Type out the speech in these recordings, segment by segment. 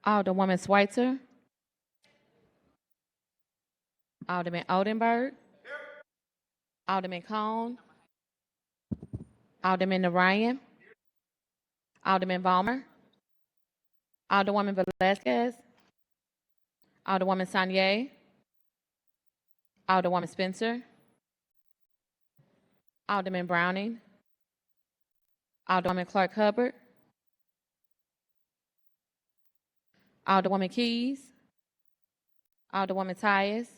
Alderwoman Schweitzer. Alderman Oldenburg. Alderman Cone. Alderman Narayan. Alderman Vollmer. Alderwoman Velazquez. Alderwoman Sanier. Alderwoman Spencer. Alderman Browning. Alderwoman Clark Hubbard. Alderwoman Keys. Alderwoman Tyus.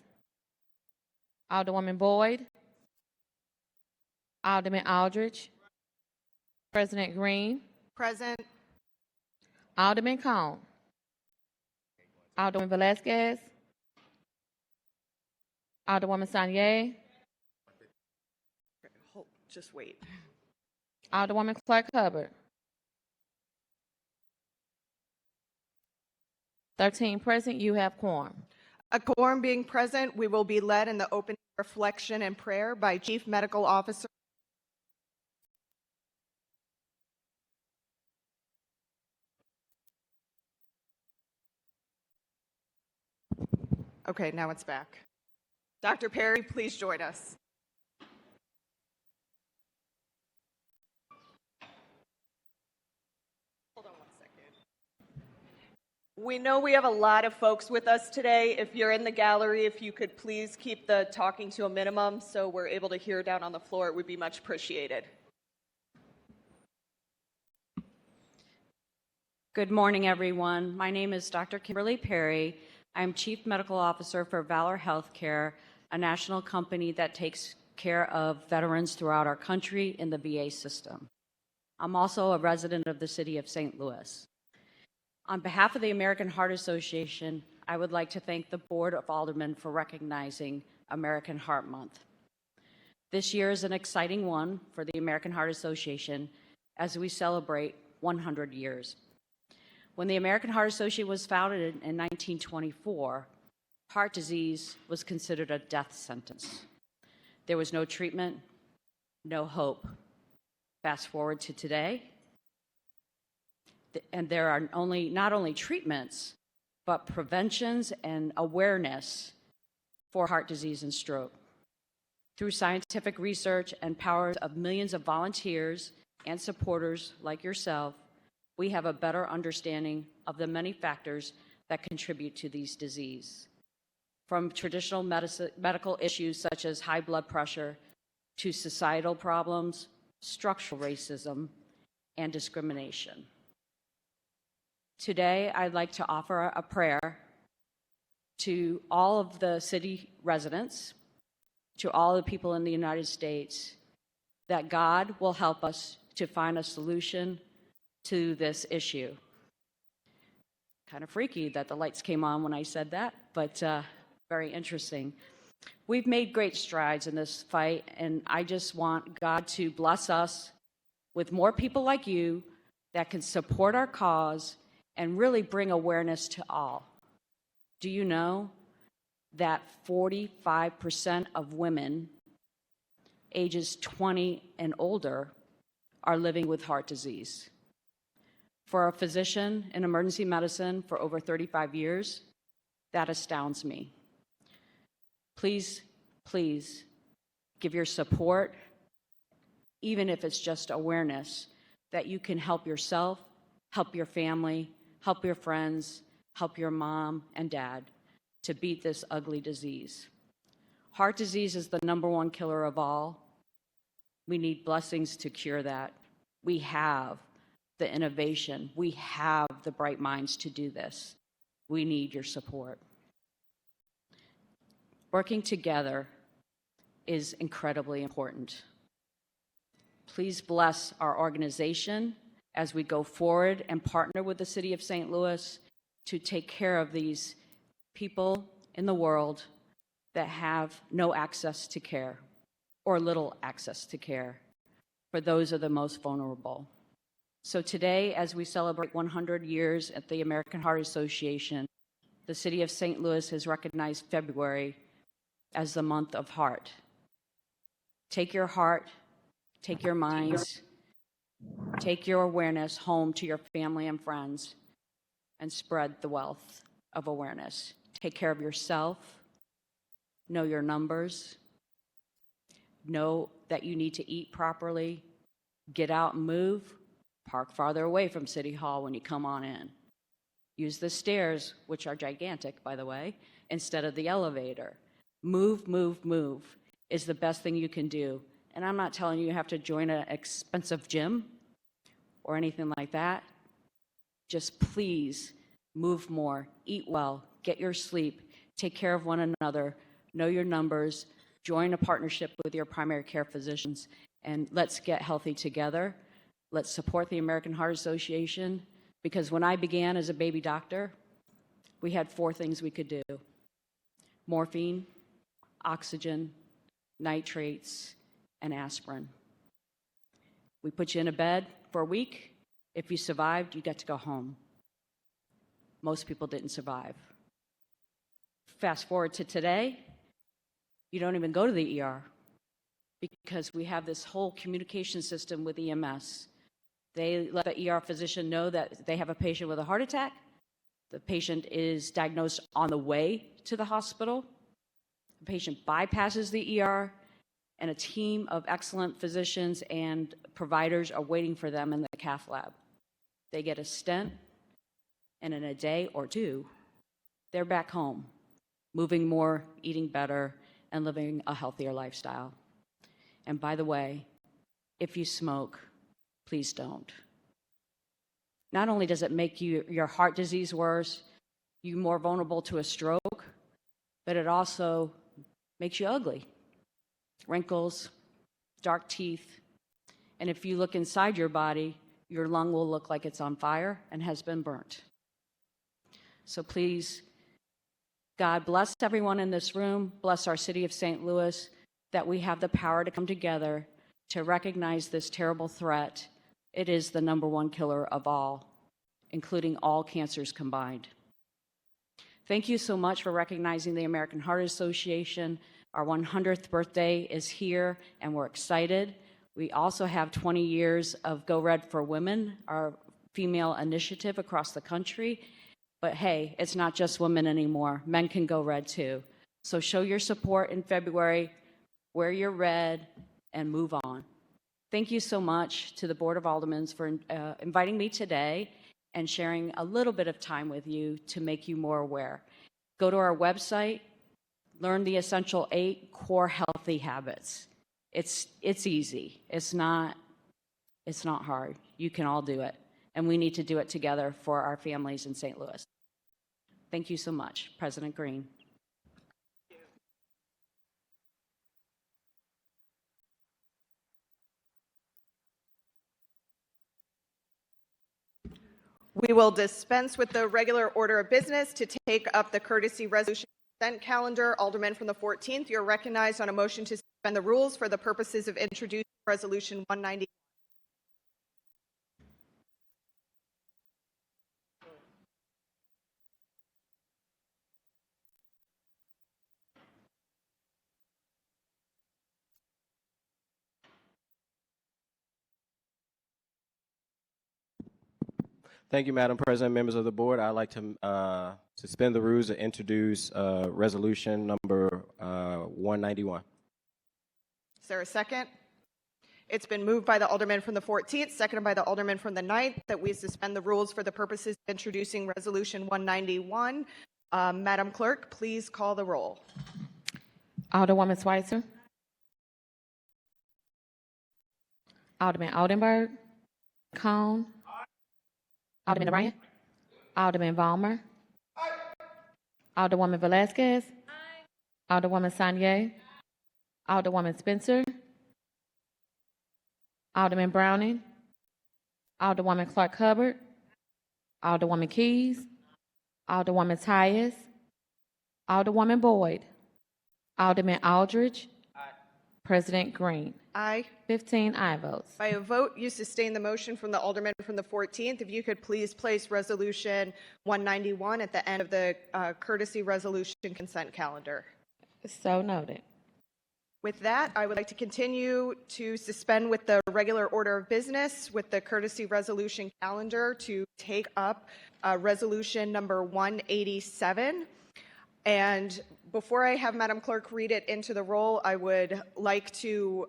Alderwoman Boyd. Alderman Aldridge. President Green. Present. Alderman Cone. Alderwoman Velazquez. Alderwoman Sanier. Just wait. Alderwoman Clark Hubbard. 13 present, you have quorum. A quorum being present, we will be led in the opening reflection and prayer by Chief Medical Officer. Okay, now it's back. Dr. Perry, please join us. Hold on one second. We know we have a lot of folks with us today. If you're in the gallery, if you could please keep the talking to a minimum so we're able to hear down on the floor, it would be much appreciated. Good morning, everyone. My name is Dr. Kimberly Perry. I'm Chief Medical Officer for Valor Healthcare, a national company that takes care of veterans throughout our country in the VA system. I'm also a resident of the city of St. Louis. On behalf of the American Heart Association, I would like to thank the Board of Aldermen for recognizing American Heart Month. This year is an exciting one for the American Heart Association as we celebrate 100 years. When the American Heart Association was founded in 1924, heart disease was considered a death sentence. There was no treatment, no hope. Fast forward to today, and there are not only treatments, but preventions and awareness for heart disease and stroke. Through scientific research and powers of millions of volunteers and supporters like yourself, we have a better understanding of the many factors that contribute to these diseases. From traditional medical issues such as high blood pressure to societal problems, structural racism, and discrimination. Today, I'd like to offer a prayer to all of the city residents, to all the people in the United States, that God will help us to find a solution to this issue. Kind of freaky that the lights came on when I said that, but very interesting. We've made great strides in this fight, and I just want God to bless us with more people like you that can support our cause and really bring awareness to all. Do you know that 45% of women ages 20 and older are living with heart disease? For a physician in emergency medicine for over 35 years, that astounds me. Please, please give your support, even if it's just awareness, that you can help yourself, help your family, help your friends, help your mom and dad to beat this ugly disease. Heart disease is the #1 killer of all. We need blessings to cure that. We have the innovation. We have the bright minds to do this. We need your support. Working together is incredibly important. Please bless our organization as we go forward and partner with the City of St. Louis to take care of these people in the world that have no access to care or little access to care. For those are the most vulnerable. So today, as we celebrate 100 years at the American Heart Association, the City of St. Louis has recognized February as the month of heart. Take your heart, take your minds, take your awareness home to your family and friends, and spread the wealth of awareness. Take care of yourself. Know your numbers. Know that you need to eat properly. Get out and move. Park farther away from City Hall when you come on in. Use the stairs, which are gigantic, by the way, instead of the elevator. Move, move, move is the best thing you can do. And I'm not telling you have to join an expensive gym or anything like that. Just please move more, eat well, get your sleep, take care of one another, know your numbers, join a partnership with your primary care physicians, and let's get healthy together. Let's support the American Heart Association, because when I began as a baby doctor, we had 4 things we could do: morphine, oxygen, nitrates, and aspirin. We put you in a bed for a week. If you survived, you got to go home. Most people didn't survive. Fast forward to today, you don't even go to the ER because we have this whole communication system with EMS. They let the ER physician know that they have a patient with a heart attack. The patient is diagnosed on the way to the hospital. The patient bypasses the ER, and a team of excellent physicians and providers are waiting for them in the cath lab. They get a stent, and in a day or 2, they're back home, moving more, eating better, and living a healthier lifestyle. And by the way, if you smoke, please don't. Not only does it make your heart disease worse, you more vulnerable to a stroke, but it also makes you ugly. Wrinkles, dark teeth, and if you look inside your body, your lung will look like it's on fire and has been burnt. So please, God bless everyone in this room, bless our city of St. Louis, that we have the power to come together to recognize this terrible threat. It is the #1 killer of all, including all cancers combined. Thank you so much for recognizing the American Heart Association. Our 100th birthday is here, and we're excited. We also have 20 years of Go Red for Women, our female initiative across the country. But hey, it's not just women anymore. Men can go red too. So show your support in February, wear your red, and move on. Thank you so much to the Board of Aldermen for inviting me today and sharing a little bit of time with you to make you more aware. Go to our website, learn the essential 8 core healthy habits. It's easy. It's not hard. You can all do it. And we need to do it together for our families in St. Louis. Thank you so much, President Green. We will dispense with the regular order of business to take up the courtesy resolution consent calendar. Aldermen from the 14th, you're recognized on a motion to suspend the rules for the purposes of introducing Resolution 190. Thank you, Madam President, members of the board. I'd like to suspend the rules and introduce resolution number 191. Is there a second? It's been moved by the Alderman from the 14th, seconded by the Alderman from the 9th, that we suspend the rules for the purposes of introducing Resolution 191. Madam Clerk, please call the roll. Alderwoman Schweitzer. Alderman Oldenburg. Cone. Alderman Bryant. Alderman Valmer. Alderwoman Velazquez. Alderwoman Sanye. Alderwoman Spencer. Alderman Browning. Alderwoman Clark Hubbard. Alderwoman Keys. Alderwoman Tyus. Alderwoman Boyd. Alderman Aldridge. President Green. Aye. 15 aye votes. By a vote, you sustain the motion from the Alderman from the 14th. If you could please place Resolution 191 at the end of the courtesy resolution consent calendar. So noted. With that, I would like to continue to suspend with the regular order of business with the courtesy resolution calendar to take up resolution number 187. And before I have Madam Clerk read it into the roll, I would like to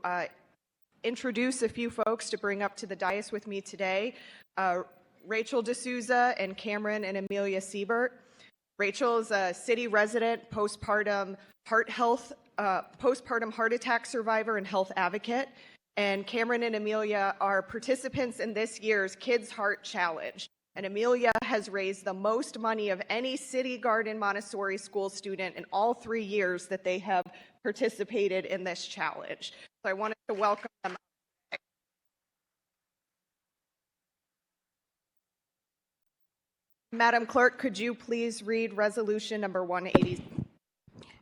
introduce a few folks to bring up to the dais with me today. Rachel D'Souza and Cameron and Amelia Siebert. Rachel is a city resident, postpartum heart attack survivor and health advocate. And Cameron and Amelia are participants in this year's Kids Heart Challenge. And Amelia has raised the most money of any City Garden Montessori school student in all 3 years that they have participated in this challenge. So I wanted to welcome them. Madam Clerk, could you please read resolution number 180?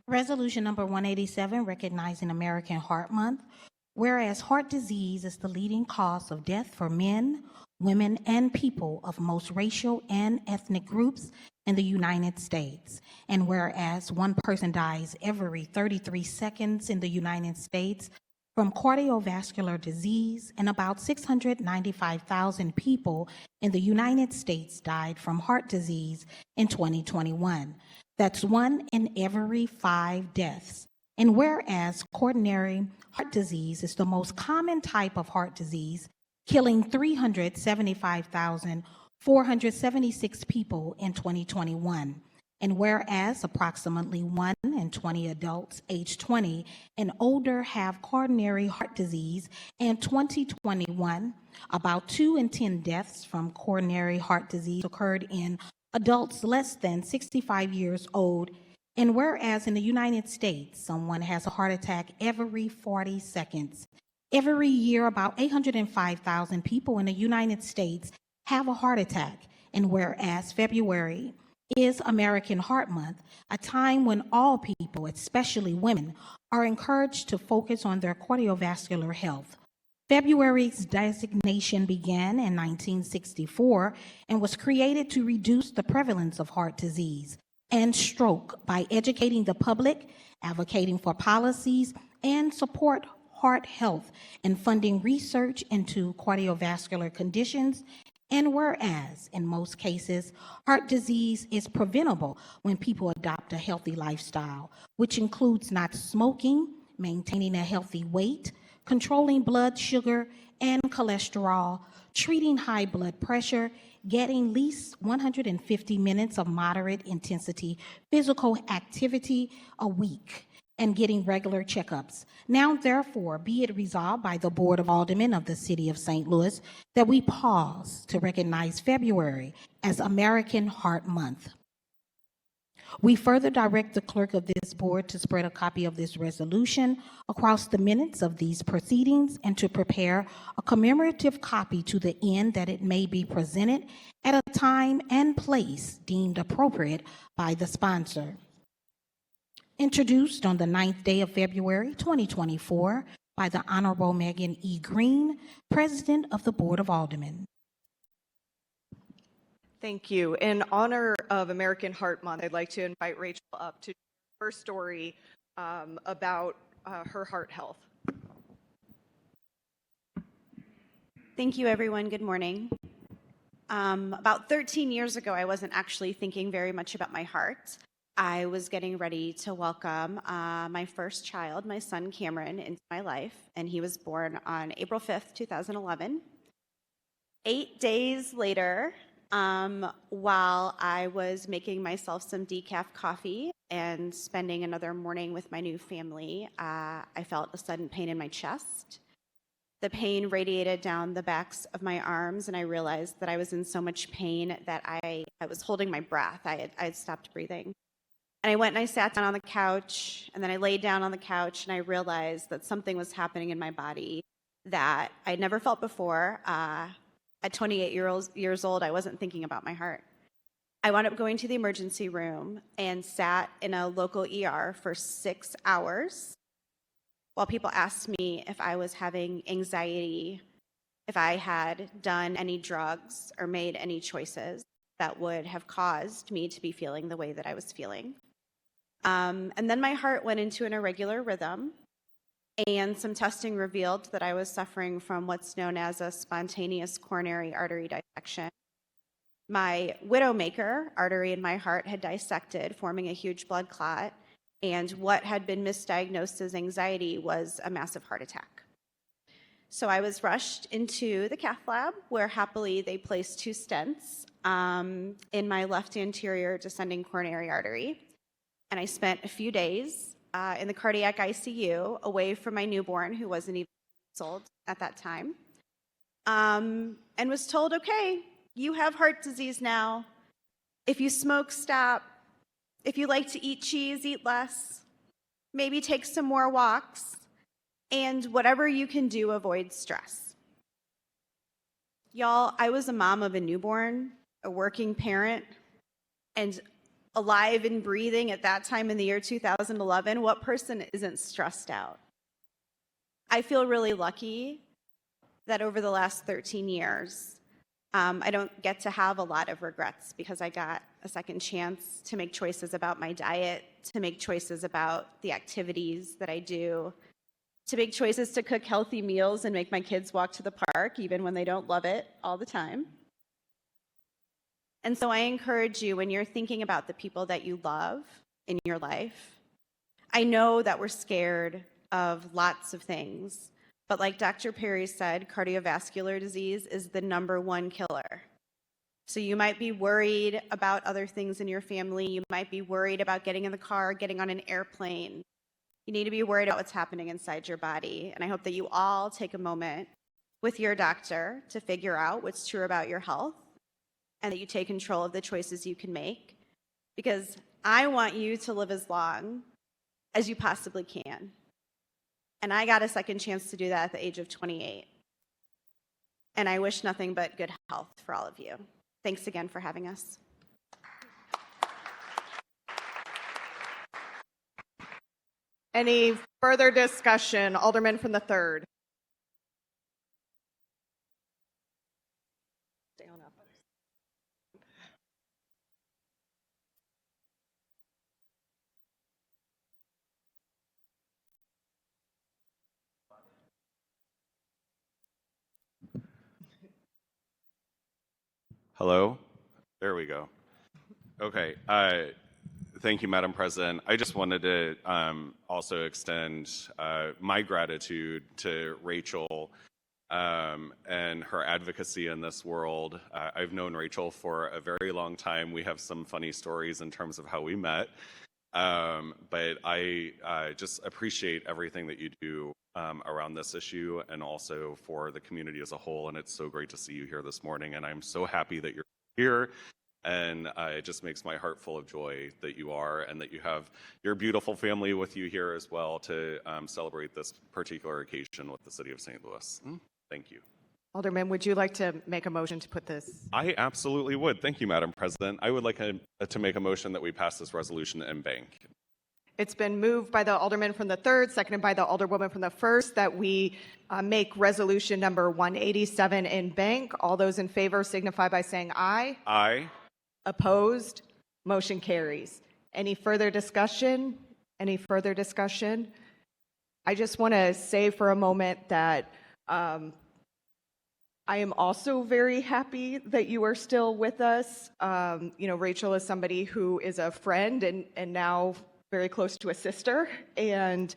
Resolution number 187, recognizing American Heart Month. Whereas heart disease is the leading cause of death for men, women, and people of most racial and ethnic groups in the United States. And whereas one person dies every 33 seconds in the United States from cardiovascular disease, and about 695,000 people in the United States died from heart disease in 2021. That's 1 in every 5 deaths. And whereas coronary heart disease is the most common type of heart disease, killing 375,476 people in 2021. And whereas approximately 1 in 20 adults aged 20 and older have coronary heart disease, in 2021, about 2 in 10 deaths from coronary heart disease occurred in adults less than 65 years old. And whereas in the United States, someone has a heart attack every 40 seconds. Every year, about 805,000 people in the United States have a heart attack. And whereas February is American Heart Month, a time when all people, especially women, are encouraged to focus on their cardiovascular health. February's designation began in 1964 and was created to reduce the prevalence of heart disease and stroke by educating the public, advocating for policies, and support heart health and funding research into cardiovascular conditions. And whereas, in most cases, heart disease is preventable when people adopt a healthy lifestyle, which includes not smoking, maintaining a healthy weight, controlling blood sugar and cholesterol, treating high blood pressure, getting at least 150 minutes of moderate intensity physical activity a week, and getting regular checkups. Now, therefore, be it resolved by the Board of Aldermen of the City of St. Louis that we pause to recognize February as American Heart Month. We further direct the clerk of this board to spread a copy of this resolution across the minutes of these proceedings and to prepare a commemorative copy to the end that it may be presented at a time and place deemed appropriate by the sponsor. Introduced on the 9th day of February 2024 by the Honorable Megan E. Green, President of the Board of Aldermen. Thank you. In honor of American Heart Month, I'd like to invite Rachel up to share her story about her heart health. Thank you, everyone. Good morning. About 13 years ago, I wasn't actually thinking very much about my heart. I was getting ready to welcome my first child, my son Cameron, into my life, and he was born on April 5th, 2011. 8 days later, while I was making myself some decaf coffee and spending another morning with my new family, I felt a sudden pain in my chest. The pain radiated down the backs of my arms, and I realized that I was in so much pain that I was holding my breath. I had stopped breathing. And I went and I sat down on the couch, and then I laid down on the couch, and I realized that something was happening in my body that I'd never felt before. At 28 years old, I wasn't thinking about my heart. I wound up going to the emergency room and sat in a local ER for 6 hours while people asked me if I was having anxiety, if I had done any drugs or made any choices that would have caused me to be feeling the way that I was feeling. And then my heart went into an irregular rhythm. and some testing revealed that I was suffering from what's known as a spontaneous coronary artery dissection. My widowmaker artery in my heart had dissected, forming a huge blood clot, and what had been misdiagnosed as anxiety was a massive heart attack. So I was rushed into the cath lab, where happily they placed 2 stents in my left anterior descending coronary artery. And I spent a few days in the cardiac ICU, away from my newborn, who wasn't even old at that time, and was told, okay, you have heart disease now. If you smoke, stop. If you like to eat cheese, eat less. Maybe take some more walks. And whatever you can do, avoid stress. Y'all, I was a mom of a newborn, a working parent, and alive and breathing at that time in the year 2011. What person isn't stressed out? I feel really lucky that over the last 13 years, I don't get to have a lot of regrets, because I got a second chance to make choices about my diet, to make choices about the activities that I do, to make choices to cook healthy meals and make my kids walk to the park, even when they don't love it all the time. And so I encourage you, when you're thinking about the people that you love in your life, I know that we're scared of lots of things, but like Dr. Perry said, cardiovascular disease is the #1 killer. So you might be worried about other things in your family. You might be worried about getting in the car, getting on an airplane. You need to be worried about what's happening inside your body. And I hope that you all take a moment with your doctor to figure out what's true about your health, and that you take control of the choices you can make, because I want you to live as long as you possibly can. And I got a second chance to do that at the age of 28. And I wish nothing but good health for all of you. Thanks again for having us. Any further discussion? Alderman from the 3rd. Stay on up. Hello? There we go. Okay. Thank you, Madam President. I just wanted to also extend my gratitude to Rachel and her advocacy in this world. I've known Rachel for a very long time. We have some funny stories in terms of how we met. But I just appreciate everything that you do around this issue, and also for the community as a whole. And it's so great to see you here this morning. And I'm so happy that you're here. And it just makes my heart full of joy that you are, and that you have your beautiful family with you here as well to celebrate this particular occasion with the city of St. Louis. Thank you. Alderman, would you like to make a motion to put this? I absolutely would. Thank you, Madam President. I would like to make a motion that we pass this resolution in bank. It's been moved by the Alderman from the 3rd, seconded by the Alderwoman from the 1st, that we make resolution number 187 in bank. All those in favor signify by saying aye. Aye. Opposed? Motion carries. Any further discussion? Any further discussion? I just want to say for a moment that I am also very happy that you are still with us. Rachel is somebody who is a friend and now very close to a sister. And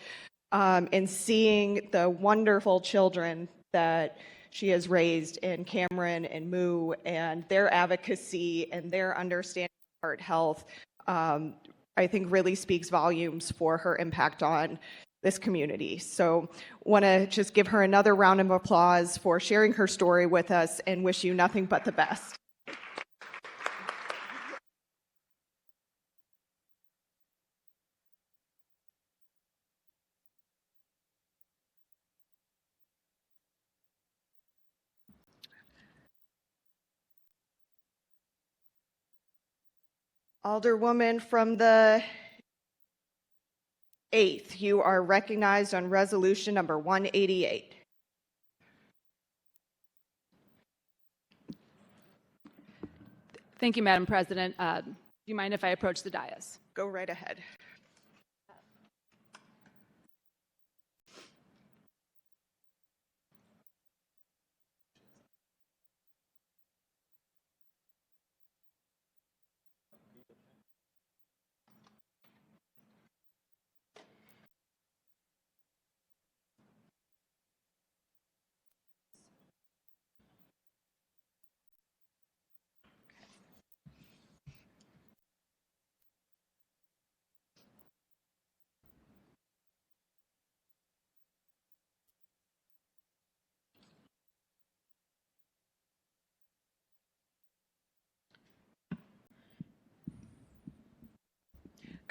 in seeing the wonderful children that she has raised in Cameron and Moo, and their advocacy and their understanding of heart health, I think really speaks volumes for her impact on this community. So want to just give her another round of applause for sharing her story with us, and wish you nothing but the best. Alderwoman from the 8th, you are recognized on resolution number 188. Thank you, Madam President. Do you mind if I approach the dais? Go right ahead.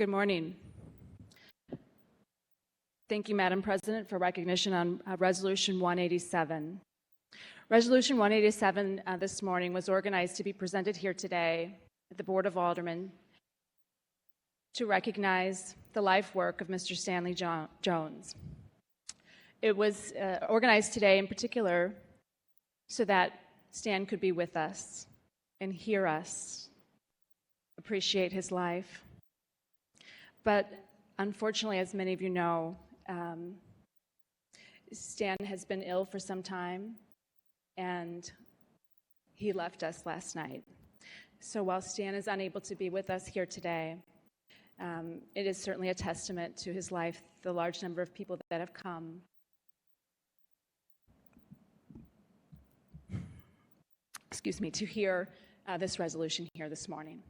Good morning. Thank you, Madam President, for recognition on Resolution 187. Resolution 187 this morning was organized to be presented here today at the Board of Aldermen to recognize the life work of Mr. Stanley Jones. It was organized today in particular so that Stan could be with us and hear us appreciate his life. But unfortunately, as many of you know, Stan has been ill for some time, and he left us last night. So while Stan is unable to be with us here today, it is certainly a testament to his life, the large number of people that have come. Excuse me, to hear this resolution here this morning.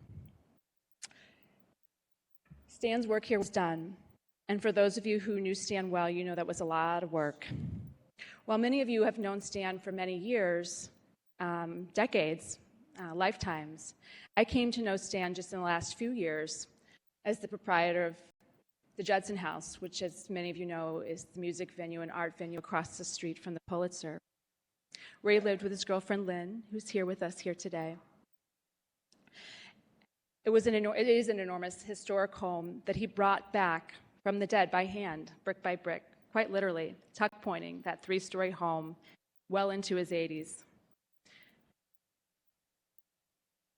Stan's work here was done, and for those of you who knew Stan well, you know that was a lot of work. While many of you have known Stan for many years, decades, lifetimes, I came to know Stan just in the last few years as the proprietor of the Judson House, which, as many of you know, is the music venue and art venue across the street from the Pulitzer, where he lived with his girlfriend Lynn, who's here with us here today. It is an enormous historic home that he brought back from the dead by hand, brick by brick, quite literally, tuck pointing that 3-story home well into his 80s.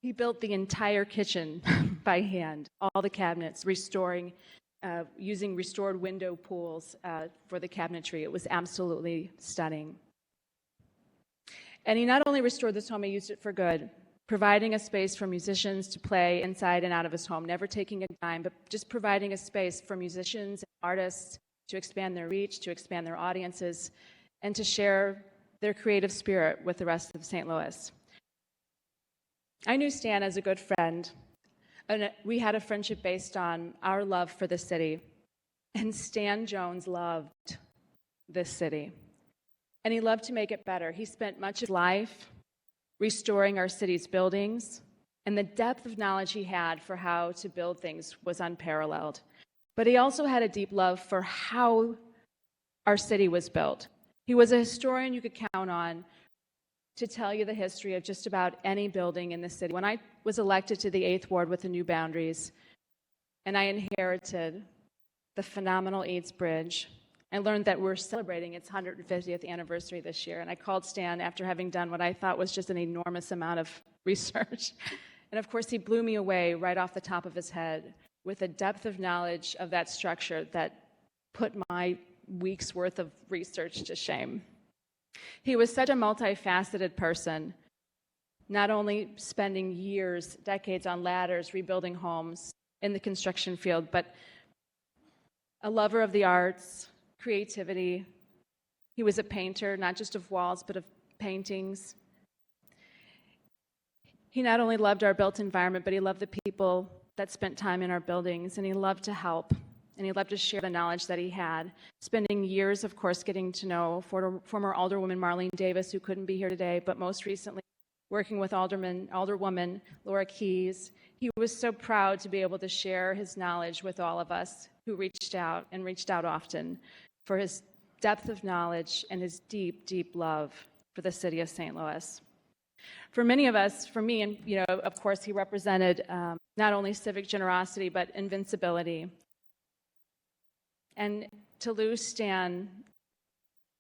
He built the entire kitchen by hand, all the cabinets, using restored window pools for the cabinetry. It was absolutely stunning. And he not only restored this home, he used it for good, providing a space for musicians to play inside and out of his home, never taking a dime, but just providing a space for musicians and artists to expand their reach, to expand their audiences, and to share their creative spirit with the rest of St. Louis. I knew Stan as a good friend, and we had a friendship based on our love for the city. And Stan Jones loved this city, and he loved to make it better. He spent much of his life restoring our city's buildings, and the depth of knowledge he had for how to build things was unparalleled. But he also had a deep love for how our city was built. He was a historian you could count on to tell you the history of just about any building in the city. When I was elected to the 8th Ward with the new boundaries, and I inherited the phenomenal Eads Bridge, I learned that we're celebrating its 150th anniversary this year, and I called Stan after having done what I thought was just an enormous amount of research. And of course, he blew me away right off the top of his head with a depth of knowledge of that structure that put my week's worth of research to shame. He was such a multifaceted person, not only spending years, decades on ladders, rebuilding homes in the construction field, but a lover of the arts, creativity. He was a painter, not just of walls, but of paintings. He not only loved our built environment, but he loved the people that spent time in our buildings, and he loved to help, and he loved to share the knowledge that he had, spending years, of course, getting to know former Alderwoman Marlene Davis, who couldn't be here today, but most recently working with Alderwoman Laura Keyes. He was so proud to be able to share his knowledge with all of us who reached out often, for his depth of knowledge and his deep, deep love for the city of St. Louis. For many of us, for me, and of course, he represented not only civic generosity, but invincibility. And to lose Stan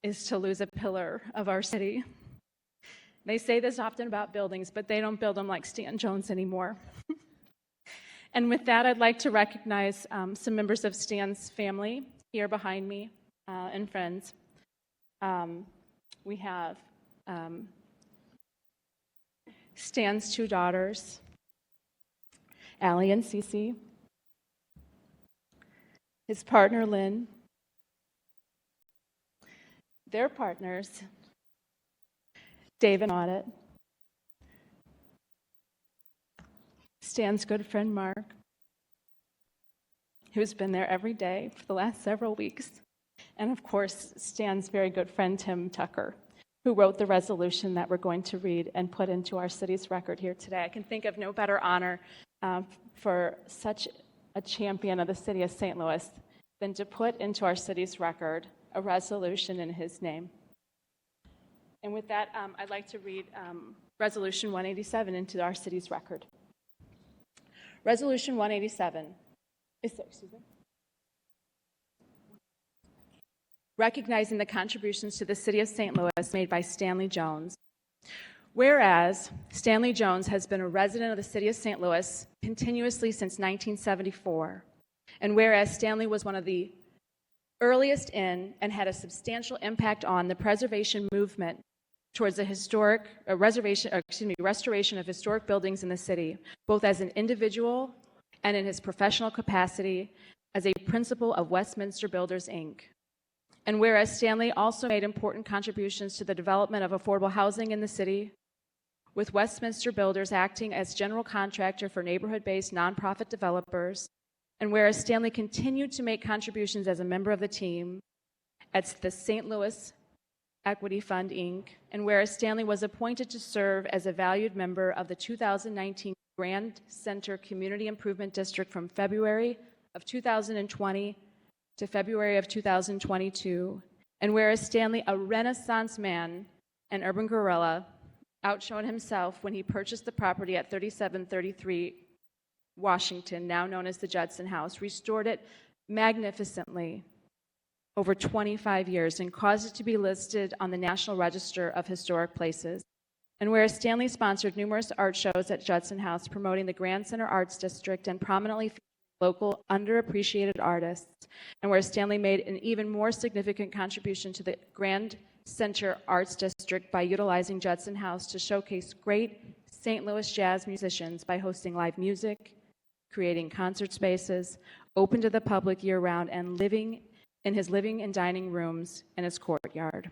is to lose a pillar of our city. They say this often about buildings, but they don't build them like Stan Jones anymore. And with that, I'd like to recognize some members of Stan's family here behind me and friends. We have Stan's 2 daughters, Allie and Cece, his partner, Lynn, their partners, Dave and Audit, Stan's good friend, Mark, who's been there every day for the last several weeks, and of course, Stan's very good friend, Tim Tucker, who wrote the resolution that we're going to read and put into our city's record here today. I can think of no better honor for such a champion of the city of St. Louis than to put into our city's record a resolution in his name. And with that, I'd like to read Resolution 187 into our city's record. Resolution 187 is, recognizing the contributions to the city of St. Louis made by Stanley Jones. Whereas Stanley Jones has been a resident of the city of St. Louis continuously since 1974, and whereas Stanley was one of the earliest in and had a substantial impact on the preservation movement towards the restoration of historic buildings in the city, both as an individual and in his professional capacity as a principal of Westminster Builders, Inc. And whereas Stanley also made important contributions to the development of affordable housing in the city, with Westminster Builders acting as general contractor for neighborhood-based nonprofit developers, and whereas Stanley continued to make contributions as a member of the team at the St. Louis Equity Fund, Inc., and whereas Stanley was appointed to serve as a valued member of the 2019 Grand Center Community Improvement District from February of 2020 to February of 2022, and whereas Stanley, a Renaissance man and urban guerrilla, outshone himself when he purchased the property at 3733 Washington, now known as the Judson House, restored it magnificently over 25 years and caused it to be listed on the National Register of Historic Places. And whereas Stanley sponsored numerous art shows at Judson House promoting the Grand Center Arts District and prominently featuring local underappreciated artists, and where Stanley made an even more significant contribution to the Grand Center Arts District by utilizing Judson House to showcase great St. Louis jazz musicians by hosting live music, creating concert spaces, open to the public year-round, and living in his living and dining rooms in his courtyard.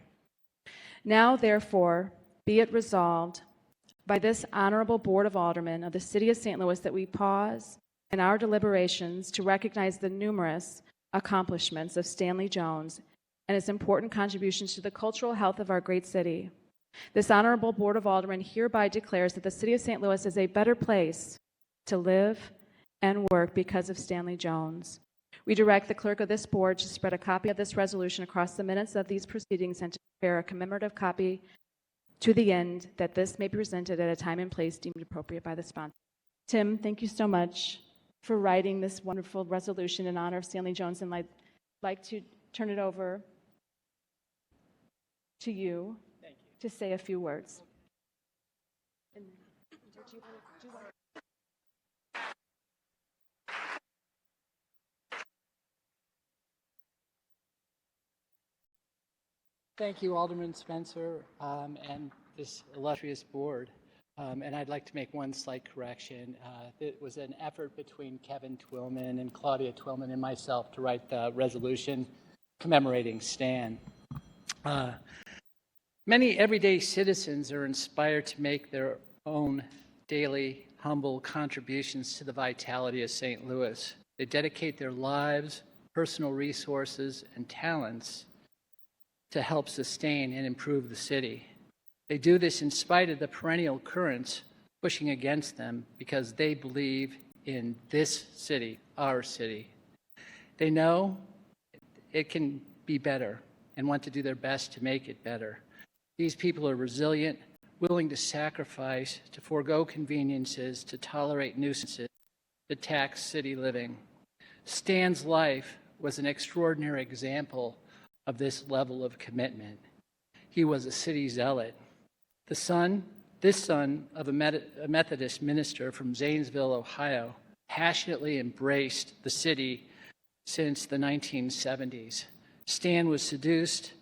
Now, therefore, be it resolved by this honorable Board of Aldermen of the City of St. Louis that we pause in our deliberations to recognize the numerous accomplishments of Stanley Jones and his important contributions to the cultural health of our great city. This honorable Board of Aldermen hereby declares that the City of St. Louis is a better place to live and work because of Stanley Jones. We direct the clerk of this board to spread a copy of this resolution across the minutes of these proceedings and to prepare a commemorative copy to the end that this may be presented at a time and place deemed appropriate by the sponsor. Tim, thank you so much for writing this wonderful resolution in honor of Stanley Jones, and I'd like to turn it over to you to say a few words. Thank you, Alderman Spencer, and this illustrious board. And I'd like to make one slight correction. It was an effort between Kevin Twillman and Claudia Twillman and myself to write the resolution commemorating Stan. Many everyday citizens are inspired to make their own daily humble contributions to the vitality of St. Louis. They dedicate their lives, personal resources, and talents to help sustain and improve the city. They do this in spite of the perennial currents pushing against them because they believe in this city, our city. They know it can be better and want to do their best to make it better. These people are resilient, willing to sacrifice, to forego conveniences, to tolerate nuisances, to tax city living. Stan's life was an extraordinary example of this level of commitment. He was a city zealot. This son of a Methodist minister from Zanesville, Ohio, passionately embraced the city since the 1970s. Stan was seduced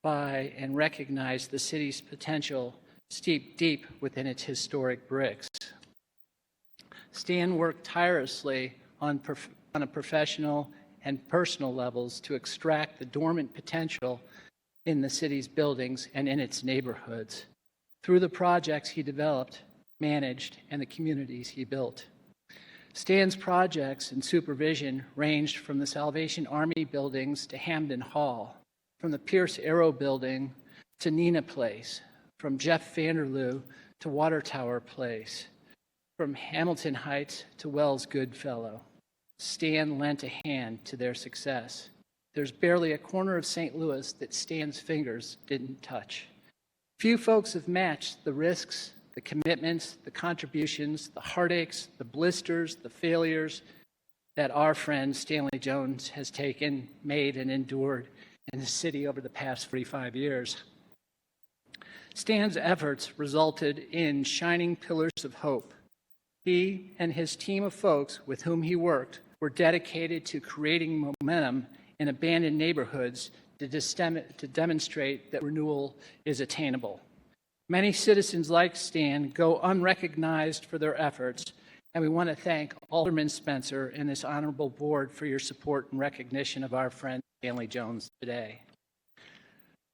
by and recognized the city's potential steeped deep within its historic bricks. Stan worked tirelessly on a professional and personal levels to extract the dormant potential in the city's buildings and in its neighborhoods through the projects he developed, managed, and the communities he built. Stan's projects and supervision ranged from the Salvation Army buildings to Hamden Hall, from the Pierce Arrow building to Nina Place, from Jeff Vanderloo to Water Tower Place, from Hamilton Heights to Wells Goodfellow. Stan lent a hand to their success. There's barely a corner of St. Louis that Stan's fingers didn't touch. Few folks have matched the risks, the commitments, the contributions, the heartaches, the blisters, the failures that our friend Stanley Jones has taken, made, and endured in the city over the past 45 years. Stan's efforts resulted in shining pillars of hope. He and his team of folks with whom he worked were dedicated to creating momentum in abandoned neighborhoods to demonstrate that renewal is attainable. Many citizens like Stan go unrecognized for their efforts, and we want to thank Alderman Spencer and this honorable board for your support and recognition of our friend Stanley Jones today.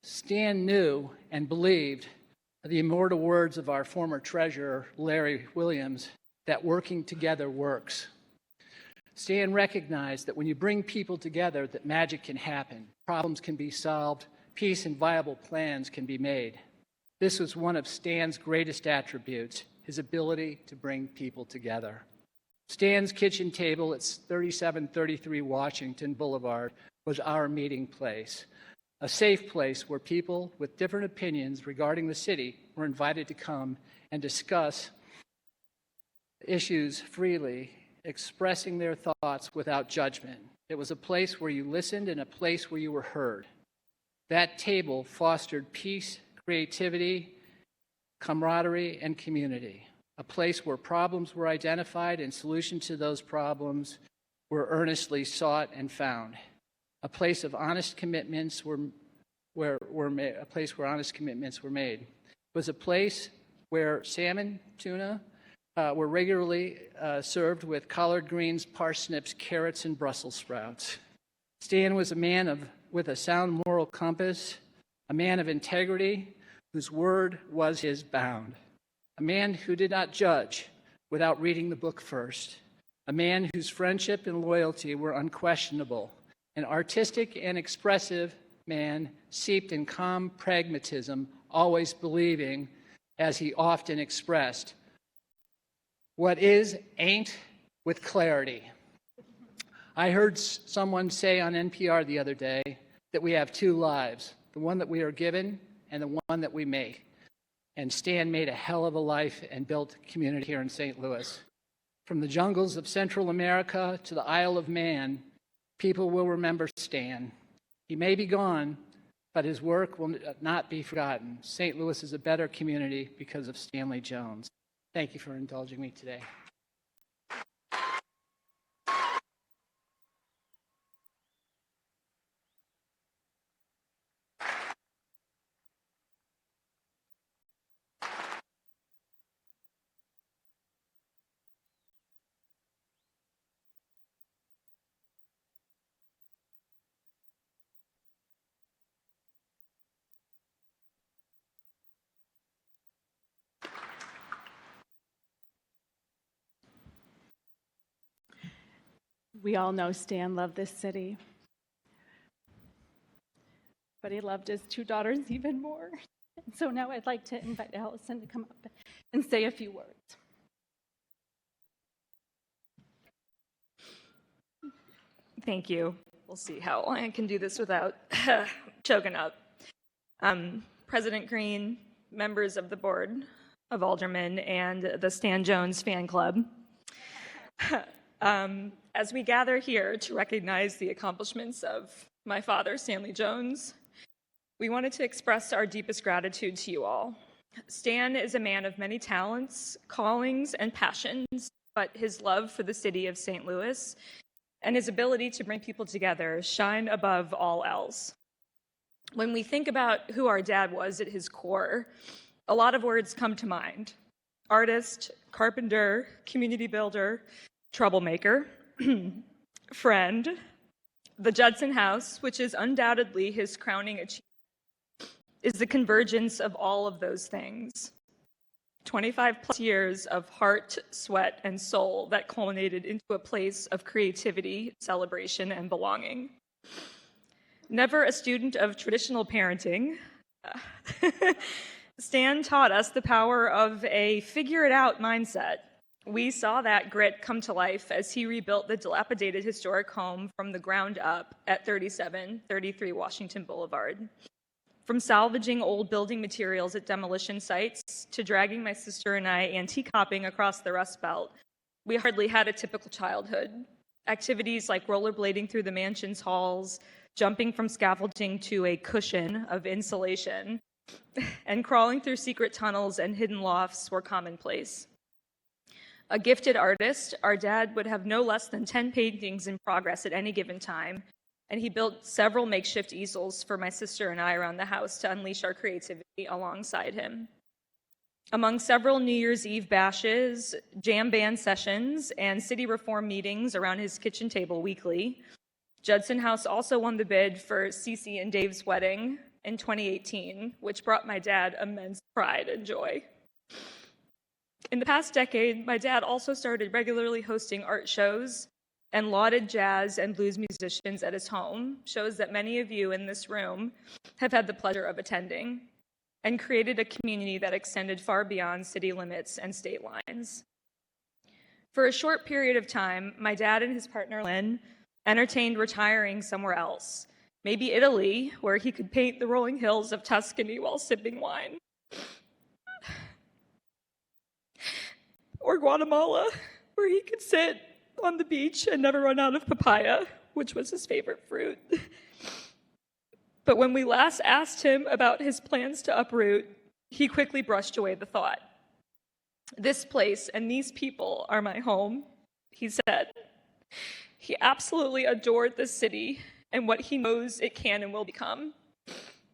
Stan knew and believed the immortal words of our former treasurer, Larry Williams, that working together works. Stan recognized that when you bring people together, that magic can happen, problems can be solved, peace and viable plans can be made. This was one of Stan's greatest attributes, his ability to bring people together. Stan's kitchen table at 3733 Washington Boulevard was our meeting place, a safe place where people with different opinions regarding the city were invited to come and discuss issues freely, expressing their thoughts without judgment. It was a place where you listened and a place where you were heard. That table fostered peace, creativity, camaraderie, and community. A place where problems were identified and solutions to those problems were earnestly sought and found. A place of honest commitments where honest commitments were made. It was a place where salmon, tuna, were regularly served with collard greens, parsnips, carrots, and Brussels sprouts. Stan was a man with a sound moral compass, a man of integrity whose word was his bound, a man who did not judge without reading the book first, a man whose friendship and loyalty were unquestionable, an artistic and expressive man steeped in calm pragmatism, always believing, as he often expressed, what is ain't with clarity. I heard someone say on NPR the other day that we have two lives, the one that we are given and the one that we make. And Stan made a hell of a life and built a community here in St. Louis. From the jungles of Central America to the Isle of Man, people will remember Stan. He may be gone, but his work will not be forgotten. St. Louis is a better community because of Stanley Jones. Thank you for indulging me today. We all know Stan loved this city, but he loved his two daughters even more. And so now I'd like to invite Allison to come up and say a few words. Thank you. We'll see how I can do this without choking up. President Green, members of the Board of Aldermen, and the Stan Jones Fan Club. As we gather here to recognize the accomplishments of my father, Stanley Jones, we wanted to express our deepest gratitude to you all. Stan is a man of many talents, callings, and passions, but his love for the city of St. Louis and his ability to bring people together shine above all else. When we think about who our dad was at his core, a lot of words come to mind: artist, carpenter, community builder, troublemaker, friend, the Judson House, which is undoubtedly his crowning achievement, is the convergence of all of those things. 25 plus years of heart, sweat, and soul that culminated into a place of creativity, celebration, and belonging. Never a student of traditional parenting, Stan taught us the power of a figure-it-out mindset, We saw that grit come to life as he rebuilt the dilapidated historic home from the ground up at 3733 Washington Boulevard. From salvaging old building materials at demolition sites to dragging my sister and I antique hopping across the Rust Belt, we hardly had a typical childhood. Activities like rollerblading through the mansion's halls, jumping from scaffolding to a cushion of insulation, and crawling through secret tunnels and hidden lofts were commonplace. A gifted artist, our dad would have no less than 10 paintings in progress at any given time, and he built several makeshift easels for my sister and I around the house to unleash our creativity alongside him. Among several New Year's Eve bashes, jam band sessions, and city reform meetings around his kitchen table weekly, Judson House also won the bid for Cece and Dave's wedding in 2018, which brought my dad immense pride and joy. In the past decade, my dad also started regularly hosting art shows and lauded jazz and blues musicians at his home, shows that many of you in this room have had the pleasure of attending, and created a community that extended far beyond city limits and state lines. For a short period of time, my dad and his partner Lynn entertained retiring somewhere else, maybe Italy, where he could paint the rolling hills of Tuscany while sipping wine. Or Guatemala, where he could sit on the beach and never run out of papaya, which was his favorite fruit. But when we last asked him about his plans to uproot, he quickly brushed away the thought. "This place and these people are my home," he said. He absolutely adored this city and what he knows it can and will become.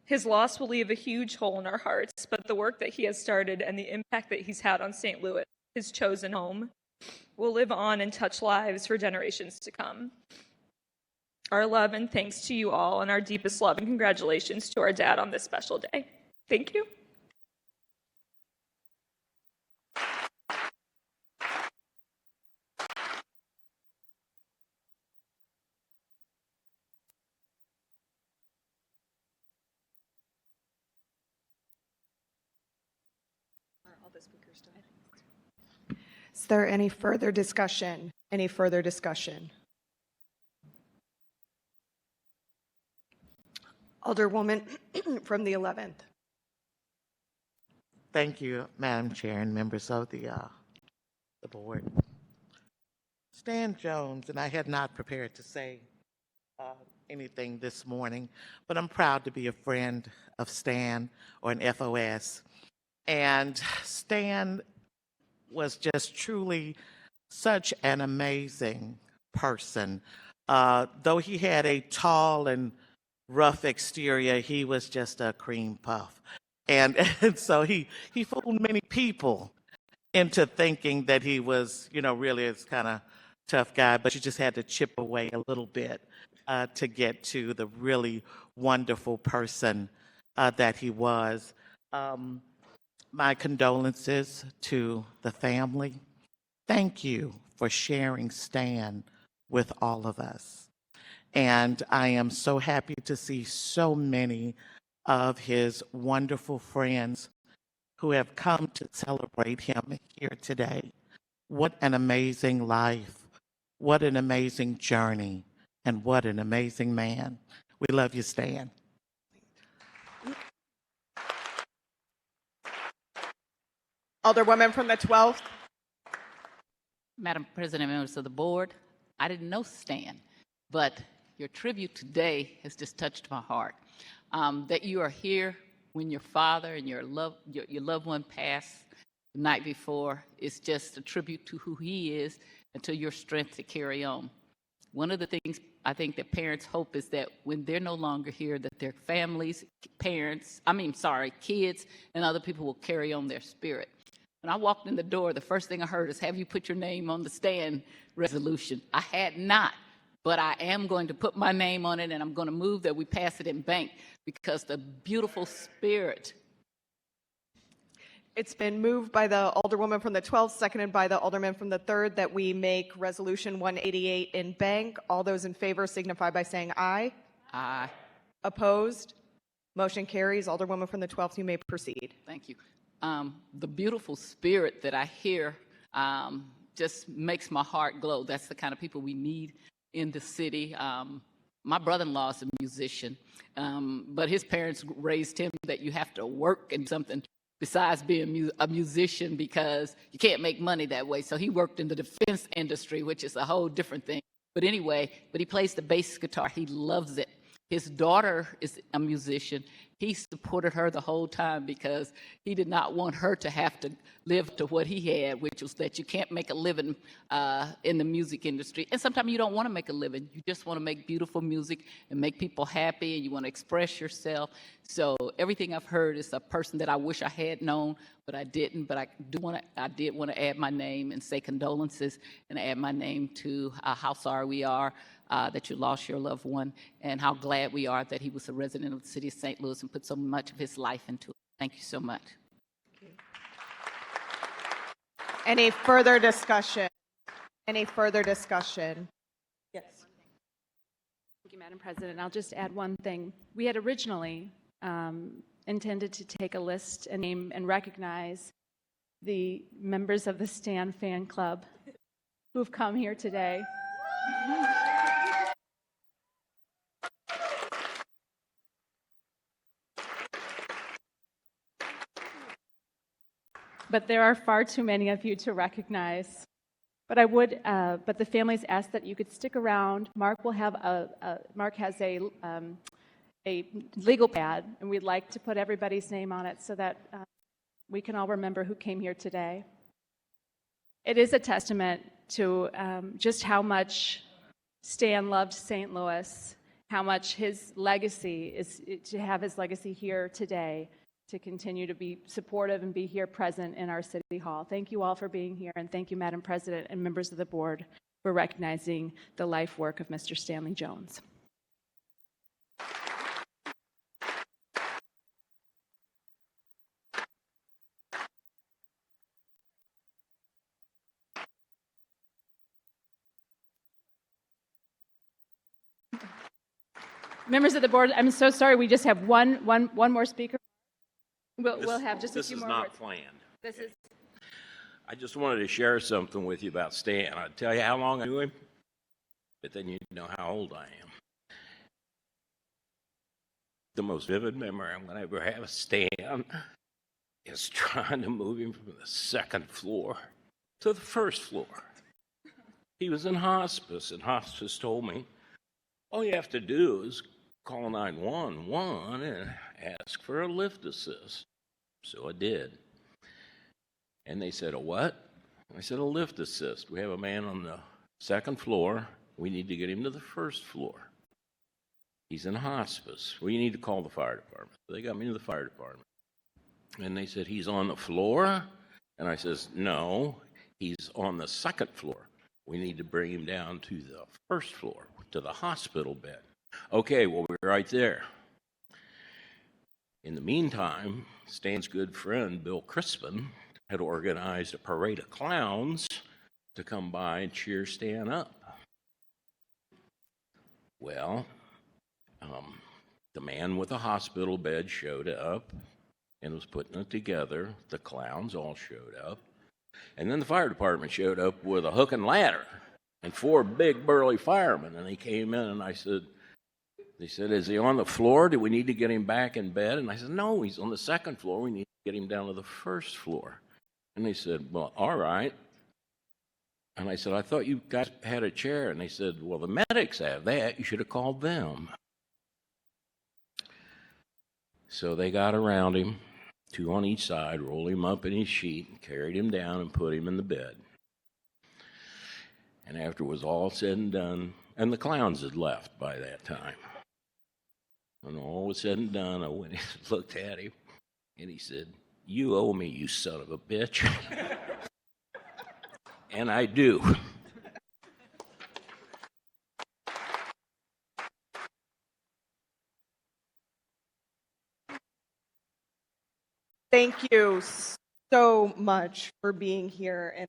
His loss will leave a huge hole in our hearts, but the work that he has started and the impact that he's had on St. Louis, his chosen home, will live on and touch lives for generations to come. Our love and thanks to you all, and our deepest love and congratulations to our dad on this special day. Thank you. All the speakers died. Is there any further discussion? Any further discussion? Alderwoman from the 11th. Thank you, Madam Chair and members of the board. Stan Jones, and I had not prepared to say anything this morning, but I'm proud to be a friend of Stan, or an FOS. And Stan was just truly such an amazing person. Though he had a tall and rough exterior, he was just a cream puff. And so he fooled many people into thinking that he was, really this kind of tough guy, but you just had to chip away a little bit to get to the really wonderful person that he was. My condolences to the family. Thank you for sharing Stan with all of us. And I am so happy to see so many of his wonderful friends who have come to celebrate him here today. What an amazing life. What an amazing journey. And what an amazing man. We love you, Stan. Alderwoman from the 12th. Madam President, members of the board, I didn't know Stan, but your tribute today has just touched my heart. That you are here when your father and your loved one passed the night before is just a tribute to who he is and to your strength to carry on. One of the things I think that parents hope is that when they're no longer here, that their families, kids, and other people will carry on their spirit. When I walked in the door, the first thing I heard is, "Have you put your name on the Stan resolution?" I had not, but I am going to put my name on it, and I'm going to move that we pass it in bank because the beautiful spirit. It's been moved by the Alderwoman from the 12th, seconded by the Alderman from the 3rd, that we make Resolution 188 in bank. All those in favor signify by saying aye. Aye. Opposed? Motion carries. Alderwoman from the 12th, you may proceed. Thank you. The beautiful spirit that I hear just makes my heart glow. That's the kind of people we need in the city. My brother-in-law is a musician, but his parents raised him that you have to work in something besides being a musician because you can't make money that way. So he worked in the defense industry, which is a whole different thing. But anyway, he plays the bass guitar. He loves it. His daughter is a musician. He supported her the whole time because he did not want her to have to live to what he had, which was that you can't make a living in the music industry. And sometimes you don't want to make a living. You just want to make beautiful music and make people happy, and you want to express yourself. So everything I've heard is a person that I wish I had known, but I didn't. But I did want to add my name and say condolences and add my name to how sorry we are that you lost your loved one, and how glad we are that he was a resident of the city of St. Louis and put so much of his life into it. Thank you so much. Any further discussion? Any further discussion? Yes. Thank you, Madam President. I'll just add one thing. We had originally intended to take a list and name and recognize the members of the Stan Fan Club who've come here today. But there are far too many of you to recognize. But I would, but the families asked that you could stick around. Mark will have Mark has a legal pad, and we'd like to put everybody's name on it so that we can all remember who came here today. It is a testament to just how much Stan loved St. Louis, how much his legacy is to have his legacy here today, to continue to be supportive and be here present in our City Hall. Thank you all for being here, and thank you, Madam President and members of the board, for recognizing the life work of Mr. Stanley Jones. Members of the board, I'm so sorry, we just have one more speaker. We'll have just a few more words. This is not planned. This is. I just wanted to share something with you about Stan. I'd tell you how long I knew him, but then you'd know how old I am. The most vivid memory I'm going to ever have of Stan is trying to move him from the second floor to the first floor. He was in hospice, and hospice told me, all you have to do is call 911 and ask for a lift assist. So I did. And they said, a what? I said, a lift assist. We have a man on the second floor. We need to get him to the first floor. He's in hospice. We need to call the fire department. So they got me to the fire department. And they said, he's on the floor? And I says, no, he's on the second floor. We need to bring him down to the first floor, to the hospital bed. Okay, well, we're right there. In the meantime, Stan's good friend, Bill Crispin, had organized a parade of clowns to come by and cheer Stan up. Well, the man with the hospital bed showed up and was putting it together. The clowns all showed up. And then the fire department showed up with a hook and ladder and 4 big burly firemen. And they came in, and they said, is he on the floor? Do we need to get him back in bed? And I said, no, he's on the second floor. We need to get him down to the first floor. And they said, well, all right. And I said, I thought you guys had a chair. And they said, well, the medics have that. You should have called them. So they got around him, 2 on each side, rolled him up in his sheet, and carried him down and put him in the bed. And after it was all said and done, and the clowns had left by that time. When all was said and done, I went and looked at him, and he said, you owe me, you son of a bitch. And I do. Thank you so much for being here and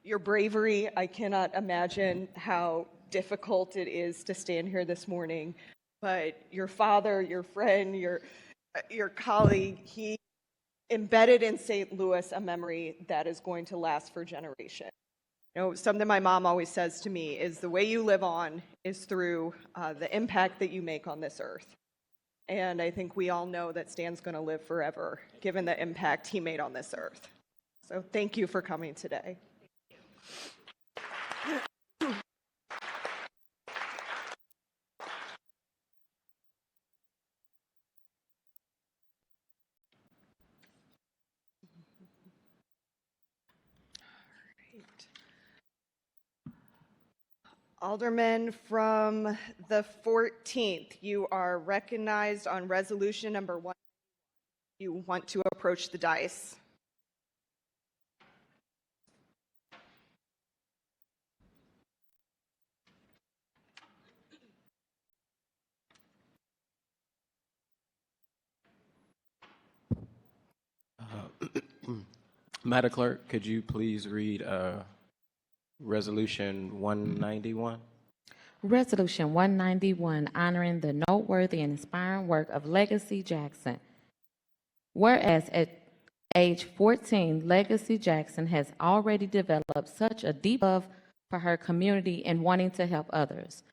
your bravery. I cannot imagine how difficult it is to stand here this morning, but your father, your friend, your colleague, he embedded in St. Louis a memory that is going to last for generations. You know, something my mom always says to me is the way you live on is through the impact that you make on this earth. And I think we all know that Stan's going to live forever, given the impact he made on this earth. So thank you for coming today. Aldermen from the 14th, you are recognized on resolution number 1. You want to approach the dais. Madam Clerk, could you please read Resolution 191? Resolution 191, honoring the noteworthy and inspiring work of Legacy Jackson. Whereas at age 14, Legacy Jackson has already developed such a deep love for her community and wanting to help others.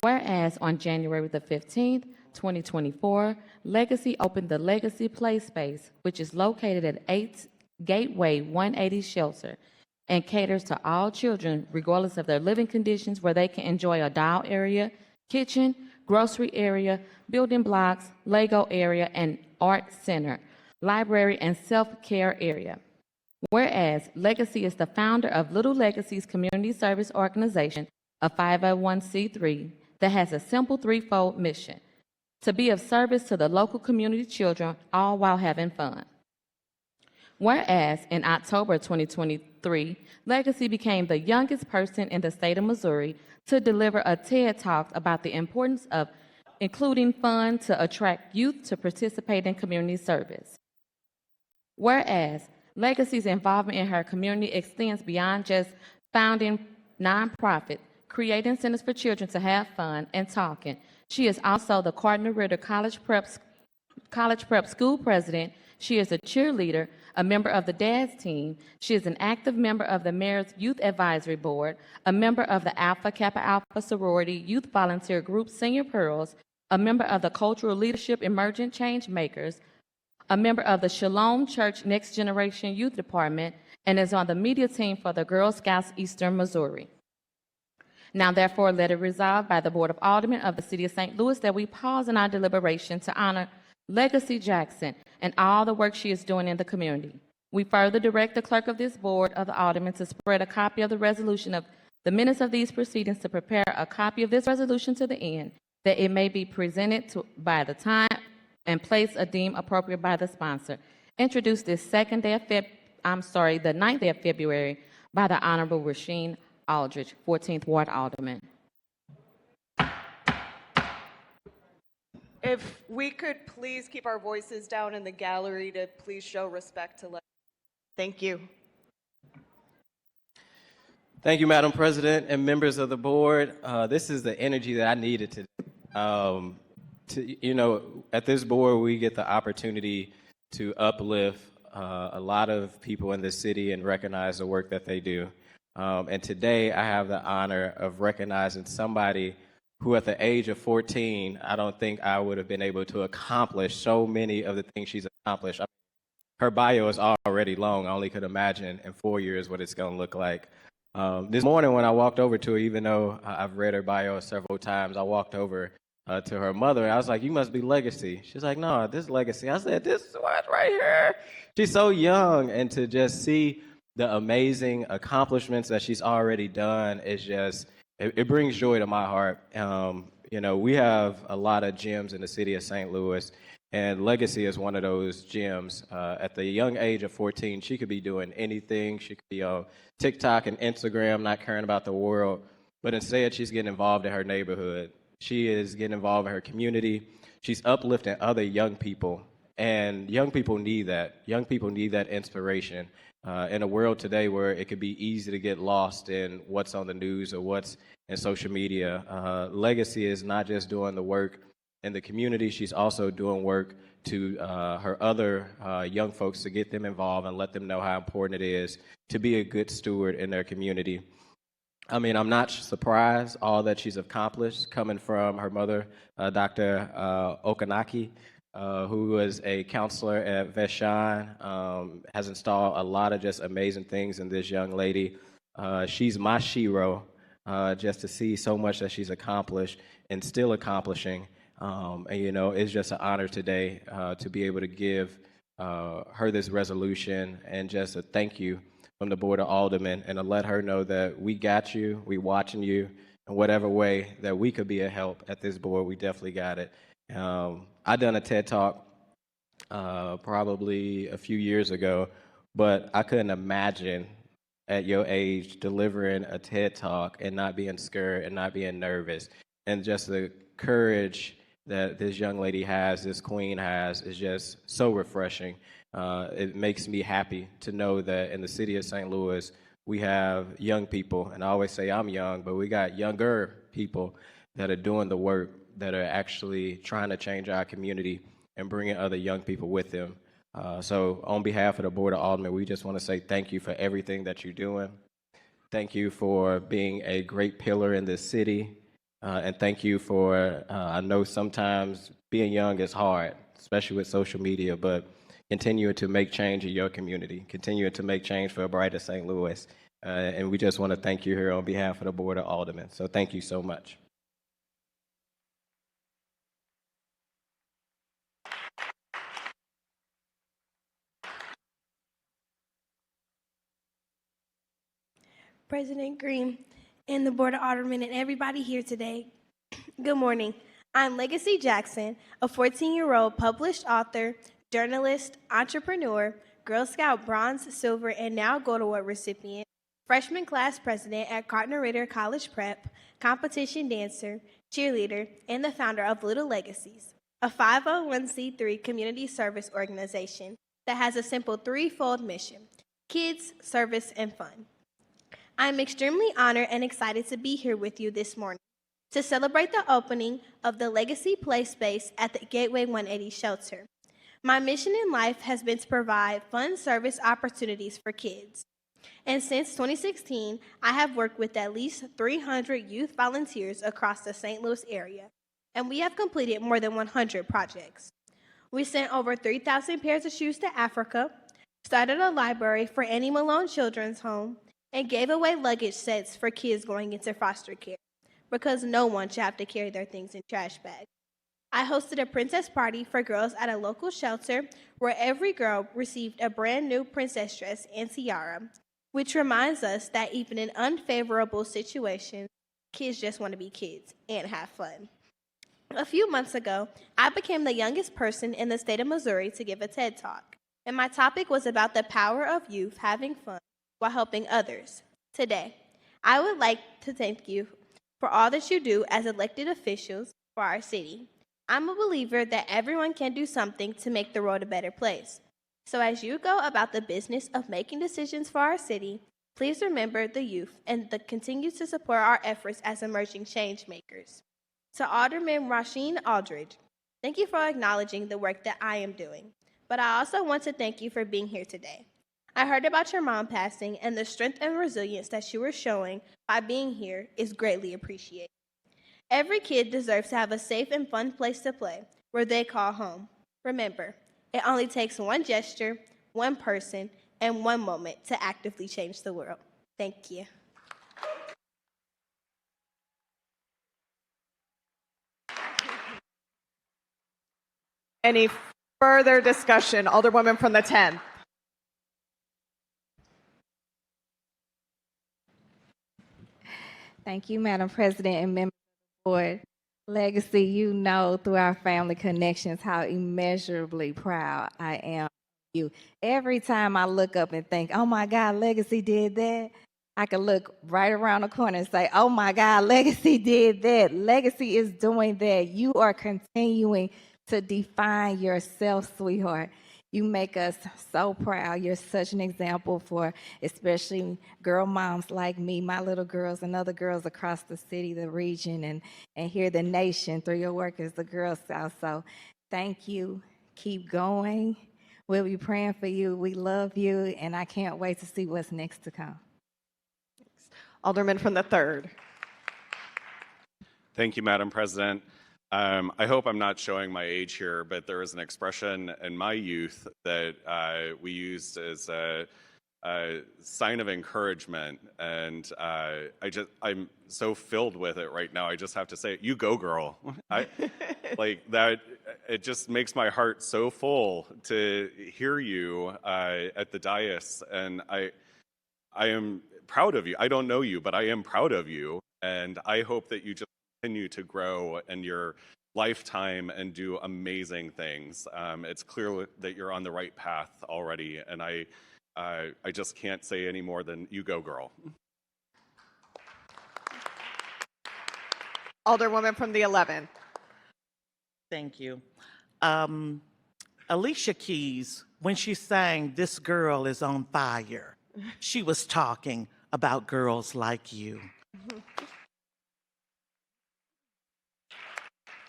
Whereas on January the 15th, 2024, Legacy opened the Legacy Play Space, which is located at 8 Gateway 180 Shelter, and caters to all children, regardless of their living conditions, where they can enjoy a doll area, kitchen, grocery area, building blocks, Lego area, and art center, library, and self-care area. Whereas Legacy is the founder of Little Legacy's Community Service Organization, a 501c3 that has a simple threefold mission: to be of service to the local community children, all while having fun. Whereas in October 2023, Legacy became the youngest person in the state of Missouri to deliver a TED Talk about the importance of including fun to attract youth to participate in community service. Whereas Legacy's involvement in her community extends beyond just founding nonprofit, creating centers for children to have fun, and talking. She is also the Cardinal Ritter College Prep School President. She is a cheerleader, a member of the DADS team. She is an active member of the Mayor's Youth Advisory Board, a member of the Alpha Kappa Alpha Sorority Youth Volunteer Group Senior Pearls, a member of the Cultural Leadership Emergent Change Makers, a member of the Shalom Church Next Generation Youth Department, and is on the media team for the Girl Scouts Eastern Missouri. Now, therefore, let it resolved by the Board of Aldermen of the City of St. Louis that we pause in our deliberation to honor Legacy Jackson and all the work she is doing in the community. We further direct the clerk of this Board of the Aldermen to spread a copy of the resolution of the minutes of these proceedings, to prepare a copy of this resolution to the end, that it may be presented by the time and place deemed appropriate by the sponsor. Introduced this the 9th day of February by the Honorable Rasheen Aldridge, 14th Ward Alderman. If we could please keep our voices down in the gallery to please show respect to Legacy. Thank you. Thank you, Madam President and members of the board. This is the energy that I needed today. At this board, we get the opportunity to uplift a lot of people in the city and recognize the work that they do. And today, I have the honor of recognizing somebody who at the age of 14, I don't think I would have been able to accomplish so many of the things she's accomplished. Her bio is already long. I only could imagine in 4 years what it's going to look like. This morning when I walked over to her, even though I've read her bio several times, I walked over to her mother, and I was like, "You must be Legacy." She's like, "No, this is Legacy." I said, "This is what right here." She's so young, and to just see the amazing accomplishments that she's already done is just, it brings joy to my heart. We have a lot of gems in the city of St. Louis, and Legacy is one of those gems. At the young age of 14, she could be doing anything. She could be on TikTok and Instagram, not caring about the world, but instead she's getting involved in her neighborhood. She is getting involved in her community. She's uplifting other young people, and young people need that. Young people need that inspiration. In a world today where it could be easy to get lost in what's on the news or what's in social media, Legacy is not just doing the work in the community, she's also doing work to her other young folks to get them involved and let them know how important it is to be a good steward in their community. I mean, I'm not surprised all that she's accomplished coming from her mother, Dr. Okanaki, who was a counselor at Vashon, has installed a lot of just amazing things in this young lady. She's my shero, just to see so much that she's accomplished and still accomplishing. And, you know, it's just an honor today to be able to give her this resolution and just a thank you from the Board of Aldermen, and to let her know that we got you, we watching you, in whatever way that we could be a help at this board, we definitely got it. I done a TED Talk probably a few years ago, but I couldn't imagine at your age delivering a TED Talk and not being scared and not being nervous. And just the courage that this young lady has, this queen has, is just so refreshing. It makes me happy to know that in the city of St. Louis, we have young people, and I always say I'm young, but we got younger people that are doing the work, that are actually trying to change our community and bringing other young people with them. So on behalf of the Board of Aldermen, we just want to say thank you for everything that you're doing. Thank you for being a great pillar in this city. And thank you for, I know sometimes being young is hard, especially with social media, but continuing to make change in your community, continuing to make change for a brighter St. Louis. And we just want to thank you here on behalf of the Board of Aldermen. So thank you so much. President Green, and the Board of Aldermen, and everybody here today. Good morning. I'm Legacy Jackson, a 14-year-old published author, journalist, entrepreneur, Girl Scout Bronze, Silver, and now Gold Award recipient, freshman class president at Gardner-Ritter College Prep, competition dancer, cheerleader, and the founder of Little Legacies, a 501c3 community service organization that has a simple threefold mission: kids, service, and fun. I'm extremely honored and excited to be here with you this morning to celebrate the opening of the Legacy Play Space at the Gateway 180 shelter. My mission in life has been to provide fun service opportunities for kids. And since 2016, I have worked with at least 300 youth volunteers across the St. Louis area, and we have completed more than 100 projects. We sent over 3,000 pairs of shoes to Africa, started a library for Annie Malone Children's Home, and gave away luggage sets for kids going into foster care, because no one should have to carry their things in trash bags. I hosted a princess party for girls at a local shelter where every girl received a brand new princess dress and tiara, which reminds us that even in unfavorable situations, kids just want to be kids and have fun. A few months ago, I became the youngest person in the state of Missouri to give a TED Talk, and my topic was about the power of youth having fun while helping others. Today, I would like to thank you for all that you do as elected officials for our city. I'm a believer that everyone can do something to make the world a better place. So as you go about the business of making decisions for our city, please remember the youth and continue to support our efforts as emerging change makers. To Alderman Rasheen Aldridge, thank you for acknowledging the work that I am doing. But I also want to thank you for being here today. I heard about your mom passing, and the strength and resilience that you were showing by being here is greatly appreciated. Every kid deserves to have a safe and fun place to play, where they call home. Remember, it only takes one gesture, one person, and one moment to actively change the world. Thank you. Any further discussion? Alderwoman from the 10th. Thank you, Madam President and members of the board. Legacy, you know through our family connections how immeasurably proud I am of you. Every time I look up and think, oh my God, Legacy did that, I can look right around the corner and say, oh my God, Legacy did that. Legacy is doing that. You are continuing to define yourself, sweetheart. You make us so proud. You're such an example for especially girl moms like me, my little girls and other girls across the city, the region, and here the nation through your work as the Girl Scout. So thank you. keep going. We'll be praying for you. We love you, and I can't wait to see what's next to come. Alderman from the 3rd. Thank you, Madam President. I hope I'm not showing my age here, but there was an expression in my youth that we used as a sign of encouragement, and I'm so filled with it right now. I just have to say, "You go, girl!" Like that. It just makes my heart so full to hear you at the dais, and I am proud of you. I don't know you, but I am proud of you, and I hope that you just continue to grow in your lifetime and do amazing things. It's clear that you're on the right path already, and I just can't say any more than you go, girl. Alderwoman from the 11th. Thank you. Alicia Keys, when she sang "This Girl is on Fire," she was talking about girls like you.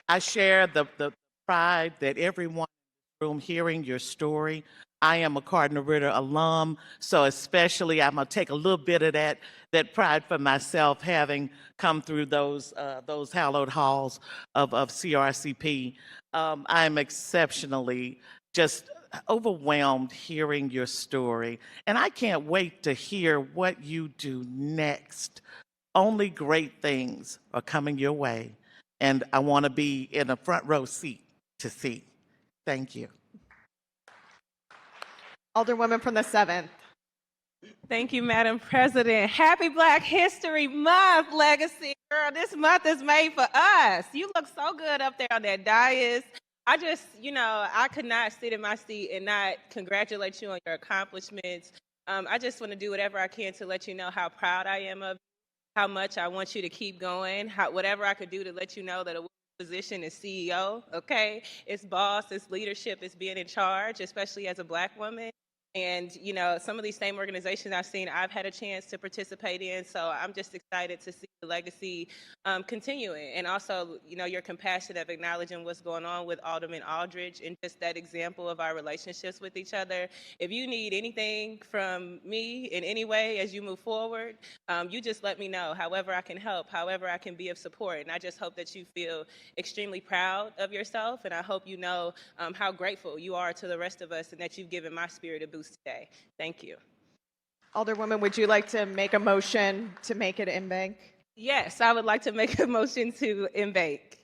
I share the pride that everyone in the room hearing your story. I am a Cardinal Ritter alum, so especially I'm gonna take a little bit of that pride for myself, having come through those hallowed halls of CRCP. I'm exceptionally just overwhelmed hearing your story, and I can't wait to hear what you do next. Only great things are coming your way, and I want to be in a front row seat to see. Thank you. Alderwoman from the 7th. Thank you, Madam President. Happy Black History Month, Legacy. Girl, this month is made for us. You look so good up there on that dais. I just, I could not sit in my seat and not congratulate you on your accomplishments. I just want to do whatever I can to let you know how proud I am of you, how much I want you to keep going, whatever I could do to let you know that a position is CEO, okay? It's boss, it's leadership, it's being in charge, especially as a Black woman. And, some of these same organizations I've had a chance to participate in. So I'm just excited to see the legacy continuing. And also, your compassion of acknowledging what's going on with Alderman Aldridge and just that example of our relationships with each other. If you need anything from me in any way as you move forward, you just let me know. However I can help, however I can be of support. And I just hope that you feel extremely proud of yourself. And I hope you know how grateful you are to the rest of us and that you've given my spirit a boost today. Thank you. Alderwoman, would you like to make a motion to make it in bank? Yes, I would like to make a motion to in bank.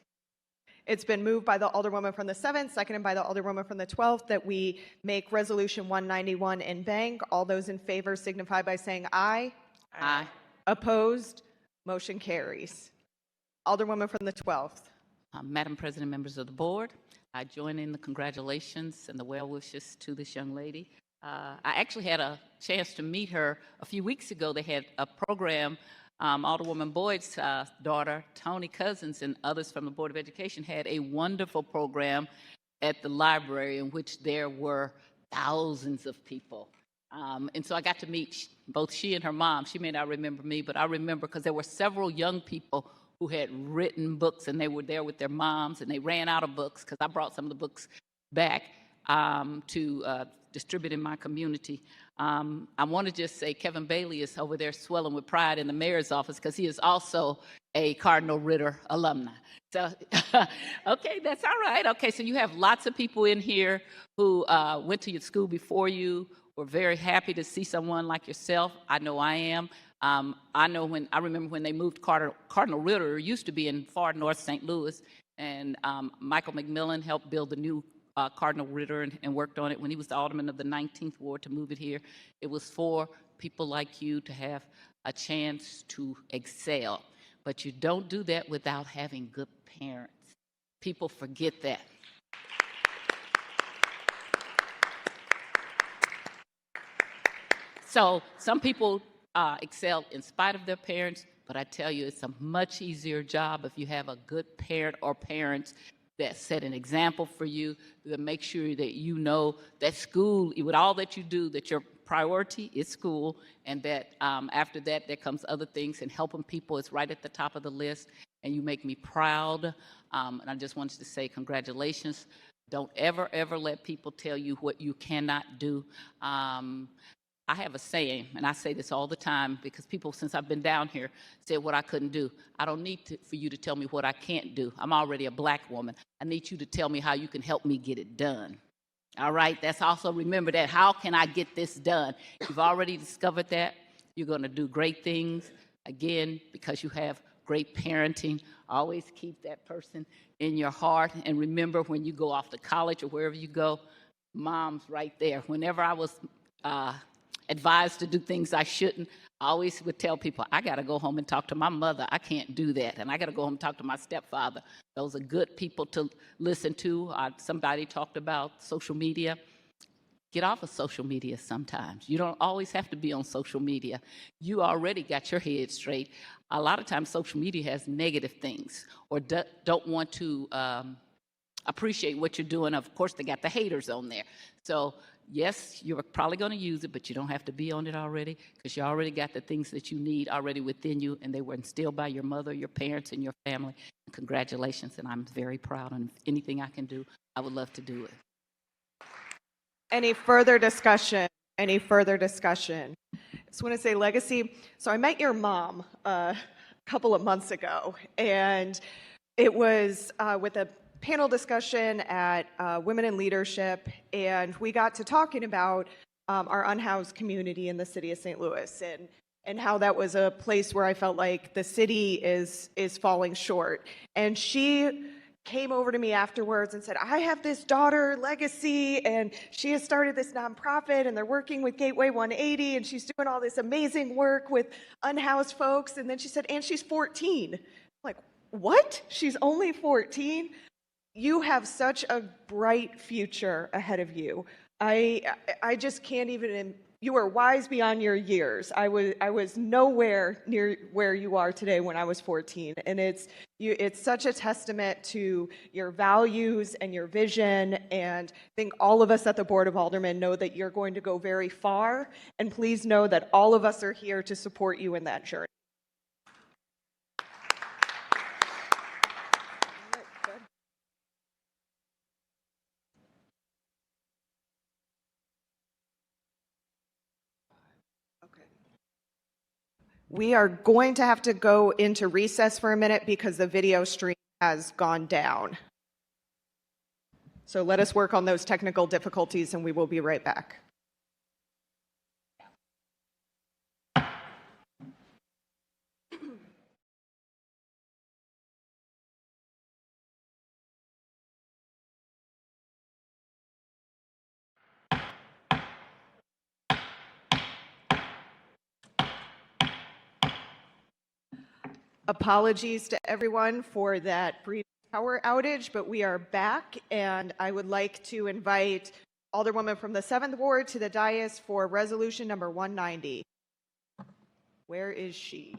It's been moved by the Alderwoman from the 7th, seconded by the Alderwoman from the 12th, that we make Resolution 191 in bank. All those in favor signify by saying aye. Aye. Opposed? Motion carries. Alderwoman from the 12th. Madam President, members of the board, I join in the congratulations and the well wishes to this young lady. I actually had a chance to meet her a few weeks ago. They had a program, Alderwoman Boyd's daughter, Tony Cousins, and others from the Board of Education had a wonderful program at the library in which there were thousands of people. And so I got to meet both she and her mom. She may not remember me, but I remember because there were several young people who had written books, and they were there with their moms, and they ran out of books because I brought some of the books back to distribute in my community. I want to just say Kevin Bailey is over there swelling with pride in the mayor's office because he is also a Cardinal Ritter alumni. So, okay, that's all right. Okay, so you have lots of people in here who went to your school before you. We're very happy to see someone like yourself. I know I am. I remember when they moved Cardinal Ritter, used to be in far north St. Louis, and Michael McMillan helped build the new Cardinal Ritter and worked on it when he was the alderman of the 19th Ward to move it here. It was for people like you to have a chance to excel. But you don't do that without having good parents. People forget that. So some people excel in spite of their parents, but I tell you, it's a much easier job if you have a good parent or parents that set an example for you, that make sure that you know that school, with all that you do, that your priority is school, and that after that, there comes other things, and helping people is right at the top of the list, and you make me proud. And I just wanted to say congratulations. Don't ever, ever let people tell you what you cannot do. I have a saying, and I say this all the time because people, since I've been down here, said what I couldn't do. I don't need for you to tell me what I can't do. I'm already a black woman. I need you to tell me how you can help me get it done. All right, that's also, remember that. How can I get this done? You've already discovered that. You're going to do great things. Again, because you have great parenting, always keep that person in your heart. And remember, when you go off to college or wherever you go, mom's right there. Whenever I was advised to do things I shouldn't, I always would tell people, I got to go home and talk to my mother. I can't do that. And I got to go home and talk to my stepfather. Those are good people to listen to. Somebody talked about social media. Get off of social media sometimes. You don't always have to be on social media. You already got your head straight. A lot of times social media has negative things or don't want to appreciate what you're doing. Of course, they got the haters on there. So yes, you're probably going to use it, but you don't have to be on it already because you already got the things that you need already within you, and they were instilled by your mother, your parents, and your family. Congratulations, and I'm very proud. And anything I can do, I would love to do it. Any further discussion? Any further discussion? I just want to say, Legacy, so I met your mom a couple of months ago, and it was with a panel discussion at Women in Leadership, and we got to talking about our unhoused community in the city of St. Louis, and how that was a place where I felt like the city is falling short. And she came over to me afterwards and said, I have this daughter, Legacy, and she has started this nonprofit, and they're working with Gateway 180, and she's doing all this amazing work with unhoused folks. And then she said, and she's 14. I'm like, what? She's only 14? You have such a bright future ahead of you. I just can't even. You are wise beyond your years. I was nowhere near where you are today when I was 14, and it's such a testament to your values and your vision. And I think all of us at the Board of Aldermen know that you're going to go very far. And please know that all of us are here to support you in that journey. We are going to have to go into recess for a minute because the video stream has gone down. So let us work on those technical difficulties and we will be right back. Apologies to everyone for that brief power outage, but we are back, and I would like to invite Alderwoman from the 7th Ward to the dais for resolution number 190. Where is she?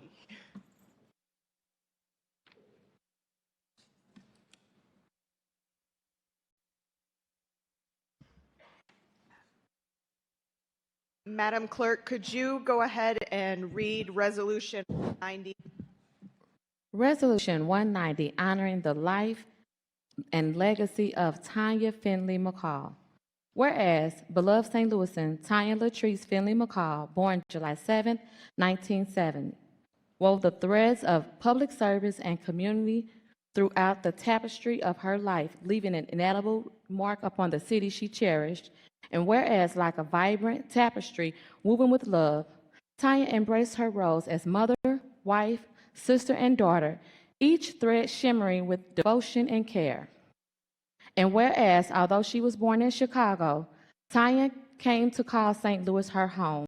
Madam Clerk, could you go ahead and read resolution 90? Resolution 190, honoring the life and legacy of Tanya Finley McCall. Whereas beloved St. Louisan Tanya Latrice Finley McCall, born July 7, 1970, wove the threads of public service and community throughout the tapestry of her life, leaving an indelible mark upon the city she cherished. And whereas, like a vibrant tapestry woven with love, Tanya embraced her roles as mother, wife, sister, and daughter, each thread shimmering with devotion and care. And whereas, although she was born in Chicago, Tanya came to call St. Louis her home.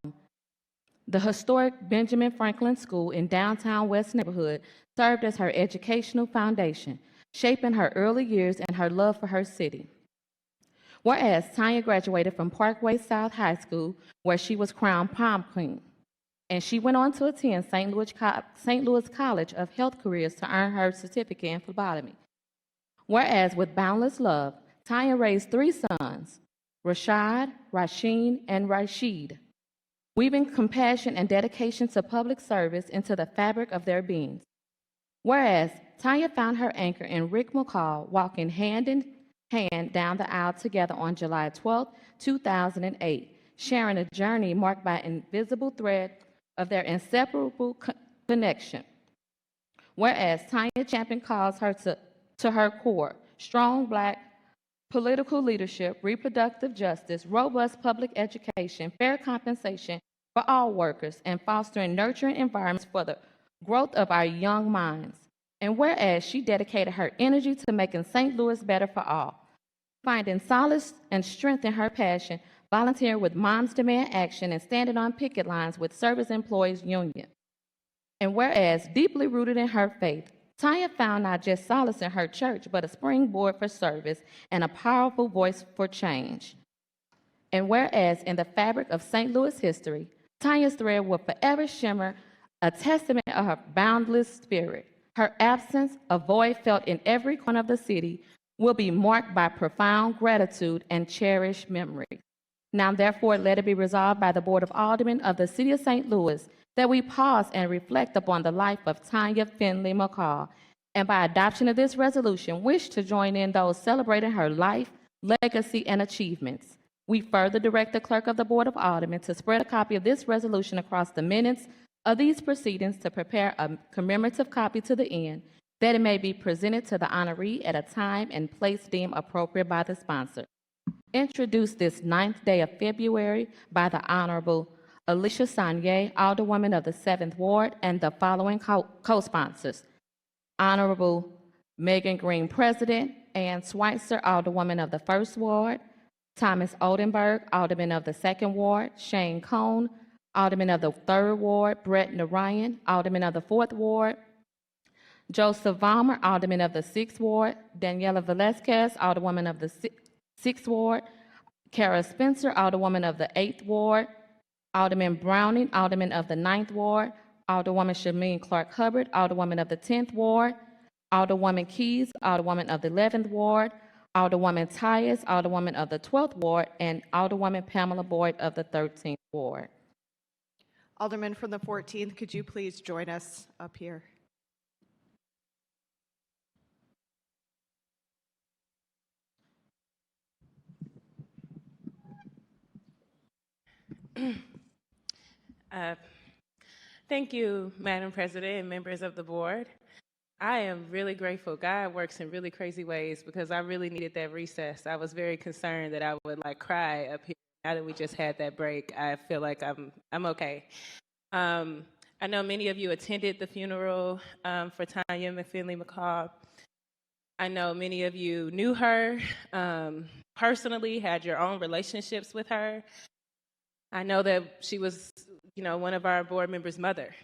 The historic Benjamin Franklin School in downtown West neighborhood served as her educational foundation, shaping her early years and her love for her city. Whereas Tanya graduated from Parkway South High School, where she was crowned prom queen, and she went on to attend St. Louis College of Health Careers to earn her certificate in phlebotomy. Whereas with boundless love, Tanya raised 3 sons, Rashad, Rasheen, and Rashid, weaving compassion and dedication to public service into the fabric of their beings. Whereas Tanya found her anchor in Rick McCall, walking hand in hand down the aisle together on July 12, 2008, sharing a journey marked by an invisible thread of their inseparable connection. Whereas Tanya Champion calls her to her core strong Black political leadership, reproductive justice, robust public education, fair compensation for all workers, and fostering nurturing environments for the growth of our young minds. And whereas she dedicated her energy to making St. Louis better for all, finding solace and strength in her passion, volunteering with Moms Demand Action, and standing on picket lines with Service Employees Union. And whereas deeply rooted in her faith, Tanya found not just solace in her church, but a springboard for service and a powerful voice for change. And whereas in the fabric of St. Louis history, Tanya's thread will forever shimmer, a testament of her boundless spirit. Her absence, a void felt in every corner of the city, will be marked by profound gratitude and cherished memories. Now, therefore, let it be resolved by the Board of Aldermen of the City of St. Louis that we pause and reflect upon the life of Tanya Finley McCall, and by adoption of this resolution, wish to join in those celebrating her life, legacy, and achievements. We further direct the Clerk of the Board of Aldermen to spread a copy of this resolution across the minutes of these proceedings to prepare a commemorative copy to the end, that it may be presented to the honoree at a time and place deemed appropriate by the sponsor. Introduced this 9th day of February by the Honorable Alicia Sanye, Alderwoman of the 7th Ward, and the following co-sponsors. Honorable Megan Green, President, Ann Schweitzer, Alderwoman of the 1st Ward, Thomas Oldenburg, Alderman of the 2nd Ward, Shane Cone, Alderman of the 3rd Ward, Brett Narayan, Alderman of the 4th Ward, Joseph Valmer, Alderman of the 6th Ward, Daniela Velasquez, Alderwoman of the 6th Ward, Kara Spencer, Alderwoman of the 8th Ward, Alderman Browning, Alderman of the 9th Ward, Alderwoman Shameen Clark Hubbard, Alderwoman of the 10th Ward, Alderwoman Keys, Alderwoman of the 11th Ward, Alderwoman Tyus, Alderwoman of the 12th Ward, and Alderwoman Pamela Boyd of the 13th Ward. Alderman from the 14th, could you please join us up here? Thank you, Madam President and members of the board. I am really grateful. God works in really crazy ways because I really needed that recess. I was very concerned that I would cry up here. Now that we just had that break, I feel like I'm okay. I know many of you attended the funeral for Tanya McFinley McCall. I know many of you knew her personally, had your own relationships with her. I know that she was, one of our board members' mother.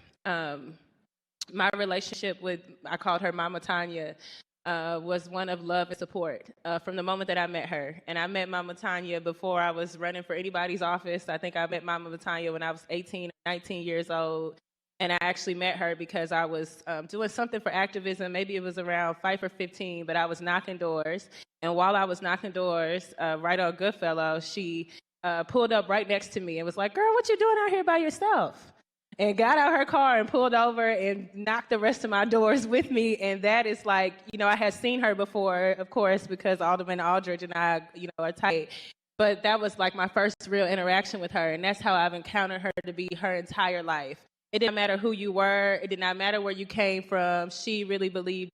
My relationship with, I called her Mama Tanya, was one of love and support from the moment that I met her. And I met Mama Tanya before I was running for anybody's office. I think I met Mama Tanya when I was 18, 19 years old. And I actually met her because I was doing something for activism. Maybe it was around 5 or 15, but I was knocking doors. And while I was knocking doors, right on Goodfellow, she pulled up right next to me and was like, "Girl, what you doing out here by yourself?" And got out her car and pulled over and knocked the rest of my doors with me. And that is I had seen her before, of course, because Alderman Aldridge and I, are tight. But that was my first real interaction with her. And that's how I've encountered her to be her entire life. It didn't matter who you were. It did not matter where you came from. She really believed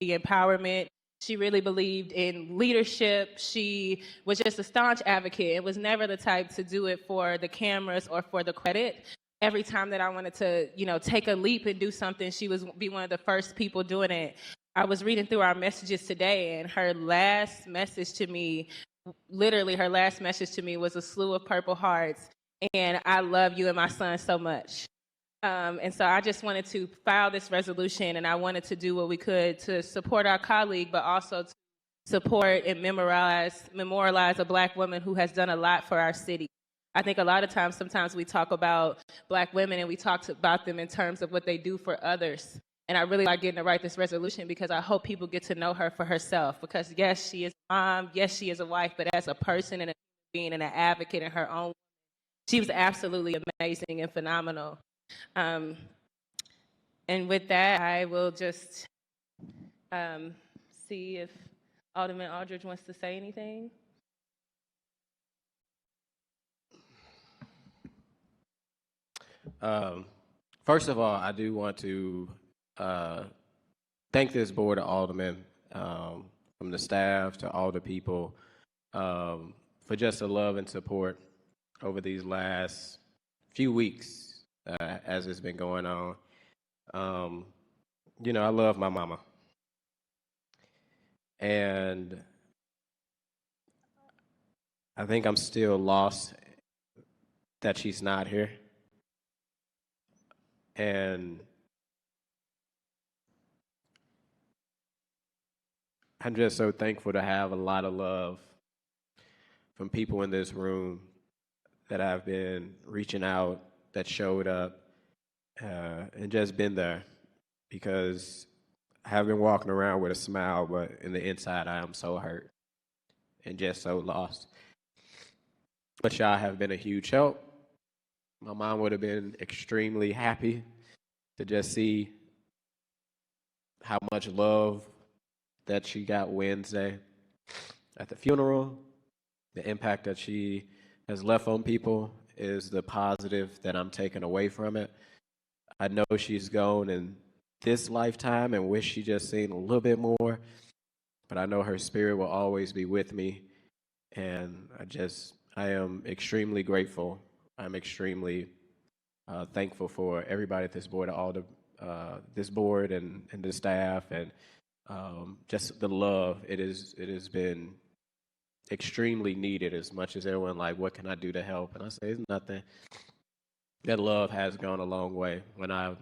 in empowerment. She really believed in leadership. She was just a staunch advocate. It was never the type to do it for the cameras or for the credit. Every time that I wanted to, take a leap and do something, she would be one of the first people doing it. I was reading through our messages today, and her last message to me, literally her last message to me was a slew of purple hearts, and I love you and my son so much. And so I just wanted to file this resolution, and I wanted to do what we could to support our colleague, but also to support and memorialize a Black woman who has done a lot for our city. I think a lot of times, sometimes we talk about Black women and we talk about them in terms of what they do for others. And I really like getting to write this resolution because I hope people get to know her for herself. Because yes, she is a mom, yes, she is a wife, but as a person and a being and an advocate in her own, she was absolutely amazing and phenomenal. And with that, I will just see if Alderman Aldridge wants to say anything. First of all, I do want to thank this board of aldermen, from the staff to all the people, for just the love and support over these last few weeks as it's been going on. You know, I love my mama. And I think I'm still lost that she's not here. And I'm just so thankful to have a lot of love from people in this room that I've been reaching out, that showed up, and just been there, because I have been walking around with a smile, but in the inside I am so hurt and just so lost. But y'all have been a huge help. My mom would have been extremely happy to just see how much love that she got Wednesday at the funeral. The impact that she has left on people is the positive that I'm taking away from it. I know she's gone in this lifetime and wish she just seen a little bit more, but I know her spirit will always be with me. And I am extremely grateful. I'm extremely thankful for everybody at this board, this board and the staff, and just the love. It has been extremely needed. As much as everyone like, what can I do to help? And I say, it's nothing. That love has gone a long way. When I'm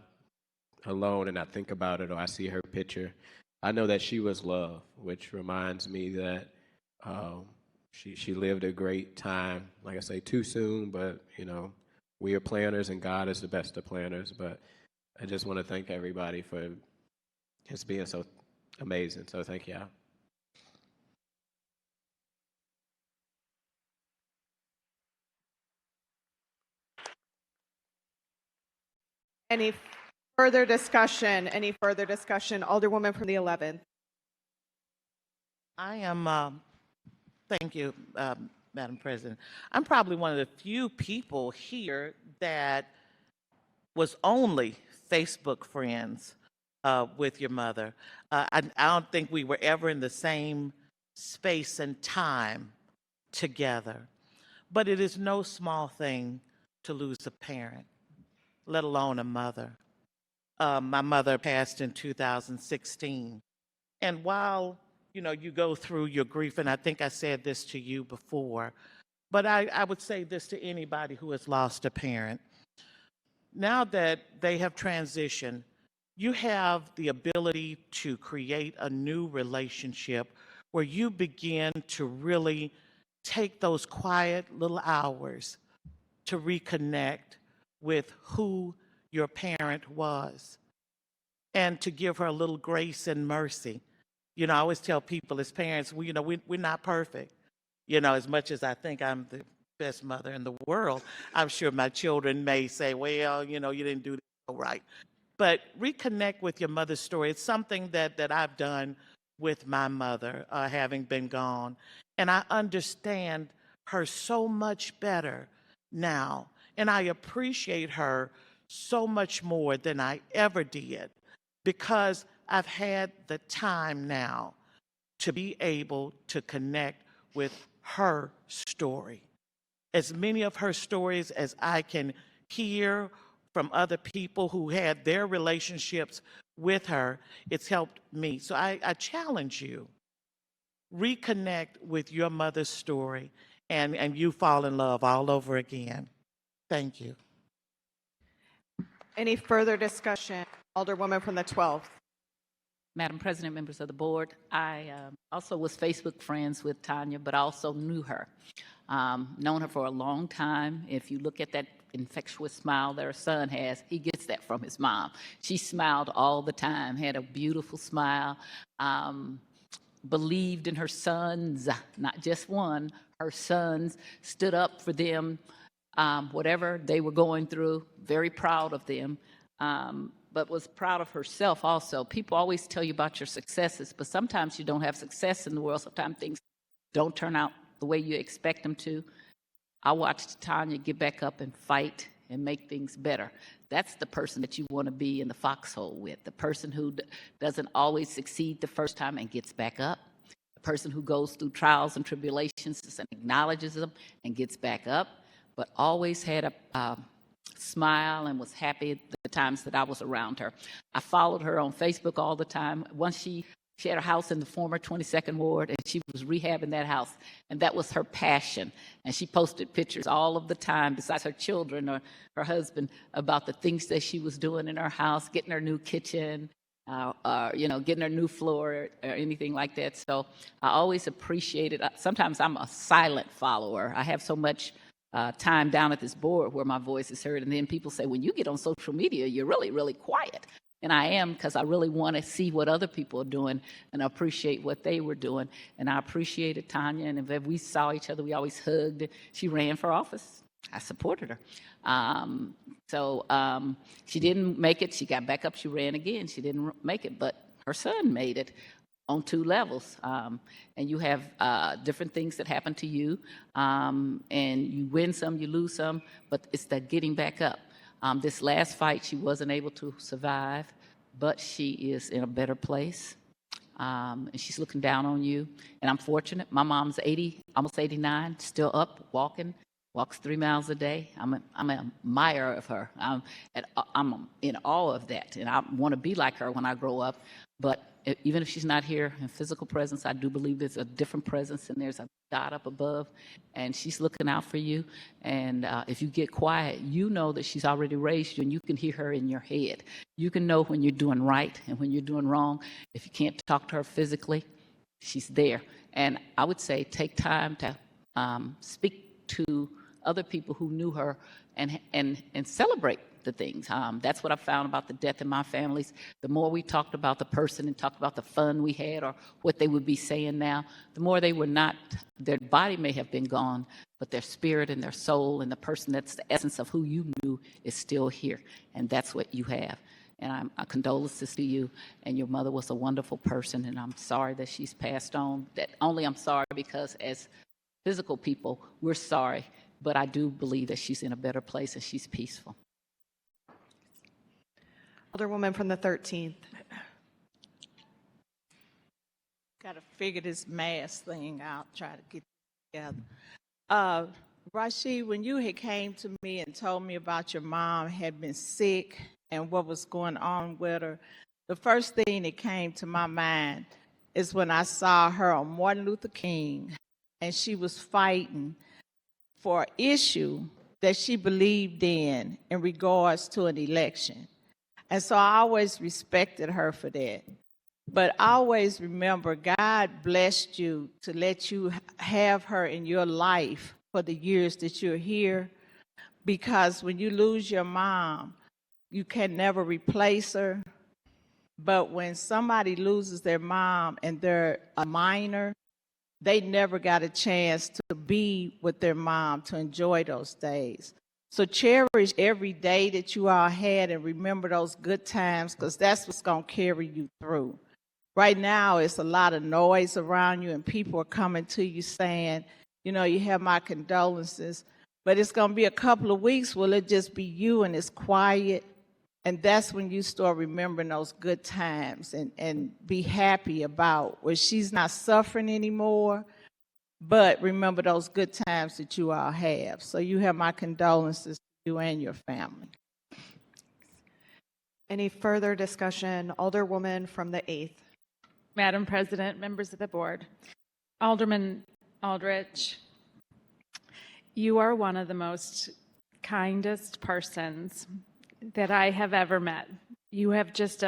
alone and I think about it, or I see her picture, I know that she was loved, which reminds me that she lived a great time. Like I say, too soon, but you know, we are planners and God is the best of planners. But I just want to thank everybody for just being so amazing. So thank y'all. Any further discussion? Any further discussion? Alderwoman from the 11th. I am, thank you, Madam President. I'm probably one of the few people here that was only Facebook friends with your mother. I don't think we were ever in the same space and time together. But it is no small thing to lose a parent, let alone a mother. My mother passed in 2016. And while, you know, you go through your grief, and I think I said this to you before, but I would say this to anybody who has lost a parent. Now that they have transitioned, you have the ability to create a new relationship where you begin to really take those quiet little hours to reconnect with who your parent was, and to give her a little grace and mercy. You know, I always tell people as parents, we're not perfect. You know, as much as I think I'm the best mother in the world, I'm sure my children may say, well, you know, you didn't do this right. But reconnect with your mother's story. It's something that I've done with my mother, having been gone. And I understand her so much better now. And I appreciate her so much more than I ever did, because I've had the time now to be able to connect with her story. As many of her stories as I can hear from other people who had their relationships with her, it's helped me. So I challenge you, reconnect with your mother's story, and you fall in love all over again. Thank you. Any further discussion? Alderwoman from the 12th. Madam President, members of the board, I also was Facebook friends with Tanya, but I also knew her. Known her for a long time. If you look at that infectious smile that her son has, he gets that from his mom. She smiled all the time, had a beautiful smile, believed in her sons, not just one, her sons, stood up for them, whatever they were going through, very proud of them. but was proud of herself also. People always tell you about your successes, but sometimes you don't have success in the world. Sometimes things don't turn out the way you expect them to. I watched Tanya get back up and fight and make things better. That's the person that you want to be in the foxhole with, the person who doesn't always succeed the first time and gets back up, the person who goes through trials and tribulations and acknowledges them and gets back up, but always had a smile and was happy at the times that I was around her. I followed her on Facebook all the time. Once she had a house in the former 22nd Ward, and she was rehabbing that house, and that was her passion. And she posted pictures all of the time, besides her children or her husband, about the things that she was doing in her house, getting her new kitchen, getting her new floor or anything like that. So I always appreciated. Sometimes I'm a silent follower. I have so much time down at this board where my voice is heard, and then people say, when you get on social media, you're really, really quiet. And I am, because I really want to see what other people are doing and appreciate what they were doing. And I appreciated Tanya, and if we saw each other, we always hugged. She ran for office. I supported her. She didn't make it. She got back up. She ran again. She didn't make it, but her son made it on 2 levels. And you have different things that happen to you, and you win some, you lose some, but it's that getting back up. This last fight, she wasn't able to survive, but she is in a better place, and she's looking down on you. And I'm fortunate. My mom's 80, almost 89, still up, walking, walks 3 miles a day. I'm an admirer of her. I'm in awe of that, and I want to be like her when I grow up. But even if she's not here in physical presence, I do believe there's a different presence, and there's a God up above, and she's looking out for you. And if you get quiet, you know that she's already raised you, and you can hear her in your head. You can know when you're doing right and when you're doing wrong. If you can't talk to her physically, she's there. And I would say take time to speak to other people who knew her and celebrate the things. That's what I found about the death in my families. The more we talked about the person and talked about the fun we had or what they would be saying now, the more they were not, their body may have been gone, but their spirit and their soul and the person that's the essence of who you knew is still here. And that's what you have. And I condolences to you. And your mother was a wonderful person, and I'm sorry that she's passed on. I'm sorry because as physical people, we're sorry, but I do believe that she's in a better place and she's peaceful. Alderwoman from the 13th. Got to figure this mask thing out, try to get it together. Rashid, when you had came to me and told me about your mom had been sick and what was going on with her, the first thing that came to my mind is when I saw her on Martin Luther King, and she was fighting for an issue that she believed in regards to an election. And so I always respected her for that. But I always remember God blessed you to let you have her in your life for the years that you're here, because when you lose your mom, you can never replace her. But when somebody loses their mom and they're a minor, they never got a chance to be with their mom, to enjoy those days. So cherish every day that you all had and remember those good times, because that's what's going to carry you through. Right now, it's a lot of noise around you, and people are coming to you saying, you have my condolences, but it's going to be a couple of weeks where it'll just be you and it's quiet, and that's when you start remembering those good times and be happy about where she's not suffering anymore. But remember those good times that you all have. So you have my condolences to you and your family. Any further discussion? Alderwoman from the 8th. Madam President, members of the board, Alderman Aldrich, you are one of the most kindest persons that I have ever met. You have just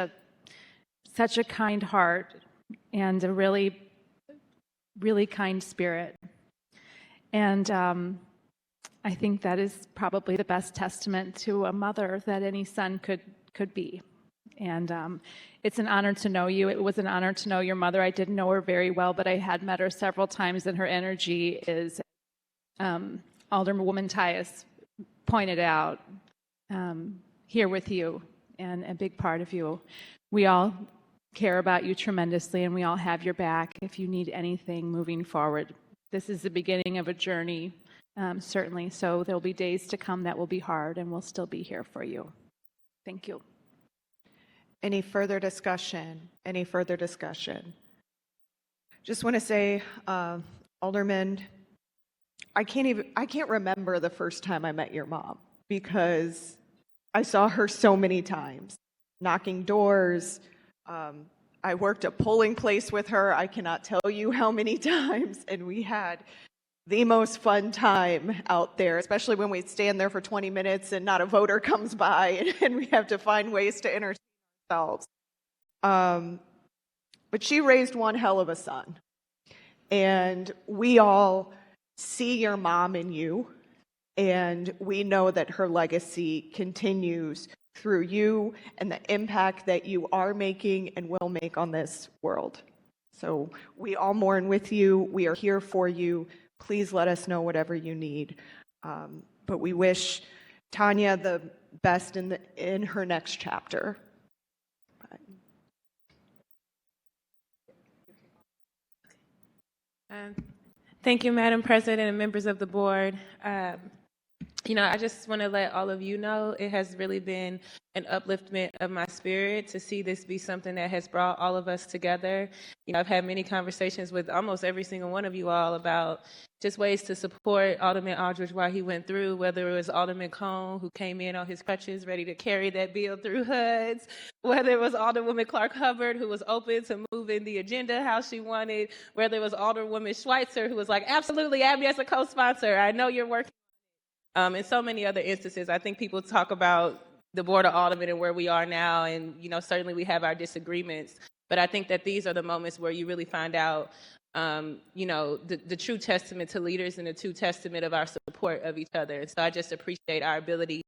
such a kind heart and a really kind spirit. And I think that is probably the best testament to a mother that any son could be. And it's an honor to know you. It was an honor to know your mother. I didn't know her very well, but I had met her several times, and her energy is, Alderwoman Tyus pointed out, here with you. and a big part of you. We all care about you tremendously, and we all have your back if you need anything moving forward. This is the beginning of a journey, certainly, so there'll be days to come that will be hard, and we'll still be here for you. Thank you. Any further discussion? Any further discussion? Just want to say, Alderman, I can't remember the first time I met your mom because I saw her so many times, knocking doors. I worked a polling place with her. I cannot tell you how many times, and we had the most fun time out there, especially when we stand there for 20 minutes and not a voter comes by and we have to find ways to entertain ourselves. But she raised one hell of a son. And we all see your mom in you, and we know that her legacy continues through you and the impact that you are making and will make on this world. So we all mourn with you. We are here for you. Please let us know whatever you need. But we wish Tanya the best in her next chapter. Thank you, Madam President and members of the board. I just want to let all of you know it has really been an upliftment of my spirit to see this be something that has brought all of us together. I've had many conversations with almost every single one of you all about just ways to support Alderman Aldridge while he went through, whether it was Alderman Cone, who came in on his crutches, ready to carry that bill through HUDs, whether it was Alderwoman Clark Hubbard, who was open to moving the agenda how she wanted, whether it was Alderwoman Schweitzer, who was like, absolutely, add me as a co-sponsor. I know you're working. And so many other instances. I think people talk about the Board of Aldermen and where we are now, and certainly we have our disagreements. But I think that these are the moments where you really find out, the true testament to leaders and the true testament of our support of each other. And so I just appreciate our ability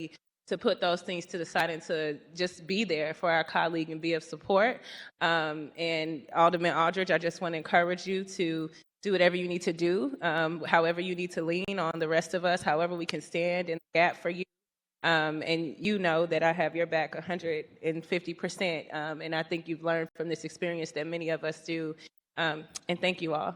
to put those things to the side and to just be there for our colleague and be of support. And Alderman Aldridge, I just want to encourage you to do whatever you need to do, however you need to lean on the rest of us, however we can stand in the gap for you. And you know that I have your back 150%. And I think you've learned from this experience that many of us do. And thank you all.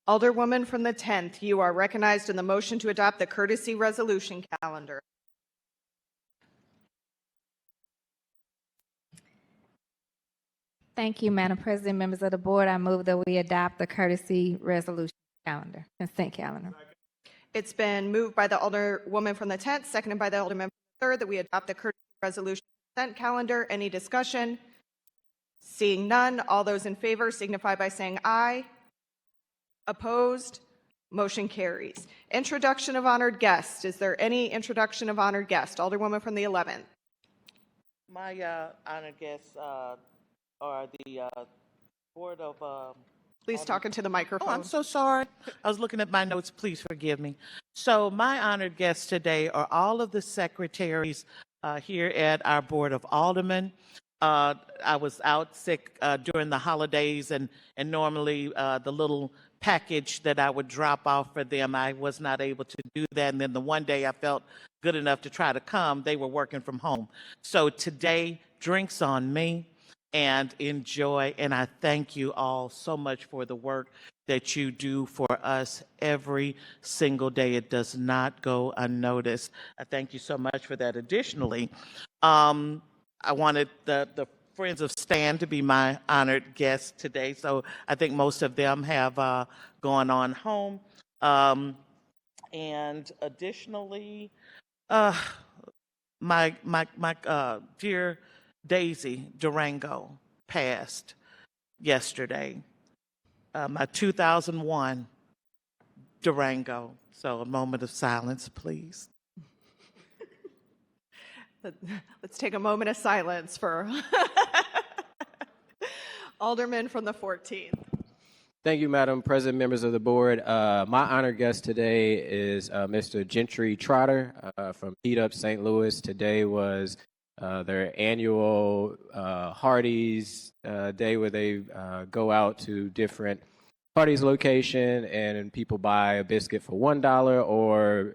Alderwoman from the 10th, you are recognized in the motion to adopt the courtesy resolution calendar. Thank you, Madam President, members of the board. I move that we adopt the courtesy resolution calendar, consent calendar. It's been moved by the Alderwoman from the 10th, seconded by the Alderman from the 3rd, that we adopt the courtesy resolution consent calendar. Any discussion? Seeing none, all those in favor signify by saying aye. Opposed? Motion carries. Introduction of honored guests. Is there any introduction of honored guest? Alderwoman from the 11th. My honored guests are the Board of... Please talk into the microphone. Oh, I'm so sorry. I was looking at my notes. Please forgive me. So my honored guests today are all of the secretaries here at our Board of Aldermen. I was out sick during the holidays, and normally the little package that I would drop off for them, I was not able to do that. And then the one day I felt good enough to try to come, they were working from home. So today, drinks on me and enjoy. And I thank you all so much for the work that you do for us every single day. It does not go unnoticed. I thank you so much for that. Additionally, I wanted the Friends of Stan to be my honored guest today. So I think most of them have gone on home. And additionally, my dear Daisy Durango passed yesterday. My 2001 Durango. So a moment of silence, please. Let's take a moment of silence for Alderman from the 14th. Thank you, Madam President, members of the board. My honored guest today is Mr. Gentry Trotter from Heat Up St. Louis. Today was their annual Hardee's Day where they go out to different party's location and people buy a biscuit for $1 or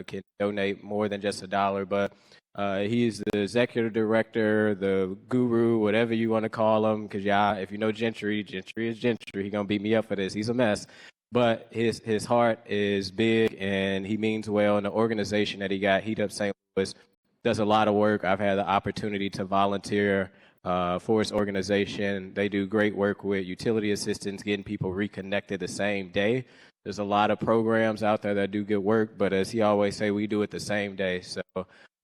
can donate more than just $1. But he's the executive director, the guru, whatever you want to call him, because if you know Gentry is Gentry. He's going to beat me up for this. He's a mess. But his heart is big, and he means well. And the organization that he got, Heat Up St. Louis, does a lot of work. I've had the opportunity to volunteer for his organization. They do great work with utility assistance, getting people reconnected the same day. There's a lot of programs out there that do good work, but as he always say, we do it the same day. So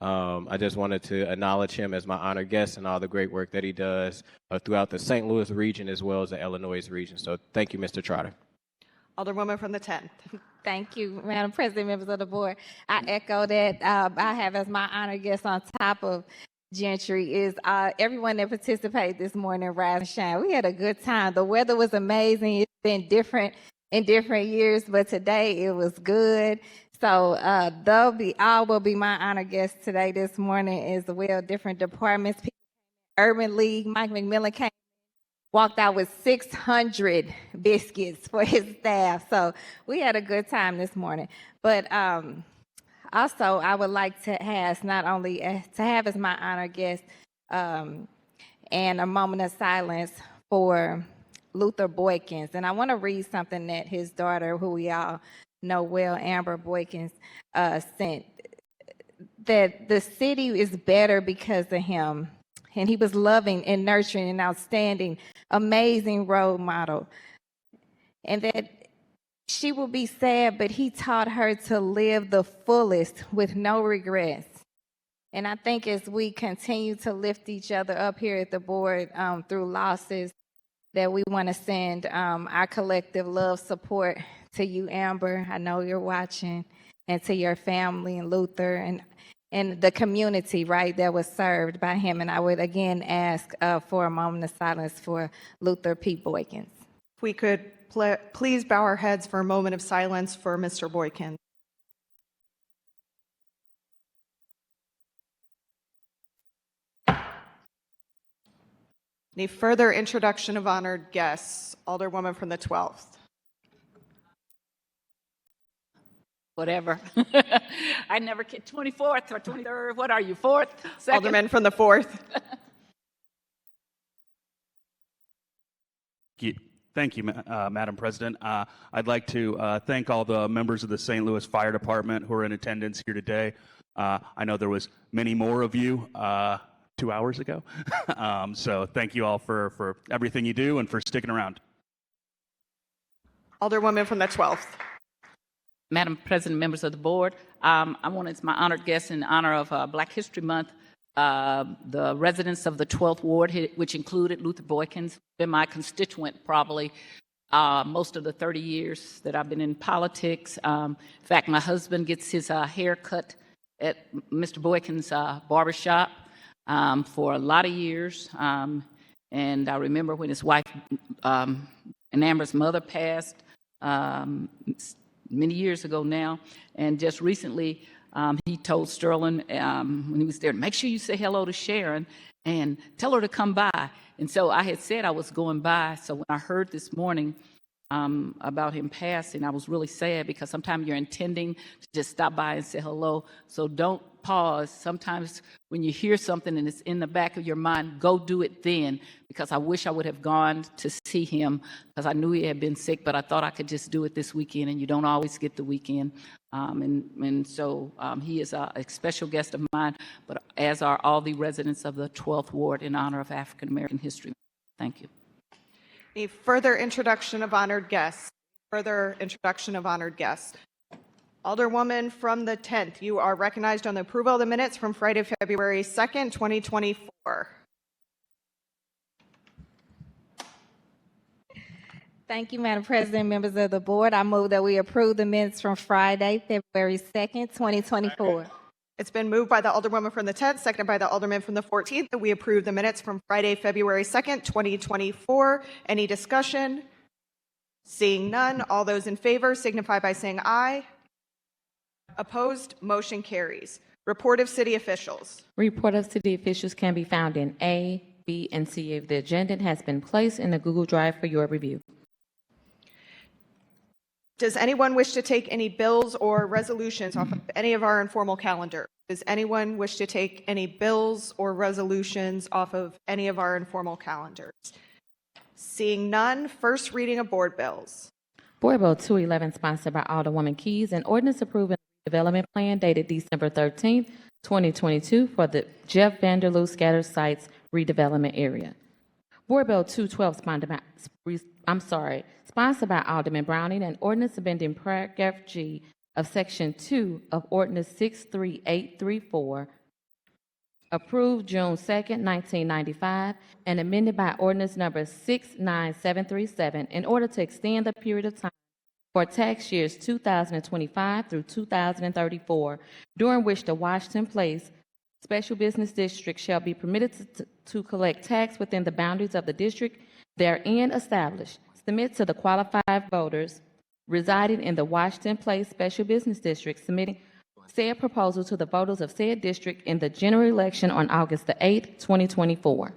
I just wanted to acknowledge him as my honored guest and all the great work that he does throughout the St. Louis region as well as the Illinois region. So thank you, Mr. Trotter. Alderwoman from the 10th. Thank you, Madam President, members of the board. I echo that. I have as my honored guest on top of Gentry is everyone that participated this morning, Rise and Shine. We had a good time. The weather was amazing. It's been different in different years, but today it was good. So all will be my honored guests today this morning as well. Different departments, Urban League, Mike McMillan came, walked out with 600 biscuits for his staff. So we had a good time this morning. But also, I would like to ask not only to have as my honored guest and a moment of silence for Luther Boykins. And I want to read something that his daughter, who we all know well, Amber Boykins, sent. That the city is better because of him. And he was loving and nurturing and outstanding, amazing role model. And that she will be sad, but he taught her to live the fullest with no regrets. And I think as we continue to lift each other up here at the board through losses, that we want to send our collective love support to you, Amber. I know you're watching, and to your family and Luther and the community, right, that was served by him. And I would again ask for a moment of silence for Luther P. Boykins. If we could please bow our heads for a moment of silence for Mr. Boykins. Any further introduction of honored guests? Alderwoman from the 12th. Whatever. I never get 24th or 23rd. What are you, 4th? 2nd? Alderman from the 4th. Thank you, Madam President. I'd like to thank all the members of the St. Louis Fire Department who are in attendance here today. I know there was many more of you 2 hours ago. So thank you all for everything you do and for sticking around. Alderwoman from the 12th. Madam President, members of the board, I want as my honored guest in honor of Black History Month, the residents of the 12th Ward, which included Luther Boykins, been my constituent probably most of the 30 years that I've been in politics. In fact, my husband gets his hair cut at Mr. Boykins' barbershop for a lot of years. And I remember when his wife and Amber's mother passed many years ago now. And just recently, he told Sterling when he was there, make sure you say hello to Sharon and tell her to come by. And so I had said I was going by. So when I heard this morning about him passing, I was really sad because sometimes you're intending to just stop by and say hello. So don't pause. Sometimes when you hear something and it's in the back of your mind, go do it then, because I wish I would have gone to see him because I knew he had been sick, but I thought I could just do it this weekend, and you don't always get the weekend. So he is a special guest of mine, but as are all the residents of the 12th Ward in honor of African American history. Thank you. Any further introduction of honored guests? Further introduction of honored guests. Alderwoman from the 10th, you are recognized on the approval of the minutes from Friday, February 2nd, 2024. Thank you, Madam President, members of the board. I move that we approve the minutes from Friday, February 2nd, 2024. It's been moved by the Alderwoman from the 10th, seconded by the Alderman from the 14th, that we approve the minutes from Friday, February 2nd, 2024. Any discussion? Seeing none, all those in favor signify by saying aye. Opposed, motion carries. Report of city officials. Report of city officials can be found in A, B, and C of the agenda and has been placed in the Google Drive for your review. Does anyone wish to take any bills or resolutions off of any of our informal calendar? Does anyone wish to take any bills or resolutions off of any of our informal calendars? Seeing none, first reading of board bills. Board Bill 211, sponsored by Alderwoman Keys, an ordinance approving a development plan dated December 13th, 2022 for the Jeff Vanderloo Scattered Sites redevelopment area. Board Bill 212, sponsored by Alderman Browning, an ordinance amending paragraph G of Section 2 of Ordinance 63834, approved June 2nd, 1995, and amended by Ordinance Number 69737 in order to extend the period of time for tax years 2025 through 2034, during which the Washington Place Special Business District shall be permitted to collect tax within the boundaries of the district therein established. Submit to the qualified voters residing in the Washington Place Special Business District, submitting said proposal to the voters of said district in the general election on August the 8th, 2024.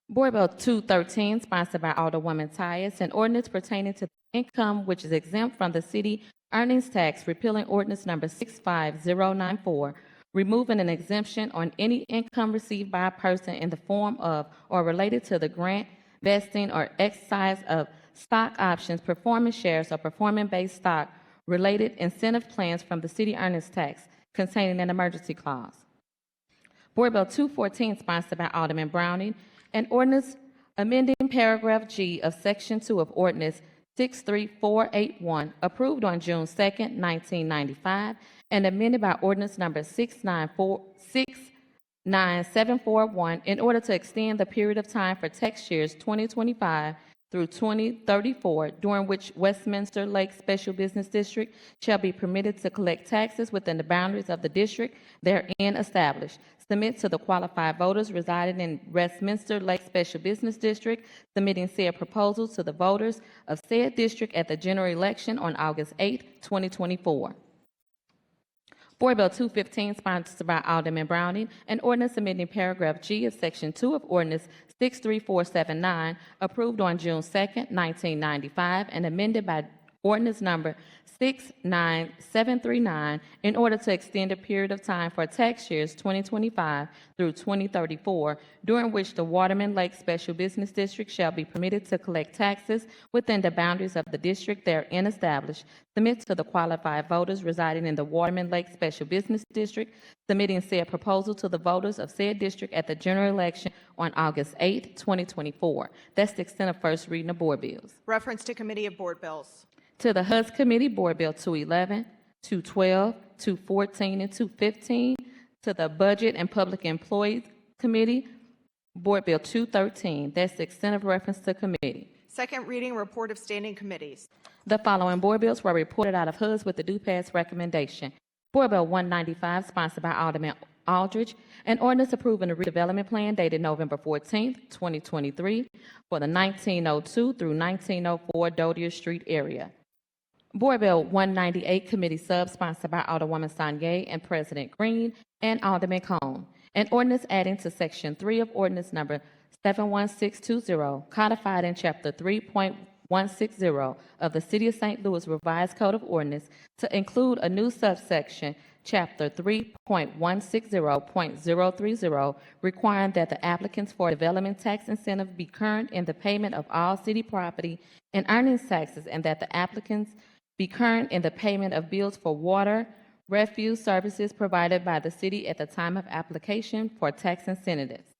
Board Bill 213, sponsored by Alderwoman Tyus, an ordinance pertaining to income which is exempt from the city earnings tax, repealing ordinance number 65094, removing an exemption on any income received by a person in the form of or related to the grant, vesting, or exercise of stock options, performance shares, or performance-based stock related incentive plans from the city earnings tax, containing an emergency clause. Board Bill 214, sponsored by Alderman Browning, an ordinance amending paragraph G of Section 2 of Ordinance 63481, approved on June 2nd, 1995, and amended by Ordinance Number 69741 in order to extend the period of time for tax years 2025 through 2034, during which Westminster Lake Special Business District shall be permitted to collect taxes within the boundaries of the district therein established. Submit to the qualified voters residing in Westminster Lake Special Business District, submitting said proposals to the voters of said district at the general election on August 8, 2024. Board Bill 215, sponsored by Alderman Browning, an ordinance amending paragraph G of Section 2 of Ordinance 63479, approved on June 2nd, 1995, and amended by Ordinance Number 69739 in order to extend a period of time for tax years 2025 through 2034, during which the Waterman Lake Special Business District shall be permitted to collect taxes within the boundaries of the district therein established. Submit to the qualified voters residing in the Waterman Lake Special Business District, submitting said proposal to the voters of said district at the general election on August 8, 2024. That's the extent of first reading of board bills. Reference to committee of board bills. To the HUD Committee, Board Bill 211, 212, 214, and 215. To the Budget and Public Employees Committee, Board Bill 213. That's the extent of reference to committee. Second reading report of standing committees. The following board bills were reported out of HUD's with the due pass recommendation. Board Bill 195, sponsored by Alderman Aldridge, an ordinance approving a redevelopment plan dated November 14th, 2023 for the 1902 through 1904 Dotier Street area. Board Bill 198, committee sub, sponsored by Alderwoman Sanye and President Green and Alderman Cone. An ordinance adding to Section 3 of Ordinance Number 71620, codified in Chapter 3.160 of the City of St. Louis Revised Code of Ordinance to include a new subsection, Chapter 3.160.030, requiring that the applicants for development tax incentive be current in the payment of all city property and earnings taxes, and that the applicants be current in the payment of bills for water, refuse services provided by the city at the time of application for tax incentives.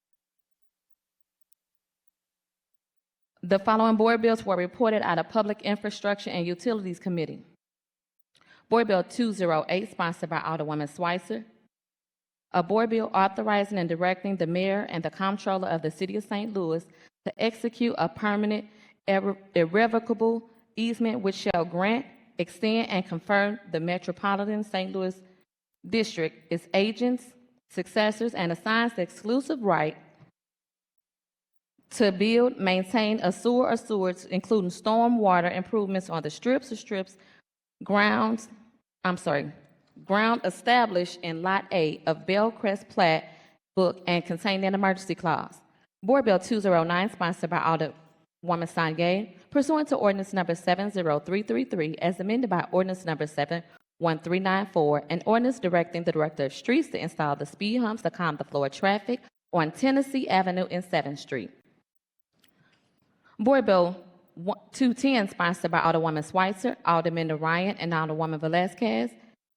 The following board bills were reported out of Public Infrastructure and Utilities Committee. Board Bill 208, sponsored by Alderwoman Schweitzer. A board bill authorizing and directing the mayor and the comptroller of the City of St. Louis to execute a permanent irrevocable easement which shall grant, extend, and confirm the Metropolitan St. Louis District, its agents, successors, and assigns the exclusive right to build, maintain a sewer or sewers, including storm water improvements on the strips ground established in Lot A of Bellcrest Plat Book and containing an emergency clause. Board Bill 209, sponsored by Alderwoman Sanye, pursuant to ordinance number 70333 as amended by ordinance number 71394, an ordinance directing the Director of Streets to install the speed humps to calm the flow of traffic on Tennessee Avenue and 7th Street. Board Bill 210, sponsored by Alderwoman Schweitzer, Alderman Ryan, and Alderwoman Velazquez,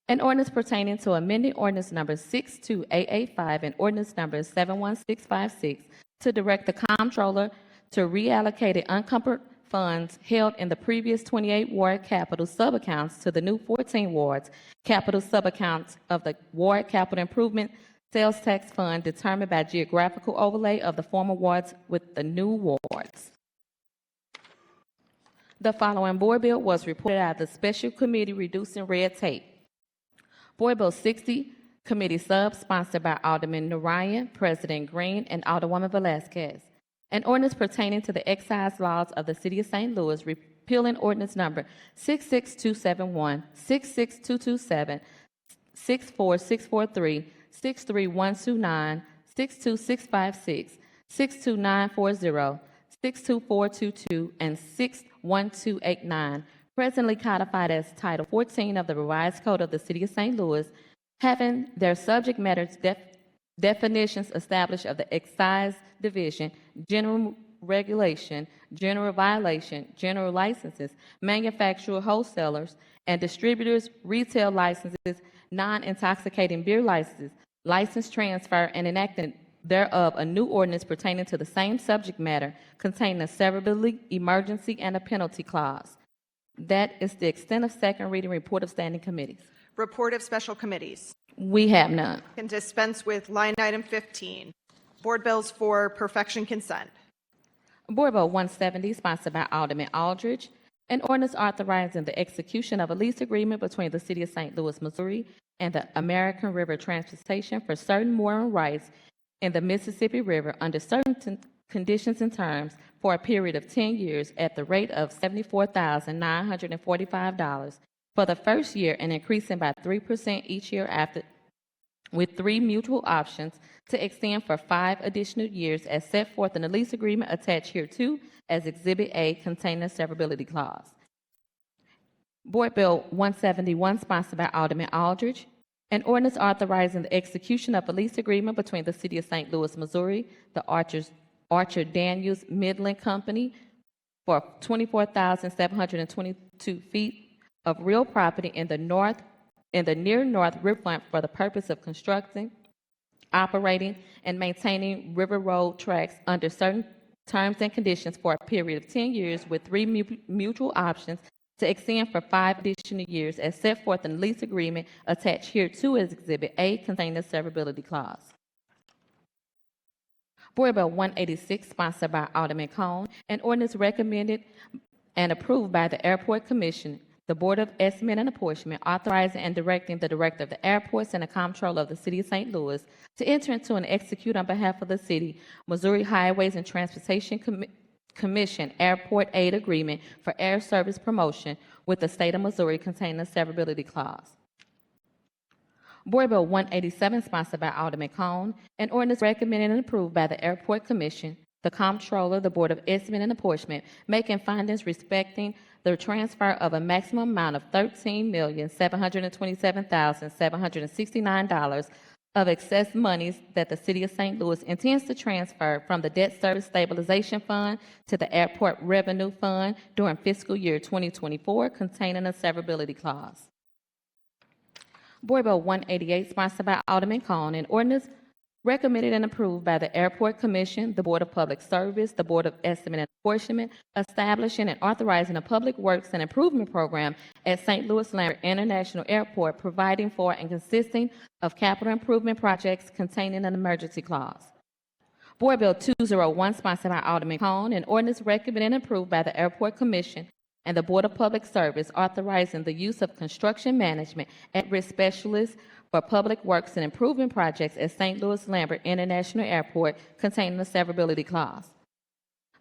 an ordinance pertaining to amending ordinance number 62885 and ordinance number 71656 to direct the comptroller to reallocate the unencumbered funds held in the previous 28 ward capital subaccounts to the new 14 wards capital subaccounts of the Ward Capital Improvement Sales Tax Fund determined by geographical overlay of the former wards with the new wards. The following board bill was reported out of the Special Committee Reducing Red Tape. Board Bill 60, Committee Sub, sponsored by Alderman Narayan, President Green, and Alderwoman Velazquez. An ordinance pertaining to the excise laws of the City of St. Louis, repealing ordinance number 66271, 66227, 64643, 63129, 62656, 62940, 62422, and 61289, presently codified as Title 14 of the Revised Code of the City of St. Louis, having their subject matter definitions established of the excise division, general regulation, general violation, general licenses, manufacturer, wholesalers, and distributors, retail licenses, non-intoxicating beer licenses, license transfer, and enacting thereof a new ordinance pertaining to the same subject matter containing a severability, emergency, and a penalty clause. That is the extent of second reading report of standing committees. Report of special committees. We have none. Can dispense with line item 15. Board bills for perfection consent. Board Bill 170, sponsored by Alderman Aldridge, an ordinance authorizing the execution of a lease agreement between the City of St. Louis, Missouri, and the American River Transportation for certain mooring rights in the Mississippi River under certain conditions and terms for a period of 10 years at the rate of $74,945 for the first year and increasing by 3% each year after, with 3 mutual options to extend for 5 additional years as set forth in the lease agreement attached hereto as Exhibit A containing a severability clause. Board Bill 171, sponsored by Alderman Aldridge, an ordinance authorizing the execution of a lease agreement between the City of St. Louis, Missouri, the Archer Daniels Midland Company for 24,722 feet of real property in the near north riverfront for the purpose of constructing, operating, and maintaining river road tracks under certain terms and conditions for a period of 10 years with 3 mutual options to extend for 5 additional years as set forth in the lease agreement attached hereto as Exhibit A containing the severability clause. Board Bill 186, sponsored by Alderman Cone, an ordinance recommended and approved by the Airport Commission, the Board of Estimate and Apportionment, authorizing and directing the Director of the Airports and the Comptroller of the City of St. Louis to enter into and execute on behalf of the City, Missouri Highways and Transportation Commission Airport Aid Agreement for Air Service Promotion with the State of Missouri containing a severability clause. Board Bill 187, sponsored by Alderman Cone, an ordinance recommended and approved by the Airport Commission, the Comptroller, the Board of Estimate and Apportionment, making findings respecting the transfer of a maximum amount of $13,727,769 of excess monies that the City of St. Louis intends to transfer from the Debt Service Stabilization Fund to the Airport Revenue Fund during fiscal year 2024, containing a severability clause. Board Bill 188, sponsored by Alderman Cone, an ordinance recommended and approved by the Airport Commission, the Board of Public Service, the Board of Estimate and Apportionment, establishing and authorizing a public works and improvement program at St. Louis Lambert International Airport, providing for and consisting of capital improvement projects containing an emergency clause. Board Bill 201, sponsored by Alderman Cone, an ordinance recommended and approved by the Airport Commission and the Board of Public Service, authorizing the use of construction management at-risk specialists for public works and improvement projects at St. Louis Lambert International Airport, containing a severability clause.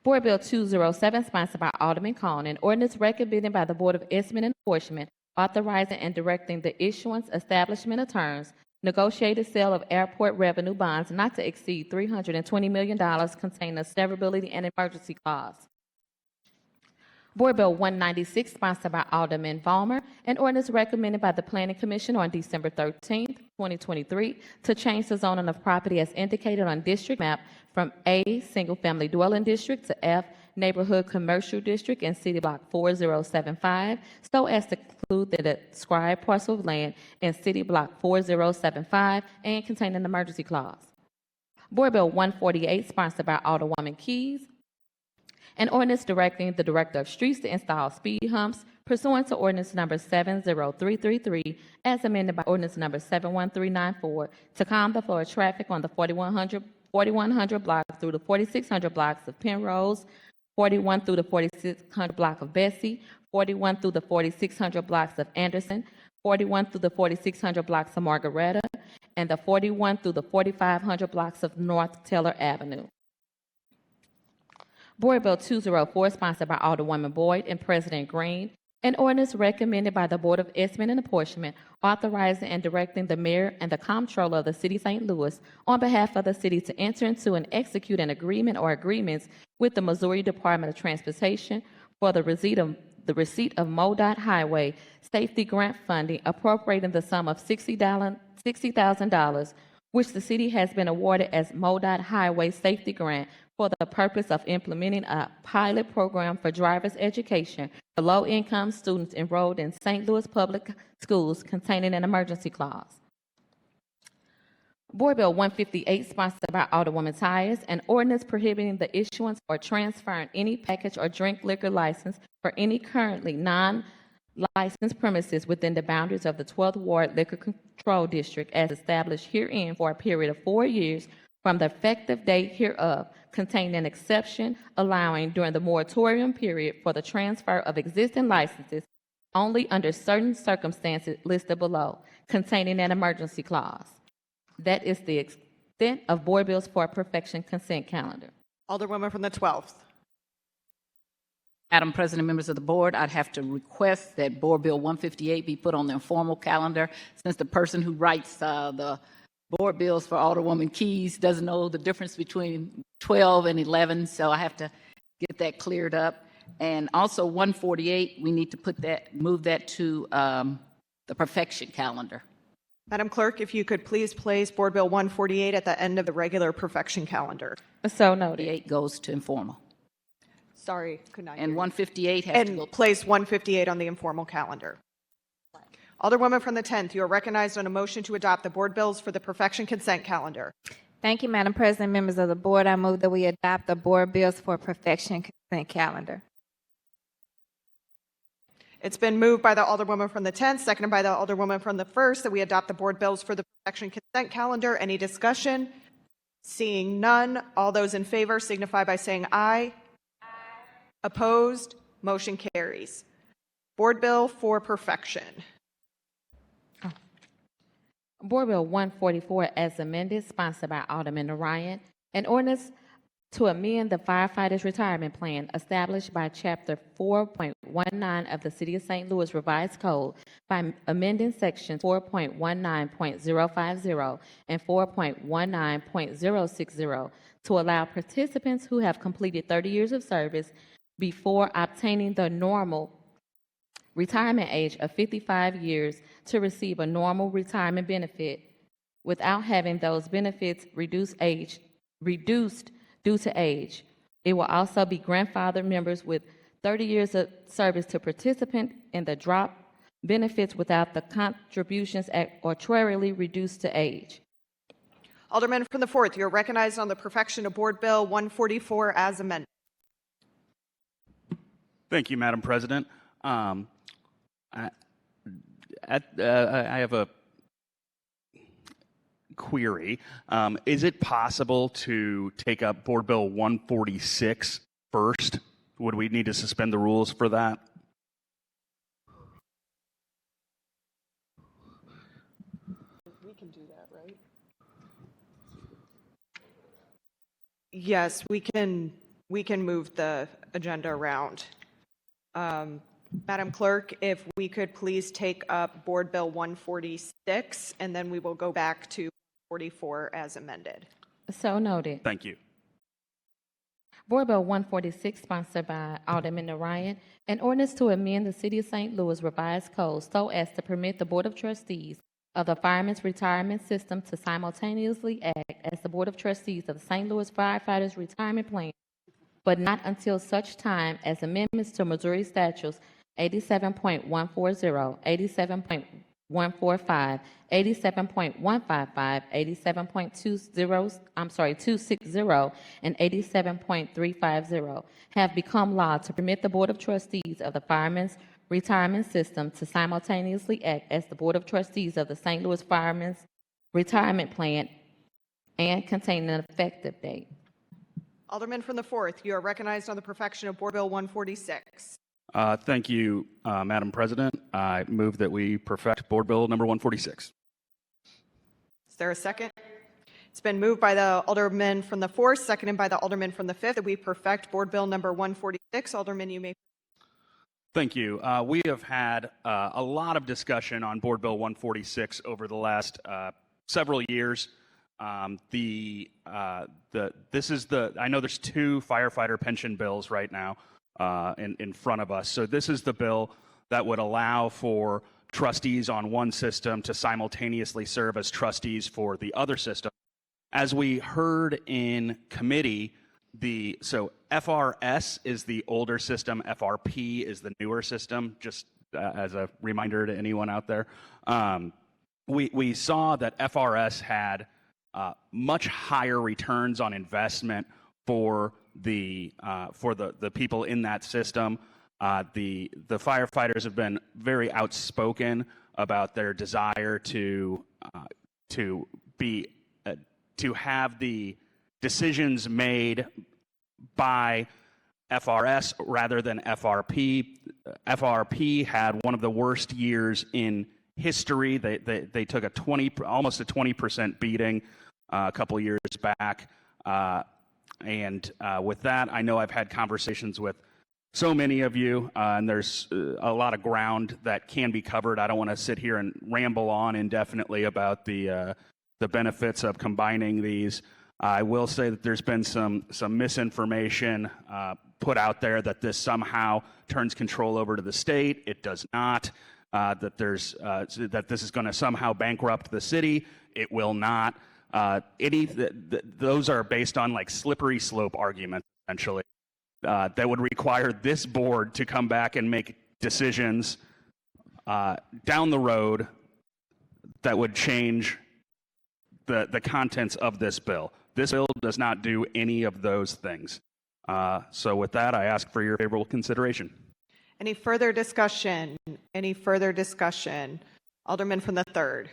Board Bill 207, sponsored by Alderman Cone, an ordinance recommended by the Board of Estimate and Apportionment, authorizing and directing the issuance, establishment of terms, negotiated sale of airport revenue bonds not to exceed $320 million, containing a severability and emergency clause. Board Bill 196, sponsored by Alderman Vollmer, an ordinance recommended by the Planning Commission on December 13th, 2023, to change the zoning of property as indicated on district map from A, single-family dwelling district, to F, neighborhood commercial district in City Block 4075, so as to include the described parcel of land in City Block 4075 and contain an emergency clause. Board Bill 148, sponsored by Alderwoman Keys, an ordinance directing the Director of Streets to install speed humps pursuant to ordinance number 70333 as amended by ordinance number 71394 to calm the flow of traffic on the 4100 block through the 4600 blocks of Penrose, 41 through the 4600 block of Bessie, 41 through the 4600 blocks of Anderson, 41 through the 4600 blocks of Margaretta, and the 41 through the 4500 blocks of North Taylor Avenue. Board Bill 204, sponsored by Alderwoman Boyd and President Green, an ordinance recommended by the Board of Estimate and Apportionment, authorizing and directing the mayor and the comptroller of the City of St. Louis on behalf of the city to enter into and execute an agreement or agreements with the Missouri Department of Transportation for the receipt of MoDOT Highway Safety Grant funding, appropriating the sum of $60,000, which the city has been awarded as MoDOT Highway Safety Grant for the purpose of implementing a pilot program for driver's education for low-income students enrolled in St. Louis public schools containing an emergency clause. Board Bill 158, sponsored by Alderwoman Tyus, an ordinance prohibiting the issuance or transferring any package or drink liquor license for any currently non-licensed premises within the boundaries of the 12th Ward Liquor Control District as established herein for a period of 4 years from the effective date hereof, containing an exception allowing during the moratorium period for the transfer of existing licenses only under certain circumstances listed below, containing an emergency clause. That is the extent of board bills for perfection consent calendar. Alderwoman from the 12th. Madam President, members of the board, I'd have to request that Board Bill 158 be put on the informal calendar, since the person who writes the board bills for Alderwoman Keys doesn't know the difference between 12 and 11, so I have to get that cleared up. And also 148, we need to move that to the perfection calendar. Madam Clerk, if you could please place Board Bill 148 at the end of the regular perfection calendar. So noted. 148 goes to informal. Sorry, could not hear And you. 158 has to go. And place 158 on the informal calendar. Alderwoman from the 10th, you are recognized on a motion to adopt the board bills for the perfection consent calendar. Thank you, Madam President, members of the board. I move that we adopt the board bills for perfection consent calendar. It's been moved by the Alderwoman from the 10th, seconded by the Alderwoman from the 1st, that we adopt the board bills for the perfection consent calendar. Any discussion? Seeing none, all those in favor signify by saying aye. Opposed? Motion carries. Board bill for perfection. Board Bill 144 as amended, sponsored by Alderman Ryan, an ordinance to amend the firefighters' retirement plan established by Chapter 4.19 of the City of St. Louis Revised Code by amending Sections 4.19.050 and 4.19.060 to allow participants who have completed 30 years of service before obtaining the normal retirement age of 55 years to receive a normal retirement benefit without having those benefits reduced due to age. It will also be grandfathered members with 30 years of service to participant in the drop benefits without the contributions arbitrarily reduced to age. Alderman from the 4th, you're recognized on the perfection of Board Bill 144 as amended. Thank you, Madam President. I have a query. Is it possible to take up Board Bill 146 first? Would we need to suspend the rules for that? We can do that, right? Yes, we can move the agenda around. Madam Clerk, if we could please take up Board Bill 146, and then we will go back to 44 as amended. So noted. Thank you. Board Bill 146, sponsored by Alderman Orion, an ordinance to amend the City of St. Louis revised code so as to permit the Board of Trustees of the Firemen's Retirement System to simultaneously act as the Board of Trustees of the St. Louis Firefighters Retirement Plan, but not until such time as amendments to Missouri Statutes 87.140, 87.145, 87.155, 260, and 87.350 have become law to permit the Board of Trustees of the Firemen's Retirement System to simultaneously act as the Board of Trustees of the St. Louis Firemen's Retirement Plan and contain an effective date. Alderman from the 4th, you are recognized on the perfection of Board Bill 146. Thank you, Madam President. I move that we perfect Board Bill number 146. Is there a second? It's been moved by the Alderman from the 4th, seconded by the Alderman from the 5th, that we perfect Board Bill number 146. Alderman, you may. Thank you. We have had a lot of discussion on Board Bill 146 over the last several years. I know there's two firefighter pension bills right now in front of us. So this is the bill that would allow for trustees on one system to simultaneously serve as trustees for the other system. As we heard in committee, so FRS is the older system, FRP is the newer system, just as a reminder to anyone out there. We saw that FRS had much higher returns on investment for the people in that system. The firefighters have been very outspoken about their desire to have the decisions made by FRS rather than FRP. FRP had one of the worst years in history. They took almost a 20% beating a couple of years back. With that, I know I've had conversations with so many of you, and there's a lot of ground that can be covered. I don't want to sit here and ramble on indefinitely about the benefits of combining these. I will say that there's been some misinformation put out there that this somehow turns control over to the state. It does not. That this is going to somehow bankrupt the city. It will not. Those are based on like slippery slope arguments, essentially, that would require this board to come back and make decisions down the road that would change the contents of this bill. This bill does not do any of those things. So with that, I ask for your favorable consideration. Any further discussion? Any further discussion? Alderman from the 3rd.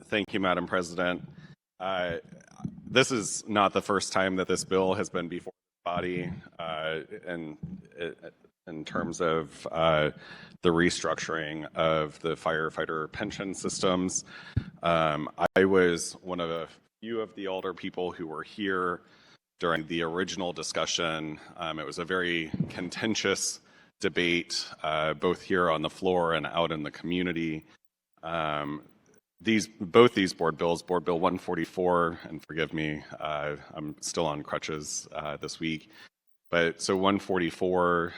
Thank you, Madam President. This is not the first time that this bill has been before the body in terms of the restructuring of the firefighter pension systems. I was one of a few of the older people who were here during the original discussion. It was a very contentious debate, both here on the floor and out in the community. Both these board bills, Board Bill 144, and forgive me, I'm still on crutches this week, but so 144,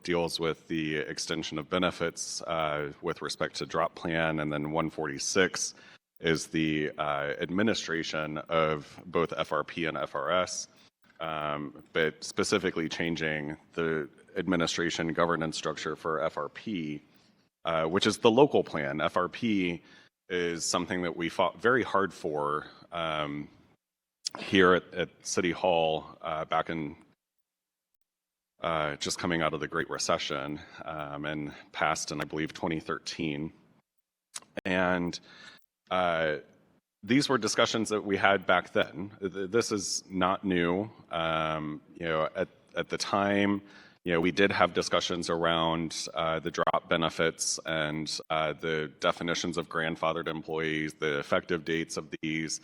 deals with the extension of benefits with respect to drop plan, and then 146 is the administration of both FRP and FRS, but specifically changing the administration governance structure for FRP, which is the local plan. FRP is something that we fought very hard for here at City Hall back in just coming out of the Great Recession and passed in, I believe, 2013. And these were discussions that we had back then. This is not new. At the time, we did have discussions around the drop benefits and the definitions of grandfathered employees, the effective dates of these.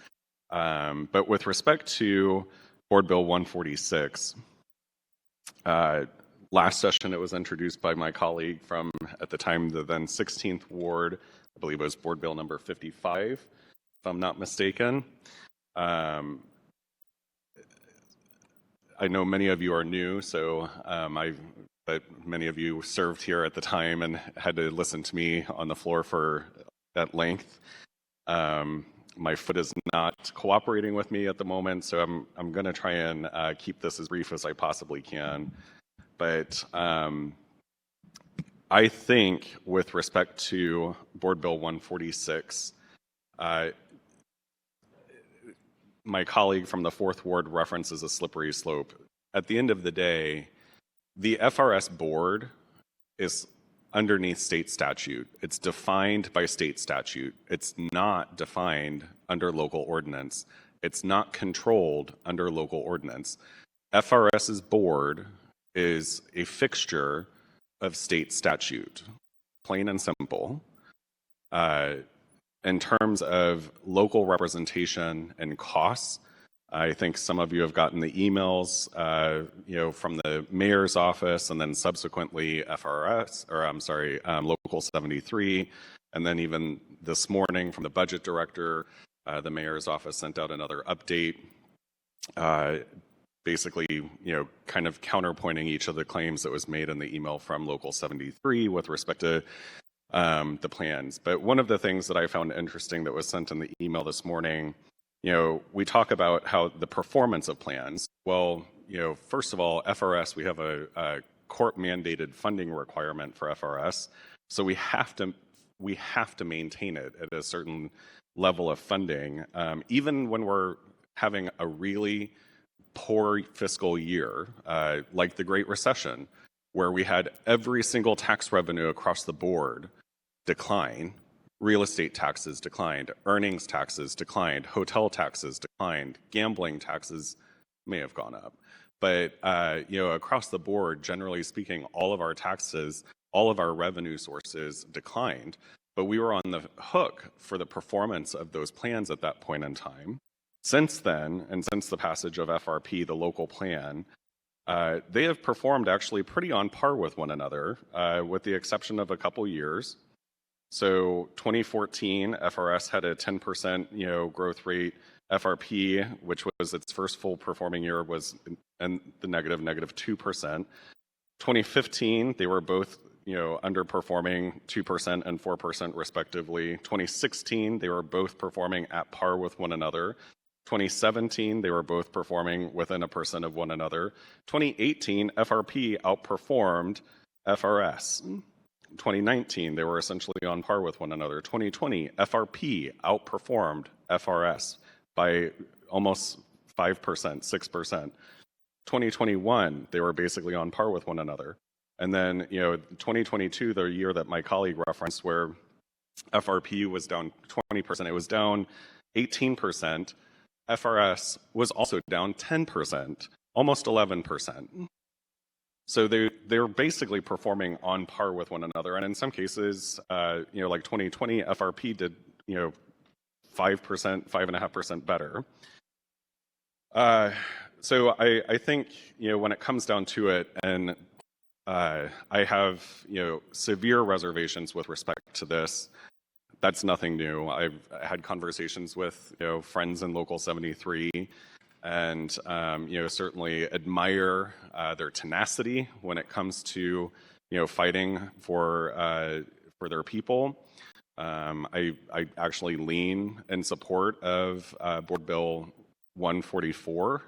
But with respect to Board Bill 146, last session it was introduced by my colleague from, at the time, the then 16th Ward. I believe it was Board Bill number 55, if I'm not mistaken. I know many of you are new, so but many of you served here at the time and had to listen to me on the floor for at length. My foot is not cooperating with me at the moment, so I'm going to try and keep this as brief as I possibly can. But I think with respect to Board Bill 146, my colleague from the 4th Ward references a slippery slope. At the end of the day, the FRS board is underneath state statute. It's defined by state statute. It's not defined under local ordinance. It's not controlled under local ordinance. FRS's board is a fixture of state statute, plain and simple. In terms of local representation and costs, I think some of you have gotten the emails, from the mayor's office, and then subsequently Local 73, and then even this morning from the budget director, the mayor's office sent out another update, basically, kind of counterpointing each of the claims that was made in the email from Local 73 with respect to the plans. But one of the things that I found interesting that was sent in the email this morning, we talk about how the performance of plans. Well, first of all, FRS, we have a court-mandated funding requirement for FRS, so we have to maintain it at a certain level of funding, even when we're having a really poor fiscal year, like the Great Recession, where we had every single tax revenue across the board decline. Real estate taxes declined, earnings taxes declined, hotel taxes declined, gambling taxes may have gone up. But across the board, generally speaking, all of our taxes, all of our revenue sources declined. But we were on the hook for the performance of those plans at that point in time. Since then, and since the passage of FRP, the local plan, they have performed actually pretty on par with one another, with the exception of a couple years. So 2014, FRS had a 10% growth rate. FRP, which was its first full performing year, was in the negative 2%. 2015, they were both underperforming 2% and 4% respectively. 2016, they were both performing at par with one another. 2017, they were both performing within 1% of one another. 2018, FRP outperformed FRS. 2019, they were essentially on par with one another. 2020, FRP outperformed FRS by almost 5%, 6%. 2021, they were basically on par with one another. And then, 2022, the year that my colleague referenced, where FRP was down 20%, it was down 18%. FRS was also down 10%, almost 11%. So they're basically performing on par with one another. And in some cases, like 2020, FRP did, 5%, 5.5% better. So I think, when it comes down to it, and I have, severe reservations with respect to this. That's nothing new. I've had conversations with, friends in Local 73, and certainly admire their tenacity when it comes to fighting for their people. I actually lean in support of Board Bill 144,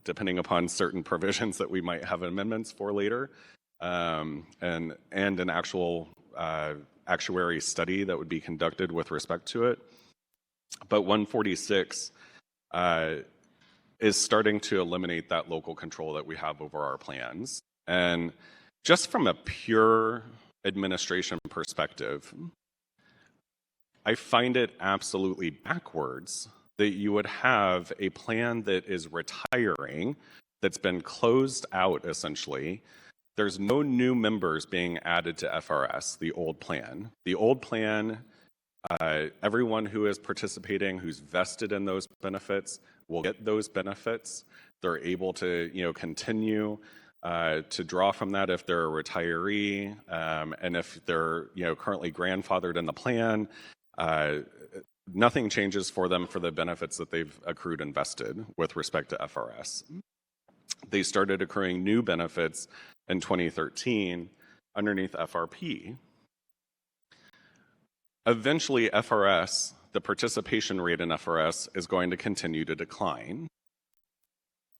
depending upon certain provisions that we might have amendments for later, and an actual actuary study that would be conducted with respect to it. But 146 is starting to eliminate that local control that we have over our plans. And just from a pure administration perspective, I find it absolutely backwards that you would have a plan that is retiring, that's been closed out essentially. There's no new members being added to FRS, the old plan. The old plan, everyone who is participating, who's vested in those benefits, will get those benefits. They're able to, continue to draw from that if they're a retiree, and if they're, currently grandfathered in the plan, nothing changes for them for the benefits that they've accrued and vested with respect to FRS. They started accruing new benefits in 2013 underneath FRP. Eventually, FRS, the participation rate in FRS, is going to continue to decline.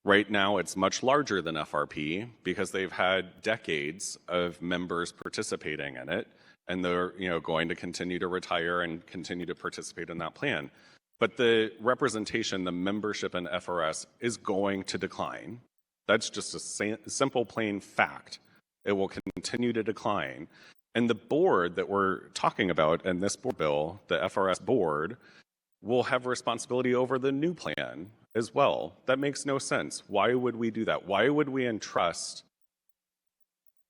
Right now, it's much larger than FRP because they've had decades of members participating in it, and they're going to continue to retire and continue to participate in that plan. But the representation, the membership in FRS is going to decline. That's just a simple, plain fact. It will continue to decline. And the board that we're talking about in this board bill, the FRS board, will have responsibility over the new plan as well. That makes no sense. Why would we do that? Why would we entrust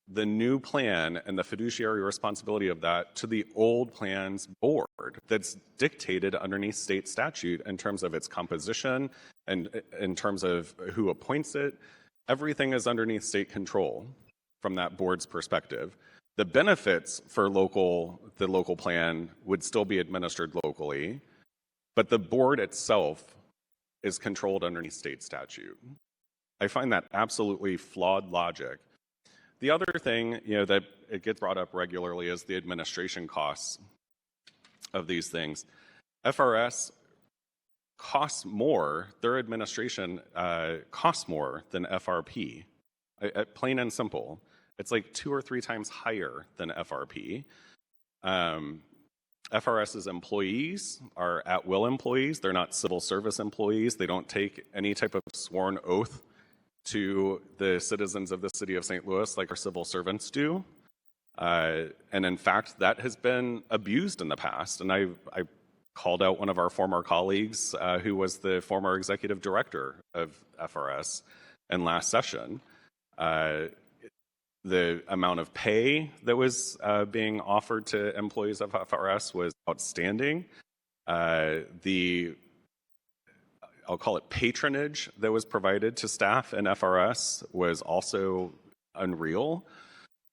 the new plan and the fiduciary responsibility of that to the old plan's board that's dictated underneath state statute in terms of its composition and in terms of who appoints it? Everything is underneath state control from that board's perspective. The benefits for the local plan would still be administered locally, but the board itself is controlled underneath state statute. I find that absolutely flawed logic. The other thing, that it gets brought up regularly is the administration costs of these things. FRS costs more, their administration costs more than FRP, plain and simple. It's like 2 or 3 times higher than FRP. FRS's employees are at-will employees. They're not civil service employees. They don't take any type of sworn oath to the citizens of the city of St. Louis like our civil servants do. And in fact, that has been abused in the past. And I called out one of our former colleagues who was the former executive director of FRS in last session. The amount of pay that was being offered to employees of FRS was outstanding. I'll call it patronage that was provided to staff in FRS was also unreal.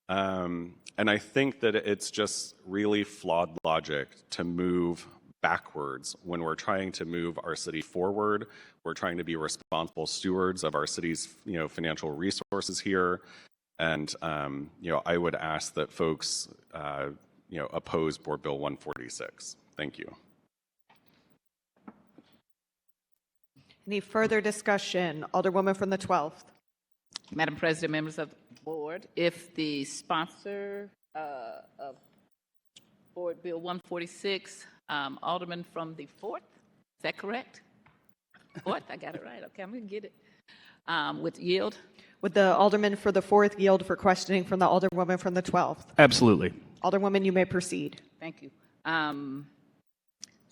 And I think that it's just really flawed logic to move backwards when we're trying to move our city forward. We're trying to be responsible stewards of our city's financial resources here. And I would ask that folks oppose Board Bill 146. Thank you. Any further discussion? Alderwoman from the 12th. Madam President, members of the board, if the sponsor of Board Bill 146, Alderman from the 4th, is that correct? 4th, I got it right. Okay, I'm going to get it. With yield? Would the Alderman for the 4th yield for questioning from the Alderwoman from the 12th? Absolutely. Alderwoman, you may proceed. Thank you.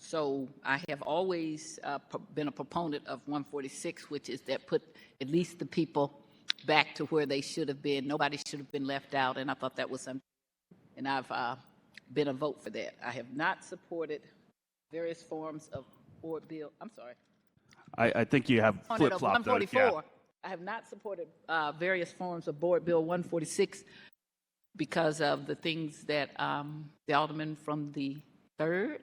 So I have always been a proponent of 146, which is that put at least the people back to where they should have been. Nobody should have been left out, and I thought that was something. And I've been a vote for that. I have not supported various forms of board bill. I'm sorry. I think you have flip-flopped those. Yeah. I have not supported various forms of Board Bill 146 because of the things that the Alderman from the 3rd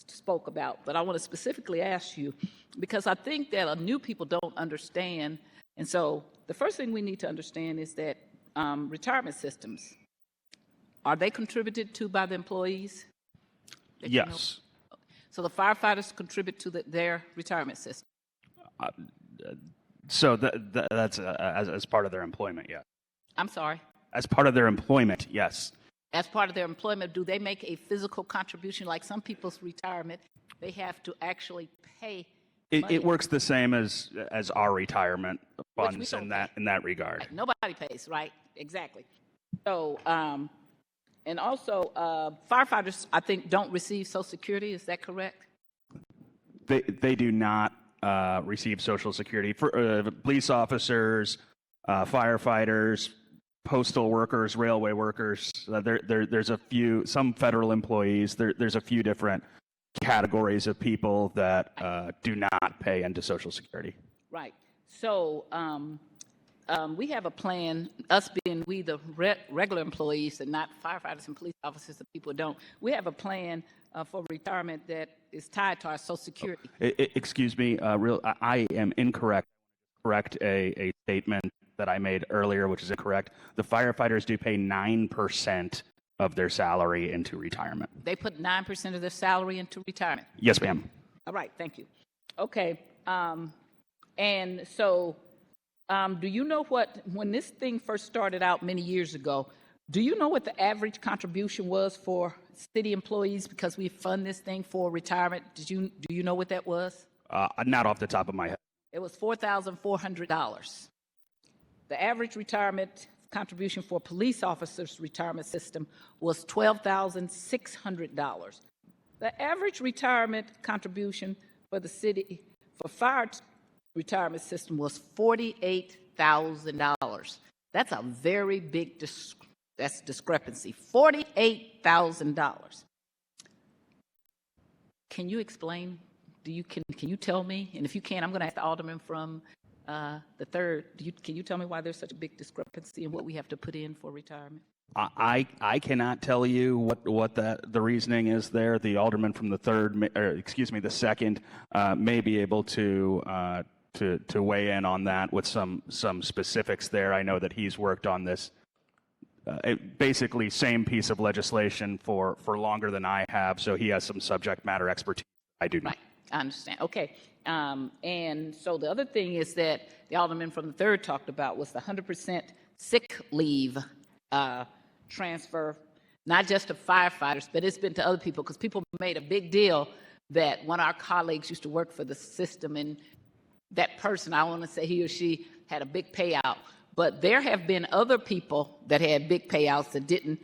spoke about. But I want to specifically ask you, because I think that new people don't understand. And so the first thing we need to understand is that retirement systems, are they contributed to by the employees? Yes. So the firefighters contribute to their retirement system? So that's as part of their employment, yeah. I'm sorry? As part of their employment, yes. As part of their employment, do they make a physical contribution? Like some people's retirement, they have to actually pay money. It works the same as our retirement funds in that regard. Right. Nobody pays, right? Exactly. So, and also, firefighters, I think, don't receive Social Security. Is that correct? They do not receive Social Security. For police officers, firefighters, postal workers, railway workers, there's a few, some federal employees, there's a few different categories of people that do not pay into Social Security. Right. So we have a plan, us being we the regular employees and not firefighters and police officers that people don't, we have a plan for retirement that is tied to our Social Security. Excuse me, I am incorrect. Correct a statement that I made earlier, which is incorrect. The firefighters do pay 9% of their salary into retirement. They put 9% of their salary into retirement. Yes, ma'am. All right, thank you. Okay, and so do you know when this thing first started out many years ago, do you know what the average contribution was for city employees because we fund this thing for retirement? Do you know what that was? Not off the top of my head. It was $4,400. The average retirement contribution for police officers' retirement system was $12,600. The average retirement contribution for the city for fire retirement system was $48,000. That's a very big discrepancy. $48,000. Can you explain? Can you tell me? And if you can, I'm going to ask the alderman from the third. Can you tell me why there's such a big discrepancy in what we have to put in for retirement? I cannot tell you what the reasoning is there. The alderman from the third, or excuse me, the second, may be able to weigh in on that with some specifics there. I know that he's worked on this basically same piece of legislation for longer than I have, so he has some subject matter expertise. I do not. Right. I understand. Okay. And so the other thing is that the alderman from the third talked about was the 100% sick leave transfer, not just to firefighters, but it's been to other people because people made a big deal that one of our colleagues used to work for the system and that person, I want to say he or she, had a big payout. But there have been other people that had big payouts that didn't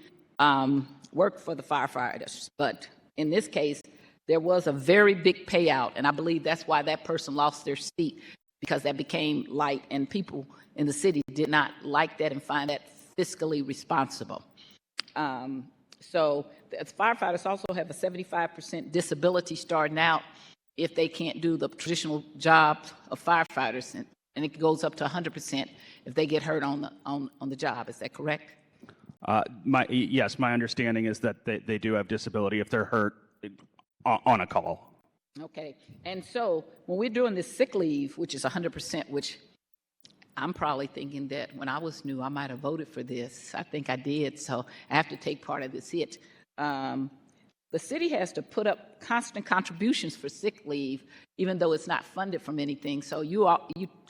work for the firefighters. But in this case, there was a very big payout, and I believe that's why that person lost their seat, because that became light, and people in the city did not like that and find that fiscally responsible. So the firefighters also have a 75% disability starting out if they can't do the traditional job of firefighters, and it goes up to 100% if they get hurt on the job. Is that correct? Yes, my understanding is that they do have disability if they're hurt on a call. Okay, and so when we're doing this sick leave, which is 100%, which I'm probably thinking that when I was new, I might have voted for this. I think I did, so I have to take part of this hit. The city has to put up constant contributions for sick leave, even though it's not funded from anything. So you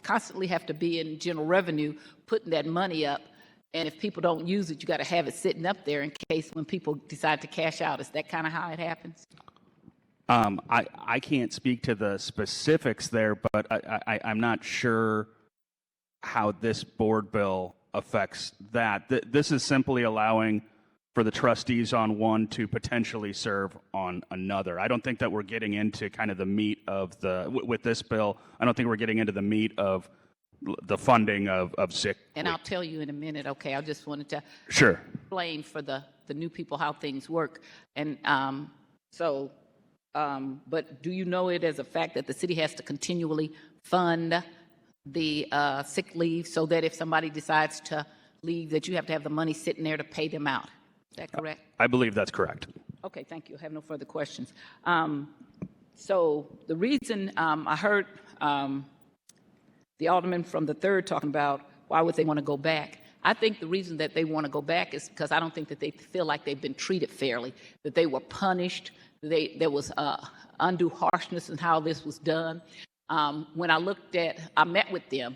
constantly have to be in general revenue putting that money up. And if people don't use it, you got to have it sitting up there in case when people decide to cash out. Is that kind of how it happens? I can't speak to the specifics there, but I'm not sure how this board bill affects that. This is simply allowing for the trustees on one to potentially serve on another. I don't think that we're getting into kind of the meat of with this bill, I don't think we're getting into the meat of the funding of sick And leave. I'll tell you in a minute, okay? I just wanted to Sure. explain for the new people how things work. And but do you know it as a fact that the city has to continually fund the sick leave so that if somebody decides to leave, that you have to have the money sitting there to pay them out? Is that correct? I believe that's correct. Okay, thank you. I have no further questions. So the reason I heard the alderman from the third talking about why would they want to go back, I think the reason that they want to go back is because I don't think that they feel like they've been treated fairly, that they were punished, there was undue harshness in how this was done. When I met with them,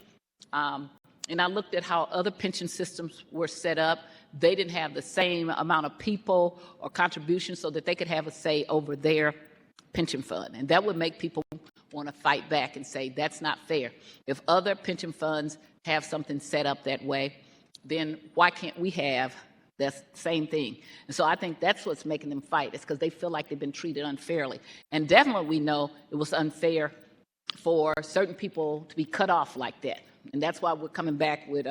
and I looked at how other pension systems were set up. They didn't have the same amount of people or contributions so that they could have a say over their pension fund. And that would make people want to fight back and say, that's not fair. If other pension funds have something set up that way, then why can't we have the same thing? And so I think that's what's making them fight. It's because they feel like they've been treated unfairly. And definitely we know it was unfair for certain people to be cut off like that. And that's why we're coming back with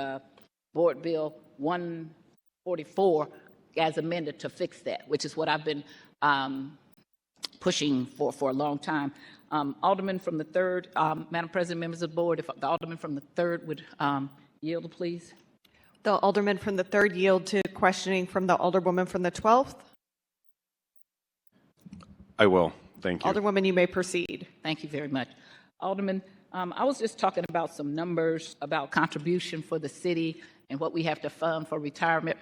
Board Bill 144 as amended to fix that, which is what I've been pushing for a long time. Alderman from the third, Madam President, members of the board, if the alderman from the third would Yield, please. The alderman from the 3rd yield to questioning from the alderwoman from the 12th. I will. Thank you. Alderwoman, you may proceed. Thank you very much. Alderman, I was just talking about some numbers about contribution for the city and what we have to fund for retirement.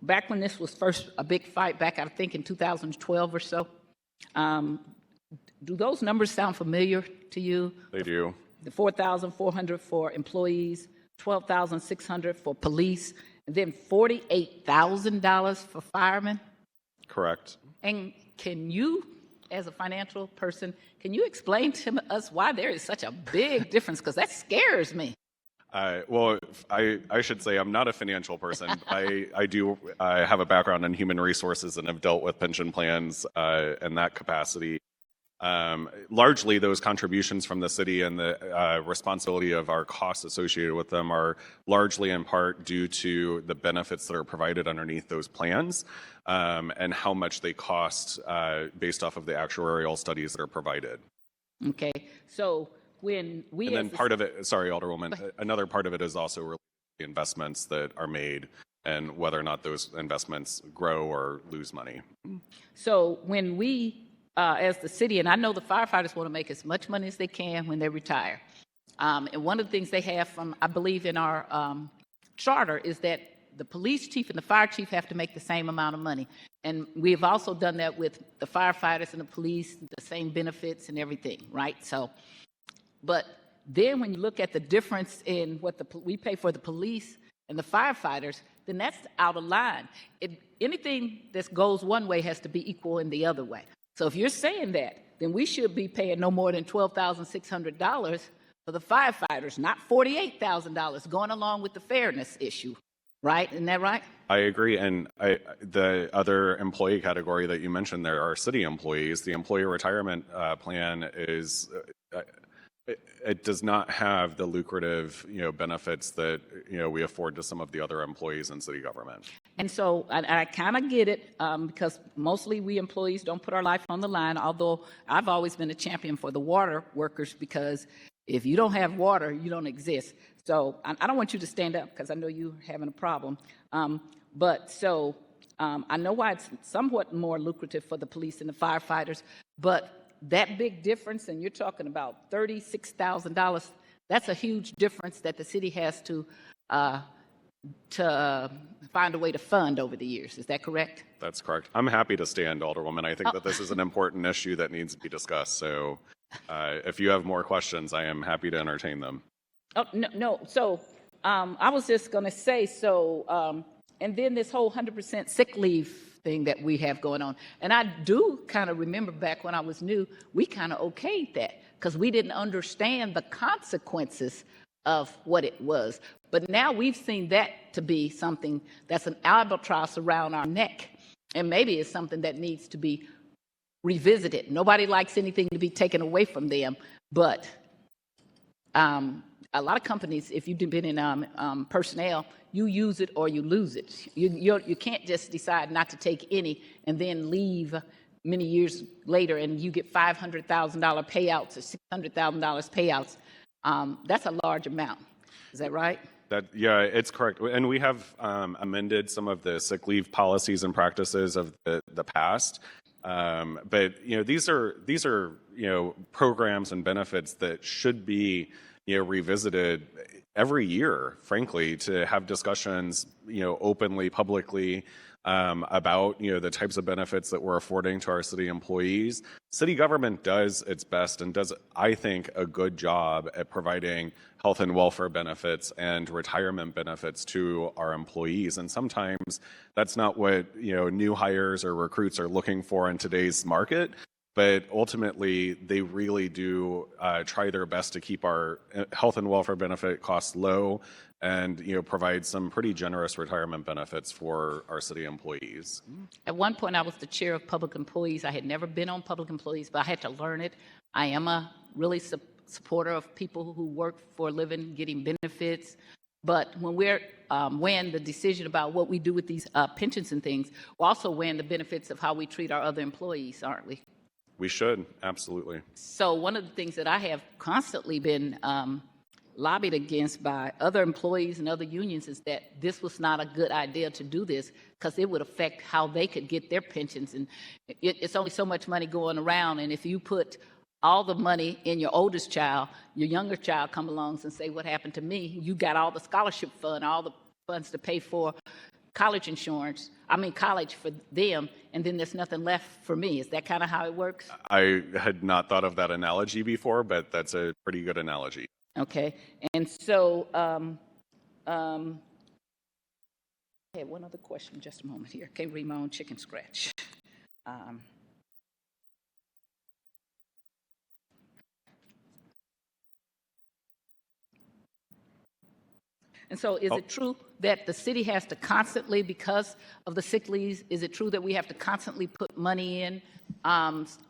Back when this was first a big fight, back I think in 2012 or so, do those numbers sound familiar to you? They do. The 4,400 for employees, 12,600 for police, and then $48,000 for firemen? Correct. And can you, as a financial person, can you explain to us why there is such a big difference? Because that scares me. Well, I should say I'm not a financial person. I do have a background in human resources and have dealt with pension plans in that capacity. Largely, those contributions from the city and the responsibility of our costs associated with them are largely in part due to the benefits that are provided underneath those plans and how much they cost based off of the actuarial studies that are provided. Okay, so when we and then part of it, sorry, Alderwoman, another part of it is also related to the investments that are made and whether or not those investments grow or lose money. So when we, as the city, and I know the firefighters want to make as much money as they can when they retire. And one of the things they have from, I believe, in our charter is that the police chief and the fire chief have to make the same amount of money. And we have also done that with the firefighters and the police, the same benefits and everything, right? So, but then when you look at the difference in what we pay for the police and the firefighters, then that's out of line. Anything that goes one way has to be equal in the other way. So if you're saying that, then we should be paying no more than $12,600 for the firefighters, not $48,000, going along with the fairness issue, right? Isn't that right? I agree. And the other employee category that you mentioned there are city employees. The employee retirement plan is... it does not have the lucrative, benefits that, we afford to some of the other employees in city government. And so I kind of get it because mostly we employees don't put our life on the line, although I've always been a champion for the water workers because if you don't have water, you don't exist. So I don't want you to stand up because I know you're having a problem. I know why it's somewhat more lucrative for the police and the firefighters, but that big difference, and you're talking about $36,000, that's a huge difference that the city has to find a way to fund over the years. Is that correct? That's correct. I'm happy to stand, Alderwoman. I think that this is an important issue that needs to be discussed. So if you have more questions, I am happy to entertain them. Oh, no. So I was just going to say, and then this whole 100% sick leave thing that we have going on. And I do kind of remember back when I was new, we kind of okayed that because we didn't understand the consequences of what it was. But now we've seen that to be something that's an albatross around our neck. And maybe it's something that needs to be revisited. Nobody likes anything to be taken away from them. But a lot of companies, if you've been in personnel, you use it or you lose it. You can't just decide not to take any and then leave many years later and you get $500,000 payouts or $600,000 payouts. That's a large amount. Is that right? Yeah, it's correct. And we have amended some of the sick leave policies and practices of the past. But these are programs and benefits that should be revisited every year, frankly, to have discussions openly, publicly about the types of benefits that we're affording to our city employees. City government does its best and does, I think, a good job at providing health and welfare benefits and retirement benefits to our employees. And sometimes that's not what new hires or recruits are looking for in today's market. But ultimately, they really do try their best to keep our health and welfare benefit costs low and provide some pretty generous retirement benefits for our city employees. At one point, I was the chair of public employees. I had never been on public employees, but I had to learn it. I am a really supporter of people who work for a living, getting benefits. But when we're weighing the decision about what we do with these pensions and things, we're also weighing the benefits of how we treat our other employees, aren't we? We should, absolutely. So one of the things that I have constantly been lobbied against by other employees and other unions is that this was not a good idea to do this because it would affect how they could get their pensions. And it's only so much money going around. And if you put all the money in your oldest child, your younger child come along and say, what happened to me? You got all the scholarship fund, all the funds to pay for college insurance, college for them, and then there's nothing left for me. Is that kind of how it works? I had not thought of that analogy before, but that's a pretty good analogy. Okay, and so I had one other question, just a moment here. Can't read my own chicken scratch. And so is it true that the city has to constantly, because of the sick leaves, is it true that we have to constantly put money in,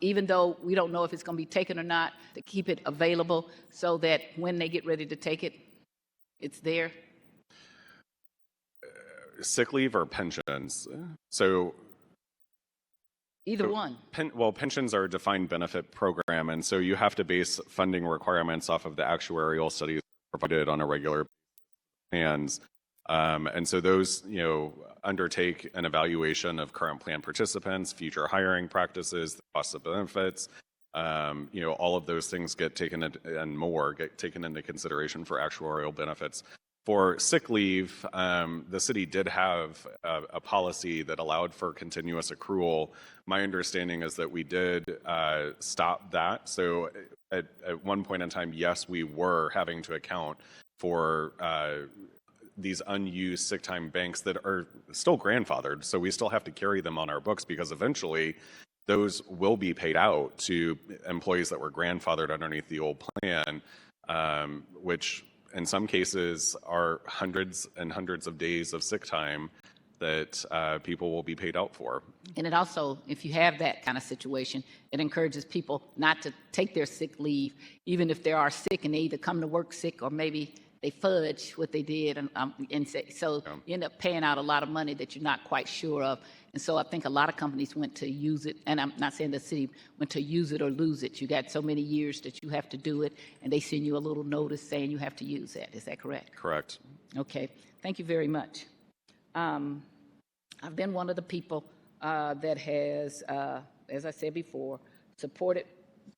even though we don't know if it's going to be taken or not, to keep it available so that when they get ready to take it, it's there? Sick leave or pensions? So either one. Well, pensions are a defined benefit program, and so you have to base funding requirements off of the actuarial studies provided on a regular basis. And so those, undertake an evaluation of current plan participants, future hiring practices, the cost of benefits. All of those things get taken into consideration for actuarial benefits. For sick leave, the city did have a policy that allowed for continuous accrual. My understanding is that we did stop that. So at one point in time, yes, we were having to account for these unused sick time banks that are still grandfathered. So we still have to carry them on our books because eventually those will be paid out to employees that were grandfathered underneath the old plan, which in some cases are hundreds and hundreds of days of sick time that people will be paid out for. And it also, if you have that kind of situation, it encourages people not to take their sick leave, even if they are sick and they either come to work sick or maybe they fudge what they did, and so you end up paying out a lot of money that you're not quite sure of. And so I think a lot of companies went to use it, and I'm not saying the city went to use it or lose it. You got so many years that you have to do it, and they send you a little notice saying you have to use that. Is that correct? Correct. Okay. Thank you very much. I've been one of the people that has, as I said before, supported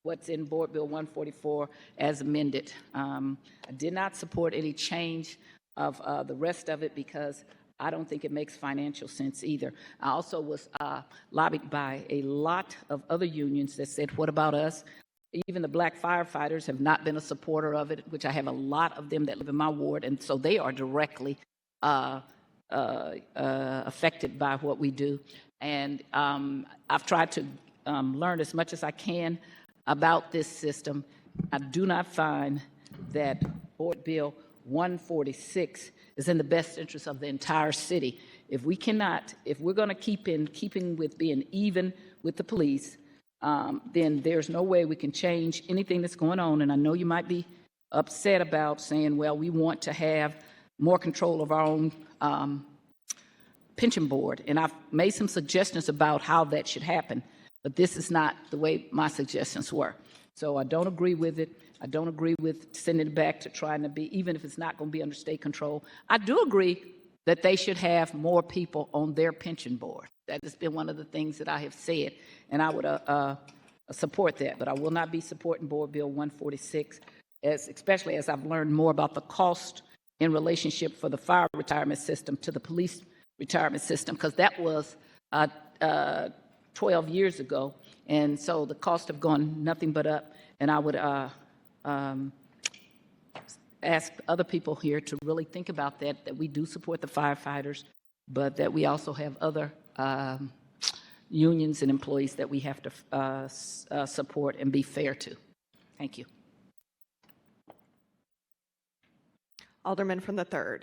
what's in Board Bill 144 as amended. I did not support any change of the rest of it because I don't think it makes financial sense either. I also was lobbied by a lot of other unions that said, what about us? Even the black firefighters have not been a supporter of it, which I have a lot of them that live in my ward, and so they are directly affected by what we do. And I've tried to learn as much as I can about this system. I do not find that Board Bill 146 is in the best interest of the entire city. If we're going to keep in keeping with being even with the police, then there's no way we can change anything that's going on. And I know you might be upset about saying, well, we want to have more control of our own pension board. And I've made some suggestions about how that should happen, but this is not the way my suggestions were. So I don't agree with it. I don't agree with sending it back to trying to be, even if it's not going to be under state control. I do agree that they should have more people on their pension board. That has been one of the things that I have said, and I would support that. But I will not be supporting Board Bill 146, especially as I've learned more about the cost in relationship for the fire retirement system to the police retirement system, because that was 12 years ago. And so the costs have gone nothing but up. And I would ask other people here to really think about that we do support the firefighters, but that we also have other unions and employees that we have to support and be fair to. Thank you. Alderman from the 3rd.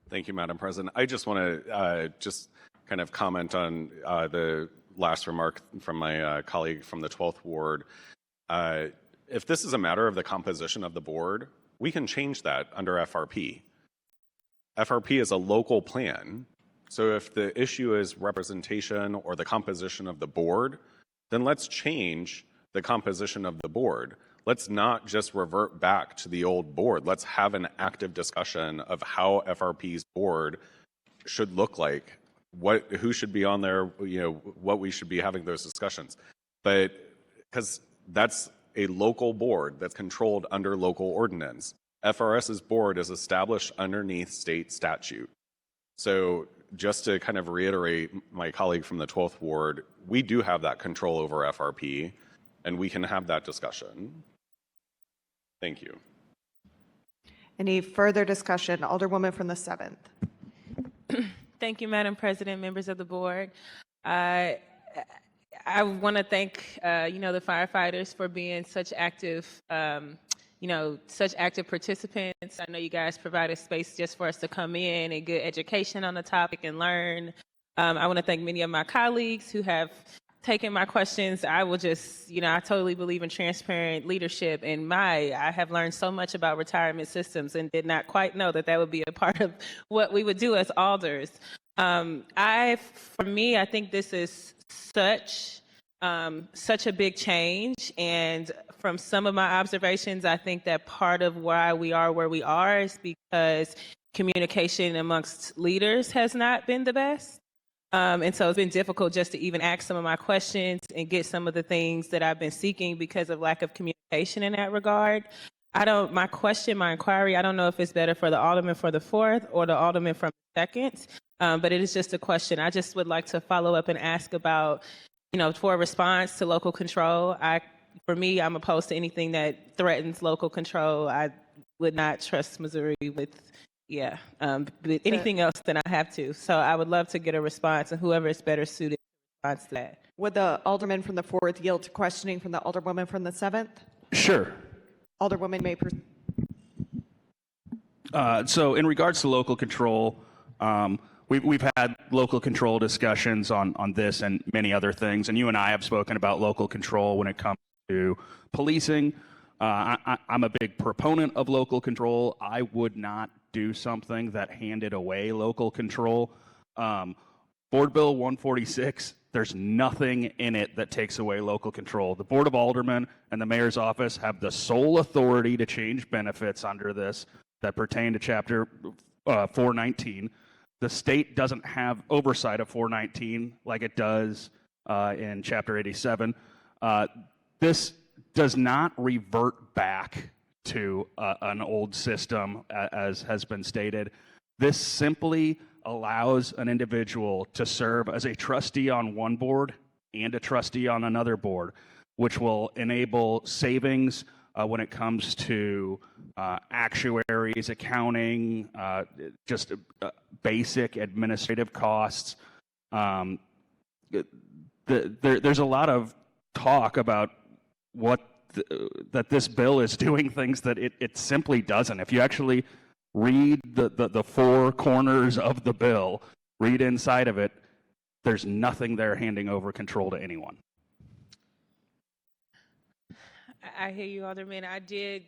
Thank you, Madam President. I just want to just kind of comment on the last remark from my colleague from the 12th Ward. If this is a matter of the composition of the board, we can change that under FRP. FRP is a local plan. So if the issue is representation or the composition of the board, then let's change the composition of the board. Let's not just revert back to the old board. Let's have an active discussion of how FRP's board should look like, who should be on there, what we should be having those discussions. But because that's a local board that's controlled under local ordinance. FRS's board is established underneath state statute. So just to kind of reiterate my colleague from the 12th Ward, we do have that control over FRP, and we can have that discussion. Thank you. Any further discussion? Alderwoman from the 7th. Thank you, Madam President, members of the board. I want to thank, the firefighters for being such active, such active participants. I know you guys provided space just for us to come in and get education on the topic and learn. I want to thank many of my colleagues who have taken my questions. I will just, I totally believe in transparent leadership, and I have learned so much about retirement systems and did not quite know that would be a part of what we would do as alders. I think this is such a big change, and from some of my observations, I think that part of why we are where we are is because communication amongst leaders has not been the best. And so it's been difficult just to even ask some of my questions and get some of the things that I've been seeking because of lack of communication in that regard. My inquiry, I don't know if it's better for the Alderman for the 4th or the Alderman from the 2nd, but it is just a question. I just would like to follow up and ask about, for a response to local control. For me, I'm opposed to anything that threatens local control. I would not trust Missouri with anything else than I have to. So I would love to get a response, and whoever is better suited to respond to that. Would the Alderman from the 4th yield to questioning from the Alderwoman from the 7th? Sure. Alderwoman may proceed. So in regards to local control, we've had local control discussions on this and many other things, and you and I have spoken about local control when it comes to policing. I'm a big proponent of local control. I would not do something that handed away local control. Board Bill 146, there's nothing in it that takes away local control. The Board of Aldermen and the Mayor's Office have the sole authority to change benefits under this that pertain to Chapter 419. The state doesn't have oversight of 419 like it does in Chapter 87. This does not revert back to an old system, as has been stated. This simply allows an individual to serve as a trustee on one board and a trustee on another board, which will enable savings when it comes to actuaries, accounting, just basic administrative costs. There's a lot of talk about that this bill is doing things that it simply doesn't. If you actually read the four corners of the bill, read inside of it, there's nothing there handing over control to anyone. I hear you, Alderman. I did,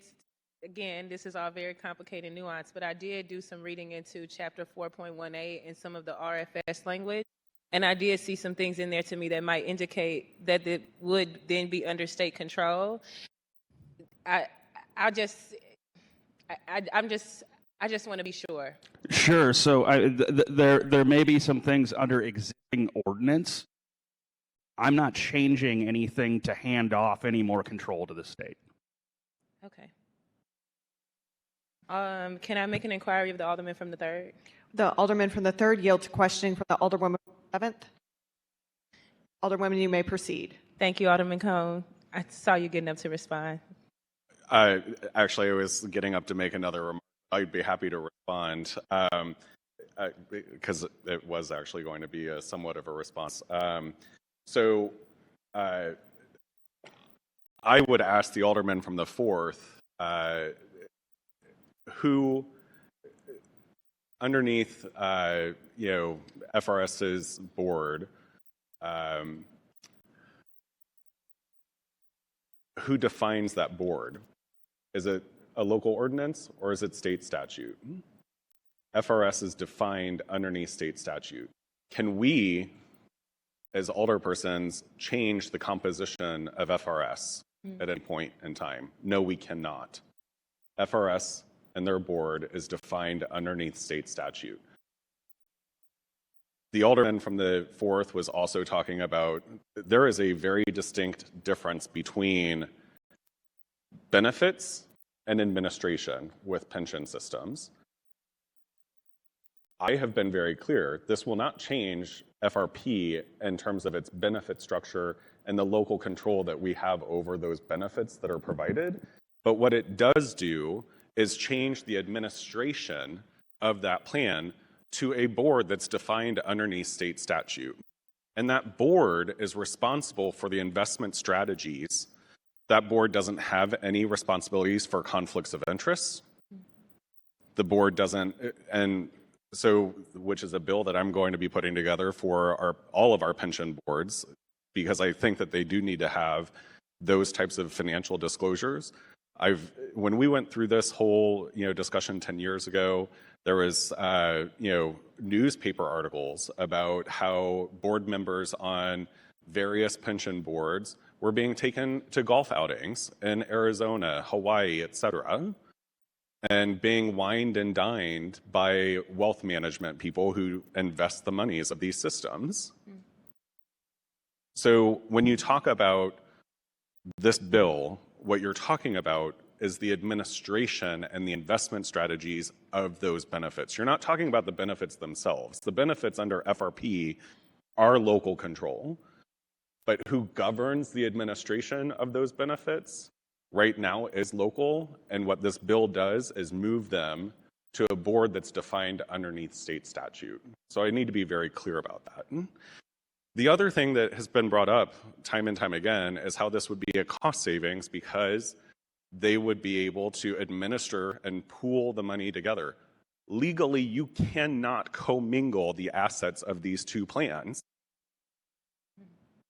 again, this is all very complicated and nuanced, but I did do some reading into Chapter 4.18 and some of the RFS language. And I did see some things in there to me that might indicate that it would then be under state control. I just want to be sure. Sure. So there may be some things under existing ordinance. I'm not changing anything to hand off any more control to the state. Okay. Can I make an inquiry of the Alderman from the 3rd? The Alderman from the 3rd yield to questioning from the Alderwoman from the 7th. Alderwoman, you may proceed. Thank you, Alderman Cone. I saw you getting up to respond. Actually, I was getting up to make another remark. I'd be happy to respond because it was actually going to be somewhat of a response. So I would ask the Alderman from the 4th who underneath FRS's board, who defines that board? Is it a local ordinance or is it state statute? FRS is defined underneath state statute. Can we, as alderpersons, change the composition of FRS? at any point in time. No, we cannot. FRS and their board is defined underneath state statute. The alderman from the 4th was also talking about there is a very distinct difference between benefits and administration with pension systems. I have been very clear, this will not change FRP in terms of its benefit structure and the local control that we have over those benefits that are provided. But what it does do is change the administration of that plan to a board that's defined underneath state statute. And that board is responsible for the investment strategies. That board doesn't have any responsibilities for conflicts of interest. The board doesn't, and so, which is a bill that I'm going to be putting together for all of our pension boards, because I think that they do need to have those types of financial disclosures. When we went through this whole discussion 10 years ago, there was newspaper articles about how board members on various pension boards were being taken to golf outings in Arizona, Hawaii, etc., and being wined and dined by wealth management people who invest the monies of these systems. So when you talk about this bill, what you're talking about is the administration and the investment strategies of those benefits. You're not talking about the benefits themselves. The benefits under FRP are local control, but who governs the administration of those benefits right now is local, and what this bill does is move them to a board that's defined underneath state statute. So I need to be very clear about that. The other thing that has been brought up time and time again is how this would be a cost savings because they would be able to administer and pool the money together. Legally, you cannot commingle the assets of these two plans.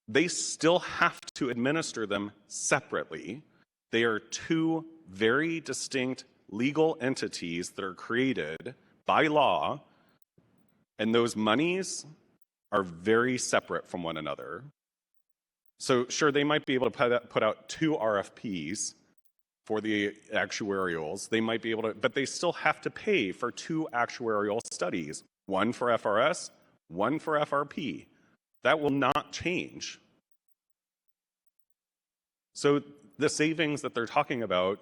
They still have to administer them separately. They are two very distinct legal entities that are created by law, and those monies are very separate from one another. So sure, they might be able to put out 2 RFPs for the actuarials. They might be able to, but they still have to pay for 2 actuarial studies, one for FRS, one for FRP. That will not change. So the savings that they're talking about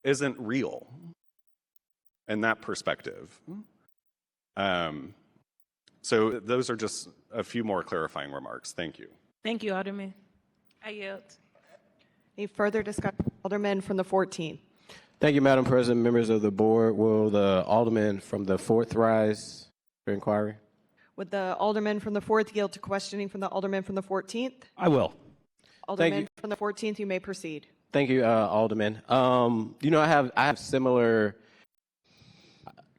isn't real in that perspective. So those are just a few more clarifying remarks. Thank you. Thank you, Alderman. I yield. Any further discussion? Alderman from the 14th. Thank you, Madam President, members of the board. Will the alderman from the 4th rise for inquiry? Would the alderman from the 4th yield to questioning from the alderman from the 14th? I will. Alderman from the 14th, you may proceed. Thank you, Alderman. I have similar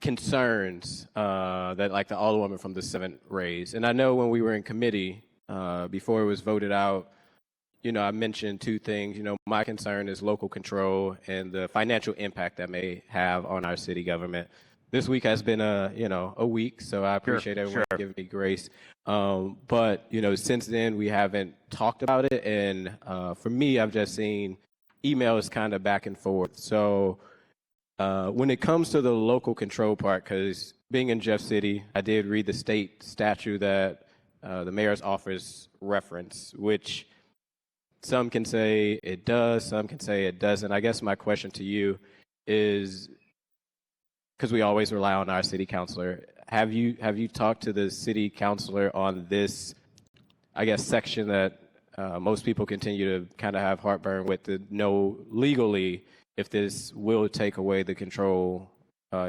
concerns that like the alderwoman from the 7th raised. And I know when we were in committee, before it was voted out, I mentioned 2 things. My concern is local control and the financial impact that may have on our city government. This week has been a week, so I appreciate everyone giving me grace. But since then we haven't talked about it, and for me, I've just seen emails kind of back and forth. So when it comes to the local control part, because being in Jeff City, I did read the state statute that the mayor's office referenced, which some can say it does, some can say it doesn't. I guess my question to you is, because we always rely on our city councilor, have you talked to the city councilor on this, I guess, section that most people continue to kind of have heartburn with, to know legally if this will take away the control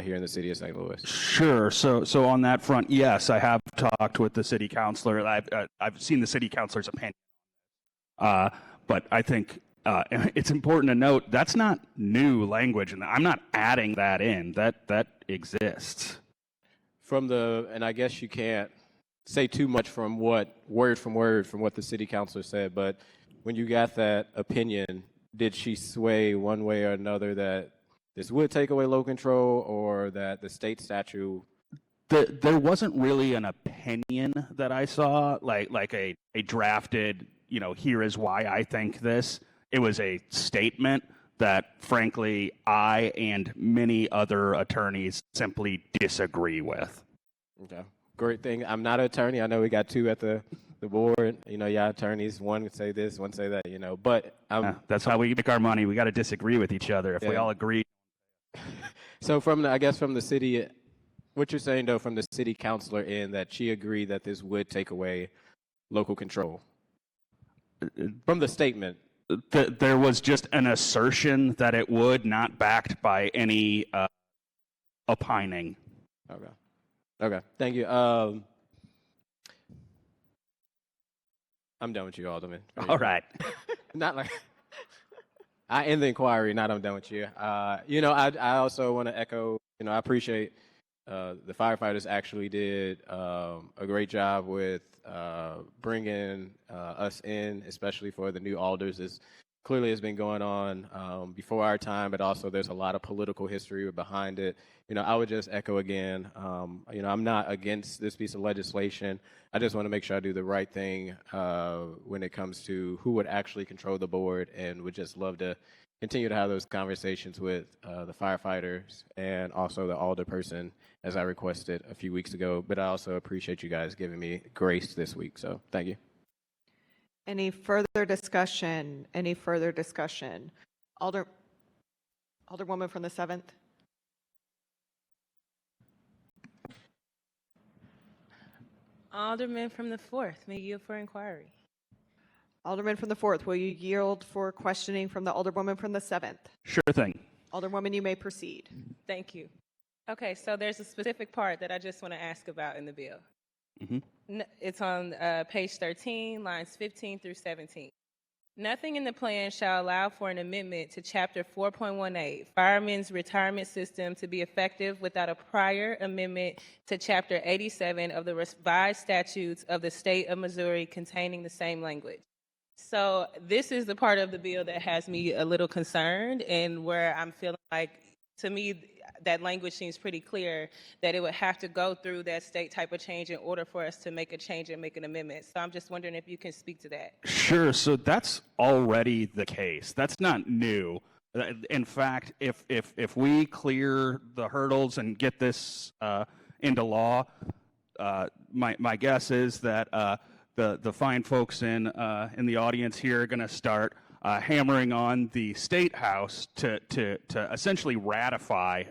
here in the city of St. Louis? Sure. So on that front, yes, I have talked with the city councilor. I've seen the city councilor's opinion. But I think it's important to note that's not new language, and I'm not adding that in. That exists. And I guess you can't say too much from word from what the city councilor said, but when you got that opinion, did she sway one way or another that this would take away local control, or that the state statute? There wasn't really an opinion that I saw, like a drafted, here is why I think this. It was a statement that, frankly, I and many other attorneys simply disagree with. Okay. Great thing. I'm not an attorney. I know we got two at the board. You know, y'all attorneys, one would say this, one say that, you know, but That's how we make our money. We got to disagree with each other. If we Yeah. all agree. So from the, I guess from the city, what you're saying though, from the city councilor in that she agreed that this would take away local control. From the statement. There was just an assertion that it would, not backed by any opining. Okay. Okay. Thank you. I'm done with you, Alderman. All right. Not like I end the inquiry. Not I'm done with you. You know, I also want to echo. You know, I appreciate the firefighters actually did a great job with bringing us in, especially for the new alders. This clearly has been going on before our time, but also there's a lot of political history behind it. You know, I would just echo again, you know, I'm not against this piece of legislation. I just want to make sure I do the right thing when it comes to who would actually control the board, and would just love to continue to have those conversations with the firefighters and also the alderperson as I requested a few weeks ago. But I also appreciate you guys giving me grace this week. So thank you. Any further discussion? Any further discussion? Alderwoman from the 7th. Alderman from the 4th, may yield for inquiry. Alderman from the 4th, will you yield for questioning from the Alderwoman from the 7th? Sure thing. Alderwoman, you may proceed. Thank you. Okay, so there's a specific part that I just want to ask about in the bill. It's on page 13, lines 15 through 17. Nothing in the plan shall allow for an amendment to Chapter 4.18, Firemen's Retirement System, to be effective without a prior amendment to Chapter 87 of the revised statutes of the state of Missouri containing the same language. So this is the part of the bill that has me a little concerned, and where I'm feeling like, to me, that language seems pretty clear that it would have to go through that state type of change in order for us to make a change and make an amendment. So I'm just wondering if you can speak to that. Sure. So that's already the case. That's not new. In fact, if we clear the hurdles and get this into law, my guess is that the fine folks in the audience here are going to start hammering on the state house to essentially ratify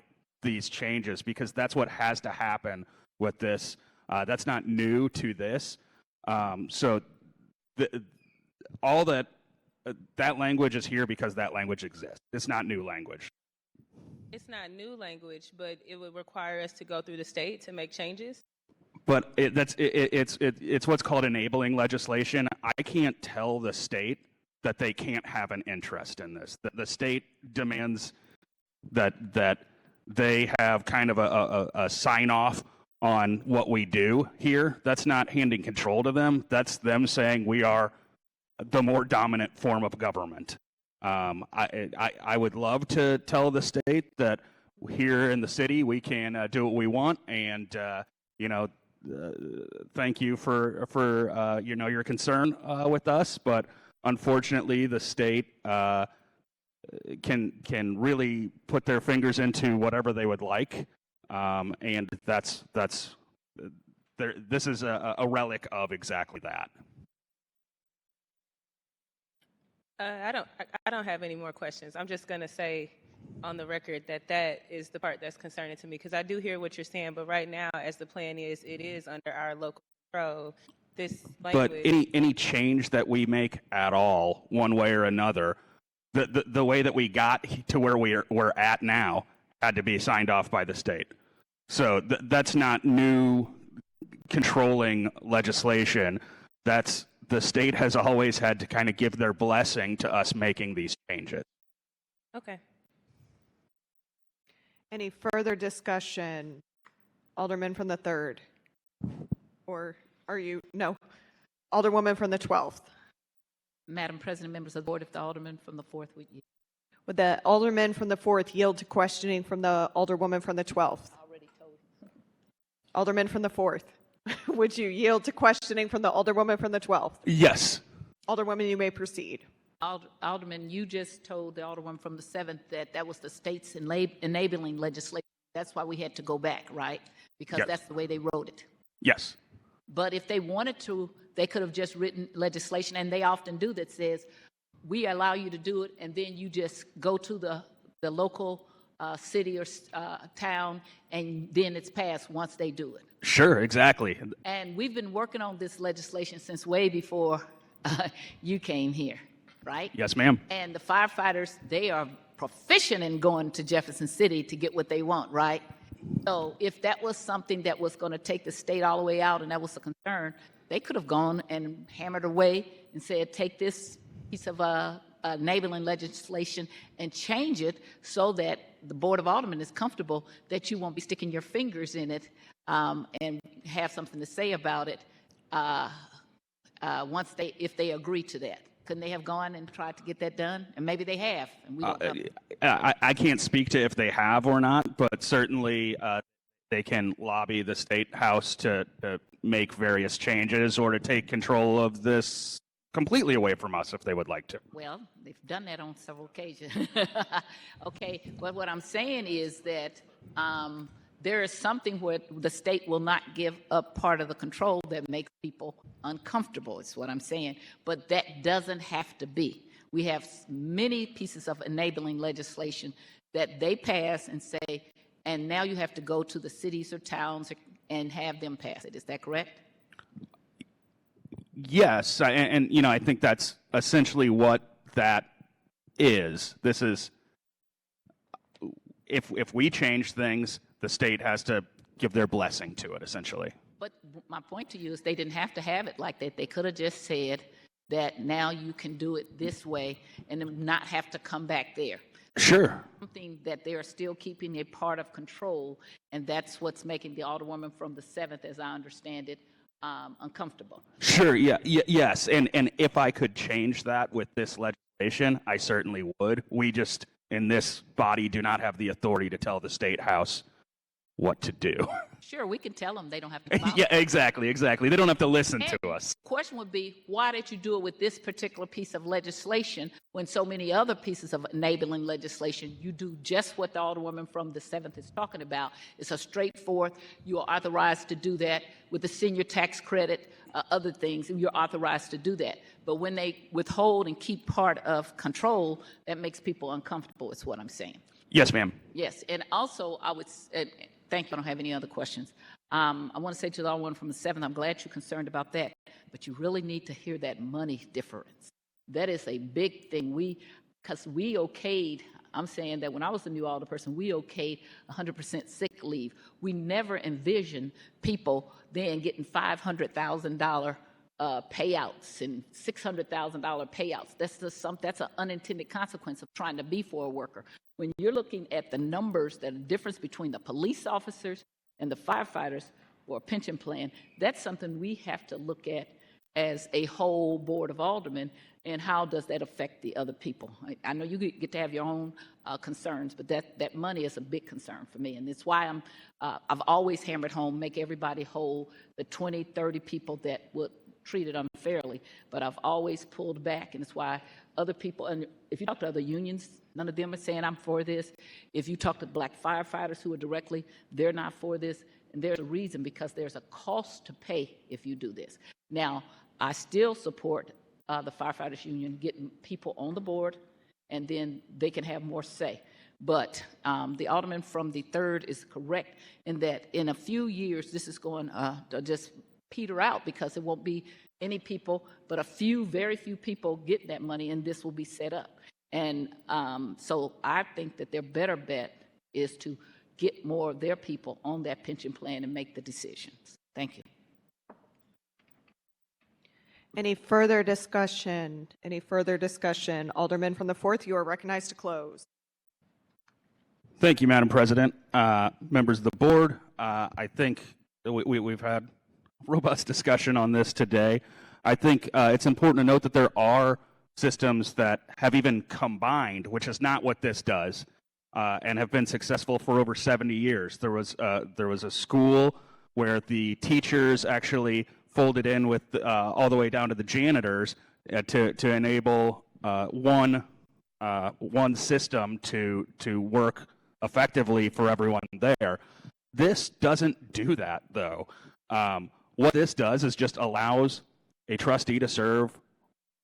these changes, because that's what has to happen with this. That's not new to this. So all that language is here because that language exists. It's not new language. It's not new language, but it would require us to go through the state to make changes. But it's what's called enabling legislation. I can't tell the state that they can't have an interest in this. The state demands that they have kind of a sign off on what we do here. That's not handing control to them. That's them saying we are the more dominant form of government. I would love to tell the state that here in the city we can do what we want, and thank you for your concern with us, but unfortunately the state can really put their fingers into whatever they would like, and this is a relic of exactly that. I don't have any more questions. I'm just going to say on the record that is the part that's concerning to me, because I do hear what you're saying, but right now, as the plan is, it is under our local control. This language. But any change that we make at all, one way or another, the way that we got to where we're at now had to be signed off by the state. So that's not new controlling legislation. That's the state has always had to kind of give their blessing to us making these changes. Okay. Any further discussion? Alderman from the 3rd? Or are you? No. Alderwoman from the 12th? Madam President, members of the board, if the alderman from the 4th would yield. Would the alderman from the 4th yield to questioning from the alderwoman from the 12th? Already told you. Alderman from the 4th, would you yield to questioning from the alderwoman from the 12th? Yes. Alderwoman, you may proceed. Alderman, you just told the Alderman from the 7th that that was the state's enabling legislation. That's why we had to go back, right? Because Yes. that's the way they wrote it. Yes. But if they wanted to, they could have just written legislation, and they often do, that says, we allow you to do it, and then you just go to the local city or town, and then it's passed once they do it. Sure, exactly. And we've been working on this legislation since way before you came here, right? Yes, ma'am. And the firefighters, they are proficient in going to Jefferson City to get what they want, right? So if that was something that was going to take the state all the way out and that was a concern, they could have gone and hammered away and said, take this piece of enabling legislation and change it so that the Board of Aldermen is comfortable that you won't be sticking your fingers in it and have something to say about it if they agree to that. Couldn't they have gone and tried to get that done? And maybe they have. And we don't know. I can't speak to if they have or not, but certainly they can lobby the State House to make various changes or to take control of this completely away from us if they would like to. Well, they've done that on several occasions. Okay, but what I'm saying is that there is something where the state will not give up part of the control that makes people uncomfortable, is what I'm saying. But that doesn't have to be. We have many pieces of enabling legislation that they pass and say, and now you have to go to the cities or towns and have them pass it. Is that correct? Yes, and you know, I think that's essentially what that is. This is, if we change things, the state has to give their blessing to it, essentially. But my point to you is they didn't have to have it like that. They could have just said that now you can do it this way and then not have to come back there. Sure. Something that they are still keeping a part of control, and that's what's making the Alderwoman from the 7th, as I understand it, uncomfortable. Sure, yes, and if I could change that with this legislation, I certainly would. We just, in this body, do not have the authority to tell the State House what to do. Sure, we can tell them they don't have to follow. Yeah, exactly. They don't have to listen to us. The question would be, why did you do it with this particular piece of legislation when so many other pieces of enabling legislation, you do just what the Alderwoman from the 7th is talking about? It's a straightforward, you are authorized to do that with the senior tax credit, other things, and you're authorized to do that. But when they withhold and keep part of control, that makes people uncomfortable, is what I'm saying. Yes, ma'am. Yes, and also I would, thank you, I don't have any other questions. I want to say to the Alderman from the 7th, I'm glad you're concerned about that, but you really need to hear that money difference. That is a big thing. Because we okayed, I'm saying that when I was the new alderperson, we okayed 100% sick leave. We never envisioned people then getting $500,000 payouts and $600,000 payouts. That's an unintended consequence of trying to be for a worker. When you're looking at the numbers, the difference between the police officers and the firefighters for a pension plan, that's something we have to look at as a whole Board of Aldermen, and how does that affect the other people? I know you get to have your own concerns, but that money is a big concern for me, and it's why I've always hammered home, make everybody whole, the 20, 30 people that would treat it unfairly, but I've always pulled back, and it's why other people, and if you talk to other unions, none of them are saying I'm for this. If you talk to black firefighters who are directly, they're not for this, and there's a reason, because there's a cost to pay if you do this. Now, I still support the firefighters union getting people on the board, and then they can have more say. But the Alderman from the 3rd is correct in that in a few years, this is going to just peter out, because it won't be any people, but very few people getting that money, and this will be set up. And so I think that their better bet is to get more of their people on that pension plan and make the decisions. Thank you. Any further discussion? Any further discussion? Alderman from the 4th, you are recognized to close. Thank you, Madam President. Members of the board, I think we've had robust discussion on this today. I think it's important to note that there are systems that have even combined, which is not what this does, and have been successful for over 70 years. There was a school where the teachers actually folded in with all the way down to the janitors to enable one system to work effectively for everyone there. This doesn't do that, though. What this does is just allows a trustee to serve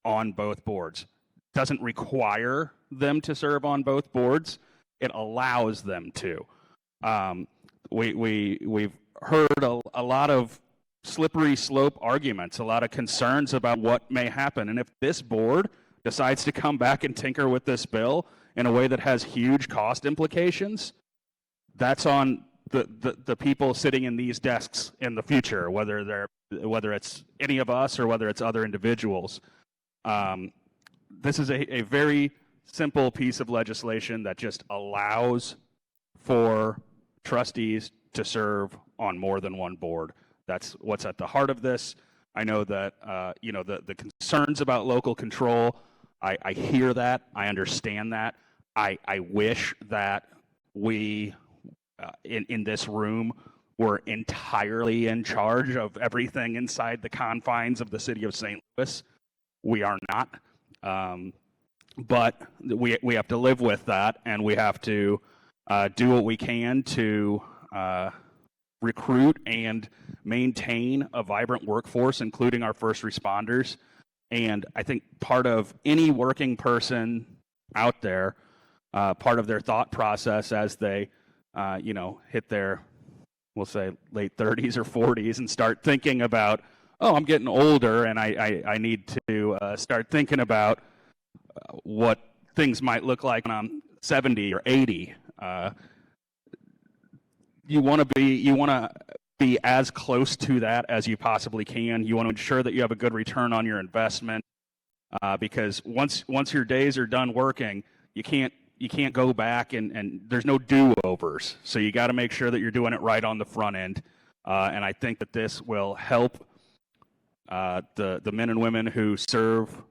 on both boards. Doesn't require them to serve on both boards. It allows them to. We've heard a lot of slippery slope arguments, a lot of concerns about what may happen. And if this board decides to come back and tinker with this bill in a way that has huge cost implications, that's on the people sitting in these desks in the future, whether it's any of us or whether it's other individuals. This is a very simple piece of legislation that just allows for trustees to serve on more than one board. That's what's at the heart of this. I know that the concerns about local control, I hear that, I understand that. I wish that we in this room were entirely in charge of everything inside the confines of the city of St. Louis. We are not, but we have to live with that, and we have to do what we can to recruit and maintain a vibrant workforce, including our first responders. And I think part of any working person out there, part of their thought process as they hit their, we'll say, late 30s or 40s and start thinking about, oh, I'm getting older and I need to start thinking about what things might look like when I'm 70 or 80. You want to be as close to that as you possibly can. You want to ensure that you have a good return on your investment, because once your days are done working, you can't go back and there's no do-overs. So you got to make sure that you're doing it right on the front end. And I think that this will help the men and women who serve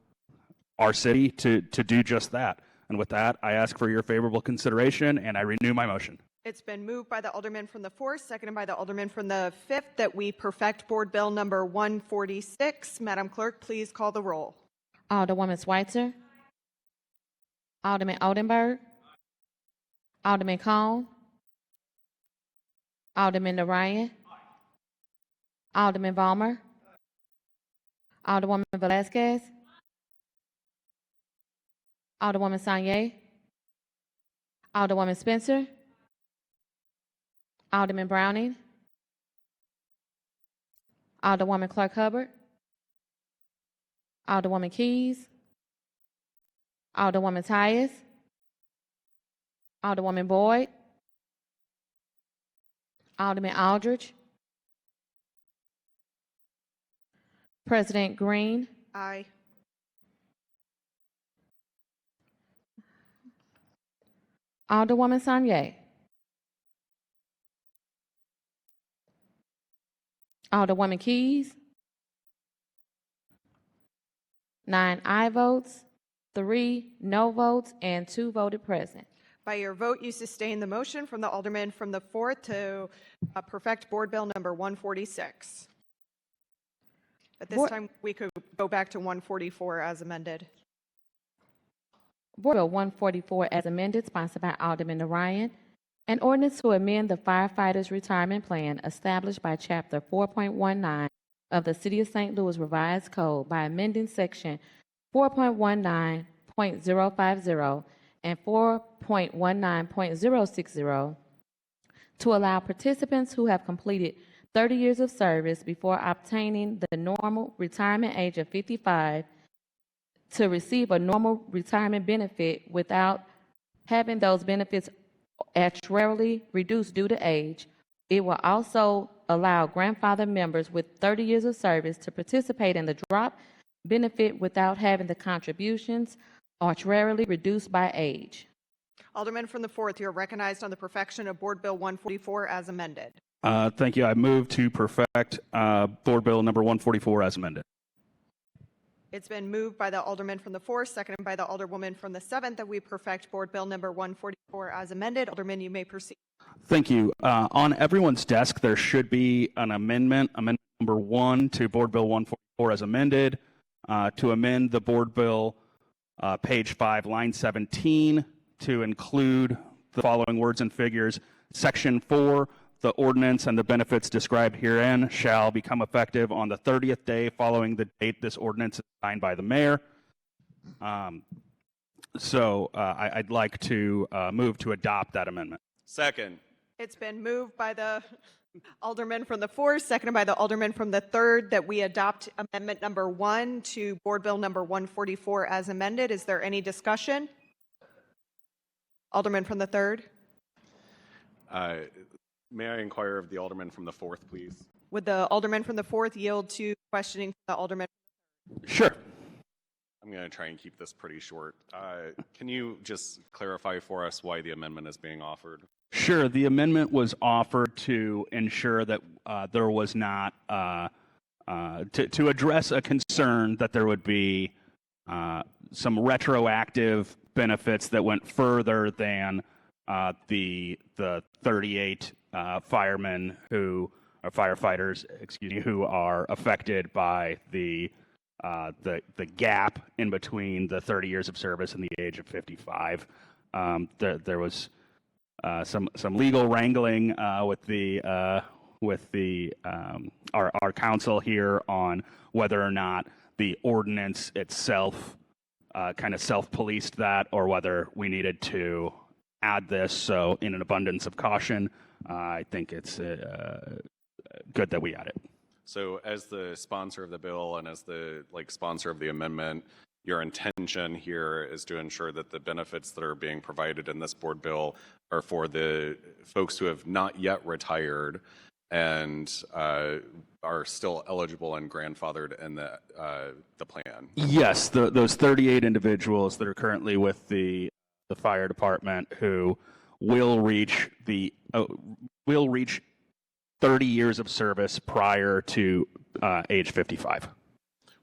our city to do just that. And with that, I ask for your favorable consideration, and I renew my motion. It's been moved by the Alderman from the 4th, seconded by the Alderman from the 5th, that we perfect Board Bill number 146. Madam Clerk, please call the roll. Alderwoman Schweitzer. Alderman Oldenburg. Alderman Cone. Alderman Narayan. Alderman Vollmer. Alderwoman Velazquez. Alderwoman Sanye. Alderwoman Spencer. Alderman Browning. Alderwoman Clark Hubbard. Alderwoman Keys. Alderwoman Tyus. Alderwoman Boyd. Alderman Aldridge. President Green. Aye. Alderwoman Sanye. Alderwoman Keys. 9 aye votes, 3 no votes, and 2 voted present. By your vote, you sustain the motion from the Alderman from the 4th to perfect Board Bill number 146. At this time, we could go back to 144 as amended. Board Bill 144 as amended, sponsored by Alderman Narayan. An ordinance to amend the firefighters' retirement plan established by Chapter 4.19 of the City of St. Louis Revised Code by amending Section 4.19.050 and 4.19.060 to allow participants who have completed 30 years of service before obtaining the normal retirement age of 55 to receive a normal retirement benefit without having those benefits actuarially reduced due to age. It will also allow grandfather members with 30 years of service to participate in the drop benefit without having the contributions actuarially reduced by age. Alderman from the 4th, you're recognized on the perfection of Board Bill 144 as amended. Thank you. I move to perfect Board Bill number 144 as amended. It's been moved by the Alderman from the 4th, seconded by the Alderwoman from the 7th, that we perfect Board Bill number 144 as amended. Alderman, you may proceed. Thank you. On everyone's desk, there should be an amendment number 1 to Board Bill 144 as amended, to amend the Board Bill page 5, line 17, to include the following words and figures. Section 4, the ordinance and the benefits described herein shall become effective on the 30th day following the date this ordinance is signed by the mayor. I'd like to move to adopt that amendment. Second. It's been moved by the Alderman from the 4th, seconded by the Alderman from the 3rd, that we adopt amendment number 1 to Board Bill number 144 as amended. Is there any discussion? Alderman from the 3rd. May I inquire of the Alderman from the 4th, please? Would the Alderman from the 4th yield to questioning from the Alderman? Sure. I'm going to try and keep this pretty short. Can you just clarify for us why the amendment is being offered? Sure. The amendment was offered to ensure that there was not, to address a concern that there would be some retroactive benefits that went further than the 38 firemen who are firefighters, who are affected by the gap in between the 30 years of service and the age of 55. There was some legal wrangling with our council here on whether or not the ordinance itself kind of self-policed that, or whether we needed to add this. So, in an abundance of caution, I think it's good that we add it. So, as the sponsor of the bill and as the sponsor of the amendment, your intention here is to ensure that the benefits that are being provided in this board bill are for the folks who have not yet retired and are still eligible and grandfathered in the plan. Yes, those 38 individuals that are currently with the fire department who will reach 30 years of service prior to age 55.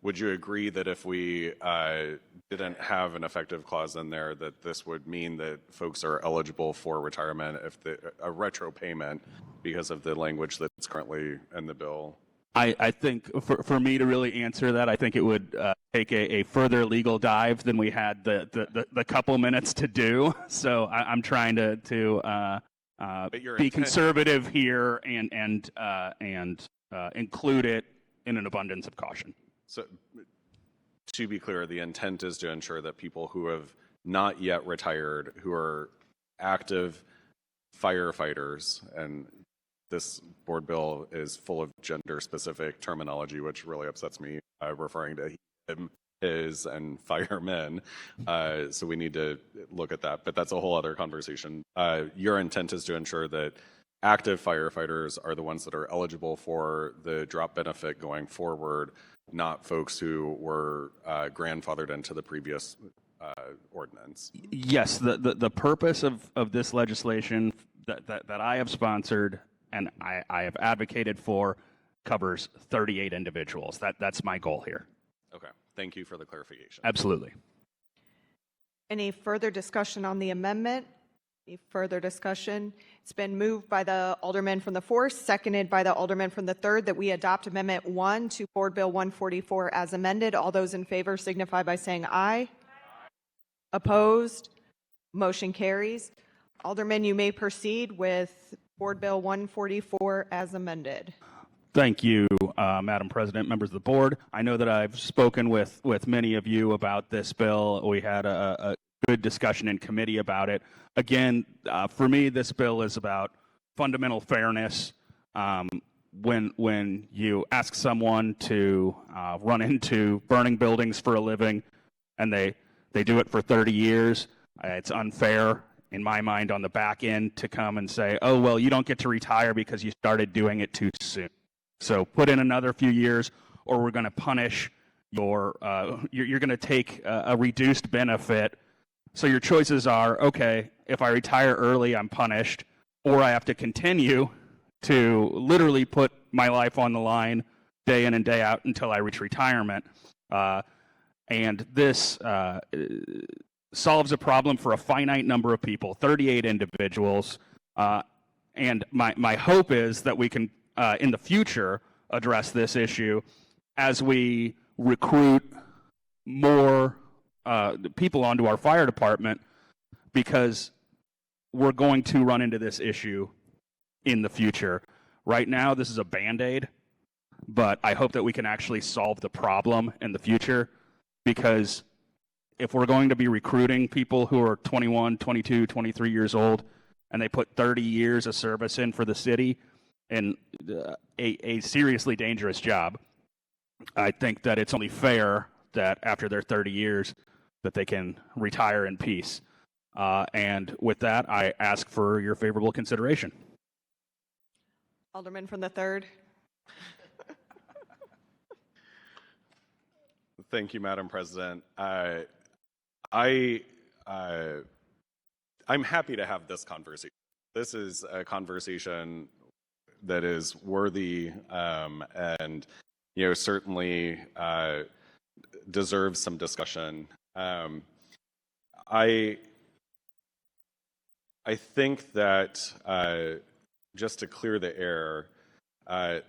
Would you agree that if we didn't have an effective clause in there, that this would mean that folks are eligible for retirement if a retro payment because of the language that's currently in the bill? I think for me to really answer that, I think it would take a further legal dive than we had the couple minutes to do. So I'm trying to be conservative here and include it in an abundance of caution. So, to be clear, the intent is to ensure that people who have not yet retired, who are active firefighters, and this board bill is full of gender-specific terminology, which really upsets me, referring to him, his, and firemen. So we need to look at that, but that's a whole other conversation. Your intent is to ensure that active firefighters are the ones that are eligible for the drop benefit going forward, not folks who were grandfathered into the previous ordinance. Yes, the purpose of this legislation that I have sponsored and I have advocated for covers 38 individuals. That's my goal here. Okay, thank you for the clarification. Absolutely. Any further discussion on the amendment? Any further discussion? It's been moved by the Alderman from the 4th, seconded by the Alderman from the 3rd, that we adopt Amendment 1 to Board Bill 144 as amended. All those in favor signify by saying aye. Opposed? Motion carries. Alderman, you may proceed with Board Bill 144 as amended. Thank you, Madam President, members of the board. I know that I've spoken with many of you about this bill. We had a good discussion in committee about it. Again, for me, this bill is about fundamental fairness. When you ask someone to run into burning buildings for a living and they do it for 30 years, it's unfair in my mind on the back end to come and say, oh, well, you don't get to retire because you started doing it too soon. So put in another few years or we're going to punish you're going to take a reduced benefit. So your choices are, okay, if I retire early, I'm punished, or I have to continue to literally put my life on the line day in and day out until I reach retirement. And this solves a problem for a finite number of people, 38 individuals. And my hope is that we can, in the future, address this issue as we recruit more people onto our fire department because we're going to run into this issue in the future. Right now, this is a Band-Aid, but I hope that we can actually solve the problem in the future, because if we're going to be recruiting people who are 21, 22, 23 years old, and they put 30 years of service in for the city in a seriously dangerous job, I think that it's only fair that after their 30 years that they can retire in peace. And with that, I ask for your favorable consideration. Alderman from the 3rd. Thank you, Madam President. I'm happy to have this conversation. This is a conversation that is worthy and certainly deserves some discussion. I think that just to clear the air,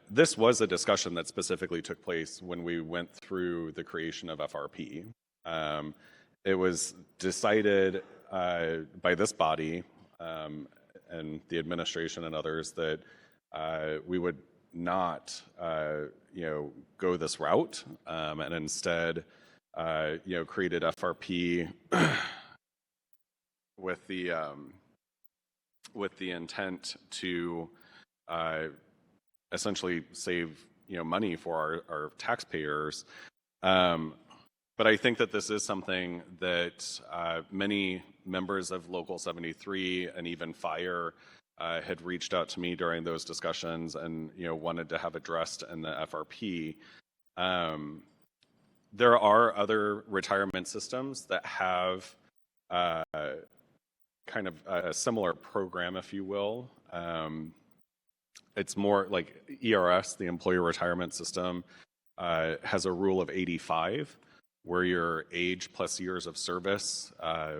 this was a discussion that specifically took place when we went through the creation of FRP. It was decided by this body and the administration and others that we would not, go this route, and instead, created FRP with the intent to essentially save money for our taxpayers. But I think that this is something that many members of Local 73 and even Fire had reached out to me during those discussions and wanted to have addressed in the FRP. There are other retirement systems that have kind of a similar program, if you will. It's more like ERS, the Employee Retirement System, has a rule of 85, where your age plus years of service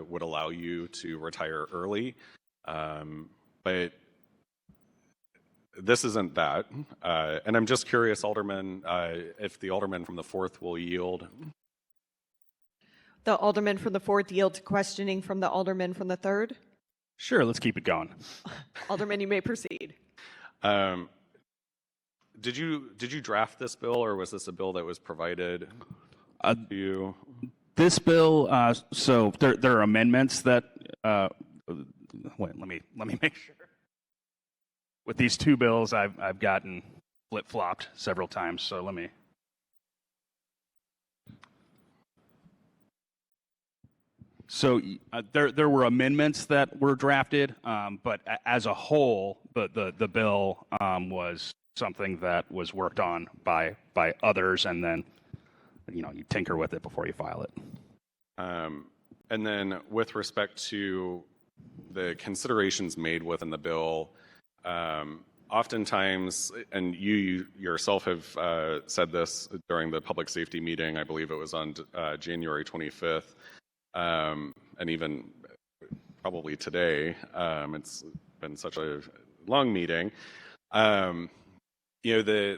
would allow you to retire early. But this isn't that. And I'm just curious, Alderman, if the Alderman from the 4th will yield. The Alderman from the 4th yield to questioning from the Alderman from the 3rd. Sure, let's keep it going. Alderman, you may proceed. Did you draft this bill, or was this a bill that was provided to you? This bill, so there are amendments that. Wait, let me make sure. With these two bills, I've gotten flip-flopped several times. So let me. So there were amendments that were drafted, but as a whole, the bill was something that was worked on by others, and then you tinker with it before you file it. And then with respect to the considerations made within the bill, oftentimes, and you yourself have said this during the public safety meeting, I believe it was on January 25th, and even probably today, it's been such a long meeting. The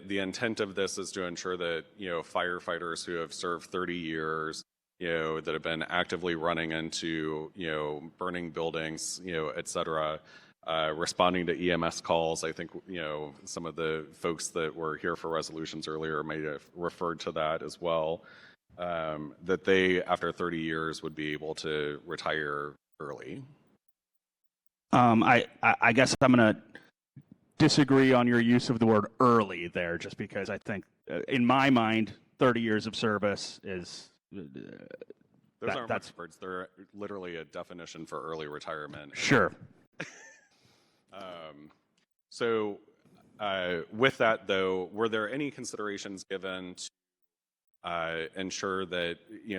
intent of this is to ensure that firefighters who have served 30 years, that have been actively running into burning buildings, et cetera, responding to EMS calls. I think some of the folks that were here for resolutions earlier may have referred to that as well. That they, after 30 years, would be able to retire early. I guess I'm going to disagree on your use of the word early there, just because I think, in my mind, 30 years of service is... Those aren't my words. They're literally a definition for early retirement. Sure. So with that, though, were there any considerations given to ensure that,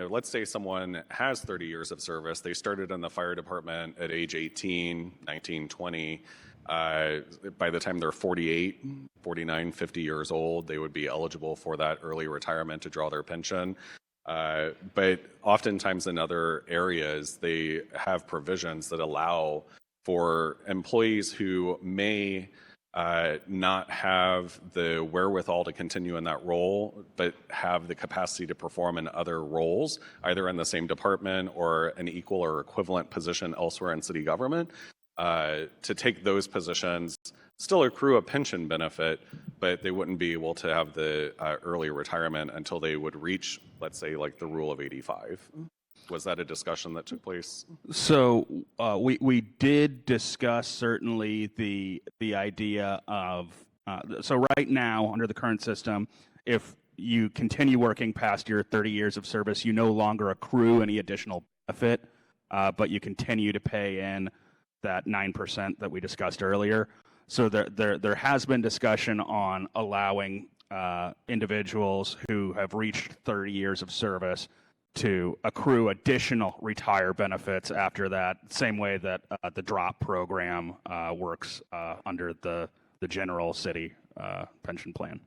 let's say someone has 30 years of service, they started in the fire department at age 18, 19, 20. By the time they're 48, 49, 50 years old, they would be eligible for that early retirement to draw their pension. But oftentimes in other areas, they have provisions that allow for employees who may not have the wherewithal to continue in that role, but have the capacity to perform in other roles, either in the same department or an equal or equivalent position elsewhere in city government, to take those positions, still accrue a pension benefit, but they wouldn't be able to have the early retirement until they would reach, let's say, like the rule of 85. Was that a discussion that took place? So we did discuss certainly the idea of so right now under the current system, if you continue working past your 30 years of service, you no longer accrue any additional benefit, but you continue to pay in that 9% that we discussed earlier. So there has been discussion on allowing individuals who have reached 30 years of service to accrue additional retire benefits after that, same way that the DROP program works under the general city pension plan.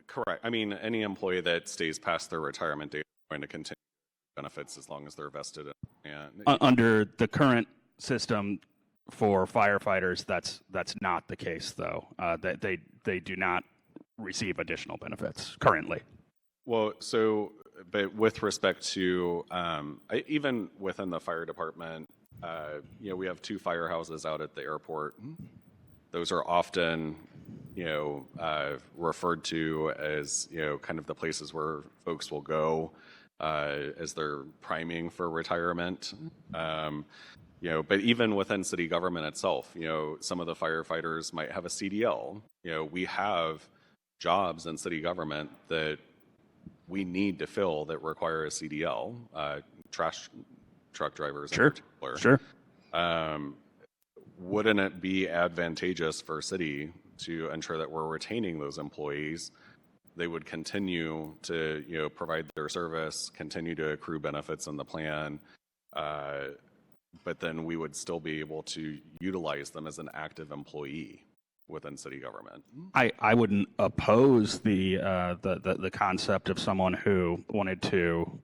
Correct. I mean, any employee that stays past their retirement date is going to continue benefits as long as they're vested. Under the current system for firefighters, that's not the case, though. They do not receive additional benefits currently. Well, so, but with respect to even within the fire department, we have 2 firehouses out at the airport. Those are often, referred to as, kind of the places where folks will go as they're priming for retirement. But even within city government itself, some of the firefighters might have a CDL. We have jobs in city government that we need to fill that require a CDL, trash truck drivers in particular. Sure. Wouldn't it be advantageous for city to ensure that we're retaining those employees? They would continue to, provide their service, continue to accrue benefits in the plan, but then we would still be able to utilize them as an active employee within city government. I wouldn't oppose the concept of someone who wanted to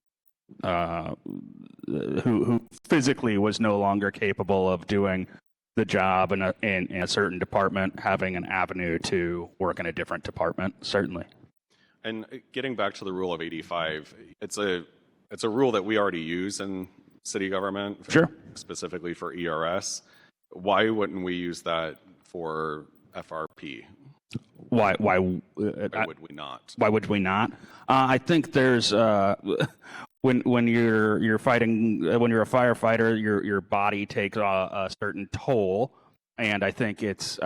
who physically was no longer capable of doing the job in a certain department, having an avenue to work in a different department, certainly. And getting back to the rule of 85, it's a rule that we already use in city government, sure, specifically for ERS. Why wouldn't we use that for FRP? Why would we not? Why would we not? I think there's when you're fighting, when you're a firefighter, your body takes a certain toll, and I think it's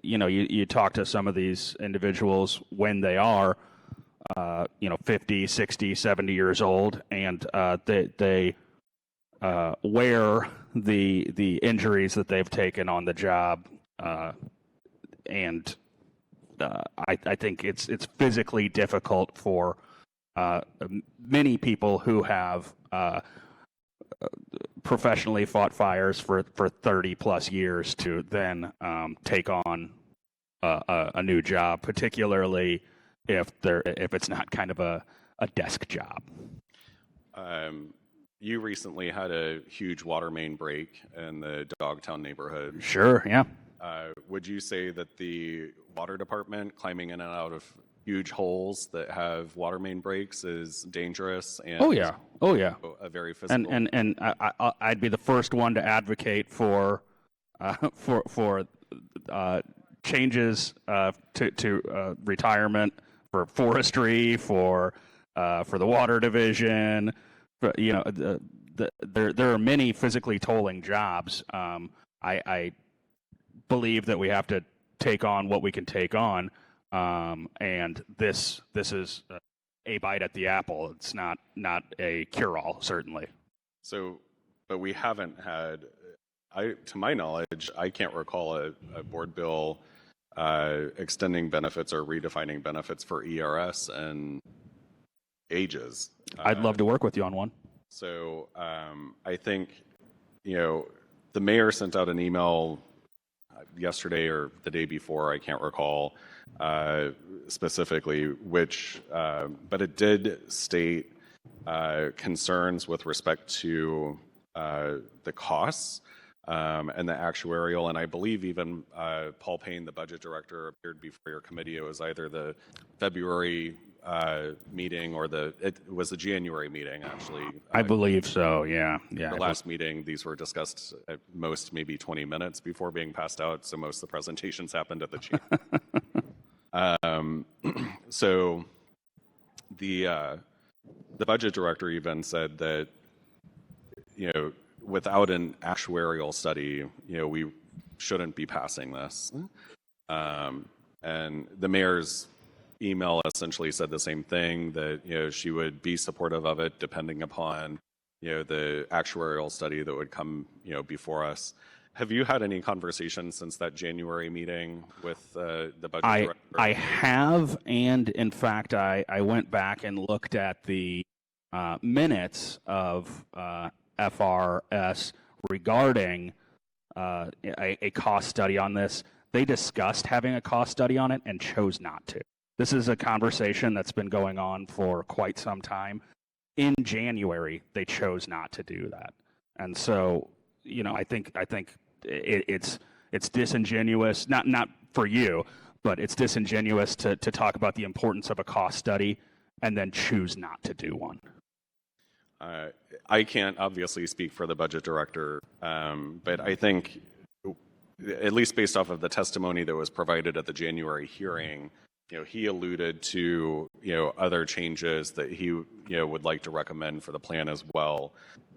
you talk to some of these individuals when they are 50, 60, 70 years old, and they wear the injuries that they've taken on the job, and I think it's physically difficult for many people who have professionally fought fires for 30 plus years to then take on a new job, particularly if it's not kind of a desk job. You recently had a huge water main break in the Dogtown neighborhood. Sure, yeah. Would you say that the water department climbing in and out of huge holes that have water main breaks is dangerous? And oh yeah, a very physical. And I'd be the first one to advocate for changes to retirement, for forestry, for the water division. There are many physically tolling jobs. I believe that we have to take on what we can take on, and this is a bite at the apple. It's not a cure-all, certainly. So, but we haven't had, to my knowledge, I can't recall a board bill extending benefits or redefining benefits for ERS in ages. I'd love to work with you on one. So I think, the mayor sent out an email yesterday or the day before, I can't recall specifically which, but it did state concerns with respect to the costs and the actuarial, and I believe even Paul Payne, the budget director, appeared before your committee. It was either the February meeting or it was the January meeting, actually. I believe so, yeah. The last meeting, these were discussed at most maybe 20 minutes before being passed out, so most of the presentations happened at the chief. So the budget director even said that, without an actuarial study, we shouldn't be passing this. And the mayor's email essentially said the same thing, that she would be supportive of it depending upon the actuarial study that would come before us. Have you had any conversations since that January meeting with the budget director? I have, and in fact, I went back and looked at the minutes of FRS regarding a cost study on this. They discussed having a cost study on it and chose not to. This is a conversation that's been going on for quite some time. In January, they chose not to do that, and so I think it's disingenuous, not for you, but it's disingenuous to talk about the importance of a cost study and then choose not to do one. I can't obviously speak for the budget director, but I think, at least based off of the testimony that was provided at the January hearing, he alluded to other changes that he would like to recommend for the plan as well.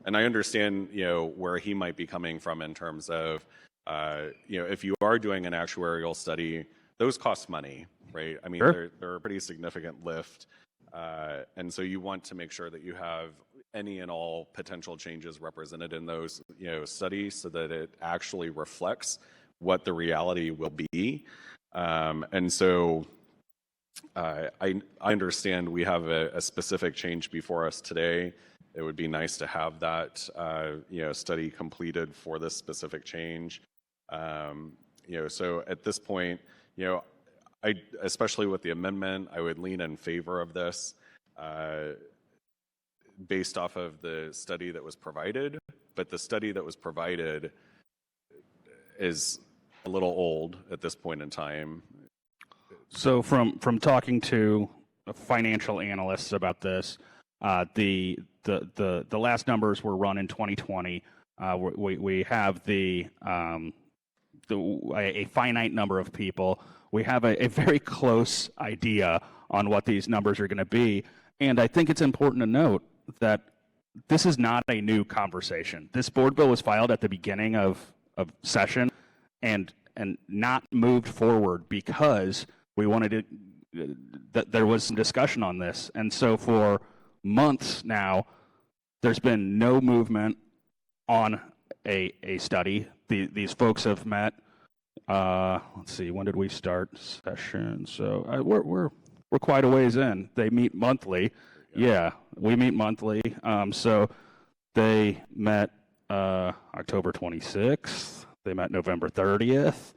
And I understand where he might be coming from in terms of if you are doing an actuarial study, those cost money, right? I mean, Sure. they're a pretty significant lift, and so you want to make sure that you have any and all potential changes represented in those studies so that it actually reflects what the reality will be. And so I understand we have a specific change before us today. It would be nice to have that study completed for this specific change. So at this point, especially with the amendment, I would lean in favor of this based off of the study that was provided. But the study that was provided is a little old at this point in time. So from talking to financial analysts about this, the last numbers were run in 2020. We have a finite number of people. We have a very close idea on what these numbers are going to be, and I think it's important to note that this is not a new conversation. This board bill was filed at the beginning of session, and not moved forward because we wanted that there was some discussion on this. And so for months now, there's been no movement on a study. These folks have met. Let's see, when did we start session? So we're quite a ways in. They meet monthly. Yeah, we meet monthly. So they met October 26th. They met November 30th.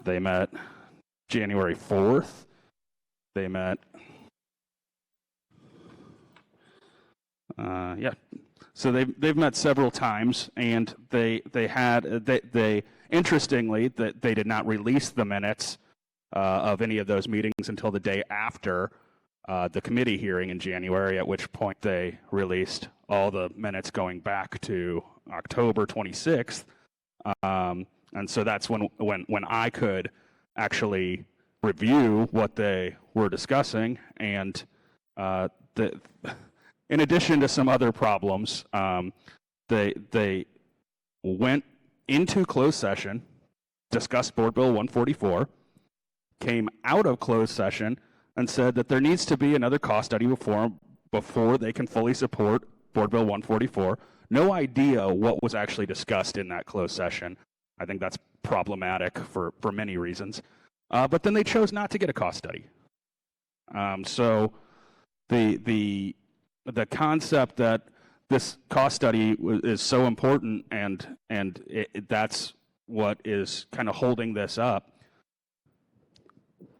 They met January 4th. They met, So they've met several times, and they interestingly that they did not release the minutes of any of those meetings until the day after the committee hearing in January, at which point they released all the minutes going back to October 26th. And so that's when I could actually review what they were discussing. And in addition to some other problems, they went into closed session, discussed Board Bill 144, came out of closed session, and said that there needs to be another cost study before they can fully support Board Bill 144. No idea what was actually discussed in that closed session. I think that's problematic for many reasons. But then they chose not to get a cost study. So the concept that this cost study is so important and that's what is kind of holding this up.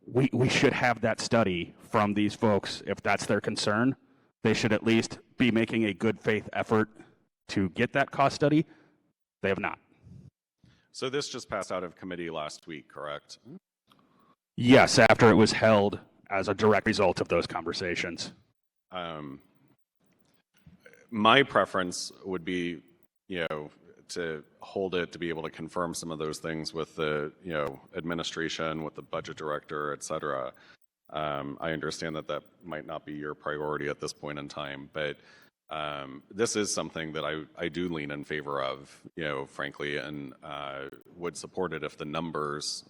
We should have that study from these folks if that's their concern. They should at least be making a good faith effort to get that cost study. They have not. So this just passed out of committee last week, correct? Yes, after it was held as a direct result of those conversations. My preference would be, to hold it, to be able to confirm some of those things with the, administration, with the budget director, et cetera. I understand that that might not be your priority at this point in time, but this is something that I do lean in favor of, frankly, and would support it if the numbers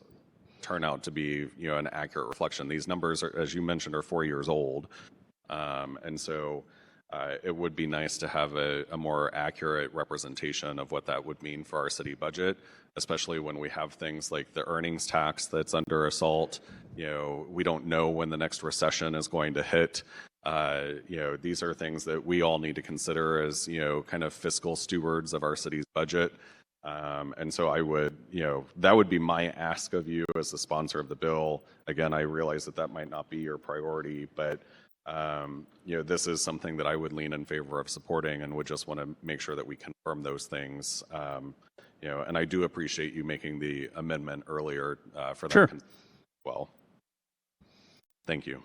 turn out to be, an accurate reflection. These numbers, are, as you mentioned, are 4 years old, and so it would be nice to have a more accurate representation of what that would mean for our city budget, especially when we have things like the earnings tax that's under assault. We don't know when the next recession is going to hit. These are things that we all need to consider as, kind of fiscal stewards of our city's budget. And so I would, that would be my ask of you as the sponsor of the bill. Again, I realize that that might not be your priority, but this is something that I would lean in favor of supporting and would just want to make sure that we confirm those things. And I do appreciate you making the amendment earlier for that. Sure. Well, thank you.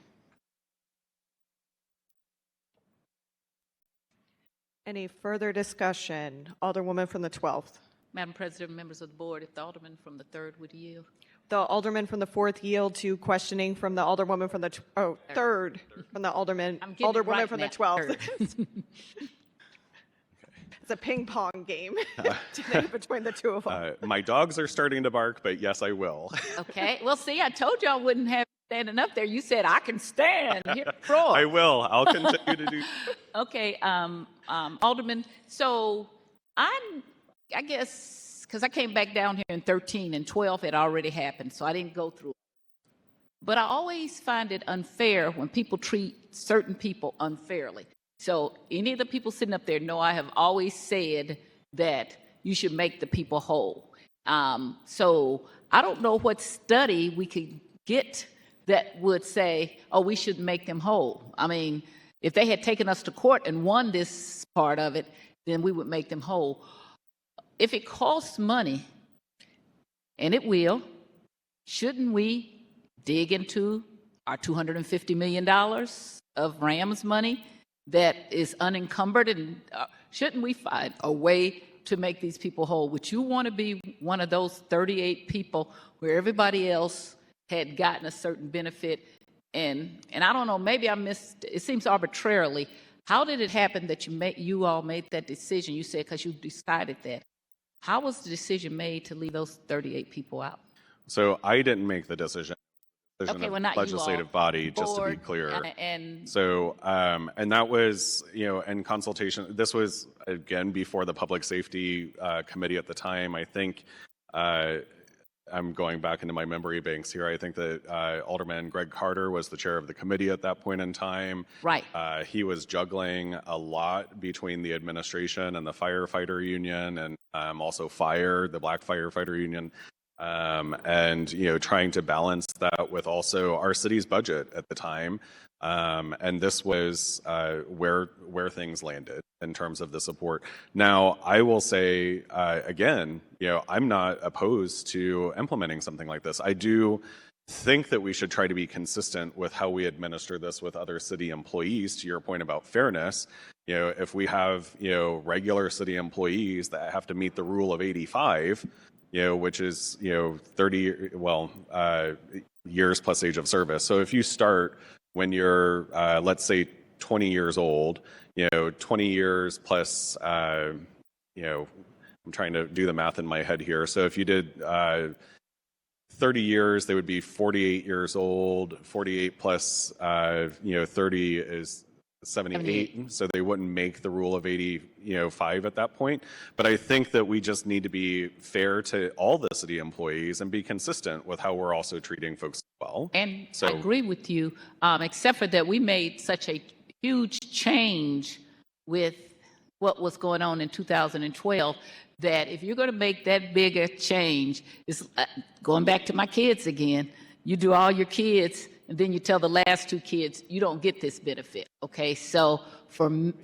Any further discussion? Alderwoman from the 12th. Madam President, members of the board, if the alderman from the 3rd would yield. The alderman from the 4th yield to questioning from the alderwoman from the 3rd from the alderwoman right from now, the 12th. It's a ping pong game today between the two of them. My dogs are starting to bark, but yes, I will. Okay. Well, see, I told you I wouldn't have standing up there. You said I can stand. Hit the floor. I will. I'll continue to do. Okay, Alderman. So I guess, because I came back down here in 13 and 12 had already happened, so I didn't go through it. But I always find it unfair when people treat certain people unfairly. So any of the people sitting up there know I have always said that you should make the people whole. So I don't know what study we could get that would say, oh, we should make them whole. I mean, if they had taken us to court and won this part of it, then we would make them whole. If it costs money, and it will, shouldn't we dig into our $250 million of RAMS money that is unencumbered? And shouldn't we find a way to make these people whole? Would you want to be one of those 38 people where everybody else had gotten a certain benefit? And I don't know, maybe I missed, it seems arbitrarily. How did it happen that you all made that decision? You said because you decided that. How was the decision made to leave those 38 people out? So I didn't make the decision. Okay, well, not Legislative you all. body, just to be clear. And so, and that was, in consultation. This was again before the Public Safety Committee at the time. I think I'm going back into my memory banks here. I think that Alderman Greg Carter was the chair of the committee at that point in time. Right. He was juggling a lot between the administration and the firefighter union, and also the Black Firefighter Union. And trying to balance that with also our city's budget at the time, and this was where things landed in terms of the support. Now, I will say again, I'm not opposed to implementing something like this. I do think that we should try to be consistent with how we administer this with other city employees. To your point about fairness, if we have regular city employees that have to meet the rule of 85. Which is 30 years plus age of service. So if you start when you're let's say 20 years old, 20 years plus I'm trying to do the math in my head here. So if you did 30 years, they would be 48 years old. 48 plus 30 is 78, so they wouldn't make the rule of 85 at that point. But I think that we just need to be fair to all the city employees and be consistent with how we're also treating folks as well. And I agree with you, except for that we made such a huge change with what was going on in 2012 that if you're going to make that big a change, it's going back to my kids again. You do all your kids, and then you tell the last two kids, you don't get this benefit, okay? So for me,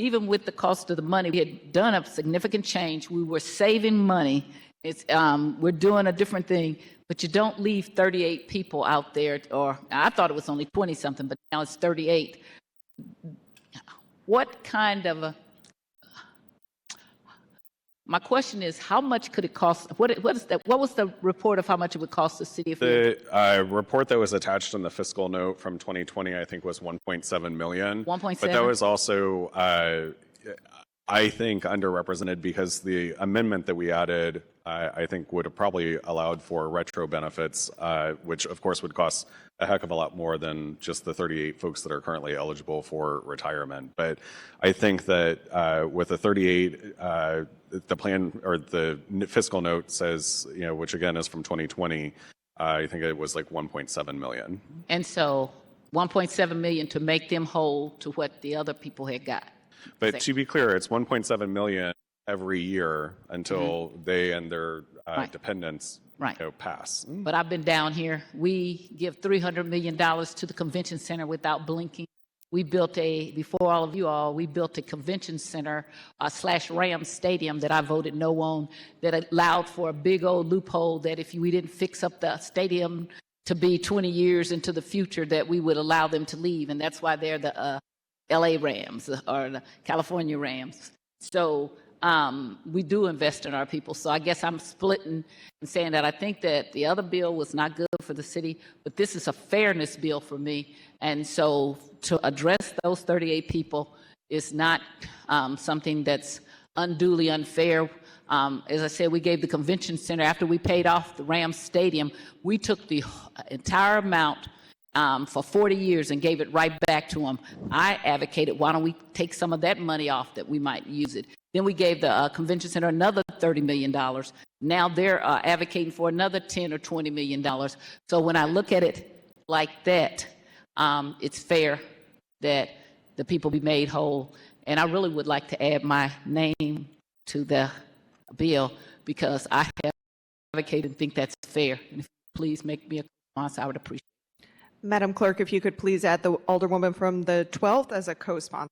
even with the cost of the money, we had done a significant change. We were saving money. We're doing a different thing, but you don't leave 38 people out there, or I thought it was only 20 something, but now it's 38. What kind of a, my question is, how much could it cost? What was the report of how much it would cost the city? The report that was attached in the fiscal note from 2020, I think, was 1.7 million. 1.7? But that was also, I think, underrepresented because the amendment that we added, I think, would have probably allowed for retro benefits, which, of course, would cost a heck of a lot more than just the 38 folks that are currently eligible for retirement. But I think that with the 38, the plan or the fiscal note says, which again is from 2020, I think it was like 1.7 million. And so 1.7 million to make them whole to what the other people had got. But to be clear, it's 1.7 million every year until they and their dependents pass. But I've been down here. We give $300 million to the convention center without blinking. We built before all of you all, we built a convention center / Rams stadium that I voted no on, that allowed for a big old loophole that if we didn't fix up the stadium to be 20 years into the future, that we would allow them to leave. And that's why they're the LA Rams or the California Rams. So we do invest in our people. So I guess I'm splitting and saying that I think that the other bill was not good for the city, but this is a fairness bill for me. And so to address those 38 people is not something that's unduly unfair. As I said, we gave the convention center, after we paid off the Rams Stadium, we took the entire amount for 40 years and gave it right back to them. I advocated, why don't we take some of that money off that we might use it? Then we gave the convention center another $30 million. Now they're advocating for another $10 or $20 million. So when I look at it like that, it's fair that the people be made whole. And I really would like to add my name to the bill because I have advocated and think that's fair. And if you please make me a response, I would appreciate it. Madam Clerk, if you could please add the Alderwoman from the 12th as a co-sponsor.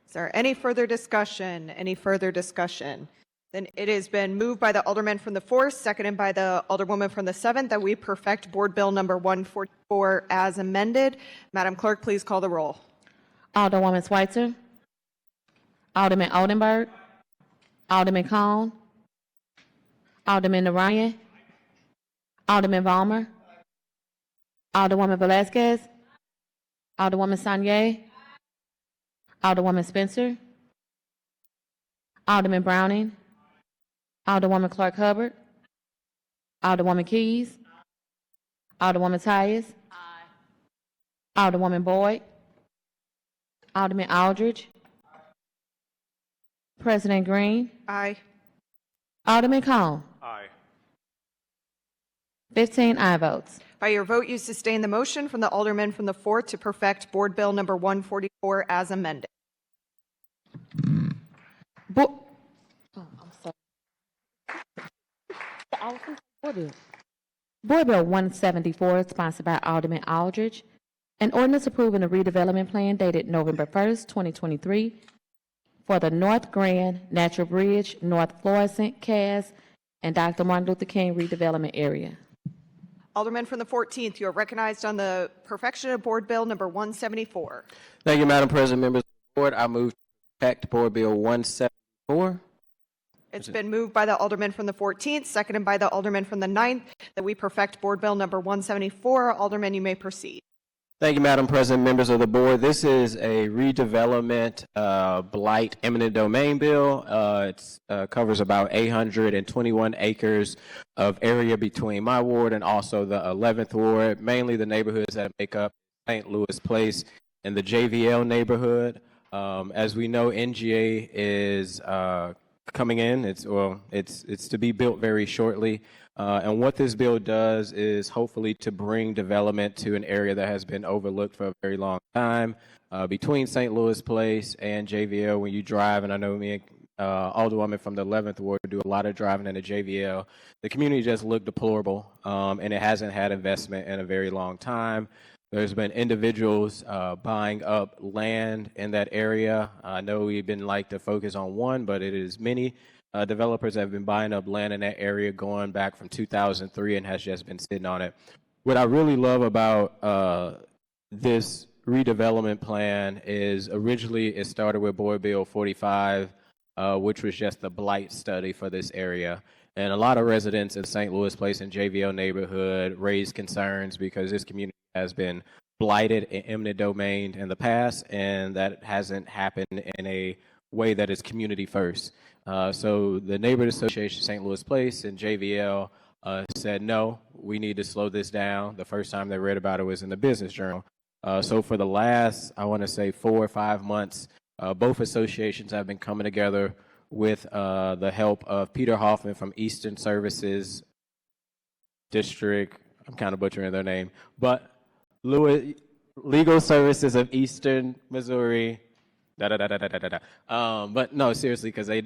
Is there any further discussion? Any further discussion? Then it has been moved by the Alderman from the 4th, seconded by the Alderwoman from the 7th, that we perfect Board Bill number 144 as amended. Madam Clerk, please call the roll. Alderwoman Schweitzer. Alderman Oldenburg. Alderman Cone. Alderman Narayan. Alderman Valmer. Alderwoman Velazquez. Alderwoman Sanye. Alderwoman Spencer. Alderman Browning. Alderwoman Clark Hubbard. Alderwoman Keys. Alderwoman Tyus. Alderwoman Boyd. Alderman Aldridge. President Green. Aye. Alderman Cone. Aye. 15 aye votes. By your vote, you sustain the motion from the Alderman from the 4th to perfect Board Bill number 144 as amended. Board Bill 174, sponsored by Alderman Aldridge, an ordinance approving a redevelopment plan dated November 1st, 2023 for the North Grand, Natural Bridge, North Florissant, Cass, and Dr. Martin Luther King redevelopment area. Alderman from the 14th, you are recognized on the perfection of Board Bill number 174. Thank you, Madam President, members of the board. I move to perfect Board Bill 174. It's been moved by the Alderman from the 14th, seconded by the Alderman from the 9th, that we perfect Board Bill number 174. Alderman, you may proceed. Thank you, Madam President, members of the board. This is a redevelopment blight eminent domain bill. It covers about 821 acres of area between my ward and also the 11th ward, mainly the neighborhoods that make up St. Louis Place and the JVL neighborhood. As we know, NGA is coming in. It's to be built very shortly. And what this bill does is hopefully to bring development to an area that has been overlooked for a very long time between St. Louis Place and JVL. When you drive, and I know me and Alderwoman from the 11th ward do a lot of driving in the JVL, the community just looked deplorable, and it hasn't had investment in a very long time. There's been individuals buying up land in that area. I know we've been like to focus on one, but it is many developers have been buying up land in that area going back from 2003 and has just been sitting on it. What I really love about this redevelopment plan is originally it started with Board Bill 45, which was just a blight study for this area. And a lot of residents in St. Louis Place and JVL neighborhood raised concerns because this community has been blighted and eminent domain in the past, and that hasn't happened in a way that is community first. So the Neighborhood Association St. Louis Place and JVL said, no, we need to slow this down. The first time they read about it was in the Business Journal. So for the last, I want to say 4 or 5 months, both associations have been coming together with the help of Peter Hoffman from Eastern Services District. I'm kind of butchering their name, but Legal Services of Eastern Missouri. But no, seriously, because they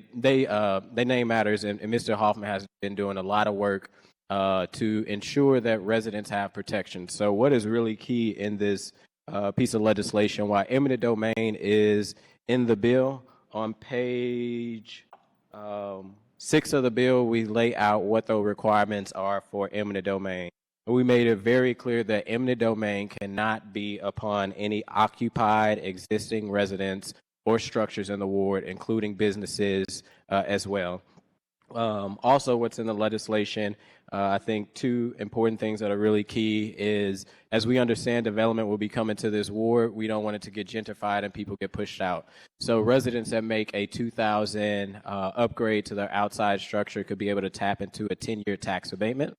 name matters, and Mr. Hoffman has been doing a lot of work to ensure that residents have protection. So what is really key in this piece of legislation, why eminent domain is in the bill, on page 6 of the bill, we lay out what the requirements are for eminent domain. We made it very clear that eminent domain cannot be upon any occupied existing residence or structures in the ward, including businesses as well. Also, what's in the legislation, I think 2 important things that are really key is, as we understand development will be coming to this ward, we don't want it to get gentrified and people get pushed out. So residents that make a 2,000 upgrade to their outside structure could be able to tap into a 10-year tax abatement.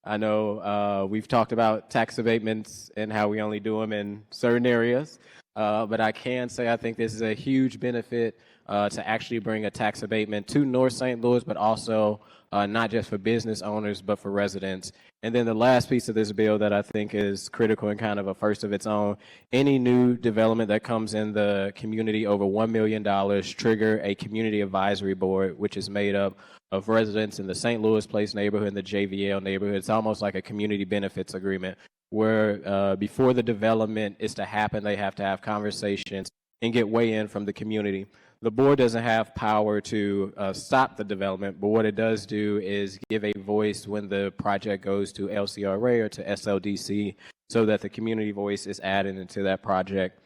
I know we've talked about tax abatements and how we only do them in certain areas, but I can say I think this is a huge benefit to actually bring a tax abatement to North St. Louis, but also not just for business owners, but for residents. And then the last piece of this bill that I think is critical and kind of a first of its own, any new development that comes in the community over $1 million trigger a community advisory board, which is made up of residents in the St. Louis Place neighborhood and the JVL neighborhood. It's almost like a community benefits agreement where before the development is to happen, they have to have conversations and get weigh-in from the community. The board doesn't have power to stop the development, but what it does do is give a voice when the project goes to LCRA or to SLDC so that the community voice is added into that project.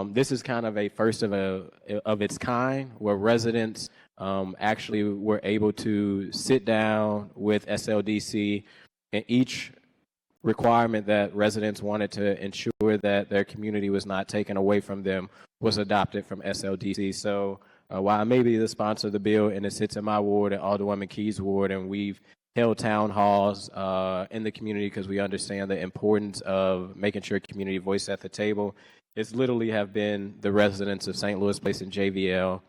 This is kind of a first of its kind where residents actually were able to sit down with SLDC, and each requirement that residents wanted to ensure that their community was not taken away from them was adopted from SLDC. So while I may be the sponsor of the bill and it sits in my ward and Alderwoman Key's ward, and we've held town halls in the community because we understand the importance of making sure community voice at the table, it's literally have been the residents of St. Louis Place and JVL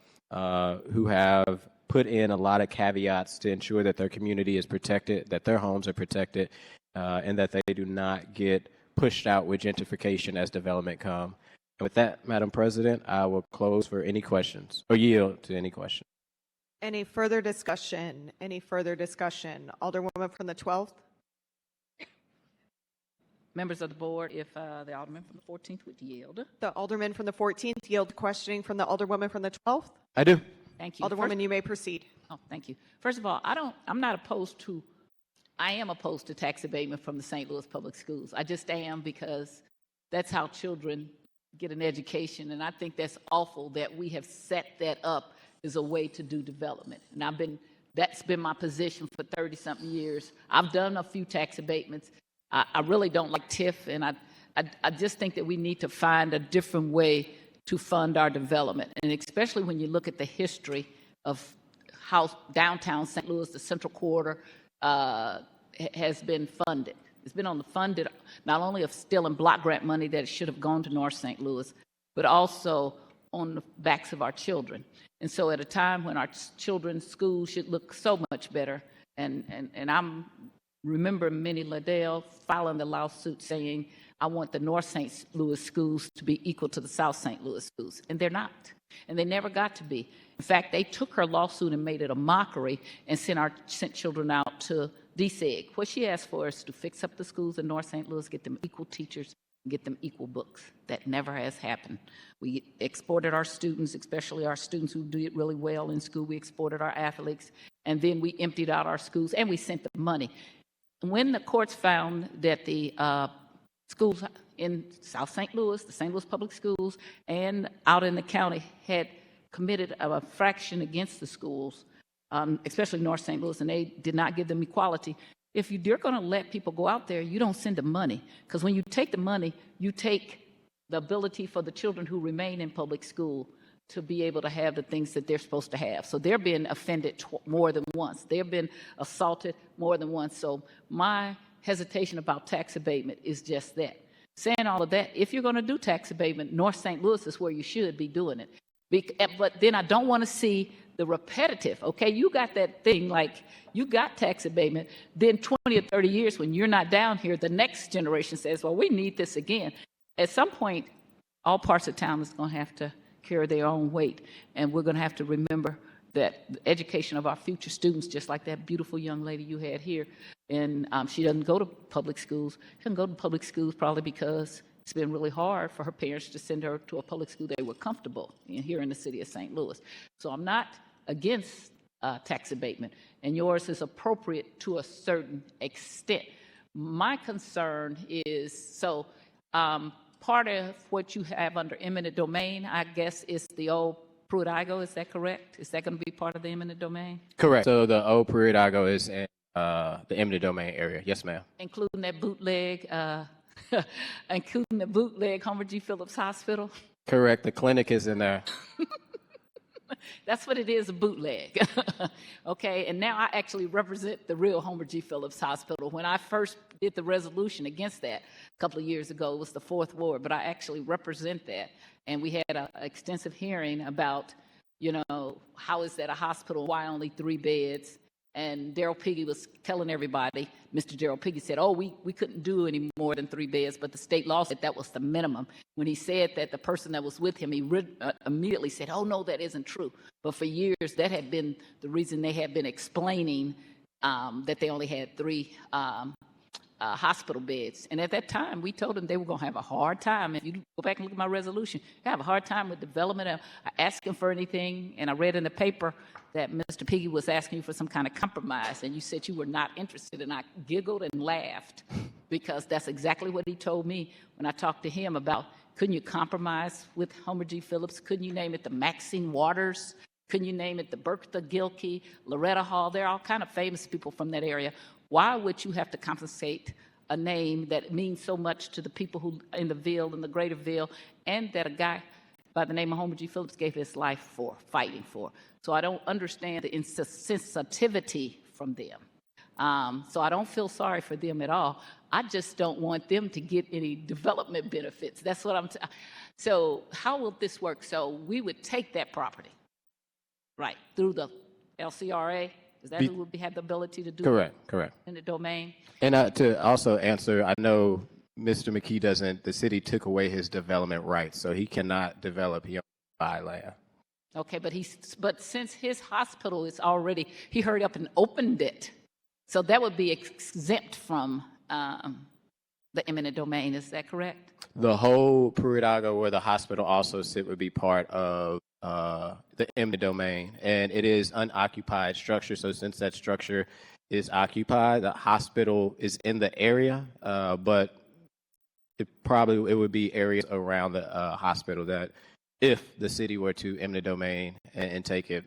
who have put in a lot of caveats to ensure that their community is protected, that their homes are protected, and that they do not get pushed out with gentrification as development come. And with that, Madam President, I will close for any questions or yield to any questions. Any further discussion? Any further discussion? Alderwoman from the 12th. Members of the board, if the alderman from the 14th would yield. The alderman from the 14th yield questioning from the alderwoman from the 12th. I do. Thank you. Alderwoman, you may proceed. Oh, thank you. First of all, I'm not opposed to, I am opposed to tax abatement from the St. Louis Public Schools. I just am, because that's how children get an education, and I think that's awful that we have set that up as a way to do development. And that's been my position for 30-something years. I've done a few tax abatements. I really don't like TIF, and I just think that we need to find a different way to fund our development, and especially when you look at the history of how downtown St. Louis, the Central Quarter, has been funded. It's been on the funded, not only of stealing block grant money that should have gone to North St. Louis, but also on the backs of our children. And so at a time when our children's schools should look so much better, and I'm remember Minnie Liddell filing the lawsuit saying, I want the North St. Louis schools to be equal to the South St. Louis schools. And they're not. And they never got to be. In fact, they took her lawsuit and made it a mockery and sent children out to DSEG. What she asked for is to fix up the schools in North St. Louis, get them equal teachers get them equal books. That never has happened. We exported our students, especially our students who did really well in school. We exported our athletes, and then we emptied out our schools, and we sent them money. When the courts found that the schools in South St. Louis, the St. Louis Public Schools, and out in the county had committed a fraction against the schools, especially North St. Louis, and they did not give them equality. If you're going to let people go out there, you don't send them money, because when you take the money, you take the ability for the children who remain in public school to be able to have the things that they're supposed to have. So they're being offended more than once. They've been assaulted more than once. So my hesitation about tax abatement is just that. Saying all of that, if you're going to do tax abatement, North St. Louis is where you should be doing it. But then I don't want to see the repetitive, okay? You got that thing like you got tax abatement, then 20 or 30 years when you're not down here, the next generation says, well, we need this again. At some point, all parts of town is going to have to carry their own weight, and we're going to have to remember that the education of our future students, just like that beautiful young lady you had here, and she doesn't go to public schools. She doesn't go to public schools probably because it's been really hard for her parents to send her to a public school they were comfortable in here in the city of St. Louis. So I'm not against tax abatement, and yours is appropriate to a certain extent. My concern is, part of what you have under eminent domain, I guess, is the old Pruitt-Igoe. Is that correct? Is that going to be part of the eminent domain? Correct. So the old Pruitt-Igoe is in the eminent domain area. Yes, ma'am. Including that bootleg, including the bootleg Homer G. Phillips Hospital? Correct. The clinic is in there. That's what it is, a bootleg. Okay, and now I actually represent the real Homer G. Phillips Hospital. When I first did the resolution against that a couple of years ago, it was the 4th Ward, but I actually represent that. And we had an extensive hearing about, how is that a hospital, why only 3 beds? And Darrell Piggy was telling everybody, Mr. Darrell Piggy said, we couldn't do any more than 3 beds, but the state law said that was the minimum. When he said that, the person that was with him, he immediately said, oh, no, that isn't true. But for years, that had been the reason they had been explaining that they only had 3 hospital beds. And at that time, we told them they were going to have a hard time. If you go back and look at my resolution, they have a hard time with development. I asked him for anything, and I read in the paper that Mr. Piggy was asking you for some kind of compromise, and you said you were not interested, and I giggled and laughed because that's exactly what he told me when I talked to him about, couldn't you compromise with Homer G. Phillips? Couldn't you name it the Maxine Waters? Couldn't you name it the Bertha Gilkey, Loretta Hall? They're all kind of famous people from that area. Why would you have to compensate a name that means so much to the people who in the Ville and the greater Ville, and that a guy by the name of Homer G. Phillips gave his life for, fighting for? So I don't understand the insensitivity from them. So I don't feel sorry for them at all. I just don't want them to get any development benefits. That's what I'm so how will this work? So we would take that property, right, through the LCRA? Is that who would have the ability to do Correct, that correct. in the domain? And to also answer, I know Mr. McKee the city took away his development rights, so he cannot develop, he owns buy land. Okay, but since his hospital is already, he hurried up and opened it. So that would be exempt from the eminent domain, is that correct? The whole Pruitt-Igoe where the hospital also sit would be part of the eminent domain, and it is unoccupied structure. So since that structure is occupied, the hospital is in the area, but it would be areas around the hospital that, if the city were to eminent domain and take it,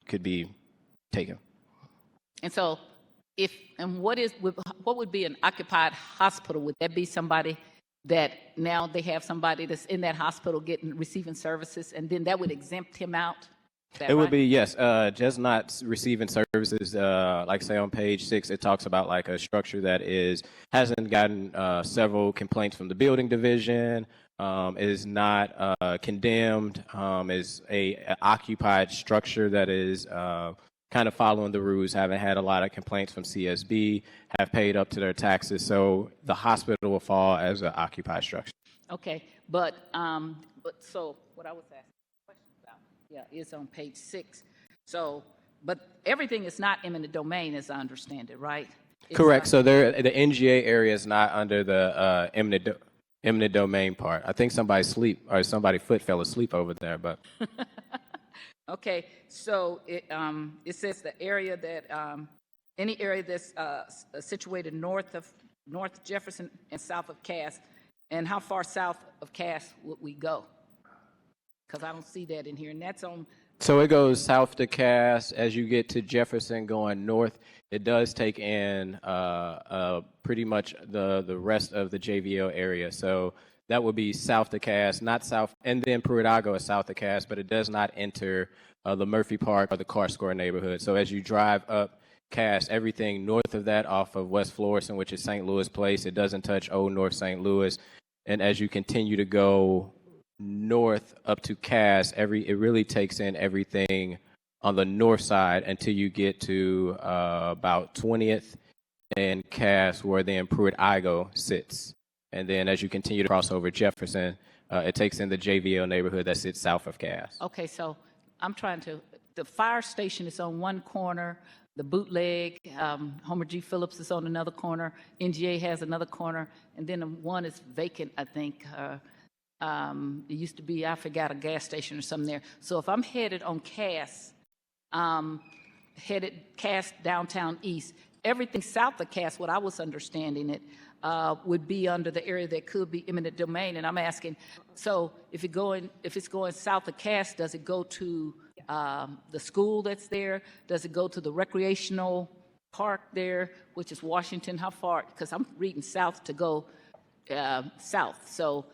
could be taken. And so, what would be an occupied hospital? Would that be somebody that now they have somebody that's in that hospital receiving services, and then that would exempt him out? It would be, yes, just not receiving services. Like say on page 6, it talks about like a structure that hasn't gotten several complaints from the building division, is not condemned, is a occupied structure that is kind of following the rules, haven't had a lot of complaints from CSB, have paid up to their taxes. So the hospital will fall as an occupied structure. Okay, but so what I was asking is on page 6. So, but everything is not eminent domain, as I understand it, right? Correct. So the NGA area is not under the eminent. eminent domain part. I think somebody's foot fell asleep over there, but Okay, so it says the area that, any area that's situated north Jefferson and south of Cass. And how far south of Cass would we go? Because I don't see that in here, and that's on. so it goes south to Cass. As you get to Jefferson going north, it does take in pretty much the rest of the JVL area. So that would be south to Cass, not south, and then Pruitt-Igoe is south to Cass, but it does not enter the Murphy Park or the Car Score neighborhood. So as you drive up Cass, everything north of that off of West Florissant, which is St. Louis Place, it doesn't touch Old North St. Louis. And as you continue to go north up to Cass, it really takes in everything on the north side until you get to about 20th and Cass, where then Pruitt-Igoe sits. And then as you continue to cross over Jefferson, it takes in the JVL neighborhood that sits south of Cass. Okay, so the fire station is on one corner, the bootleg, Homer G. Phillips is on another corner, NGA has another corner, and then one is vacant, I think. It used to be, I forgot, a gas station or something there. So if I'm headed on Cass, Cass downtown east, everything south of Cass, what I was understanding it, would be under the area that could be eminent domain. And I'm asking, so if it's going south of Cass, does it go to the school that's there? Does it go to the recreational park there, which is Washington? How far? Because I'm reading south to go south. So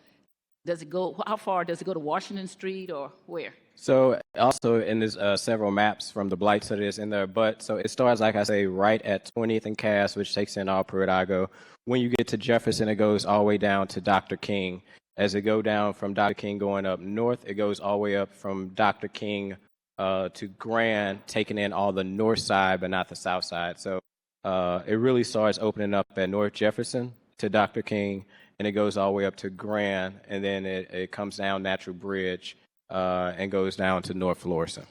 how far does it go to Washington Street or where? So also, and there's several maps from the blight study that's in there, but so it starts, like I say, right at 20th and Cass, which takes in all Pruitt-Igoe. When you get to Jefferson, it goes all the way down to Dr. King. As it go down from Dr. King going up north, it goes all the way up from Dr. King to Grand, taking in all the north side, but not the south side. So it really starts opening up at North Jefferson to Dr. King, and it goes all the way up to Grand, and then it comes down Natural Bridge and goes down to North Florissant.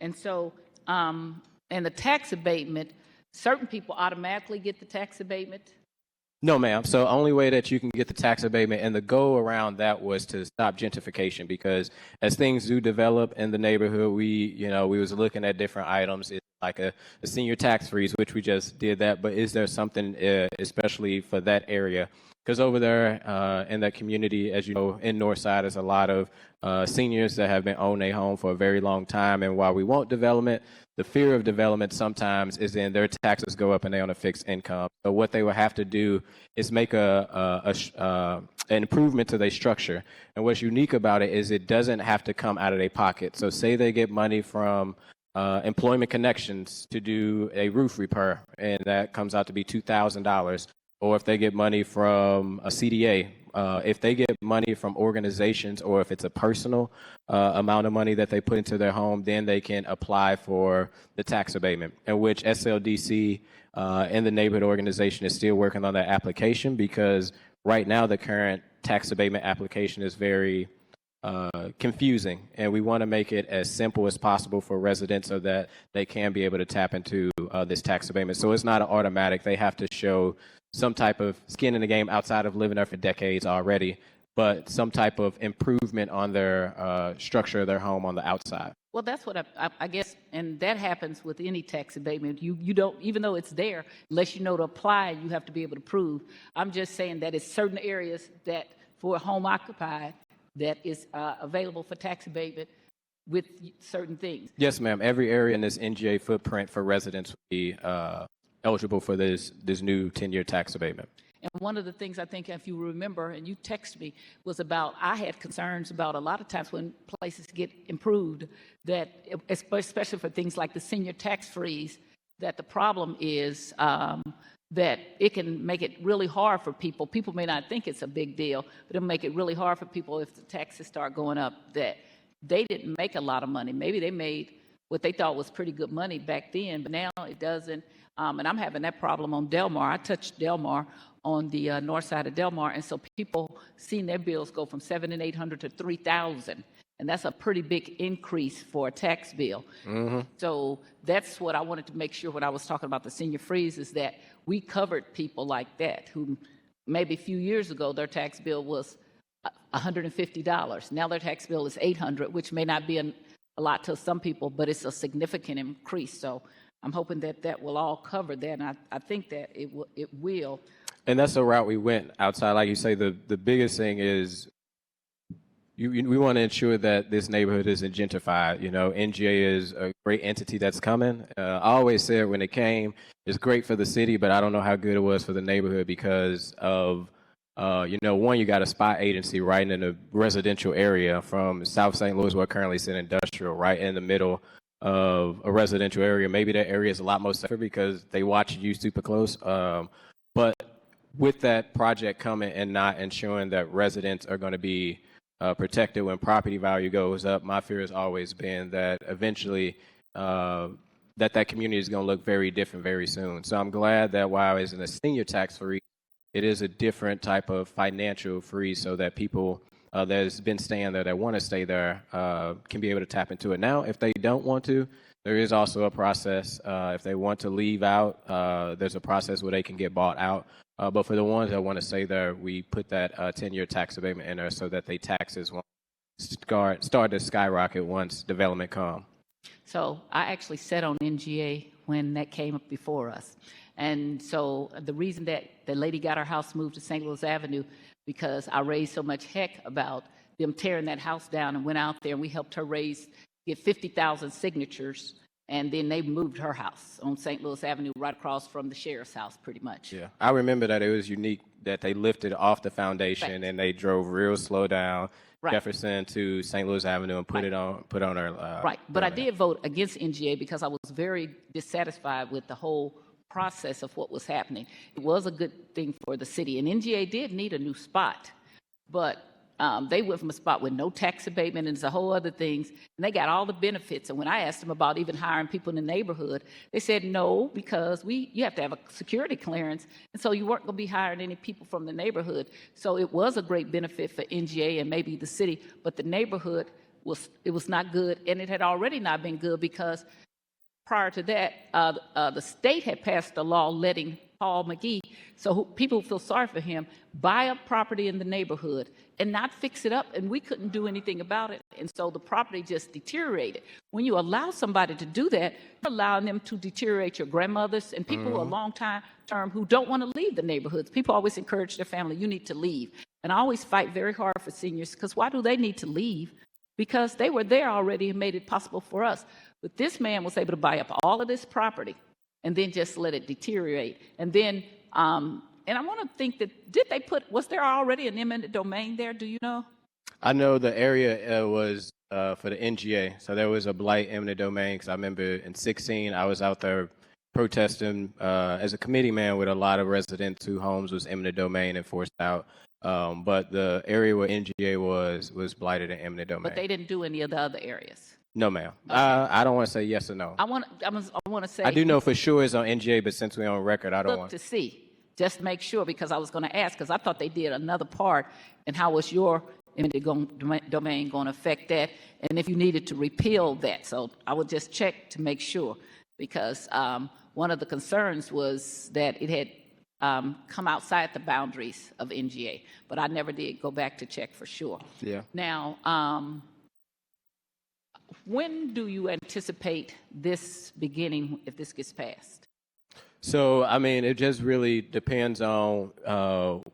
And so, and the tax abatement, certain people automatically get the tax abatement? No, ma'am. So only way that you can get the tax abatement, and the goal around that was to stop gentrification, because as things do develop in the neighborhood, we was looking at different items. It's like a senior tax freeze, which we just did that, but is there something especially for that area? Because over there in that community, as you know, in Northside, there's a lot of seniors that have been owning a home for a very long time. And while we want development, the fear of development sometimes is then their taxes go up and they're on a fixed income. So what they will have to do is make an improvement to their structure. And what's unique about it is it doesn't have to come out of their pocket. So say they get money from Employment Connections to do a roof repair, and that comes out to be $2,000. Or if they get money from a CDA, if they get money from organizations, or if it's a personal amount of money that they put into their home, then they can apply for the tax abatement, in which SLDC and the neighborhood organization is still working on that application, because right now the current tax abatement application is very confusing, and we want to make it as simple as possible for residents so that they can be able to tap into this tax abatement. So it's not an automatic. They have to show some type of skin in the game outside of living there for decades already, but some type of improvement on their structure of their home on the outside. Well, that's what I guess, and that happens with any tax abatement. You don't, even though it's there, unless you know to apply, you have to be able to prove. I'm just saying that it's certain areas that for home occupied that is available for tax abatement with certain things. Yes, ma'am. Every area in this NGA footprint for residents will be eligible for this new 10-year tax abatement. And one of the things I think, if you remember, and you texted me, was about I had concerns about a lot of times when places get improved, that especially for things like the senior tax freeze, that the problem is that it can make it really hard for people. People may not think it's a big deal, but it'll make it really hard for people if the taxes start going up, that they didn't make a lot of money. Maybe they made what they thought was pretty good money back then, but now it doesn't. And I'm having that problem on Del Mar. I touched Del Mar on the north side of Del Mar, and so people seeing their bills go from $700 and $800 to $3,000, and that's a pretty big increase for a tax bill. Mm-hmm. So that's what I wanted to make sure when I was talking about the senior freeze, is that we covered people like that who maybe a few years ago, their tax bill was $150. Now their tax bill is $800, which may not be a lot to some people, but it's a significant increase. So I'm hoping that that will all cover that, and I think that it will. And that's the route we went outside. Like you say, the biggest thing is we want to ensure that this neighborhood isn't gentrified. You know, NGA is a great entity that's coming. I always said when it came, it's great for the city, but I don't know how good it was for the neighborhood because of, you know, one, you got a spot agency right in a residential area from South St. Louis, where currently it's in industrial, right in the middle of a residential area. Maybe that area is a lot more safer because they watch you super close. But with that project coming and not ensuring that residents are going to be protected when property value goes up, my fear has always been that eventually that community is going to look very different very soon. So I'm glad that while it's in a senior tax free, it is a different type of financial freeze so that people that's been staying there that want to stay there can be able to tap into it. Now, if they don't want to, there is also a process. If they want to leave out, there's a process where they can get bought out. But for the ones that want to stay there, we put that 10-year tax abatement in there so that they taxes won't start to skyrocket once development comes. So I actually sat on NGA when that came up before us. And so the reason that the lady got her house moved to St. Louis Avenue, because I raised so much heck about them tearing that house down, and went out there and we helped her get 50,000 signatures. And then they moved her house on St. Louis Avenue right across from the sheriff's house, pretty much. Yeah, I remember that it was unique that they lifted off the foundation and they drove real slow down Jefferson to St. Louis Avenue and put on her. Right, but I did vote against NGA because I was very dissatisfied with the whole process of what was happening. It was a good thing for the city, and NGA did need a new spot, but they went from a spot with no tax abatement and it's a whole other things, and they got all the benefits. And when I asked them about even hiring people in the neighborhood, they said no, because you have to have a security clearance, and so you weren't going to be hiring any people from the neighborhood. So it was a great benefit for NGA and maybe the city, but the neighborhood was not good, and it had already not been good because prior to that, the state had passed a law letting Paul McGee, so people feel sorry for him, buy up property in the neighborhood and not fix it up, and we couldn't do anything about it. And so the property just deteriorated. When you allow somebody to do that, you're allowing them to deteriorate your grandmothers and people who are long term who don't want to leave the neighborhoods. People always encourage their family, you need to leave. And I always fight very hard for seniors, because why do they need to leave? Because they were there already and made it possible for us. But this man was able to buy up all of this property and then just let it deteriorate. And then, and I want to think that, was there already an eminent domain there? Do you know? I know the area was for the NGA, so there was a blight eminent domain, because I remember in 2016, I was out there protesting as a committee man with a lot of residents whose homes was eminent domain and forced out. But the area where NGA was blighted and eminent domain. But they didn't do any of the other areas? No, ma'am. Okay. I don't want to say yes or no. I want to say. I do know for sure it's on NGA, but since we're on record, I don't look want to see. Just make sure, because I was going to ask, because I thought they did another part, and how was your eminent domain going to affect that, and if you needed to repeal that. So I would just check to make sure, because one of the concerns was that it had come outside the boundaries of NGA, but I never did go back to check for sure. Yeah. Now, when do you anticipate this beginning if this gets passed? So, I mean, it just really depends on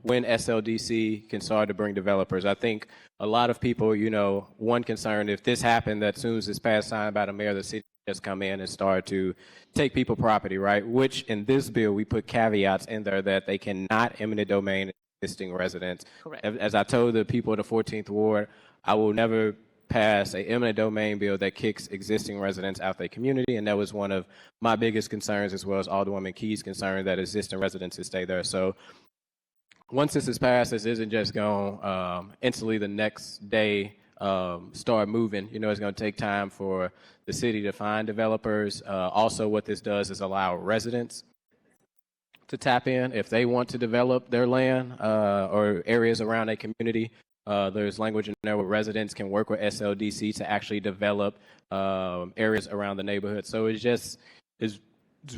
when SLDC can start to bring developers. I think a lot of people, you know, one concern, if this happened, that as soon as it's passed, signed by the mayor, the city just come in and start to take people property, right? Which in this bill, we put caveats in there that they cannot eminent domain existing residents. Correct. As I told the people of the 14th Ward, I will never pass an eminent domain bill that kicks existing residents out their community, and that was one of my biggest concerns, as well as Alderwoman Key's concern, that existing residents would stay there. So once this is passed, this isn't just going to instantly the next day start moving. You know, it's going to take time for the city to find developers. Also, what this does is allow residents to tap in if they want to develop their land or areas around a community. There's language in there where residents can work with SLDC to actually develop areas around the neighborhood. So it's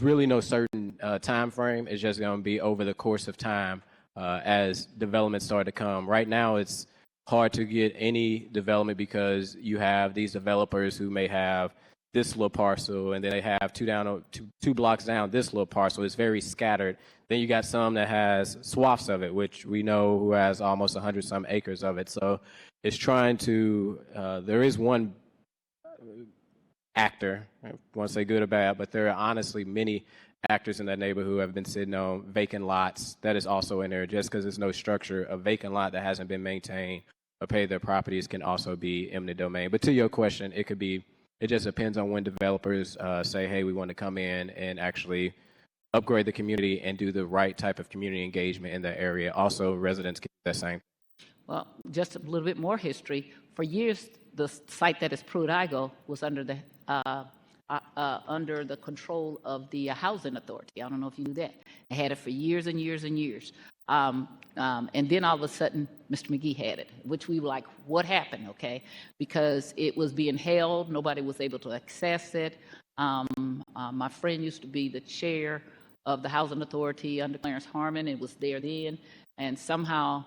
really no certain time frame. It's just going to be over the course of time as development started to come. Right now, it's hard to get any development because you have these developers who may have this little parcel, and then they have two blocks down this little parcel. It's very scattered. Then you got some that has swaths of it, which we know who has almost 100 some acres of it. So it's trying to. There is one actor, I won't say good or bad, but there are honestly many actors in that neighborhood who have been sitting on vacant lots. That is also in there. Just because there's no structure, a vacant lot that hasn't been maintained or paid their properties can also be eminent domain. But to your question, it could be. It just depends on when developers say, hey, we want to come in and actually upgrade the community and do the right type of community engagement in that area. Also, residents can do that same. Well, just a little bit more history. For years, the site that is Pruitt-Igoe was under the control of the Housing Authority. I don't know if you knew that. They had it for years and years and years. And then all of a sudden, Mr. McGee had it, which we were like, what happened, okay? Because it was being held, nobody was able to access it. My friend used to be the chair of the Housing Authority under Clarence Harmon. It was there then, and somehow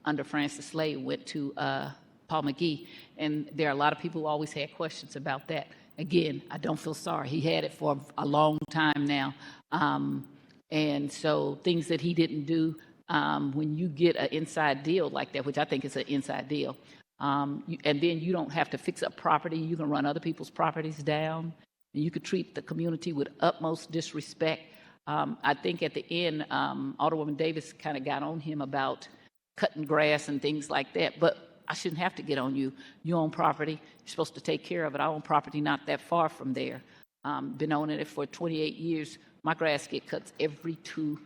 under Francis Slade went to Paul McGee. And there are a lot of people who always had questions about that. Again, I don't feel sorry. He had it for a long time now. And so things that he didn't do, when you get an inside deal like that, which I think is an inside deal, and then you don't have to fix up property, you can run other people's properties down, and you could treat the community with utmost disrespect. I think at the end, Alderwoman Davis kind of got on him about cutting grass and things like that, but I shouldn't have to get on you. You own property, you're supposed to take care of it. I own property not that far from there. Been owning it for 28 years. My grass gets cut every 2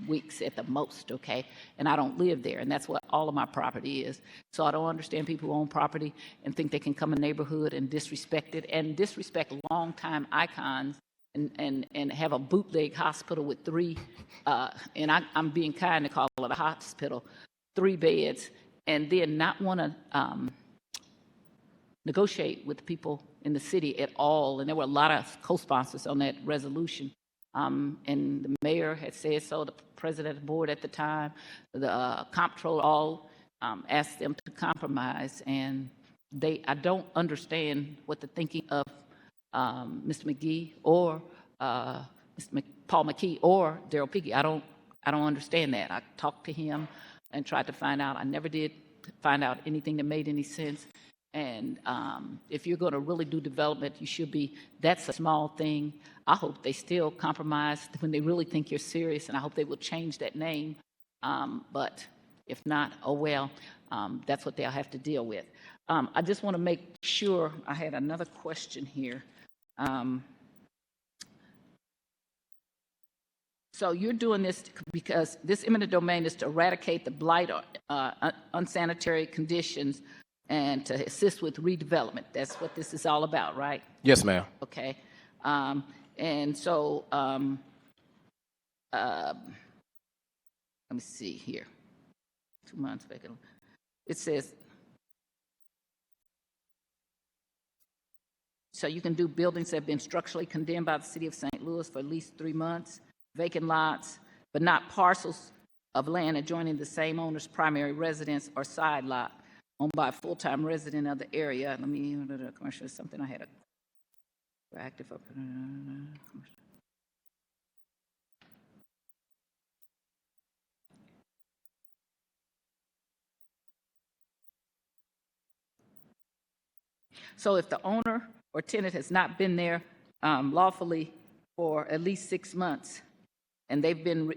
weeks at the most, okay? And I don't live there, and that's what all of my property is. So I don't understand people who own property and think they can come in a neighborhood and disrespect it and disrespect longtime icons and have a bootleg hospital with three, and I'm being kind to call it a hospital, 3 beds, and then not want to negotiate with people in the city at all. And there were a lot of co-sponsors on that resolution. And the mayor had said so, the president of the board at the time, the comptroller all asked them to compromise. And I don't understand what the thinking of Mr. McGee or Paul McKee or Darrell Piggy. I don't understand that. I talked to him and tried to find out. I never did find out anything that made any sense. And if you're going to really do development, you should be, that's a small thing. I hope they still compromise when they really think you're serious, and I hope they will change that name. But if not, oh well, that's what they'll have to deal with. I just want to make sure, I had another question here. So you're doing this because this eminent domain is to eradicate the blight or unsanitary conditions and to assist with redevelopment. That's what this is all about, right? Yes, ma'am. Okay. And so, let me see here. 2 months back. It says, so you can do buildings that have been structurally condemned by the city of St. Louis for at least 3 months, vacant lots, but not parcels of land adjoining the same owner's primary residence or side lot owned by a full-time resident of the area. Let me, commercial is something I had a active up. So if the owner or tenant has not been there lawfully for at least 6 months, and they've been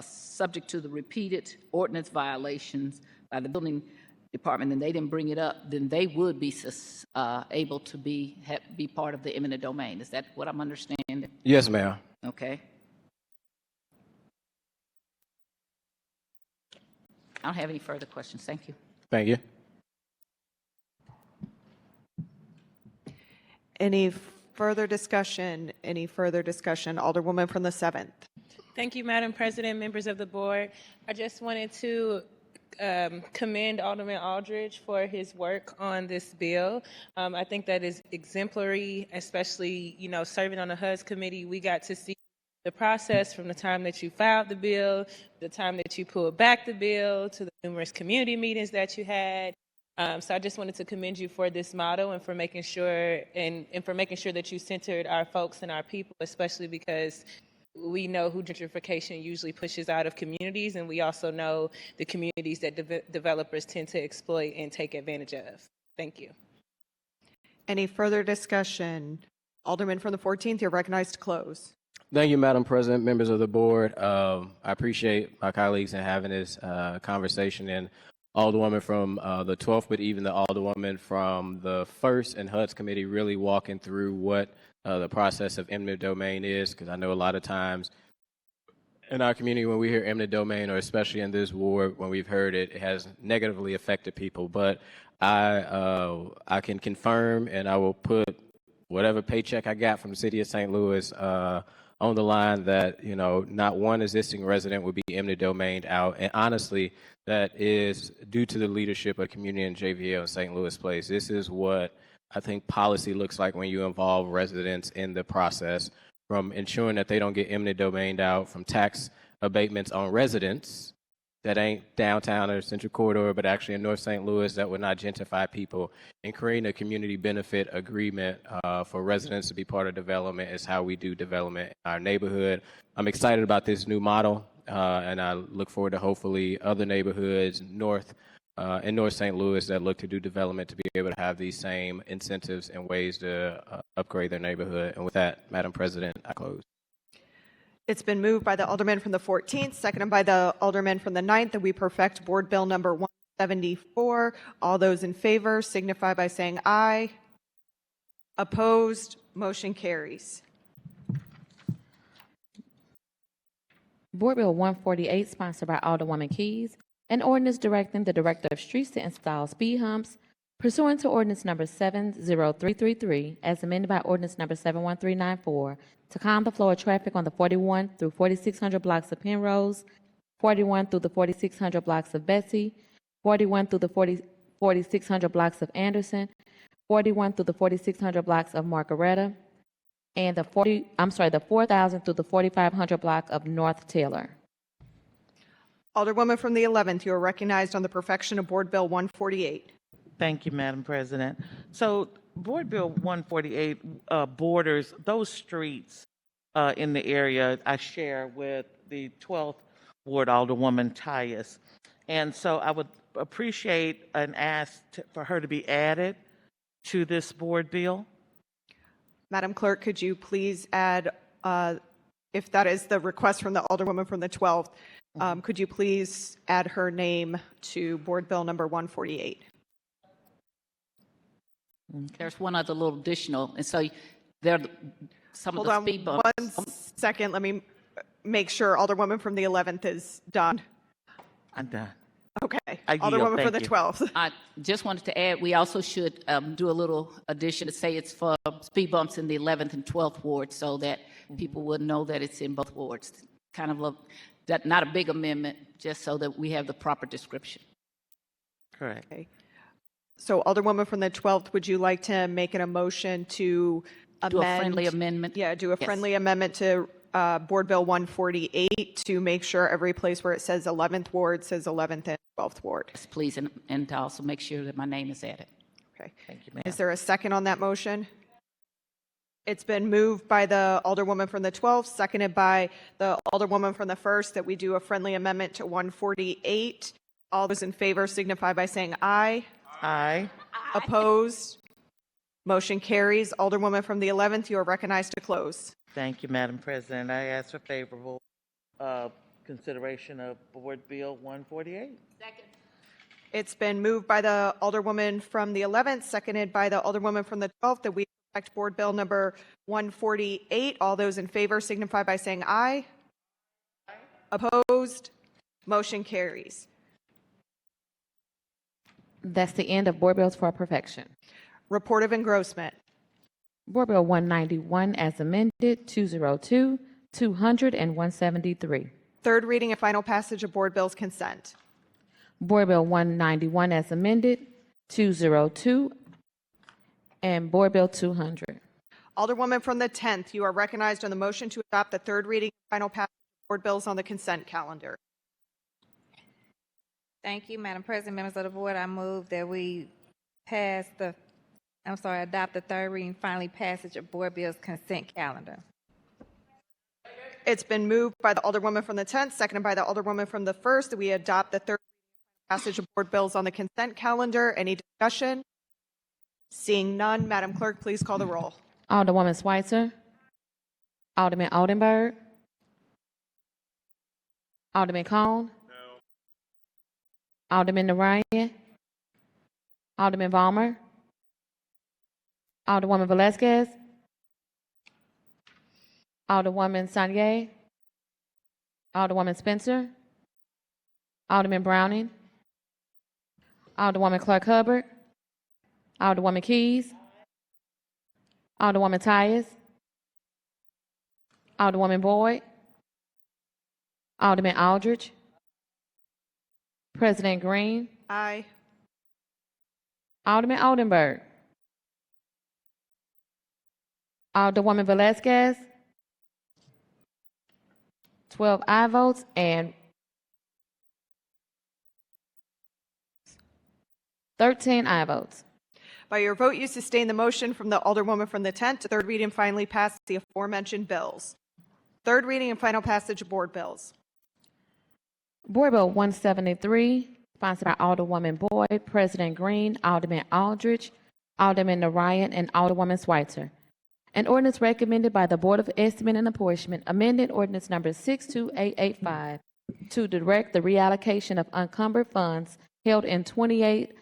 subject to the repeated ordinance violations by the building department, and they didn't bring it up, then they would be able to be part of the eminent domain. Is that what I'm understanding? Yes, ma'am. Okay. I don't have any further questions. Thank you. Thank you. Any further discussion? Any further discussion? Alderwoman from the 7th. Thank you, Madam President, members of the board. I just wanted to commend Alderman Aldridge for his work on this bill. I think that is exemplary, especially, serving on the HUD committee. We got to see the process from the time that you filed the bill, the time that you pulled back the bill, to the numerous community meetings that you had. So I just wanted to commend you for this model and for making sure that you centered our folks and our people, especially because we know who gentrification usually pushes out of communities, and we also know the communities that developers tend to exploit and take advantage of. Thank you. Any further discussion? Alderman from the 14th, you're recognized to close. Thank you, Madam President, members of the board. I appreciate my colleagues in having this conversation, and Alderwoman from the 12th, but even the Alderwoman from the 1st and HUD's committee really walking through what the process of eminent domain is, because I know a lot of times in our community when we hear eminent domain, or especially in this ward when we've heard it, it has negatively affected people. But I can confirm, and I will put whatever paycheck I got from the city of St. Louis on the line, that, you know, not one existing resident would be eminent domained out. And honestly, that is due to the leadership of community in JVL and St. Louis Place. This is what I think policy looks like when you involve residents in the process, from ensuring that they don't get eminent domained out, from tax abatements on residents that ain't downtown or central corridor, but actually in North St. Louis, that would not gentrify people, and creating a community benefit agreement for residents to be part of development is how we do development in our neighborhood. I'm excited about this new model, and I look forward to hopefully other neighborhoods in North St. Louis that look to do development to be able to have these same incentives and ways to upgrade their neighborhood. And with that, Madam President, I close. It's been moved by the Alderman from the 14th, seconded by the Alderman from the 9th, that we perfect Board Bill number 174. All those in favor signify by saying aye. Opposed? Motion carries. Board Bill 148, sponsored by Alderwoman Keys, an ordinance directing the Director of Streets to install speed humps pursuant to ordinance number 70333, as amended by ordinance number 71394, to calm the flow of traffic on the 41 through 4600 blocks of Penrose, 41 through the 4600 blocks of Betsy, 41 through the 4600 blocks of Anderson, 41 through the 4600 blocks of Margaretta, and the 4000 through the 4500 block of North Taylor. Alderwoman from the 11th, you are recognized on the perfection of Board Bill 148. Thank you, Madam President. So Board Bill 148 borders those streets in the area I share with the 12th Ward Alderwoman Tyus. And so I would appreciate an ask for her to be added to this board bill. Madam Clerk, could you please add, if that is the request from the Alderwoman from the 12th, could you please add her name to Board Bill number 148? There's one other little additional, and so there are some Hold of the speed bumps. on 1 second. Let me make sure Alderwoman from the 11th is done. I'm done. Okay. I yield. Alderwoman Thank for the you. 12th. I just wanted to add, we also should do a little addition to say it's for speed bumps in the 11th and 12th ward, so that people would know that it's in both wards. Kind of that, not a big amendment, just so that we have the proper description. Correct. Okay. So Alderwoman from the 12th, would you like to make a motion to amend? Do a friendly amendment? Yeah, do a Yes. friendly amendment to Board Bill 148 to make sure every place where it says 11th Ward says 11th and 12th Ward. Yes, please, and to also make sure that my name is added. Okay. Thank you, ma'am. Is there a second on that motion? It's been moved by the Alderwoman from the 12th, seconded by the Alderwoman from the 1st, that we do a friendly amendment to 148. All those in favor signify by saying aye. Aye. Opposed? Motion carries. Alderwoman from the 11th, you are recognized to close. Thank you, Madam President. I ask for favorable consideration of Board Bill 148. Second. It's been moved by the Alderwoman from the 11th, seconded by the Alderwoman from the 12th, that we perfect Board Bill number 148. All those in favor signify by saying aye. Opposed? Motion carries. That's the end of Board Bills for Perfection. Report of engrossment. Board Bill 191 as amended, 202, 200, and 173. Third reading and final passage of Board Bills consent. Board Bill 191 as amended, 202, and Board Bill 200. Alderwoman from the 10th, you are recognized on the motion to adopt the third reading and final passage of board bills on the consent calendar. Thank you, Madam President, members of the board. I move that we adopt the third reading, finally passage of board bills consent calendar. It's been moved by the Alderwoman from the 10th, seconded by the Alderwoman from the 1st, that we adopt the third passage of board bills on the consent calendar. Any discussion? Seeing none, Madam Clerk, please call the roll. Alderwoman Schweitzer. Alderman Oldenburg. Alderman Cone. No. Alderman Narayan. Alderman Vollmer. Alderwoman Velazquez. Alderwoman Sanier. Alderwoman Spencer. Alderman Browning. Alderwoman Clark Hubbard. Alderwoman Keys. Alderwoman Tyus. Alderwoman Boyd. Alderman Aldridge. President Green. Aye. Alderman Oldenburg. Alderwoman Velazquez. 12 aye votes and 13 aye votes. By your vote, you sustain the motion from the Alderwoman from the 10th to third reading and finally pass the aforementioned bills. Third reading and final passage of board bills. Board Bill 173, sponsored by Alderwoman Boyd, President Green, Alderman Aldridge, Alderman Narayan, and Alderwoman Schweitzer. An ordinance recommended by the Board of Estimate and Apportionment, amended ordinance number 62885 to direct the reallocation of unencumbered funds held in 28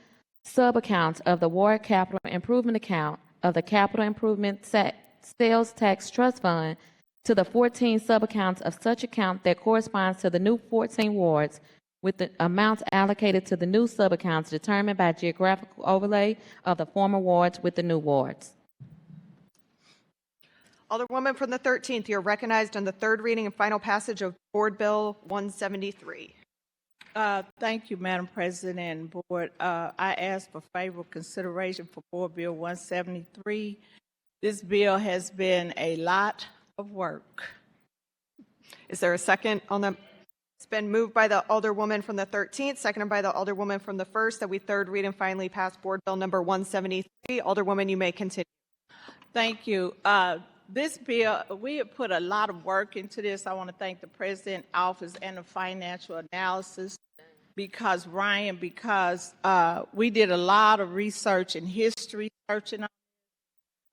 sub-accounts of the Ward Capital Improvement Account of the Capital Improvement Sales Tax Trust Fund to the 14 sub-accounts of such account that corresponds to the new 14 wards, with the amounts allocated to the new sub-accounts determined by geographical overlay of the former wards with the new wards. Alderwoman from the 13th, you're recognized on the third reading and final passage of Board Bill 173. Thank you, Madam President and Board. I ask for favorable consideration for Board Bill 173. This bill has been a lot of work. Is there a second on the? It's been moved by the Alderwoman from the 13th, seconded by the Alderwoman from the 1st, that we third read and finally pass Board Bill number 173. Alderwoman, you may continue. Thank you. This bill, we have put a lot of work into this. I want to thank the President's Office and the Financial Analysis because we did a lot of research and history searching on it.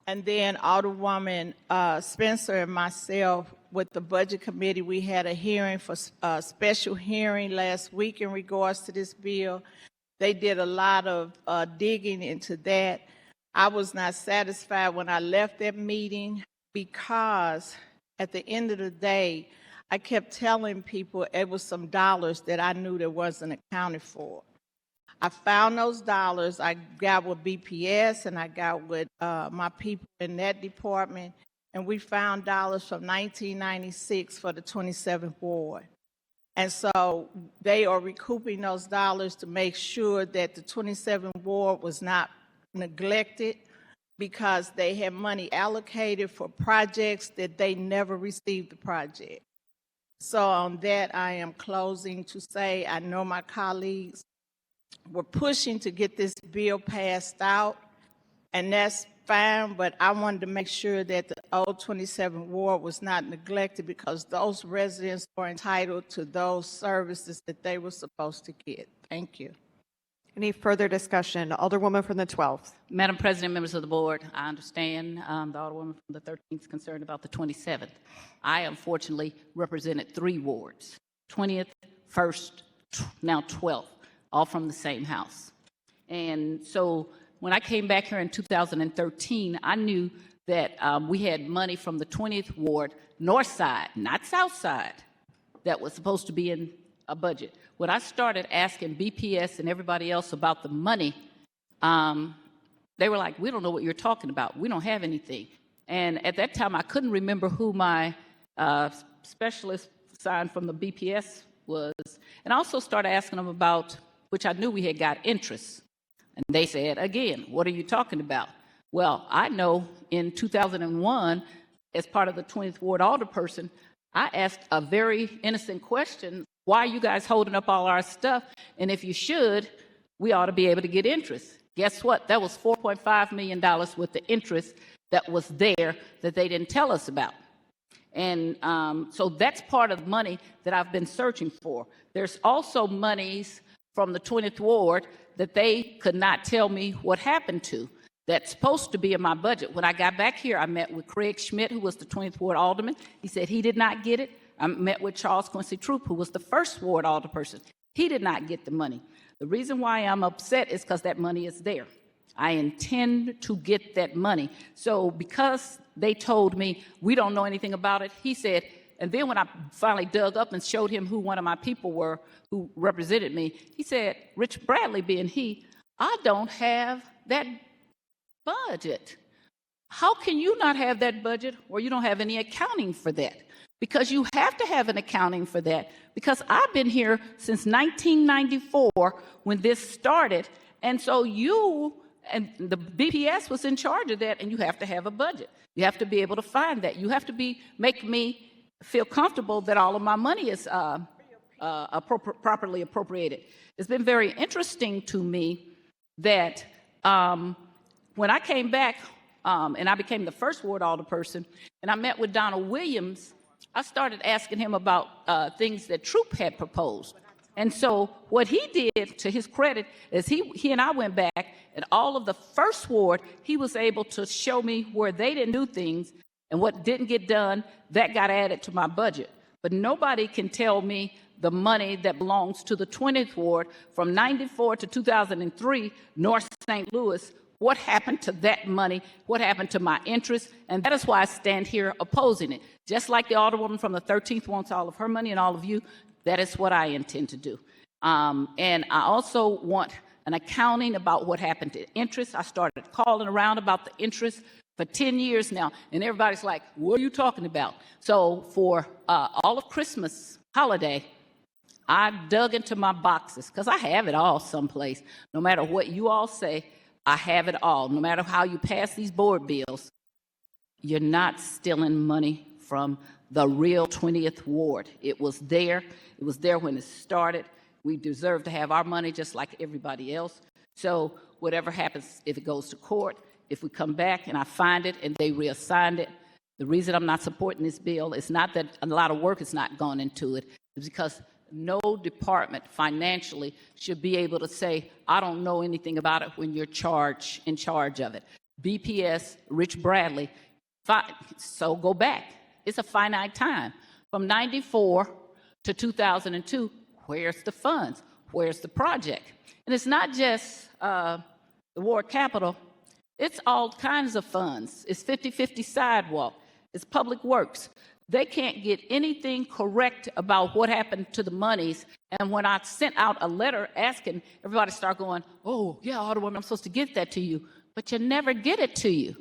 And then Alderwoman Spencer and myself with the Budget Committee, we had a hearing for a special hearing last week in regards to this bill. They did a lot of digging into that. I was not satisfied when I left that meeting, because at the end of the day, I kept telling people it was some dollars that I knew that wasn't accounted for. I found those dollars. I got with BPS and I got with my people in that department, and we found dollars from 1996 for the 27th ward. And so they are recouping those dollars to make sure that the 27th ward was not neglected, because they had money allocated for projects that they never received the project. So on that, I am closing to say I know my colleagues were pushing to get this bill passed out, and that's fine, but I wanted to make sure that the old 27th ward was not neglected, because those residents are entitled to those services that they were supposed to get. Thank you. Any further discussion? Alderwoman from the 12th. Madam President, members of the board, I understand the Alderwoman from the 13th is concerned about the 27th. I unfortunately represented 3 wards, 20th, 1st, now 12th, all from the same house. And so when I came back here in 2013, I knew that we had money from the 20th ward, north side, not south side, that was supposed to be in a budget. When I started asking BPS and everybody else about the money, they were like, we don't know what you're talking about. We don't have anything. And at that time, I couldn't remember who my specialist assigned from the BPS was. And I also started asking them about, which I knew we had got interest. And they said, again, what are you talking about? Well, I know in 2001, as part of the 20th Ward Alderperson, I asked a very innocent question. Why are you guys holding up all our stuff? And if you should, we ought to be able to get interest. Guess what? That was $4.5 million with the interest that was there that they didn't tell us about. And so that's part of the money that I've been searching for. There's also monies from the 20th Ward that they could not tell me what happened to. That's supposed to be in my budget. When I got back here, I met with Craig Schmidt, who was the 20th Ward Alderman. He said he did not get it. I met with Charles Quincy Troop, who was the 1st Ward Alderperson. He did not get the money. The reason why I'm upset is because that money is there. I intend to get that money. So because they told me we don't know anything about it, he said, and then when I finally dug up and showed him who one of my people were who represented me, he said, Rich Bradley being he, I don't have that budget. How can you not have that budget or you don't have any accounting for that? Because you have to have an accounting for that, because I've been here since 1994 when this started, and so you and the BPS was in charge of that, and you have to have a budget. You have to be able to find that. You have to make me feel comfortable that all of my money is properly appropriated. It's been very interesting to me that when I came back and I became the 1st Ward Alderperson, and I met with Donald Williams, I started asking him about things that Troop had proposed. And so what he did, to his credit, is he and I went back, and all of the 1st Ward, he was able to show me where they didn't do things, and what didn't get done, that got added to my budget. But nobody can tell me the money that belongs to the 20th Ward from 94 to 2003, North St. Louis. What happened to that money? What happened to my interest? And that is why I stand here opposing it. Just like the Alderwoman from the 13th wants all of her money and all of you, that is what I intend to do. And I also want an accounting about what happened to interest. I started calling around about the interest for 10 years now, and everybody's like, what are you talking about? So for all of Christmas holiday, I dug into my boxes, because I have it all someplace. No matter what you all say, I have it all. No matter how you pass these board bills, you're not stealing money from the real 20th Ward. It was there. It was there when it started. We deserve to have our money just like everybody else. So whatever happens, if it goes to court, if we come back and I find it and they reassigned it, the reason I'm not supporting this bill is not that a lot of work has not gone into it. It's because no department financially should be able to say, I don't know anything about it when you're in charge of it. BPS, Rich Bradley, so go back. It's a finite time. From 94 to 2002, where's the funds? Where's the project? And it's not just the ward capital. It's all kinds of funds. It's 50-50 sidewalk. It's public works. They can't get anything correct about what happened to the monies. And when I sent out a letter asking, everybody start going, oh, yeah, Alderwoman, I'm supposed to get that to you. But you never get it to you.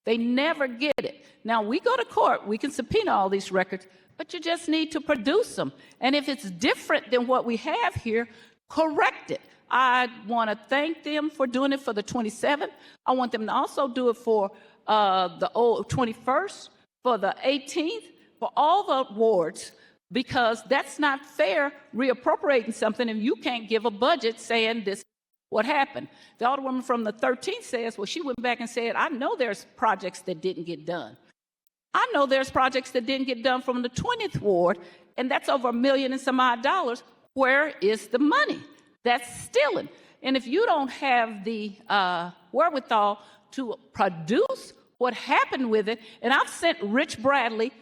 They never get it. Now, we go to court. We can subpoena all these records, but you just need to produce them. And if it's different than what we have here, correct it. I want to thank them for doing it for the 27th. I want them to also do it for the 21st, for the 18th, for all the wards, because that's not fair, reappropriating something and you can't give a budget saying this is what happened. The Alderwoman from the 13th says, well, she went back and said, I know there's projects that didn't get done. I know there's projects that didn't get done from the 20th Ward, and that's over $1 million and some odd dollars. Where is the money? That's stealing. And if you don't have the wherewithal to produce what happened with it, and I've sent Rich Bradley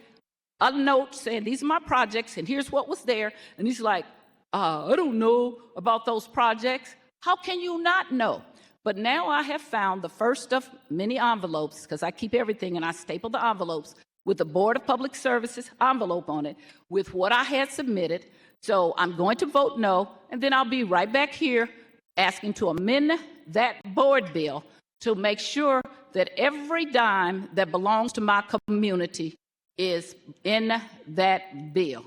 a note saying, these are my projects, and here's what was there, and he's like, I don't know about those projects. How can you not know? But now I have found the first of many envelopes, because I keep everything and I staple the envelopes with the Board of Public Services envelope on it with what I had submitted. So I'm going to vote no, and then I'll be right back here asking to amend that board bill to make sure that every dime that belongs to my community is in that bill.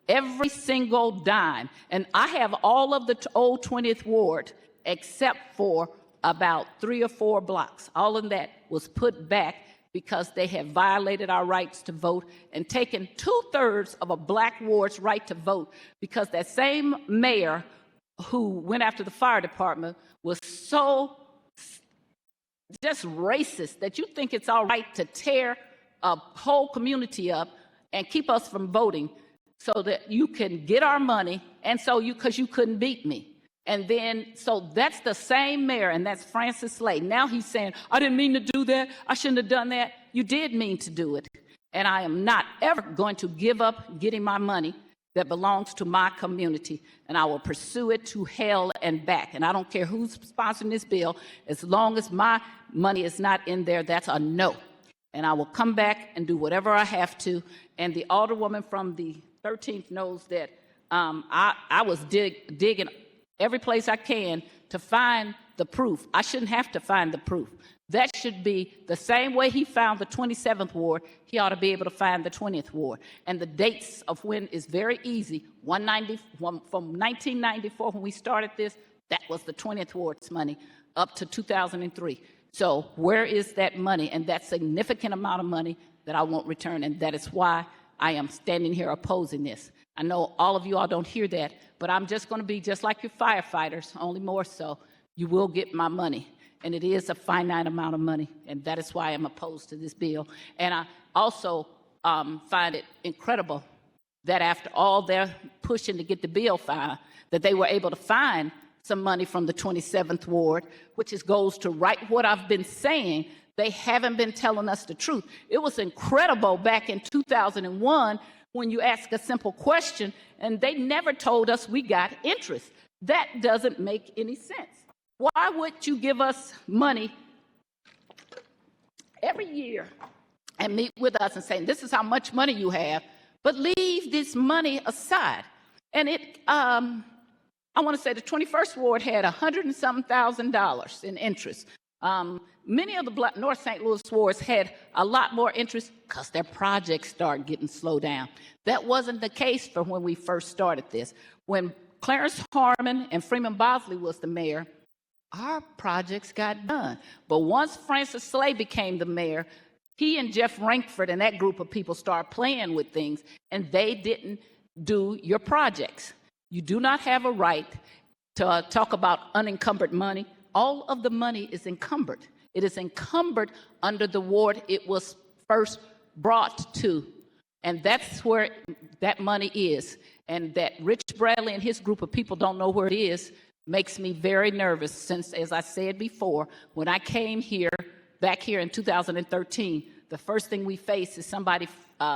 Every single dime. And I have all of the old 20th Ward except for about 3 or 4 blocks. All of that was put back because they had violated our rights to vote and taken 2/3 of a black ward's right to vote because that same mayor who went after the fire department was so just racist that you think it's all right to tear a whole community up and keep us from voting so that you can get our money and so because you couldn't beat me. And then, so that's the same mayor, and that's Francis Slay. Now he's saying, I didn't mean to do that. I shouldn't have done that. You did mean to do it. And I am not ever going to give up getting my money that belongs to my community, and I will pursue it to hell and back. And I don't care who's sponsoring this bill, as long as my money is not in there, that's a no. And I will come back and do whatever I have to. And the alderwoman from the 13th knows that I was digging every place I can to find the proof. I shouldn't have to find the proof. That should be the same way he found the 27th ward, he ought to be able to find the 20th ward. And the dates of when is very easy. From 1994, when we started this, that was the 20th ward's money, up to 2003. So where is that money? And that significant amount of money that I won't return. And that is why I am standing here opposing this. I know all of you all don't hear that, but I'm just going to be just like your firefighters, only more so. You will get my money, and it is a finite amount of money, and that is why I'm opposed to this bill. And I also find it incredible that after all their pushing to get the bill filed, that they were able to find some money from the 27th ward, which goes to right what I've been saying. They haven't been telling us the truth. It was incredible back in 2001 when you ask a simple question and they never told us we got interest. That doesn't make any sense. Why would you give us money every year and meet with us and say, this is how much money you have, but leave this money aside? And I want to say the 21st ward had $100 and something thousand in interest. Many of the North St. Louis wards had a lot more interest because their projects started getting slowed down. That wasn't the case for when we first started this. When Clarence Harmon and Freeman Bosley was the mayor, our projects got done. But once Francis Slay became the mayor, he and Jeff Rankford and that group of people started playing with things, and they didn't do your projects. You do not have a right to talk about unencumbered money. All of the money is encumbered. It is encumbered under the ward it was first brought to. And that's where that money is. And that Rich Bradley and his group of people don't know where it is makes me very nervous since, as I said before, when I came here, back here in 2013, the first thing we faced is somebody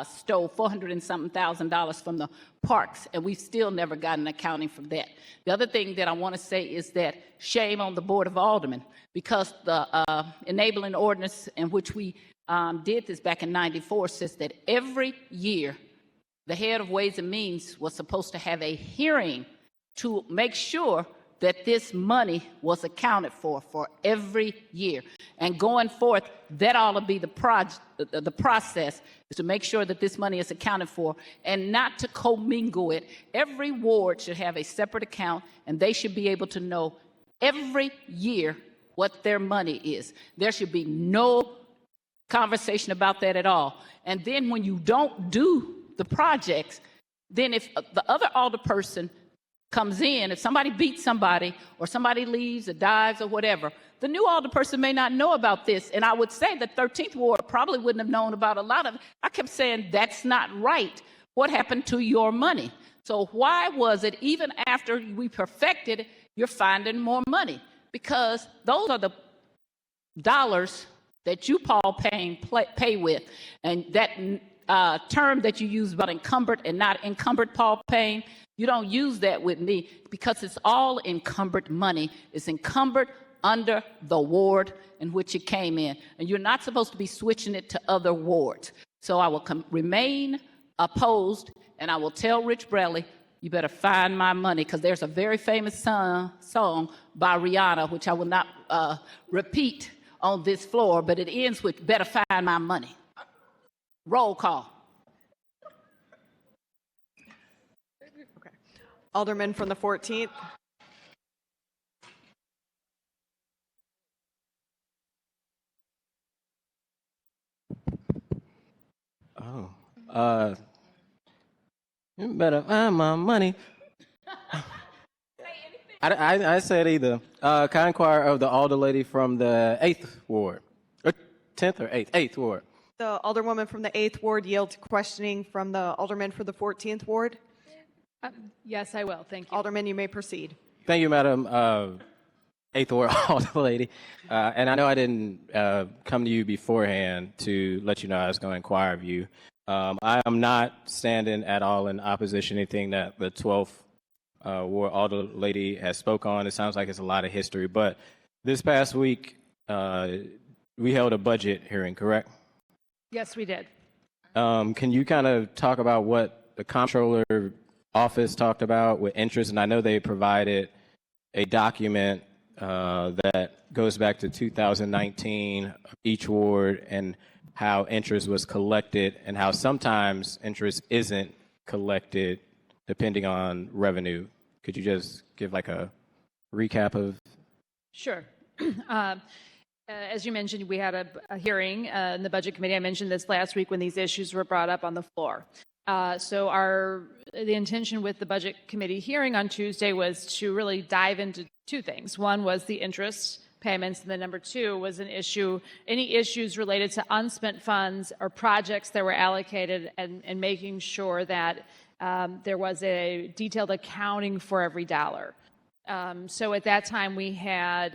stole $400 and something thousand from the parks, and we've still never gotten accounting for that. The other thing that I want to say is that shame on the Board of Aldermen, because the enabling ordinance in which we did this back in '94 says that every year the head of Ways and Means was supposed to have a hearing to make sure that this money was accounted for every year. And going forth, that ought to be the process, is to make sure that this money is accounted for and not to commingle it. Every ward should have a separate account, and they should be able to know every year what their money is. There should be no conversation about that at all. And then when you don't do the projects, then if the other alderperson comes in, if somebody beats somebody or somebody leaves or dies or whatever, the new alderperson may not know about this. And I would say the 13th ward probably wouldn't have known about a lot of it. I kept saying, that's not right. What happened to your money? So why was it even after we perfected it, you're finding more money? Because those are the dollars that you, Paul, pay with. And that term that you use about encumbered and not encumbered, Paul Payne, you don't use that with me because it's all encumbered money. It's encumbered under the ward in which it came in. And you're not supposed to be switching it to other wards. So I will remain opposed, and I will tell Rich Bradley, you better find my money, because there's a very famous song by Rihanna, which I will not repeat on this floor, but it ends with, better find my money. Roll call. Alderman from the 14th. Oh. You better find my money. I said either. Kind choir of the alder lady from the 8th ward. Or 10th or 8th? 8th ward. The alderwoman from the 8th ward yields questioning from the alderman for the 14th ward. Yes, I will. Thank you. Alderman, you may proceed. Thank you, Madam 8th ward alder lady. And I know I didn't come to you beforehand to let you know I was going to inquire of you. I am not standing at all in opposition to anything that the 12th ward alder lady has spoke on. It sounds like it's a lot of history. But this past week, we held a budget hearing, correct? Yes, we did. Can you kind of talk about what the comptroller office talked about with interest? And I know they provided a document that goes back to 2019, each ward, and how interest was collected and how sometimes interest isn't collected depending on revenue. Could you just give like a recap of? Sure. As you mentioned, we had a hearing in the Budget Committee. I mentioned this last week when these issues were brought up on the floor. So the intention with the Budget Committee hearing on Tuesday was to really dive into two things. One was the interest payments, and then number two was any issues related to unspent funds or projects that were allocated, and making sure that there was a detailed accounting for every dollar. So at that time, we had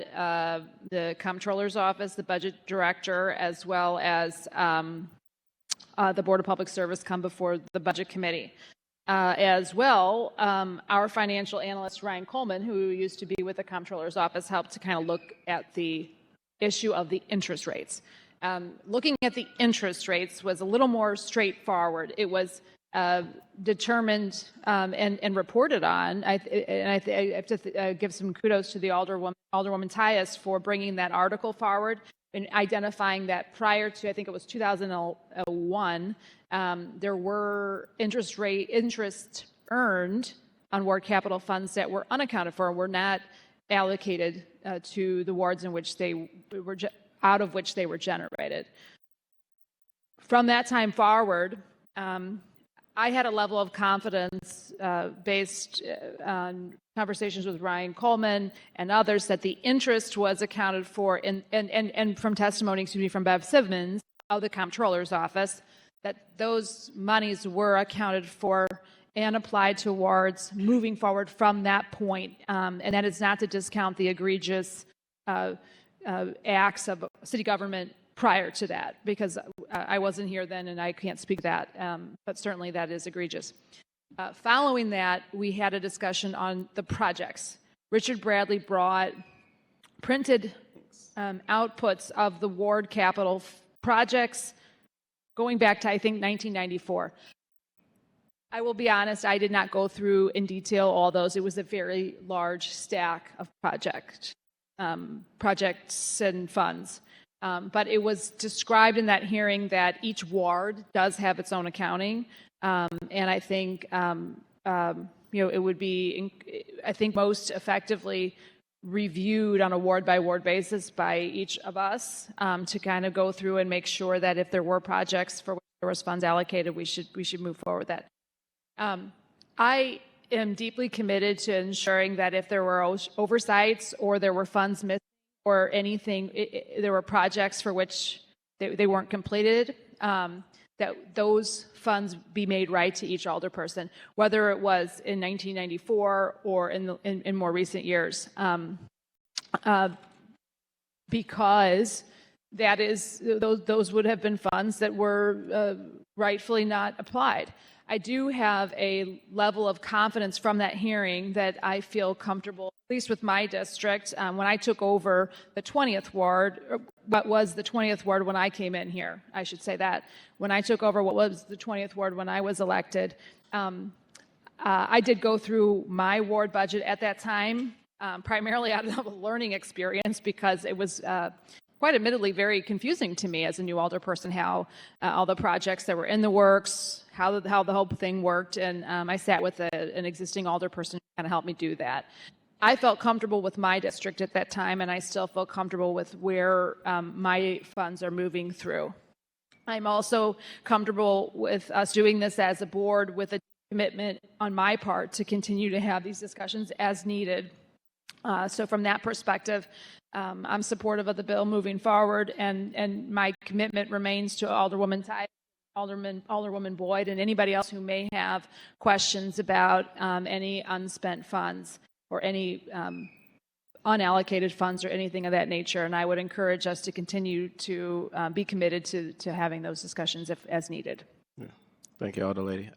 the comptroller's office, the budget director, as well as the Board of Public Service come before the Budget Committee. As well, our financial analyst, Ryan Coleman, who used to be with the comptroller's office, helped to kind of look at the issue of the interest rates. Looking at the interest rates was a little more straightforward. It was determined and reported on. I have to give some kudos to the Alderwoman Tyus for bringing that article forward and identifying that prior to, I think it was 2001, there were interest earned on ward capital funds that were unaccounted for, were not allocated to the wards in which they were out of which they were generated. From that time forward, I had a level of confidence based on conversations with Ryan Coleman and others that the interest was accounted for, and from testimony, from Bev Simmons of the comptroller's office, that those monies were accounted for and applied towards moving forward from that point. And that is not to discount the egregious acts of city government prior to that, because I wasn't here then and I can't speak to that, but certainly that is egregious. Following that, we had a discussion on the projects. Richard Bradley brought printed outputs of the ward capital projects going back to, I think, 1994. I will be honest, I did not go through in detail all those. It was a very large stack of projects and funds. But it was described in that hearing that each ward does have its own accounting, and I think it would be, I think, most effectively reviewed on a ward by ward basis by each of us to kind of go through and make sure that if there were projects for which there was funds allocated, we should move forward with that. I am deeply committed to ensuring that if there were oversights or there were funds missing, or anything, there were projects for which they weren't completed, that those funds be made right to each alderperson, whether it was in 1994 or in more recent years, because that is those would have been funds that were rightfully not applied. I do have a level of confidence from that hearing that I feel comfortable, at least with my district. When I took over the 20th ward, what was the 20th ward when I came in here? I should say that. When I took over what was the 20th ward when I was elected, I did go through my ward budget at that time, primarily out of a learning experience, because it was quite admittedly very confusing to me as a new alderperson how all the projects that were in the works, how the whole thing worked, and I sat with an existing alderperson who kind of helped me do that. I felt comfortable with my district at that time, and I still feel comfortable with where my funds are moving through. I'm also comfortable with us doing this as a board with a commitment on my part to continue to have these discussions as needed. So from that perspective, I'm supportive of the bill moving forward, and my commitment remains to Alderwoman Tide, Alderwoman Boyd, and anybody else who may have questions about any unspent funds or any unallocated funds or anything of that nature. And I would encourage us to continue to be committed to having those discussions as needed. Yeah. Thank you, Alder Lady.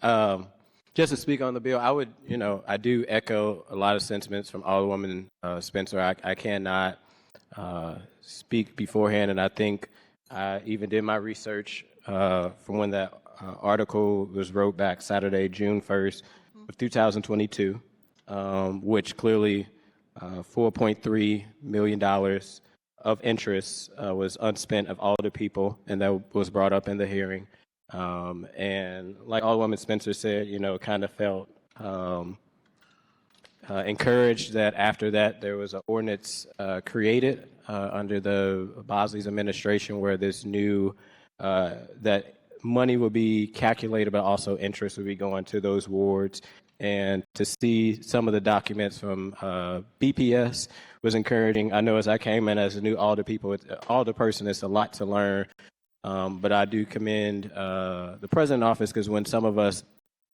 Just to speak on the bill, I do echo a lot of sentiments from Alderwoman Spencer. I cannot speak beforehand, and I think I even did my research from when that article was wrote back Saturday, June 1st of 2022, which clearly $4.3 million of interest was unspent of all the people, and that was brought up in the hearing. And like Alderwoman Spencer said, kind of felt encouraged that after that there was an ordinance created under the Bosley's administration where this new, that money will be calculated, but also interest will be going to those wards. And to see some of the documents from BPS was encouraging. I know as I came in as a new alderperson, it's a lot to learn. But I do commend the president office, because when some of us,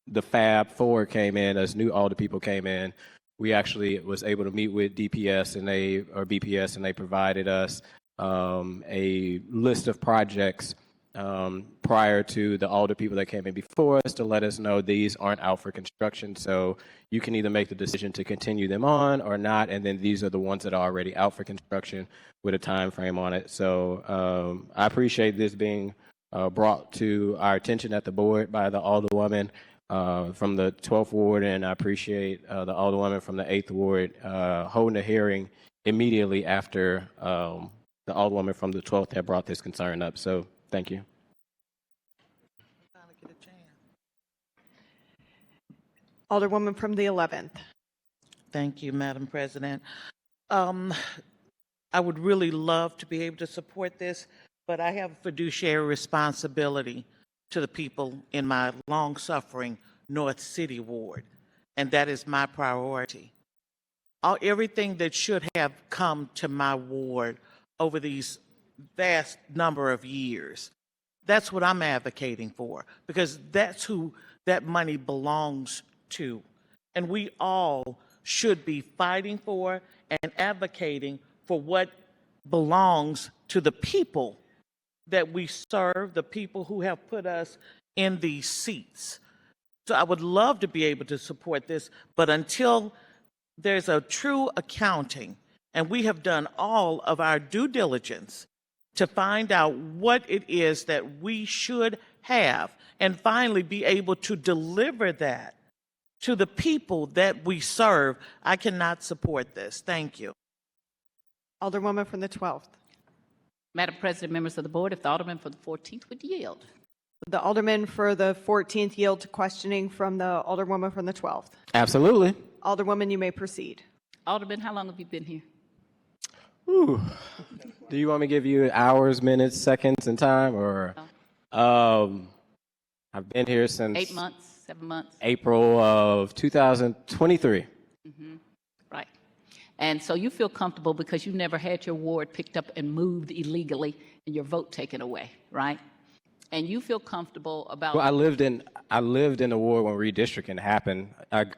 the Fab Four came in, as new alder people came in, we actually was able to meet with BPS and they provided us a list of projects prior to the alder people that came in before us to let us know these aren't out for construction. So you can either make the decision to continue them on or not, and then these are the ones that are already out for construction with a time frame on it. So I appreciate this being brought to our attention at the board by the alderwoman from the 12th ward, and I appreciate the alderwoman from the 8th ward holding a hearing immediately after the alderwoman from the 12th had brought this concern up. So thank you. Alderwoman from the 11th. Thank you, Madam President. I would really love to be able to support this, but I have a fiduciary responsibility to the people in my long-suffering North City ward, and that is my priority. Everything that should have come to my ward over these vast number of years, that's what I'm advocating for, because that's who that money belongs to. And we all should be fighting for and advocating for what belongs to the people that we serve, the people who have put us in these seats. So I would love to be able to support this, but until there's a true accounting and we have done all of our due diligence to find out what it is that we should have and finally be able to deliver that to the people that we serve, I cannot support this. Thank you. Alderwoman from the 12th. Madam President, members of the board, if the alderman for the 14th would yield. The alderman for the 14th yield to questioning from the alderwoman from the 12th. Absolutely. Alderwoman, you may proceed. Alderman, how long have you been here? Ooh. Do you want me to give you hours, minutes, seconds, and time, or? I've been here since 8 months, 7 months. April of 2023. Right. And so you feel comfortable because you never had your ward picked up and moved illegally and your vote taken away, right? And you feel comfortable about. Well, I lived in a ward when redistricting happened.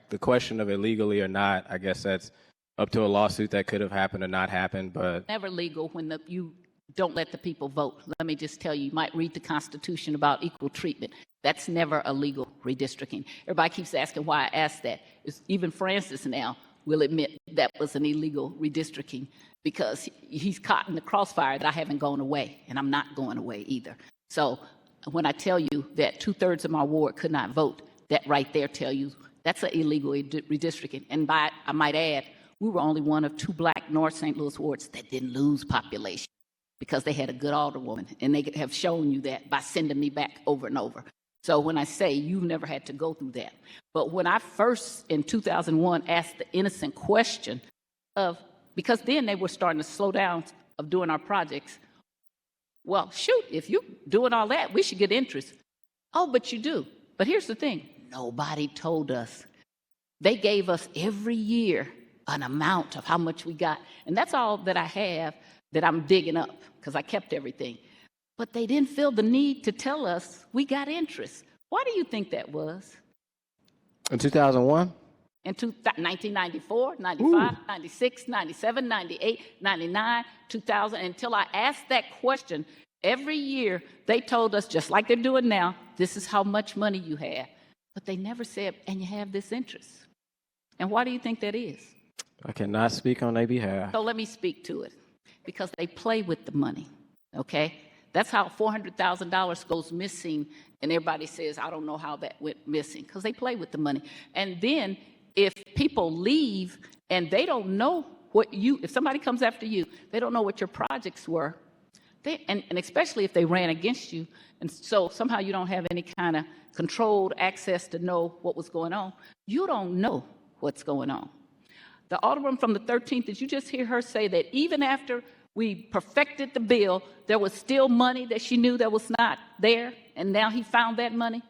The question of illegally or not, I guess that's up to a lawsuit that could have happened or not happened, but. Never legal when you don't let the people vote. Let me just tell you, you might read the Constitution about equal treatment. That's never a legal redistricting. Everybody keeps asking why I asked that. Even Francis now will admit that was an illegal redistricting because he's caught in the crossfire that I haven't gone away, and I'm not going away either. So when I tell you that 2/3 of my ward could not vote, that right there tell you that's an illegal redistricting. And I might add, we were only one of 2 black North St. Louis wards that didn't lose population because they had a good alderwoman, and they have shown you that by sending me back over and over. So when I say you've never had to go through that. But when I first, in 2001, asked the innocent question of, because then they were starting to slow down of doing our projects, Well, shoot, if you're doing all that, we should get interest. Oh, but you do. But here's the thing. Nobody told us. They gave us every year an amount of how much we got. And that's all that I have that I'm digging up because I kept everything. But they didn't feel the need to tell us we got interest. Why do you think that was? In 2001? In 1994, 95, 96, 97, 98, 99, 2000, until I asked that question, every year they told us, just like they're doing now, this is how much money you have. But they never said, and you have this interest. And why do you think that is? I cannot speak on their behalf. So let me speak to it. Because they play with the money, okay? That's how $400,000 goes missing, and everybody says, I don't know how that went missing, because they play with the money. And then if people leave and they don't know if somebody comes after you, they don't know what your projects were, and especially if they ran against you, and so somehow you don't have any kind of controlled access to know what was going on, you don't know what's going on. The Alderman from the 13th, did you just hear her say that even after we perfected the bill, there was still money that she knew that was not there, and now he found that money?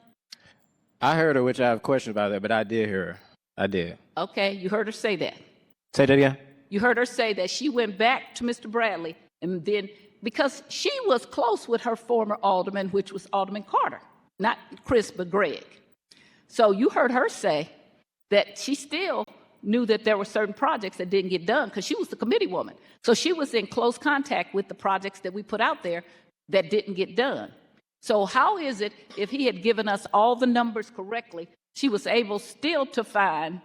I heard her, which I have questions about that, but I did hear her. I did. Okay, you heard her say that. Say that again? You heard her say that she went back to Mr. Bradley, and then, because she was close with her former alderman, which was Alderman Carter, not Chris, but Greg. So you heard her say that she still knew that there were certain projects that didn't get done because she was the committee woman. So she was in close contact with the projects that we put out there that didn't get done. So how is it, if he had given us all the numbers correctly, she was able still to find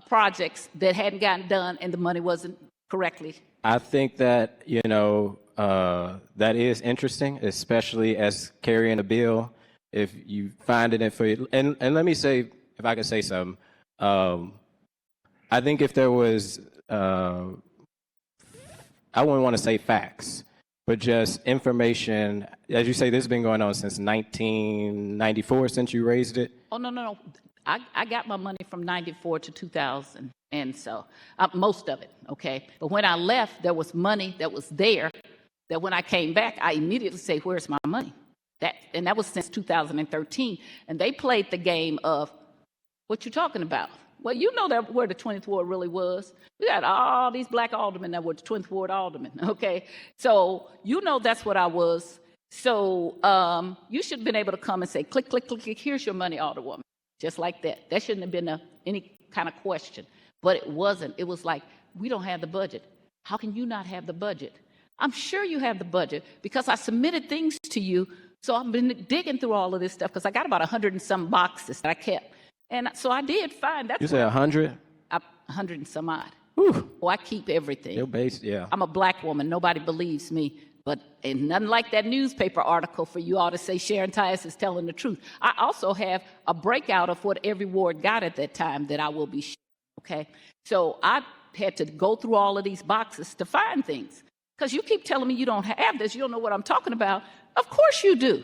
projects that hadn't gotten done and the money wasn't correctly? I think that, that is interesting, especially as carrying a bill. If you find it and let me say, if I could say something, I think if there was, I wouldn't want to say facts, but just information. As you say, this has been going on since 1994, since you raised it. Oh, no. I got my money from 94 to 2000, and so most of it, okay? But when I left, there was money that was there that when I came back, I immediately say, where's my money? And that was since 2013. And they played the game of, what you talking about? Well, you know that where the 20th Ward really was. We got all these black aldermen that were the 20th Ward aldermen, okay? So you know that's what I was. So you should have been able to come and say, click, click, click, click, here's your money, alderwoman. Just like that. That shouldn't have been any kind of question. But it wasn't. It was like, we don't have the budget. How can you not have the budget? I'm sure you have the budget because I submitted things to you. So I've been digging through all of this stuff because I got about 100 and some boxes that I kept. And so I did find that. You say 100? 100 and some odd. Whew. Oh, I keep everything. Your base, yeah. I'm a black woman. Nobody believes me. But and nothing like that newspaper article for you all to say Sharon Tyus is telling the truth. I also have a breakout of what every ward got at that time that I will be sharing, okay? So I had to go through all of these boxes to find things. Because you keep telling me you don't have this, you don't know what I'm talking about. Of course you do.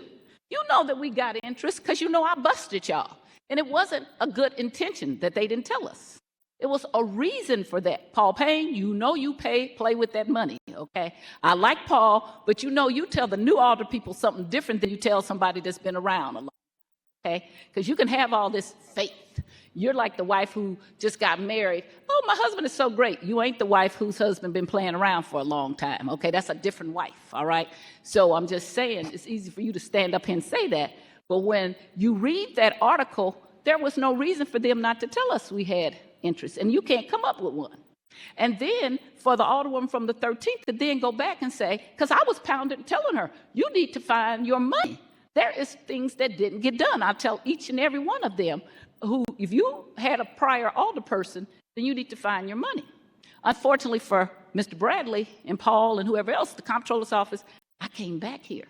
You know that we got interest because you know I busted y'all. And it wasn't a good intention that they didn't tell us. It was a reason for that. Paul Payne, you know you play with that money, okay? I like Paul, but you know you tell the new alder people something different than you tell somebody that's been around a long time, okay? Because you can have all this faith. You're like the wife who just got married. Oh, my husband is so great. You ain't the wife whose husband been playing around for a long time, okay? That's a different wife, all right? So I'm just saying it's easy for you to stand up here and say that. But when you read that article, there was no reason for them not to tell us we had interest, and you can't come up with one. And then for the alderwoman from the 13th to then go back and say, because I was pounding telling her, you need to find your money. There is things that didn't get done. I tell each and every one of them who, if you had a prior alderperson, then you need to find your money. Unfortunately for Mr. Bradley and Paul and whoever else, the comptroller's office, I came back here.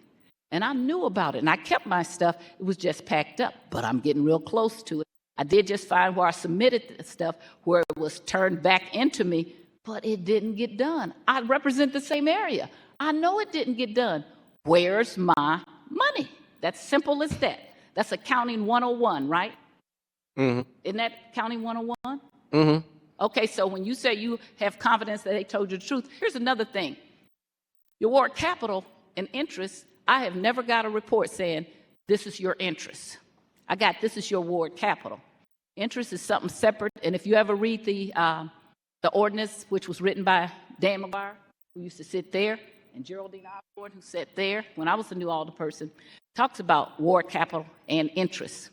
And I knew about it, and I kept my stuff. It was just packed up, but I'm getting real close to it. I did just find where I submitted the stuff, where it was turned back into me, but it didn't get done. I represent the same area. I know it didn't get done. Where's my money? That's simple as that. That's accounting 101, right? Mm-hmm. Isn't that accounting 101? Mm-hmm. Okay, so when you say you have confidence that they told you the truth, here's another thing. Your ward capital and interest I have never got a report saying, this is your interest. I got, this is your ward capital. Interest is something separate, and if you ever read the ordinance, which was written by Dan McGuire, who used to sit there, and Geraldine Osborne, who sat there when I was the new alderperson, talks about ward capital and interest.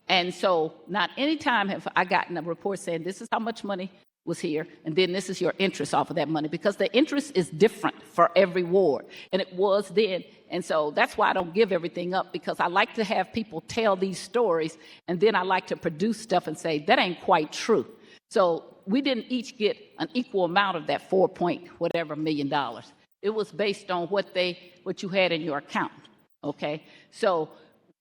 And so not any time have I gotten a report saying this is how much money was here, and then this is your interest off of that money, because the interest is different for every ward, and it was then. And so that's why I don't give everything up, because I like to have people tell these stories, and then I like to produce stuff and say, that ain't quite true. So we didn't each get an equal amount of that $4 million. It was based on what you had in your account, okay? So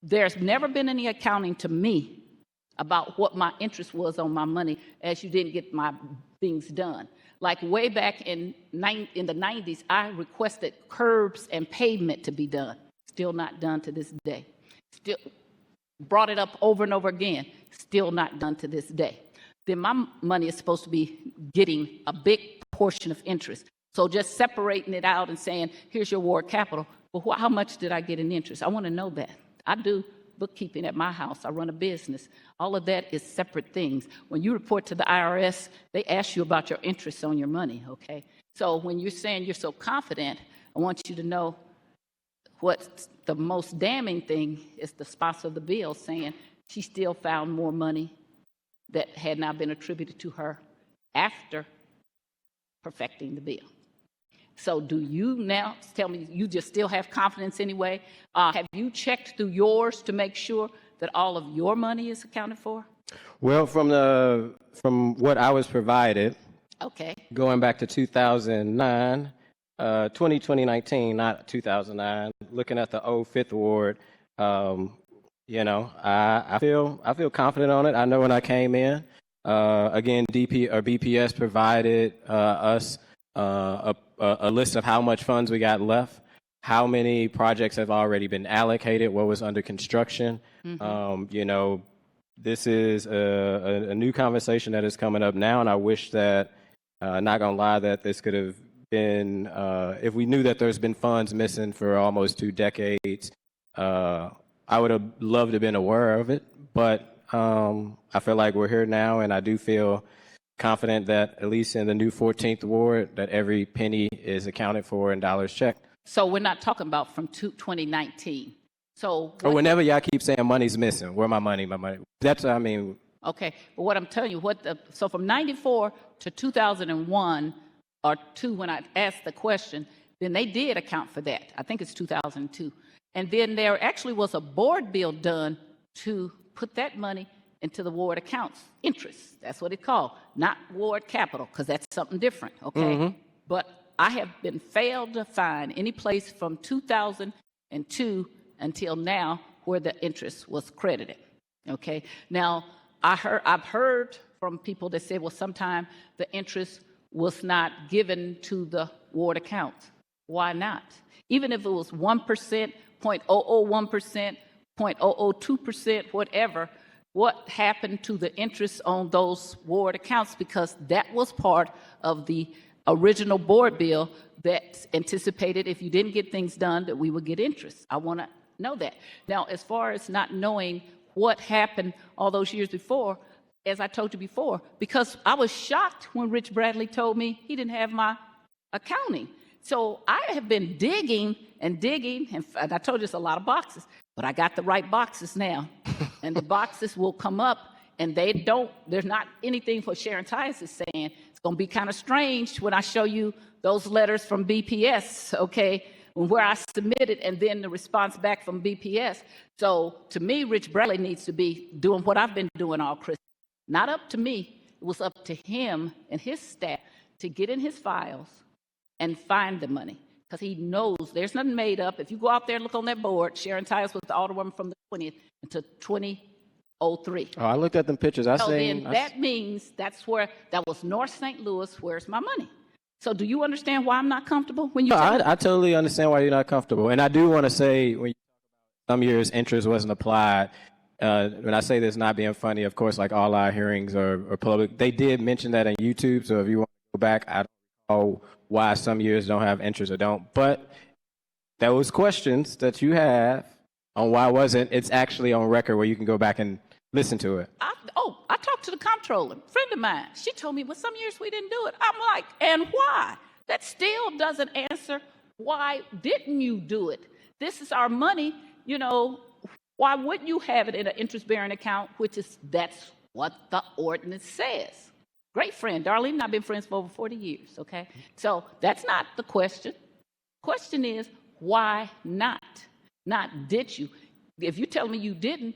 there's never been any accounting to me about what my interest was on my money as you didn't get my things done. Like way back in the 90s, I requested curbs and pavement to be done. Still not done to this day. Still brought it up over and over again. Still not done to this day. Then my money is supposed to be getting a big portion of interest. So just separating it out and saying, here's your ward capital, well, how much did I get in interest? I want to know that. I do bookkeeping at my house. I run a business. All of that is separate things. When you report to the IRS, they ask you about your interest on your money, okay? So when you're saying you're so confident, I want you to know what the most damning thing is the sponsor of the bill saying she still found more money that had not been attributed to her after perfecting the bill. So do you now tell me you just still have confidence anyway? Have you checked through yours to make sure that all of your money is accounted for? Well, from what I was provided, okay, going back to 2009, 2019, not 2009, looking at the old Fifth Ward, you know, I feel confident on it. I know when I came in, again, BPS provided us a list of how much funds we got left, how many projects have already been allocated, what was under construction. Mm-hmm. You know, this is a new conversation that is coming up now, and I wish that, not gonna lie, that this could have been, if we knew that there's been funds missing for almost 2 decades, I would have loved to have been aware of it, but I feel like we're here now, and I do feel confident that at least in the new 14th Ward, that every penny is accounted for in dollars checked. So we're not talking about from 2019. So or whenever y'all keep saying money's missing, where my money? That's, I mean. Okay, but what I'm telling you, so from 94 to 2001 or 2, when I asked the question, then they did account for that. I think it's 2002. And then there actually was a board bill done to put that money into the ward accounts, interest. That's what it's called, not ward capital, because that's something different, okay? Mm-hmm. But I have been failed to find any place from 2002 until now where the interest was credited, okay? Now, I've heard from people that say, well, sometime the interest was not given to the ward accounts. Why not? Even if it was 1%, 0.001%, 0.002%, whatever, what happened to the interest on those ward accounts? Because that was part of the original board bill that anticipated if you didn't get things done that we would get interest. I want to know that. Now, as far as not knowing what happened all those years before, as I told you before, because I was shocked when Rich Bradley told me he didn't have my accounting. So I have been digging, and I told you it's a lot of boxes, but I got the right boxes now. And the boxes will come up, and there's not anything for Sharon Tyus is saying. It's going to be kind of strange when I show you those letters from BPS, okay, where I submitted, and then the response back from BPS. So to me, Rich Bradley needs to be doing what I've been doing all Christmas. Not up to me. It was up to him and his staff to get in his files and find the money, because he knows there's nothing made up. If you go out there and look on that board, Sharon Tyus was the alderwoman from the 20th to 2003. Oh, I looked at them pictures. That means that was North St. Louis. Where's my money? So do you understand why I'm not comfortable when you? I totally understand why you're not comfortable, and I do want to say when some years interest wasn't applied. When I say this not being funny, of course, like all our hearings are public. They did mention that on YouTube, so if you want to go back, I don't know why some years don't have interest or don't. But those questions that you have on why wasn't, it's actually on record where you can go back and listen to it. I talked to the comptroller, friend of mine. She told me, well, some years we didn't do it. I'm like, and why? That still doesn't answer why didn't you do it? This is our money, you know, why wouldn't you have it in an interest-bearing account, that's what the ordinance says. Great friend, Darlene and I have been friends for over 40 years, okay? So that's not the question. Question is, why not? Not did you? If you tell me you didn't,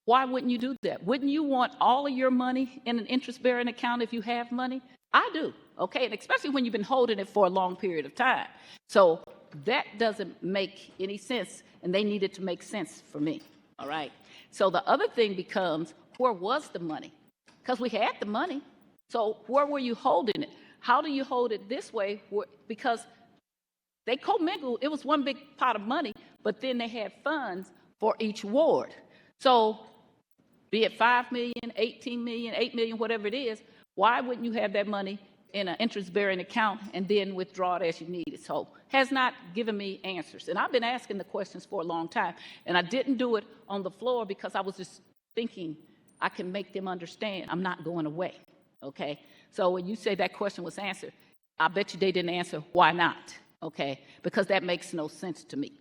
why wouldn't you do that? Wouldn't you want all of your money in an interest-bearing account if you have money? I do, okay? And especially when you've been holding it for a long period of time. So that doesn't make any sense, and they needed to make sense for me, all right? So the other thing becomes, where was the money? Because we had the money. So where were you holding it? How do you hold it this way? Because they commingled, it was one big pot of money, but then they had funds for each ward. So be it 5 million, 18 million, 8 million, whatever it is, why wouldn't you have that money in an interest-bearing account and then withdraw it as you need it? So has not given me answers. And I've been asking the questions for a long time. And I didn't do it on the floor because I was just thinking I can make them understand I'm not going away, okay? So when you say that question was answered, I bet you they didn't answer why not, okay? Because that makes no sense to me.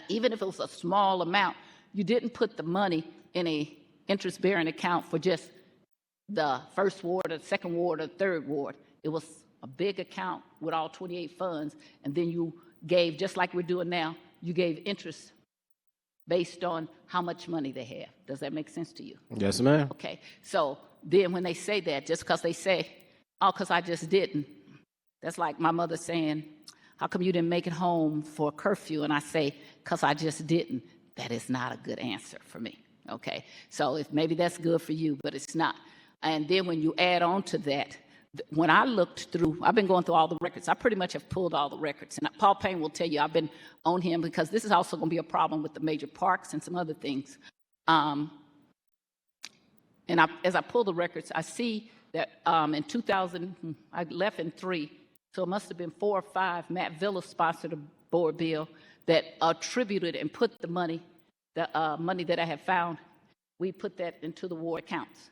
Even if it was a small amount, you didn't put the money in a interest-bearing account for just the first ward or the second ward or the third ward. It was a big account with all 28 funds, and then you gave, just like we're doing now, you gave interest based on how much money they have. Does that make sense to you? Yes, ma'am. Okay, so then when they say that, just because they say, oh, because I just didn't, that's like my mother saying, how come you didn't make it home for curfew? And I say, because I just didn't. That is not a good answer for me, okay? So if maybe that's good for you, but it's not. And then when you add on to that, when I looked through, I've been going through all the records. I pretty much have pulled all the records. And Paul Payne will tell you I've been on him because this is also going to be a problem with the major parks and some other things. As I pull the records, I see that in 2000, I left in 3, so it must have been 4 or 5, Matt Villa sponsored a board bill that attributed and put the money that I have found, we put that into the ward accounts.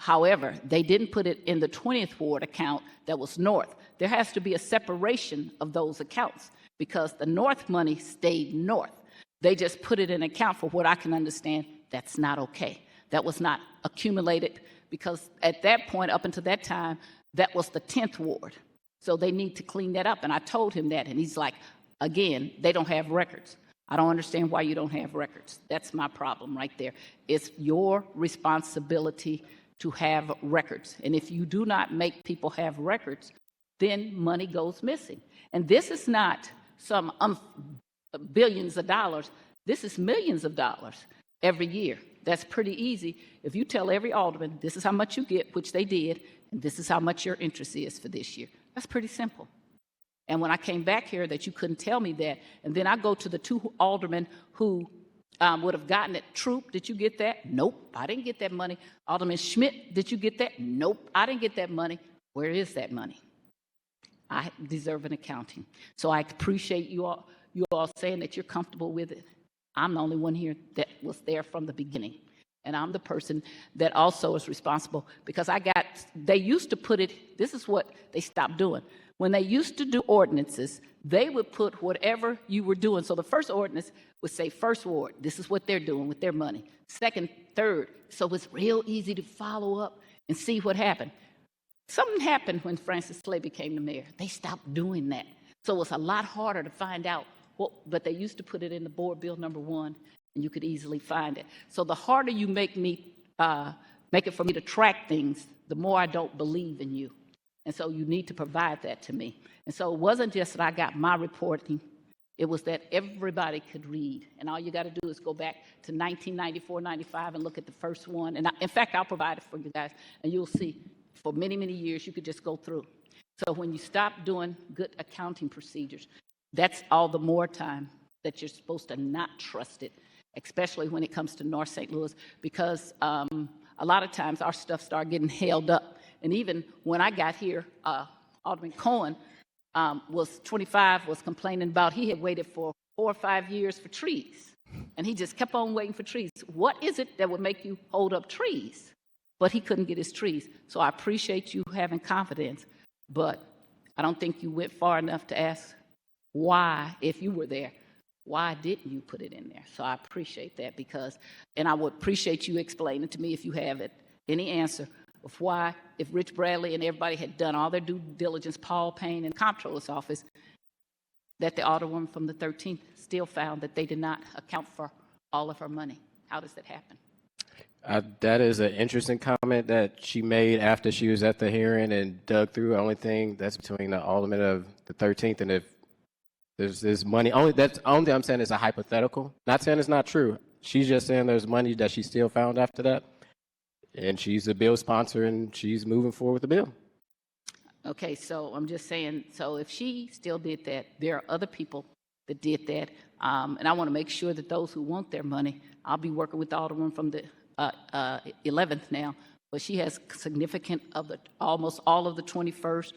However, they didn't put it in the 20th ward account that was north. There has to be a separation of those accounts because the north money stayed north. They just put it in account for what I can understand. That's not okay. That was not accumulated because at that point, up until that time, that was the 10th ward. So they need to clean that up. And I told him that, and he's like, again, they don't have records. I don't understand why you don't have records. That's my problem right there. It's your responsibility to have records. And if you do not make people have records, then money goes missing. And this is not some billions of dollars. This is millions of dollars every year. That's pretty easy. If you tell every alderman, this is how much you get, which they did, and this is how much your interest is for this year. That's pretty simple. And when I came back here that you couldn't tell me that, and then I go to the 2 aldermen who would have gotten it. Troop, did you get that? Nope, I didn't get that money. Alderman Schmidt, did you get that? Nope, I didn't get that money. Where is that money? I deserve an accounting. So I appreciate you all saying that you're comfortable with it. I'm the only one here that was there from the beginning. And I'm the person that also is responsible because they used to put it, this is what they stopped doing. When they used to do ordinances, they would put whatever you were doing. So the first ordinance would say first ward, this is what they're doing with their money. Second, third. So it's real easy to follow up and see what happened. Something happened when Francis Slay became the mayor. They stopped doing that. So it's a lot harder to find out but they used to put it in the board bill number 1, and you could easily find it. So the harder you make it for me to track things, the more I don't believe in you. And so you need to provide that to me. And so it wasn't just that I got my reporting, it was that everybody could read. And all you got to do is go back to 1994, 95 and look at the first one. And in fact, I'll provide it for you guys, and you'll see for many, many years you could just go through. So when you stop doing good accounting procedures, that's all the more time that you're supposed to not trust it, especially when it comes to North St. Louis, because a lot of times our stuff started getting held up. And even when I got here, Alderman Cohen was 25, was complaining about he had waited for 4 or 5 years for trees. And he just kept on waiting for trees. What is it that would make you hold up trees? But he couldn't get his trees. So I appreciate you having confidence, but I don't think you went far enough to ask why, if you were there, why didn't you put it in there? So I appreciate that and I would appreciate you explaining to me if you have any answer of why, if Rich Bradley and everybody had done all their due diligence, Paul Payne and Comptroller's office, that the Alderwoman from the 13th still found that they did not account for all of her money. How does that happen? That is an interesting comment that she made after she was at the hearing and dug through. The only thing that's between the Alderman of the 13th, and if there's money, that's only thing I'm saying is a hypothetical. Not saying it's not true. She's just saying there's money that she still found after that. And she's a bill sponsor and she's moving forward with the bill. Okay, so I'm just saying, so if she still did that, there are other people that did that. And I want to make sure that those who want their money, I'll be working with the Alderman from the 11th now, but she has significant of almost all of the 21st,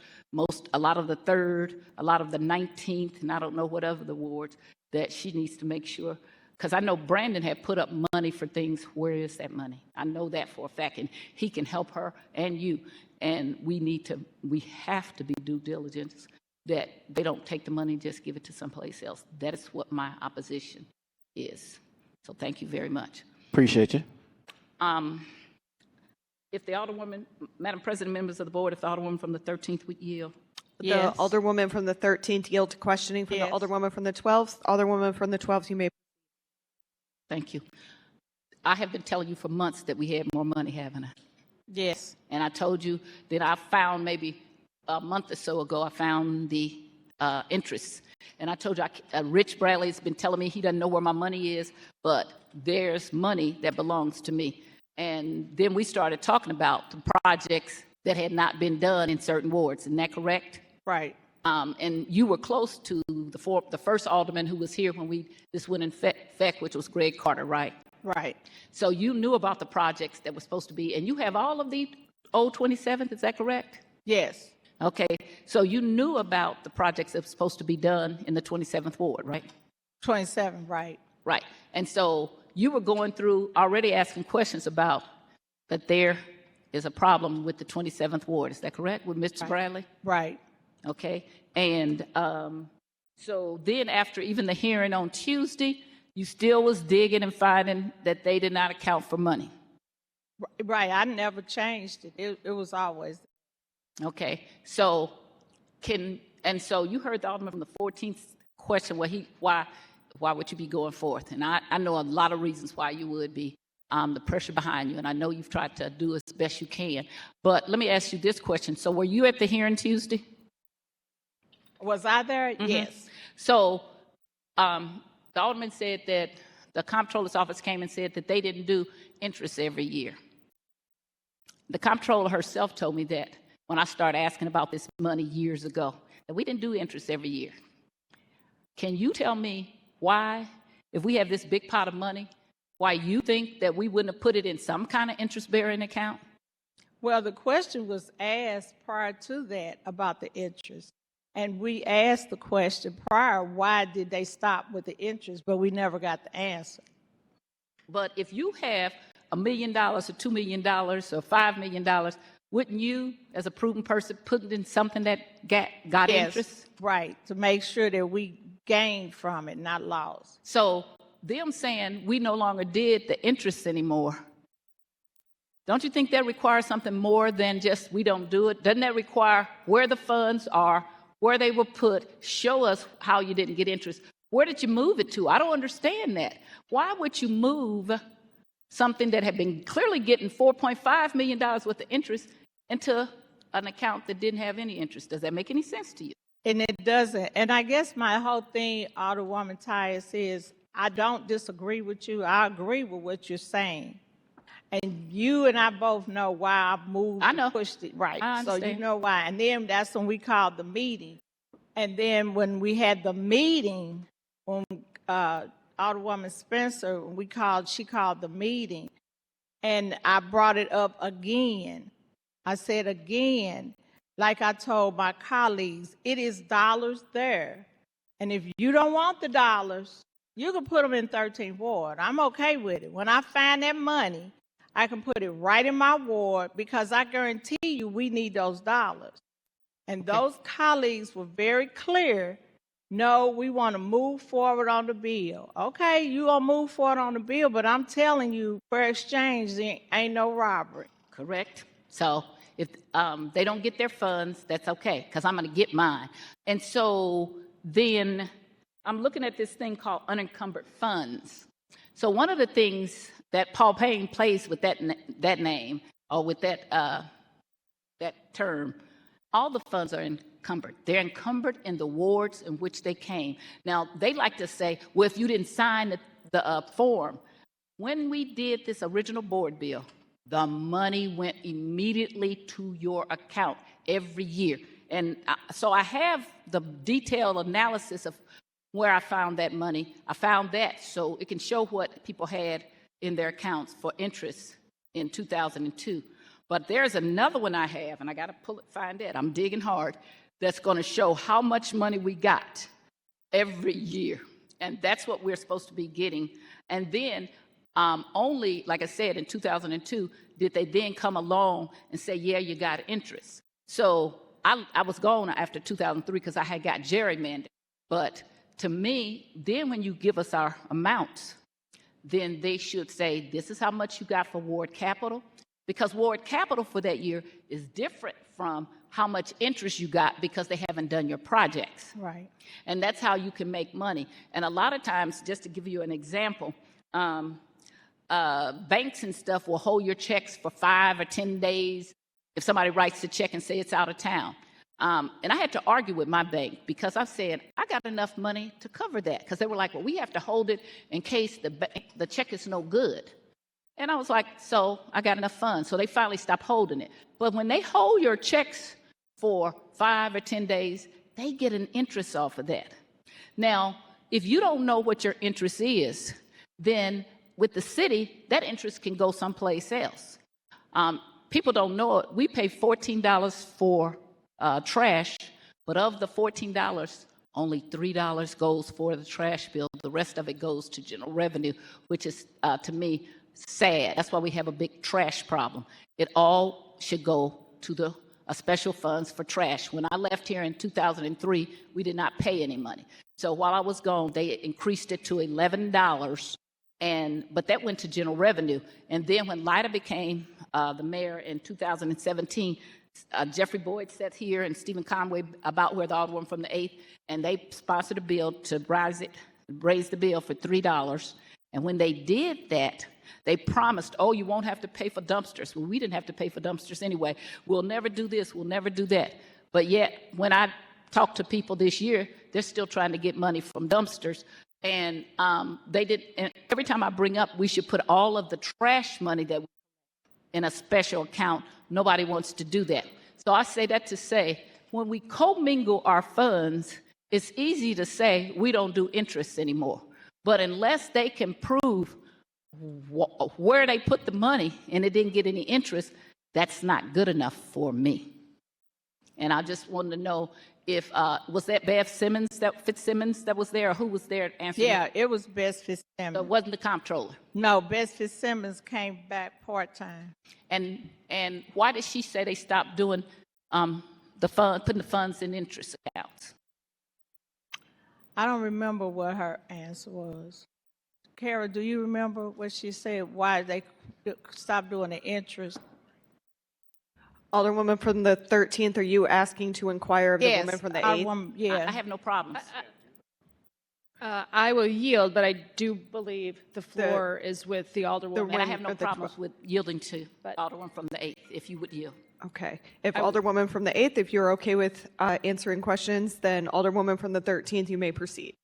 a lot of the 3rd, a lot of the 19th, and I don't know what other the wards that she needs to make sure. Because I know Brandon had put up money for things. Where is that money? I know that for a fact, and he can help her and you. And we have to be due diligence that they don't take the money and just give it to someplace else. That is what my opposition is. So thank you very much. Appreciate you. If the Alderwoman, Madam President, members of the board, if the Alderwoman from the 13th would yield. The Alderwoman from the 13th yield to questioning from the Alderwoman from the 12th. Alderwoman from the 12th, you may. Thank you. I have been telling you for months that we had more money, haven't I? Yes. And I told you that I found maybe a month or so ago, I found the interest. And I told you, Rich Bradley's been telling me he doesn't know where my money is, but there's money that belongs to me. And then we started talking about the projects that had not been done in certain wards. Isn't that correct? Right. And you were close to the first alderman who was here when this went in effect, which was Greg Carter, right? Right. So you knew about the projects that were supposed to be, and you have all of the old 27th, is that correct? Yes. Okay, so you knew about the projects that were supposed to be done in the 27th ward, right? 27, right. Right, and so you were going through, already asking questions about that there is a problem with the 27th ward, is that correct, with Mr. Bradley? Right. Okay, and so then after even the hearing on Tuesday, you still was digging and finding that they did not account for money. Right, I never changed it. It was always. Okay, so so you heard the Alderman from the 14th question why would you be going forth? And I know a lot of reasons why you would be, the pressure behind you, and I know you've tried to do as best you can. But let me ask you this question. So were you at the hearing Tuesday? Was I there? Mm-hmm. Yes. So the Alderman said that the Comptroller's office came and said that they didn't do interest every year. The Comptroller herself told me that when I started asking about this money years ago, that we didn't do interest every year. Can you tell me why, if we have this big pot of money, why you think that we wouldn't have put it in some kind of interest-bearing account? Well, the question was asked prior to that about the interest. And we asked the question prior, why did they stop with the interest, but we never got the answer. But if you have $1 million or $2 million or $5 million, wouldn't you, as a prudent person, put it in something that got interest? Right, to make sure that we gained from it, not lost. So them saying we no longer did the interest anymore, don't you think that requires something more than just we don't do it? Doesn't that require where the funds are, where they were put, show us how you didn't get interest? Where did you move it to? I don't understand that. Why would you move something that had been clearly getting $4.5 million worth of interest into an account that didn't have any interest? Does that make any sense to you? And it doesn't. And I guess my whole thing, Alderwoman Tyus, is I don't disagree with you. I agree with what you're saying. And you and I both know why I moved and pushed it. Right. So you know why. And then that's when we called the meeting. And then when we had the meeting, when Alderwoman Spencer, she called the meeting. And I brought it up again. I said again, Like I told my colleagues, it is dollars there. And if you don't want the dollars, you can put them in 13th Ward. I'm okay with it. When I find that money, I can put it right in my ward because I guarantee you we need those dollars. And those colleagues were very clear. No, we want to move forward on the bill. Okay, you gonna move forward on the bill, but I'm telling you, for exchange, there ain't no robbery. Correct. So if they don't get their funds, that's okay, because I'm going to get mine. And so then I'm looking at this thing called unencumbered funds. So one of the things that Paul Payne plays with that name, or with that term, all the funds are encumbered. They're encumbered in the wards in which they came. Now, they like to say, well, if you didn't sign the form. When we did this original board bill, the money went immediately to your account every year. And so I have the detailed analysis of where I found that money. I found that so it can show what people had in their accounts for interest in 2002. But there's another one I have, and I got to find it. I'm digging hard. That's going to show how much money we got every year. And that's what we're supposed to be getting. And then only, like I said, in 2002, did they then come along and say, yeah, you got interest. So I was gone after 2003 because I had got gerrymandered. But to me, then when you give us our amounts, then they should say, this is how much you got for ward capital. Because ward capital for that year is different from how much interest you got because they haven't done your projects. Right. And that's how you can make money. And a lot of times, just to give you an example, banks and stuff will hold your checks for 5 or 10 days if somebody writes the check and say it's out of town. And I had to argue with my bank because I said, I got enough money to cover that. Because they were like, well, we have to hold it in case the check is no good. And I was like, so I got enough funds. So they finally stopped holding it. But when they hold your checks for 5 or 10 days, they get an interest off of that. Now, if you don't know what your interest is, then with the city, that interest can go someplace else. People don't know it. We pay $14 for trash, but of the $14, only $3 goes for the trash bill. The rest of it goes to general revenue, which is, to me, sad. That's why we have a big trash problem. It all should go to the special funds for trash. When I left here in 2003, we did not pay any money. So while I was gone, they increased it to $11, but that went to general revenue. And then when Lyda became the mayor in 2017, Jeffrey Boyd sat here and Stephen Conway about where the Alderman from the 8th, and they sponsored a bill to raise the bill for $3. And when they did that, they promised, oh, you won't have to pay for dumpsters. Well, we didn't have to pay for dumpsters anyway. We'll never do this. We'll never do that. But yet, when I talk to people this year, they're still trying to get money from dumpsters. And they did. And every time I bring up, we should put all of the trash money that in a special account. Nobody wants to do that. So I say that to say, when we commingle our funds, it's easy to say we don't do interest anymore. But unless they can prove where they put the money and it didn't get any interest, that's not good enough for me. And I just wanted to know if, was that Fitzsimmons that was there, or who was there answering? Yeah, it was Bess Fitzsimmons. So it wasn't the comptroller? No, Bess Fitzsimmons came back part-time. And why did she say they stopped doing putting the funds in interest accounts? I don't remember what her answer was. Kara, do you remember what she said, why they stopped doing the interest? Alderwoman from the 13th, are you asking to inquire of the woman from the 8th? I have no problems. I will yield, but I do believe the floor is with the Alderwoman. And I have no problems with yielding to Alderwoman from the 8th, if you would yield. Okay. If Alderwoman from the 8th, if you're okay with answering questions, then Alderwoman from the 13th, you may proceed.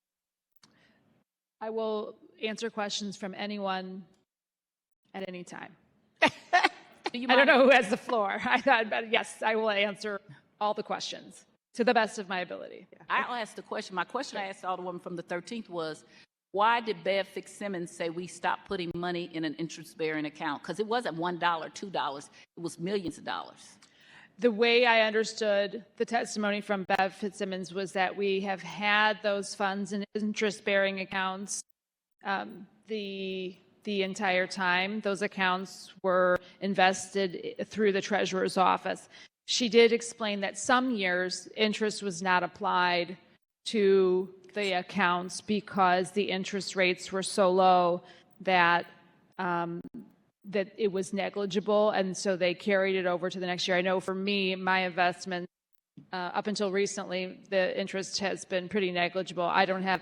I will answer questions from anyone at any time. I don't know who has the floor. I thought, but yes, I will answer all the questions to the best of my ability. I'll ask the question. My question I asked the Alderwoman from the 13th was, why did Bev Fitzsimmons say we stopped putting money in an interest-bearing account? Because it wasn't $1, $2. It was millions of dollars. The way I understood the testimony from Bev Fitzsimmons was that we have had those funds in interest-bearing accounts the entire time. Those accounts were invested through the treasurer's office. She did explain that some years interest was not applied to the accounts because the interest rates were so low that that it was negligible, and so they carried it over to the next year. I know for me, my investment up until recently, the interest has been pretty negligible. I don't have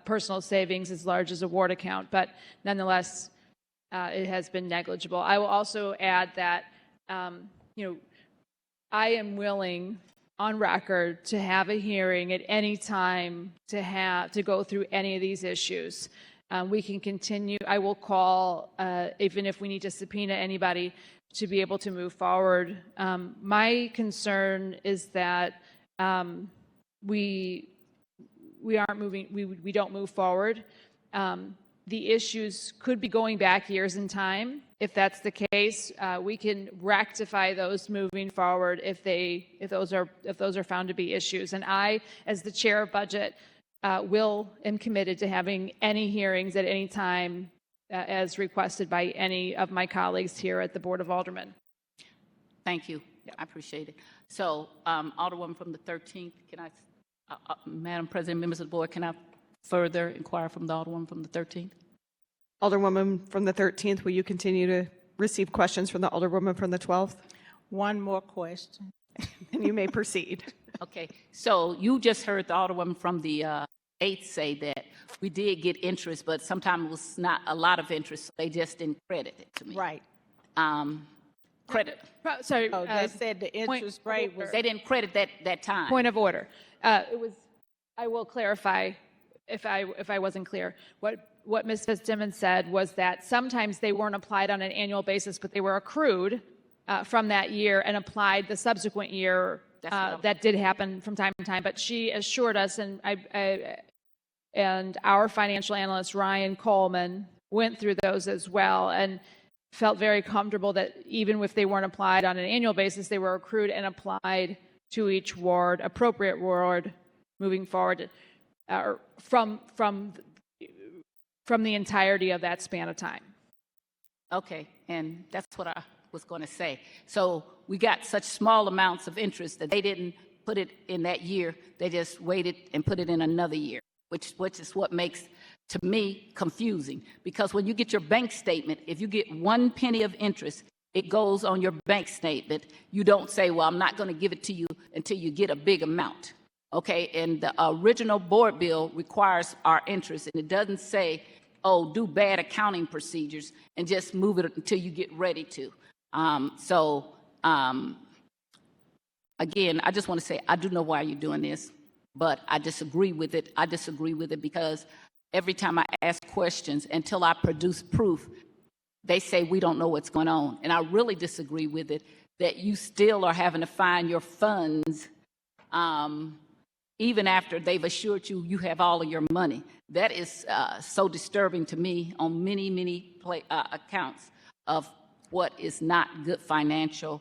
personal savings as large as a ward account, but nonetheless, it has been negligible. I will also add that I am willing, on record, to have a hearing at any time to go through any of these issues. We can continue. I will call, even if we need to subpoena anybody, to be able to move forward. My concern is that we aren't moving. We don't move forward. The issues could be going back years in time. If that's the case, we can rectify those moving forward if those are found to be issues. And I, as the chair of budget, am committed to having any hearings at any time as requested by any of my colleagues here at the Board of Aldermen. Thank you. I appreciate it. So, Alderwoman from the 13th, can I, Madam President, members of the board, can I further inquire from the Alderwoman from the 13th? Alderwoman from the 13th, will you continue to receive questions from the Alderwoman from the 12th? One more question. And you may proceed. Okay, so you just heard the Alderwoman from the 8th say that we did get interest, but sometimes it was not a lot of interest. So they just didn't credit it to me. Right. Credit. Sorry. Oh, they said the interest rate was. They didn't credit that time. Point of order. It was. I will clarify if I wasn't clear. What Ms. Fitzsimmons said was that sometimes they weren't applied on an annual basis, but they were accrued from that year and applied the subsequent year. That did happen from time to time. But she assured us, and our financial analyst Ryan Coleman went through those as well, and felt very comfortable that even if they weren't applied on an annual basis, they were accrued and applied to each ward, appropriate ward, moving forward from the entirety of that span of time. Okay, and that's what I was going to say. So we got such small amounts of interest that they didn't put it in that year. They just waited and put it in another year, which is what makes, to me, confusing. Because when you get your bank statement, if you get 1 penny of interest, it goes on your bank statement. You don't say, well, I'm not going to give it to you until you get a big amount. Okay, and the original board bill requires our interest, and it doesn't say, oh, do bad accounting procedures and just move it until you get ready to. Again, I just want to say, I do know why you're doing this, but I disagree with it. I disagree with it because every time I ask questions, until I produce proof, they say we don't know what's going on. And I really disagree with it, that you still are having to find your funds even after they've assured you you have all of your money. That is so disturbing to me on many, many accounts of what is not good financial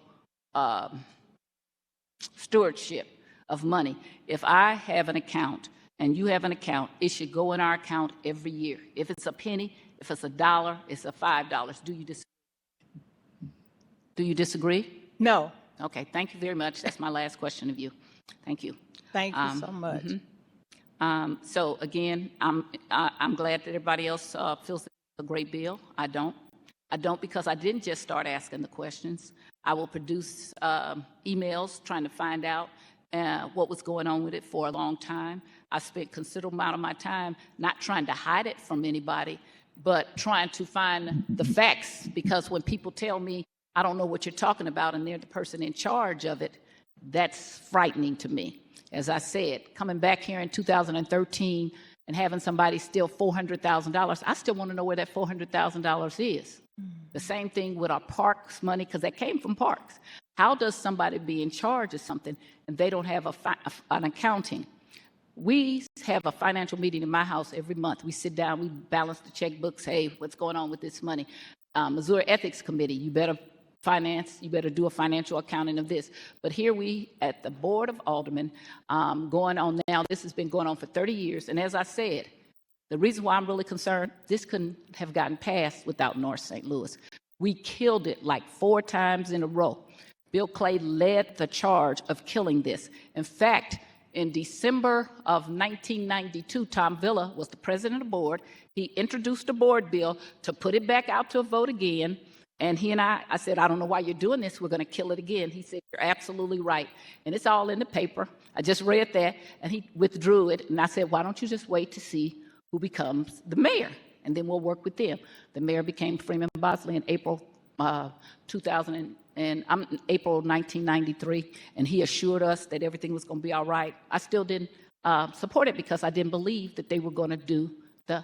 stewardship of money. If I have an account and you have an account, it should go in our account every year. If it's a penny, if it's $1, it's a $5. Do you disagree? Do you disagree? No. Okay, thank you very much. That's my last question of you. Thank you. Thank you so much. So again, I'm glad that everybody else feels it's a great bill. I don't. I don't because I didn't just start asking the questions. I will produce emails trying to find out what was going on with it for a long time. I spent a considerable amount of my time not trying to hide it from anybody, but trying to find the facts, because when people tell me, I don't know what you're talking about, and they're the person in charge of it, that's frightening to me. As I said, coming back here in 2013 and having somebody steal $400,000, I still want to know where that $400,000 is. The same thing with our parks money, because that came from parks. How does somebody be in charge of something and they don't have an accounting? We have a financial meeting in my house every month. We sit down, we balance the checkbooks. Hey, what's going on with this money? Missouri Ethics Committee, you better finance, you better do a financial accounting of this. But here we at the Board of Aldermen, going on now, this has been going on for 30 years. And as I said, the reason why I'm really concerned, this couldn't have gotten passed without North St. Louis. We killed it like 4 times in a row. Bill Clay led the charge of killing this. In fact, in December of 1992, Tom Villa was the president of the board. He introduced a board bill to put it back out to a vote again. And he and I said, I don't know why you're doing this. We're going to kill it again. He said, you're absolutely right. And it's all in the paper. I just read that. And he withdrew it. And I said, why don't you just wait to see who becomes the mayor? And then we'll work with them. The mayor became Freeman Bosley in April 1993. And he assured us that everything was going to be all right. I still didn't support it because I didn't believe that they were going to do the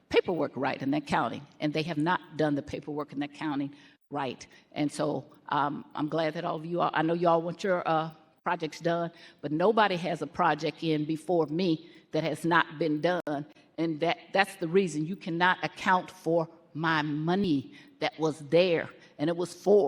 paperwork right in that county, and they have not done the paperwork in that county right. And so I'm glad that all of you, I know you all want your projects done, but nobody has a project in before me that has not been done, and that's the reason. You cannot account for my money that was there, and it was for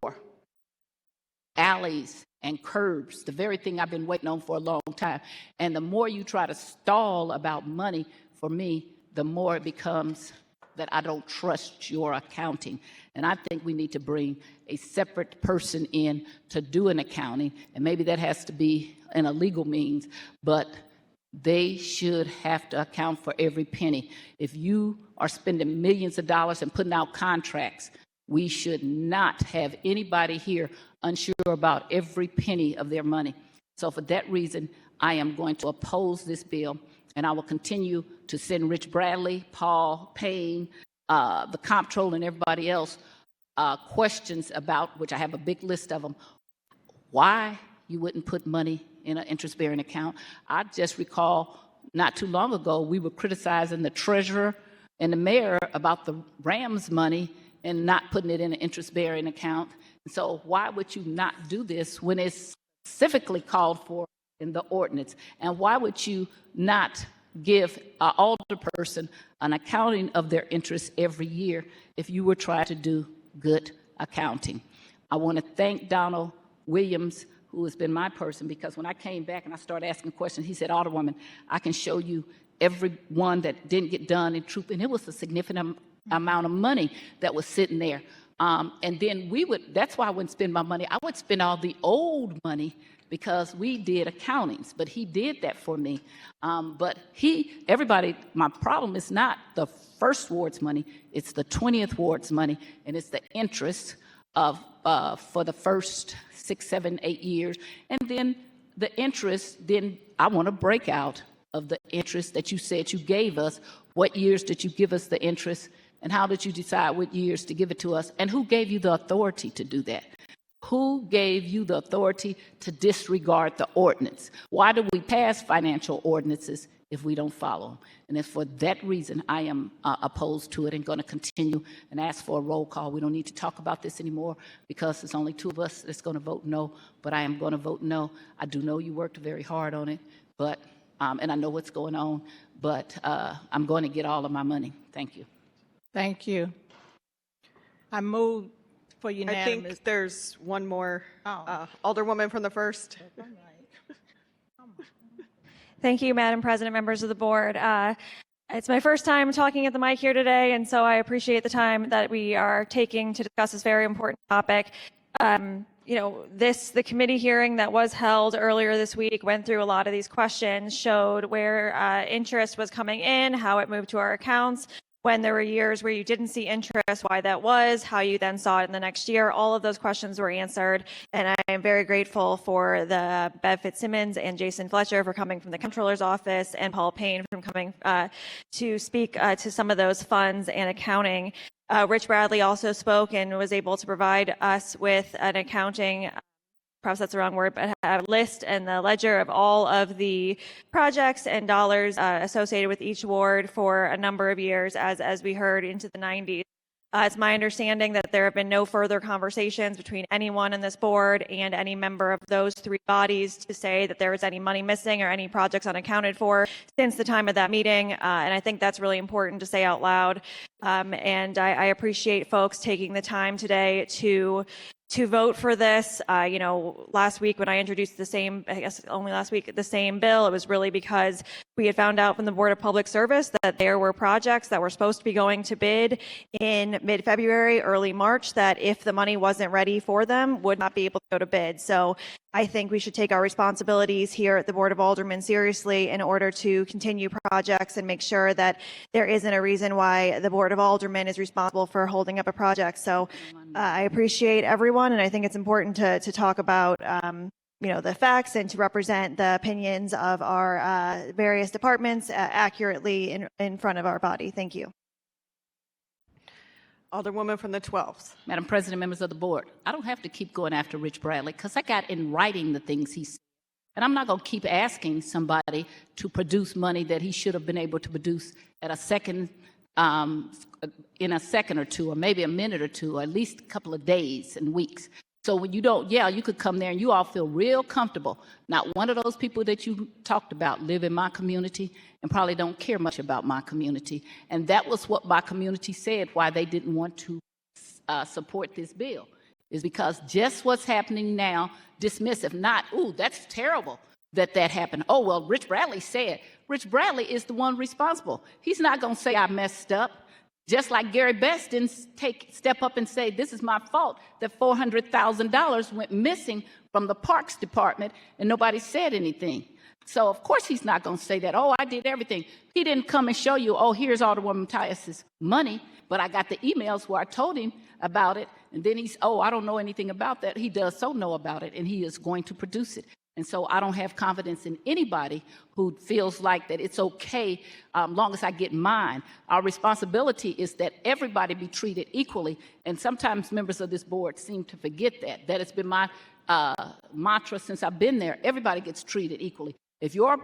alleys and curbs, the very thing I've been waiting on for a long time. And the more you try to stall about money for me, the more it becomes that I don't trust your accounting. And I think we need to bring a separate person in to do an accounting, and maybe that has to be in a legal means, but they should have to account for every penny. If you are spending millions of dollars and putting out contracts, we should not have anybody here unsure about every penny of their money. So for that reason, I am going to oppose this bill. And I will continue to send Rich Bradley, Paul Payne, the comptroller, and everybody else questions about, which I have a big list of them, why you wouldn't put money in an interest-bearing account. I just recall not too long ago, we were criticizing the treasurer and the mayor about the Rams money and not putting it in an interest-bearing account. So why would you not do this when it's specifically called for in the ordinance? And why would you not give an alderperson an accounting of their interest every year if you were trying to do good accounting? I want to thank Donald Williams, who has been my person, because when I came back and I started asking questions, he said, Alderwoman, I can show you every one that didn't get done in troop, and it was a significant amount of money that was sitting there. And then that's why I wouldn't spend my money. I would spend all the old money because we did accountings, but he did that for me. But my problem is not the first ward's money, it's the 20th ward's money, and it's the interest for the first 6, 7, 8 years. And then the interest, then I want a breakout of the interest that you said you gave us. What years did you give us the interest, and how did you decide what years to give it to us, and who gave you the authority to do that? Who gave you the authority to disregard the ordinance? Why do we pass financial ordinances if we don't follow them? And it's for that reason I am opposed to it and going to continue and ask for a roll call. We don't need to talk about this anymore because there's only 2 of us that's going to vote no, but I am going to vote no. I do know you worked very hard on it, but and I know what's going on, but I'm going to get all of my money. Thank you. Thank you. I move for unanimous. I think there's one more. Alderwoman from the 1st. Thank you, Madam President, members of the board. It's my first time talking at the mic here today, and so I appreciate the time that we are taking to discuss this very important topic. The committee hearing that was held earlier this week went through a lot of these questions, showed where interest was coming in, how it moved to our accounts, when there were years where you didn't see interest, why that was, how you then saw it in the next year. All of those questions were answered, and I am very grateful for the Bev Fitzsimmons and Jason Fletcher for coming from the Comptroller's Office, and Paul Payne from coming to speak to some of those funds and accounting. Rich Bradley also spoke and was able to provide us with an accounting, perhaps that's the wrong word, but a list and the ledger of all of the projects and dollars associated with each ward for a number of years, as we heard, into the 90s. It's my understanding that there have been no further conversations between anyone in this board and any member of those 3 bodies to say that there was any money missing or any projects unaccounted for since the time of that meeting. And I think that's really important to say out loud. And I appreciate folks taking the time today to to vote for this. Last week when I introduced I guess only last week, the same bill, it was really because we had found out from the Board of Public Service that there were projects that were supposed to be going to bid in mid-February, early March, that if the money wasn't ready for them, would not be able to go to bid. So I think we should take our responsibilities here at the Board of Aldermen seriously in order to continue projects and make sure that there isn't a reason why the Board of Aldermen is responsible for holding up a project. So I appreciate everyone, and I think it's important to talk about the facts and to represent the opinions of our various departments accurately in front of our body. Thank you. Alderwoman from the 12th. Madam President, members of the board, I don't have to keep going after Rich Bradley because I got in writing the things he said. And I'm not going to keep asking somebody to produce money that he should have been able to produce at a second, in a second or two, or maybe a minute or two, or at least a couple of days and weeks. So when you don't yell, you could come there and you all feel real comfortable. Not one of those people that you talked about live in my community and probably don't care much about my community. And that was what my community said, why they didn't want to support this bill, is because just what's happening now, dismissive, not, ooh, that's terrible that happened. Oh, well, Rich Bradley said. Rich Bradley is the one responsible. He's not going to say I messed up. Just like Gary Best didn't step up and say, this is my fault that $400,000 went missing from the Parks Department and nobody said anything. So, of course, he's not going to say that, oh, I did everything. He didn't come and show you, oh, here's Alderwoman Tyus's money, but I got the emails where I told him about it, and then he's, oh, I don't know anything about that. He does so know about it, and he is going to produce it. And so I don't have confidence in anybody who feels like that it's okay long as I get mine. Our responsibility is that everybody be treated equally. And sometimes members of this board seem to forget that. That has been my mantra since I've been there. Everybody gets treated equally. If your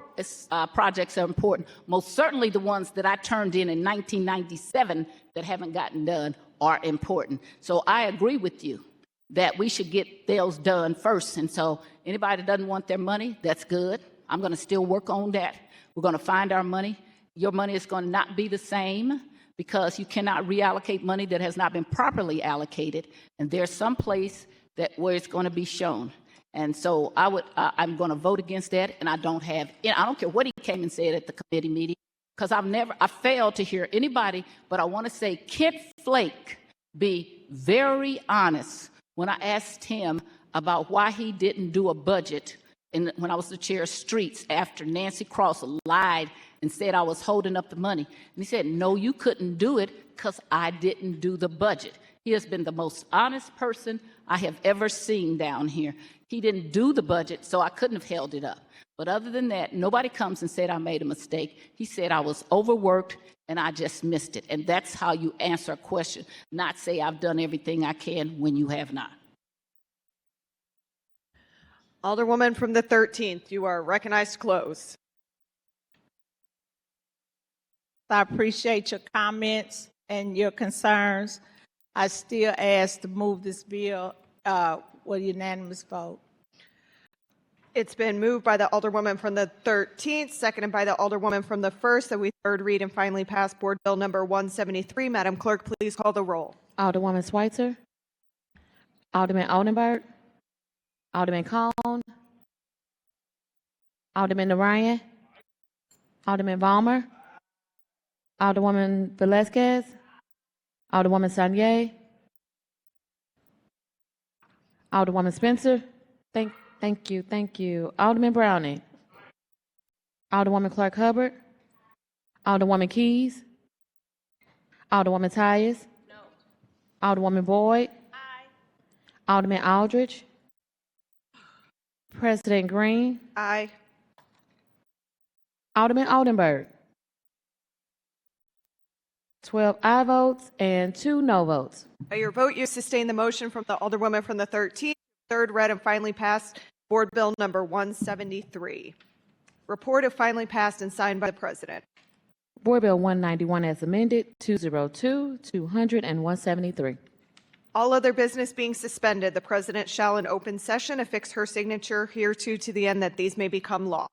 projects are important, most certainly the ones that I turned in 1997 that haven't gotten done are important. So I agree with you that we should get those done first. And so anybody that doesn't want their money, that's good. I'm going to still work on that. We're going to find our money. Your money is going to not be the same because you cannot reallocate money that has not been properly allocated. And there's some place where it's going to be shown. And so I'm going to vote against that. And I don't care what he came and said at the committee meeting, because I failed to hear anybody, but I want to say Kent Flake be very honest when I asked him about why he didn't do a budget when I was the chair of streets after Nancy Cross lied and said I was holding up the money. And he said, no, you couldn't do it because I didn't do the budget. He has been the most honest person I have ever seen down here. He didn't do the budget, so I couldn't have held it up. But other than that, nobody comes and said I made a mistake. He said I was overworked and I just missed it. And that's how you answer a question, not say I've done everything I can when you have not. Alderwoman from the 13th, you are recognized to close. I appreciate your comments and your concerns. I still ask to move this bill with a unanimous vote. It's been moved by the Alderwoman from the 13th, seconded by the Alderwoman from the 1st, that we third read and finally pass Board Bill number 173. Madam Clerk, please call the roll. Alderwoman Schweitzer, Alderman Oldenburg, Alderman Cone, Alderman Narayan, Alderman Balmer, Alderwoman Velazquez, Alderwoman Sanier, Alderwoman Spencer. Thank you. Alderman Browning, Alderwoman Clark Hubbard, Alderwoman Keys, Alderwoman Tyus, no. Alderwoman Boyd, aye. Alderman Aldridge, President Green, aye. Alderman Oldenburg. 12 aye votes and 2 no votes. By your vote, you sustain the motion from the Alderwoman from the 13th. Third read and finally passed Board Bill number 173. Report if finally passed and signed by the President. Board Bill 191 as amended, 202, 200, and 173. All other business being suspended, the President shall in open session affix her signature hereto to the end that these may become law.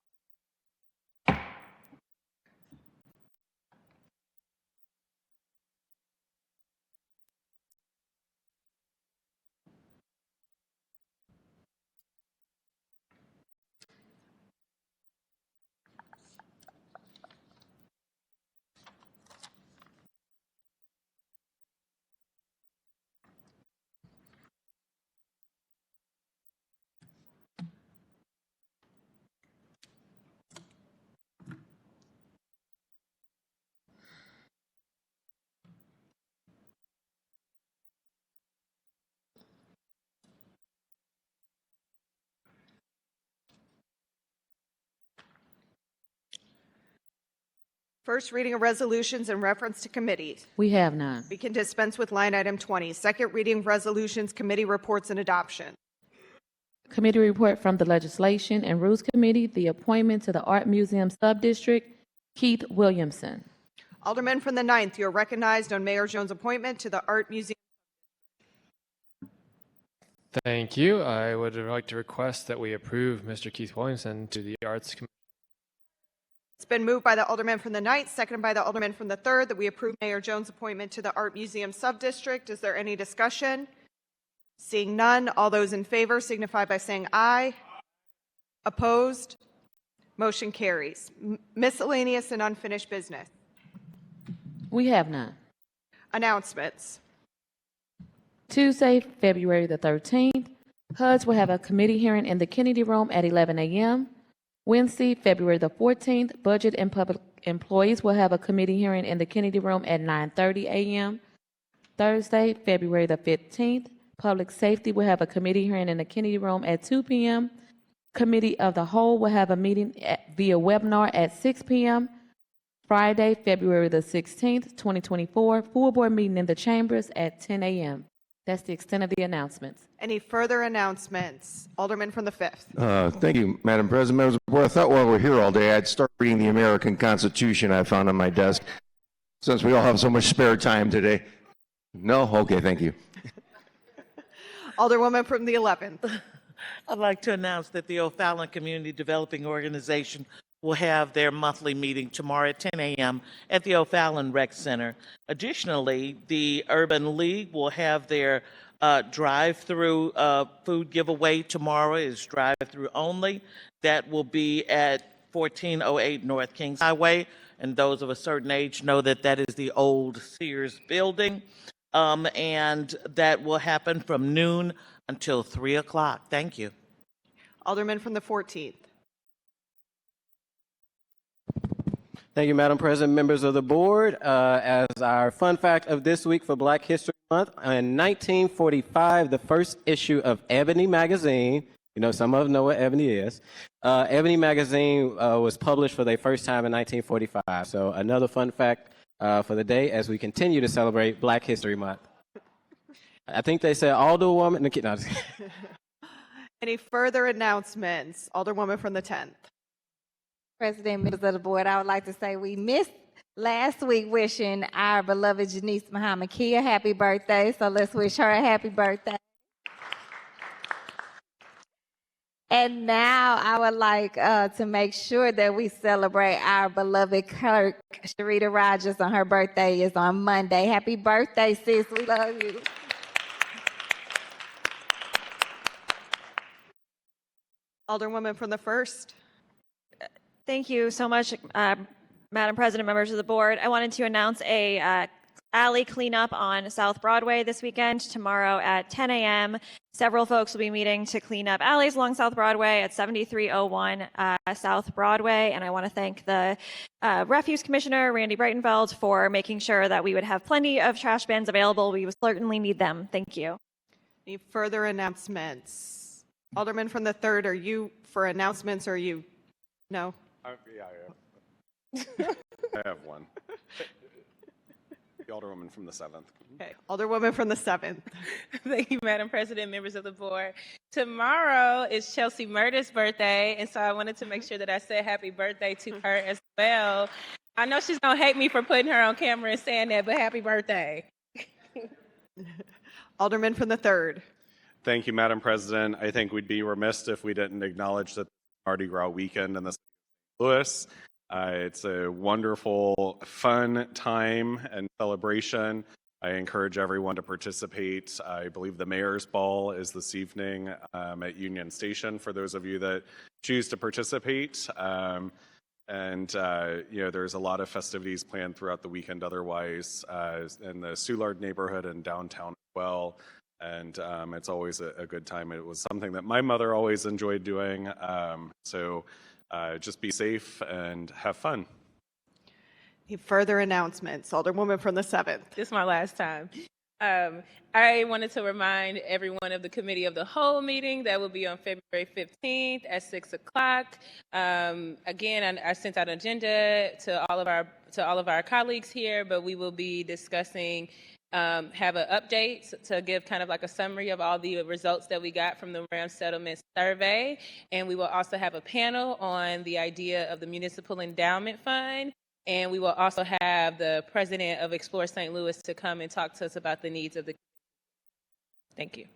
First reading of resolutions in reference to committees. We have none. We can dispense with line item 20. Second reading of resolutions, committee reports and adoption. Committee report from the Legislation and Rules Committee, the appointment to the Art Museum Subdistrict, Keith Williamson. Alderman from the 9th, you are recognized on Mayor Jones' appointment to the Art Museum. Thank you. I would like to request that we approve Mr. Keith Williamson to the Arts Committee. It's been moved by the Alderman from the 9th, seconded by the Alderman from the 3rd, that we approve Mayor Jones' appointment to the Art Museum Subdistrict. Is there any discussion? Seeing none, all those in favor signify by saying aye. Opposed? Motion carries. Miscellaneous and unfinished business. We have none. Announcements. Tuesday, February the 13th, HUDs will have a committee hearing in the Kennedy Room at 11 a.m. Wednesday, February the 14th, Budget and Public Employees will have a committee hearing in the Kennedy Room at 9:30 a.m. Thursday, February the 15th, Public Safety will have a committee hearing in the Kennedy Room at 2 p.m. Committee of the Whole will have a meeting via webinar at 6 p.m. Friday, February the 16th, 2024, full board meeting in the chambers at 10 a.m. That's the extent of the announcements. Any further announcements? Alderman from the 5th. Thank you, Madam President. Members of the board, I thought while we're here all day, I'd start reading the American Constitution I found on my desk, since we all have so much spare time today. No? Okay, thank you. Alderwoman from the 11th. I'd like to announce that the O'Fallon Community Developing Organization will have their monthly meeting tomorrow at 10 a.m. at the O'Fallon Rec Center. Additionally, the Urban League will have their drive-through food giveaway tomorrow. Is drive-through only. That will be at 1408 North Kings Highway. And those of a certain age know that that is the old Sears building. And that will happen from noon until 3 o'clock. Thank you. Alderman from the 14th. Thank you, Madam President, members of the board. As our fun fact of this week for Black History Month, in 1945, the first issue of Ebony magazine, you know, some of them know what Ebony is, Ebony magazine was published for the first time in 1945. So another fun fact for the day as we continue to celebrate Black History Month. I think they said Alderwoman. No, Any further announcements? Alderwoman from the 10th. President, members of the board, I would like to say we missed last week wishing our beloved Janice Muhammad Kia happy birthday, so let's wish her a happy birthday. And now I would like to make sure that we celebrate our beloved clerk, Sharita Rogers, on her birthday is on Monday. Happy birthday, sis. We love you. Alderwoman from the 1st. Thank you so much, Madam President, members of the board. I wanted to announce a alley cleanup on South Broadway this weekend, tomorrow at 10 a.m. Several folks will be meeting to clean up alleys along South Broadway at 7301 South Broadway. And I want to thank the Refuse Commissioner, Randy Breitenfeld, for making sure that we would have plenty of trash bins available. We would certainly need them. Thank you. Any further announcements? Alderman from the 3rd, are you for announcements or are you? No? Yeah, I have. I have one. The Alderwoman from the 7th. Okay, Alderwoman from the 7th. Thank you, Madam President, members of the board. Tomorrow is Chelsea Murder's birthday, and so I wanted to make sure that I said happy birthday to her as well. I know she's going to hate me for putting her on camera and saying that, but happy birthday. Alderman from the 3rd. Thank you, Madam President. I think we'd be remiss if we didn't acknowledge that Mardi Gras weekend in the city of St. Louis. It's a wonderful, fun time and celebration. I encourage everyone to participate. I believe the Mayor's Ball is this evening at Union Station for those of you that choose to participate. You know, there's a lot of festivities planned throughout the weekend otherwise in the Soulard neighborhood and downtown as well. And it's always a good time. It was something that my mother always enjoyed doing. Just be safe and have fun. Any further announcements? Alderwoman from the 7th. This is my last time. I wanted to remind everyone of the Committee of the Whole meeting that will be on February 15th at 6 o'clock. Again, I sent out an agenda to all of our colleagues here, but we will be discussing, have an update to give kind of like a summary of all the results that we got from the Ram Settlement Survey. And we will also have a panel on the idea of the Municipal Endowment Fund. And we will also have the president of Explore St. Louis to come and talk to us about the needs of the. Thank you.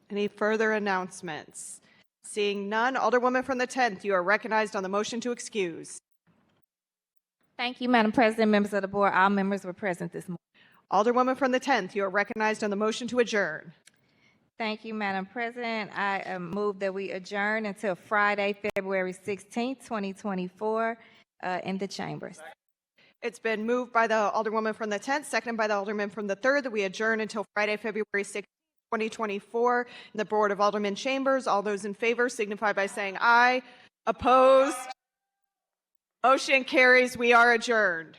Any further announcements? Seeing none, Alderwoman from the 10th, you are recognized on the motion to excuse. Thank you, Madam President, members of the board. All members were present this morning. Alderwoman from the 10th, you are recognized on the motion to adjourn. Thank you, Madam President. I move that we adjourn until Friday, February 16th, 2024, in the chambers. It's been moved by the Alderwoman from the 10th, seconded by the Alderman from the 3rd, that we adjourn until Friday, February 16th, 2024, in the Board of Aldermen chambers. All those in favor signify by saying aye. Opposed? Motion carries. We are adjourned.